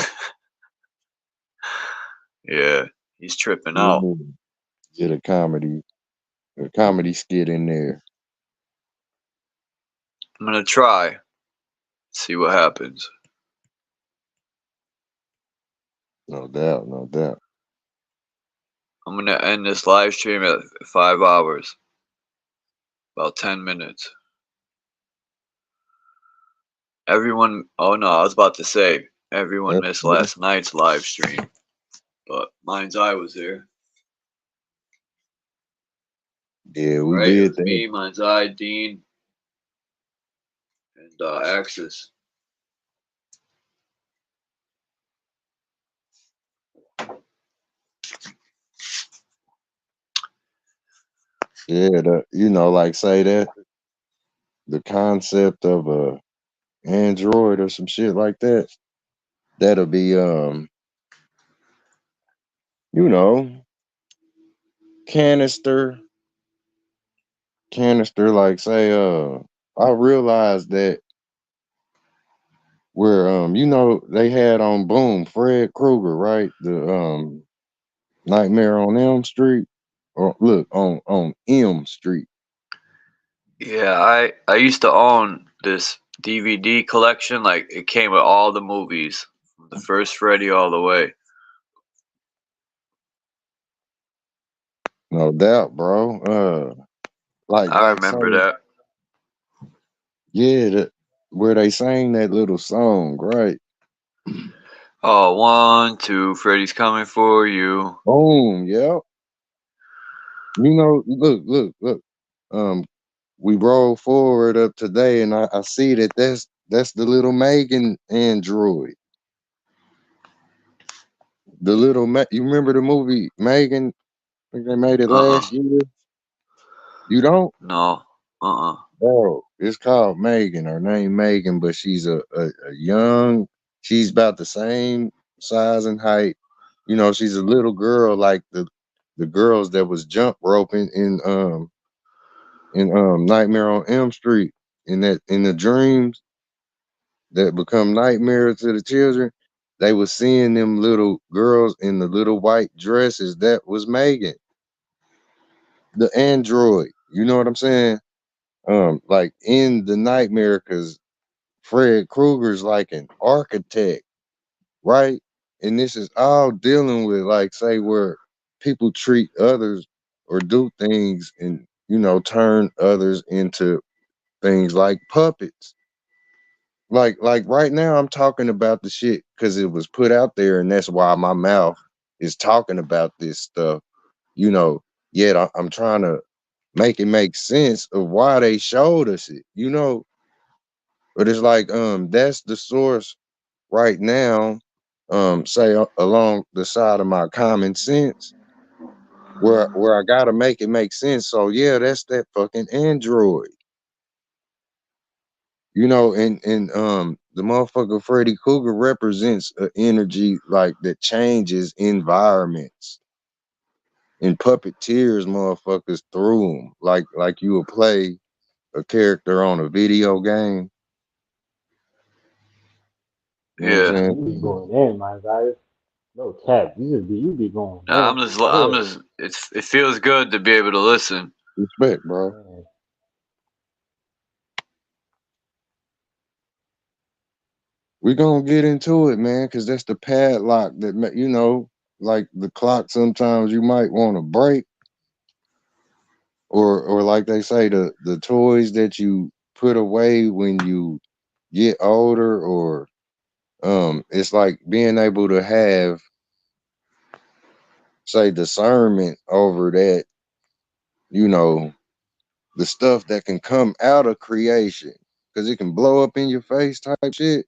yeah. He's tripping out. yeah, get a comedy skit in there. I'm gonna try. See what happens. No doubt, no doubt. I'm gonna end this live stream at 5 hours. About 10 minutes. Everyone, oh no, I was about to say, everyone That's missed cool. last night's live stream, but mine's I was there, Yeah, we right? It did was that. me, mine's I, Dean, and Axis. Yeah, you know, like say that the concept of a Android or some shit like that. That'll be you know, canister, like say I realized that where you know they had on Boom Fred Krueger, right? The Nightmare on Elm Street. Or look on M Street. Yeah, I used to own this DVD collection. Like it came with all the movies, from the first Freddy all the way. No doubt, bro. I Like remember so that. yeah, where they sang that little song, right? Oh, 1, 2, Freddy's coming for you. Boom, yep. You know, look. We roll forward up today, and I see that that's the little Megan android. The little you remember the movie Megan? I think they made it last year. You don't? No. Bro, it's called Megan. Her name Megan, but she's a young. She's about the same size and height. You know, she's a little girl like the girls that was jump roping in Nightmare on Elm Street. In the dreams that become nightmares to the children, they was seeing them little girls in the little white dresses. That was Megan, the android. You know what I'm saying? Like in the nightmare, because Fred Krueger's like an architect, right? And this is all dealing with, like, say, where people treat others or do things and, you know, turn others into things like puppets. Like right now, I'm talking about the shit because it was put out there, and that's why my mouth is talking about this stuff. You know, yet I'm trying to make it make sense of why they showed us it. You know, but it's like that's the source right now. Say along the side of my common sense, where I gotta make it make sense. So yeah, that's that fucking android. You know, and the motherfucker Freddy Krueger represents an energy like that changes environments and puppeteers motherfuckers through them, like you would play a character on a video game. You know what I'm Yeah. saying? You be going in, my guy. No cap. You be going I'm in just, for I'm real. just. It feels good to be able to listen. Respect, bro. Man. We gonna get into it, man, because that's the padlock that you know, like the clock. Sometimes you might want to break, or like they say, the toys that you put away when you get older, or it's like being able to have, say, discernment over that. You know, the stuff that can come out of creation, because it can blow up in your face, type shit.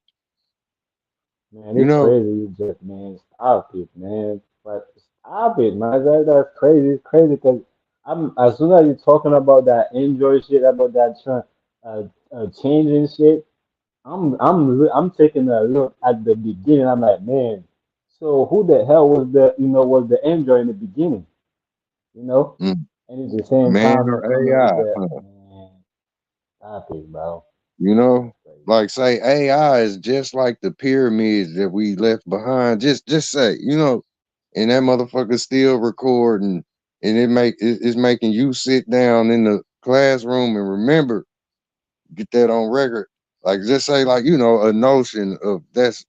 Man, You it's know. crazy. You just, man, stop it, man. But stop it, man. That's crazy. It's crazy because I'm as soon as you're talking about that enjoy shit, about that changing shit, I'm taking a look at the beginning. I'm like, man, so who the hell was the enjoy in the beginning? You know? Mm, And at the same man time, or you coming with AI, the huh? man, stop it, bro. You know, Crazy. like, say AI is just like the pyramids that we left behind. Just say, you know, and that motherfucker still recording, and it's making you sit down in the classroom and remember, get that on record. Like, just say, like, you know, a notion of that's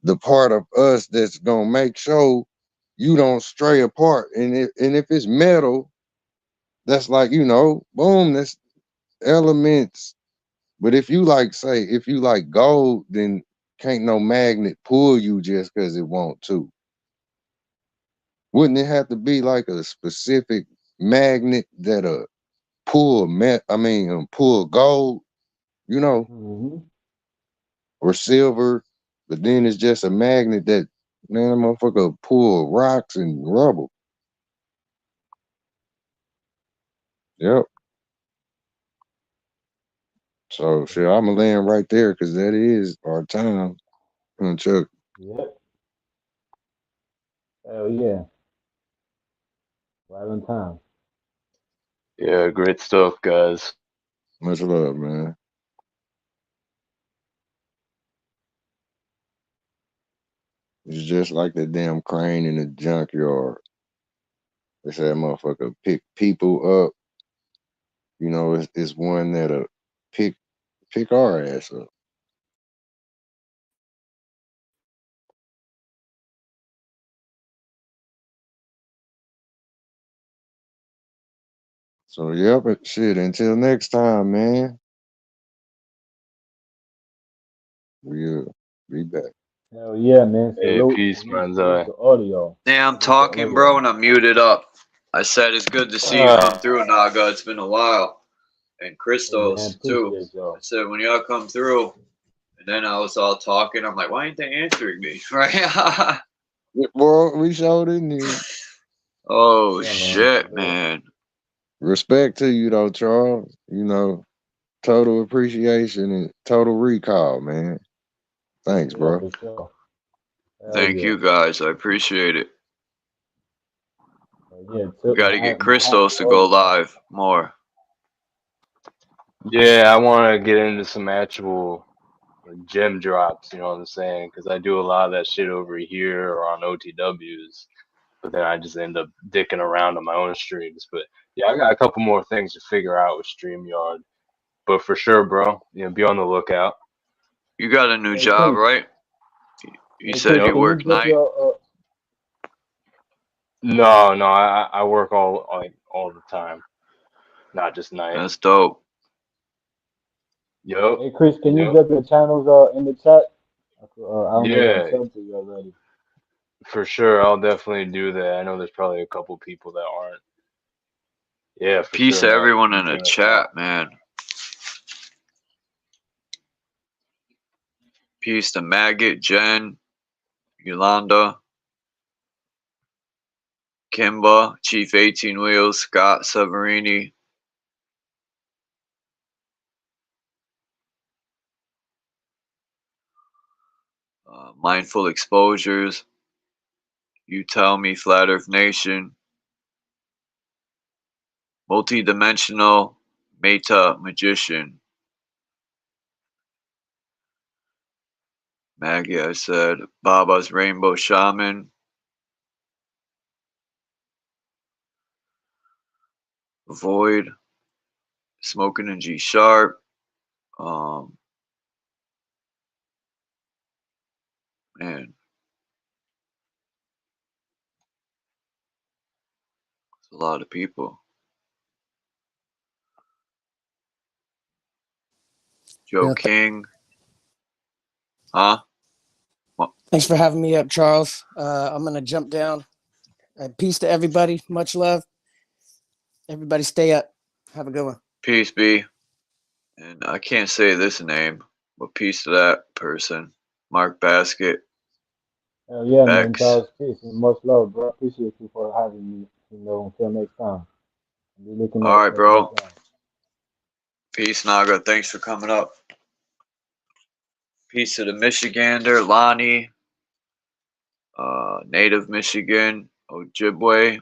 the part of us that's gonna make sure you don't stray apart. And if it's metal, that's like, you know, boom, that's elements. But if you like, say, if you like gold, then can't no magnet pull you just because it want to. Wouldn't it have to be like a specific magnet that pull gold, you know, Mm-hmm. or silver, but then it's just a magnet that, man, that motherfucker pull rocks and rubber. Yep. So shit, I'ma land right there because that is our time. Chuck. Yep. Hell yeah. Right on time. Yeah, great stuff, guys. Much love, man. It's just like that damn crane in the junkyard. They say that motherfucker pick people up. You know, it's one that'll pick our ass up. So yep, shit. Until next time, man. We'll be back. Hell yeah, man. Hey, Salute, peace, salute, man's salute eye. the audio. Yeah, I'm Salute the talking, bro, audio. and I'm muted up. I said it's good to see you come through, Naga. It's been a while. And Hey man, Christos, too. appreciate I y'all. said, when y'all come through, and then I was all talking. I'm like, why ain't they answering me? Right? Well, we showed in there. Oh, Yeah, man. shit, Salute. man. Respect to you though, Charles. You know, total appreciation and total recall, man. Thanks, Yeah, bro. for sure. Hell Thank yeah. you, guys. I appreciate it. Yeah, We took got to get my hat to Christos to all go of y'all. live more. Yeah, I want to get into some actual gem drops, you know what I'm saying? Because I do a lot of that shit over here or on OTWs, but then I just end up dicking around on my own streams. But yeah, I got a couple more things to figure out with StreamYard. But for sure, bro, you know, be on the lookout. You got a new Hey job, Chris. right? You Hey said Chris, you Yep. can you work drop night. your No, I work all the time, not just night. That's dope. Yep. Hey Chris, can you Yep. drop your channels in the chat? I don't know if I Yeah, sent to you already. for sure. I'll definitely do that. I know there's probably a couple people that aren't. Yeah, for Peace sure, to man. everyone in Keep the doing it, pal. chat, man. Peace to Maggot, Jen, Yolanda, Kimba, Chief 18 Wheels, Scott Severini. Mindful Exposures. You Tell Me, Flat Earth Nation. Multidimensional Meta Magician. Maggie, I said. Baba's Rainbow Shaman. Void. Smoking and G Sharp. Man, it's a lot of people. Joe Yeah, King. Huh? thanks for having me up, Charles. I'm gonna jump down. Peace to everybody. Much love. Everybody stay up. Have a good one. Peace be. And I can't say this name, but peace to that person. Mark Basket. Hell yeah, man. Bex. Charles, peace and much love, bro. Appreciate you for having me. Until next time. Be looking out Alright, for more bro. time. Peace, Naga. Thanks for coming up. Peace to the Michigander, Lonnie. Native Michigan, Ojibwe.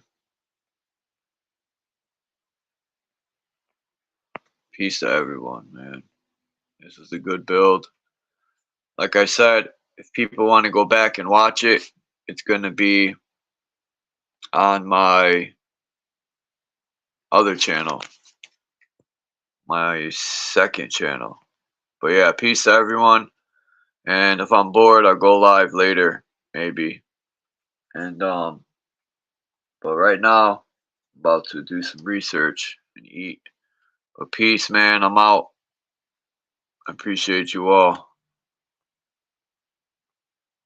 Peace to everyone, man. This was a good build. Like I said, if people want to go back and watch it, it's going to be on my other channel, my second channel. But yeah, peace to everyone. And if I'm bored, I'll go live later, maybe. And but right now, I'm about to do some research and eat. But peace, man. I'm out. I appreciate you all.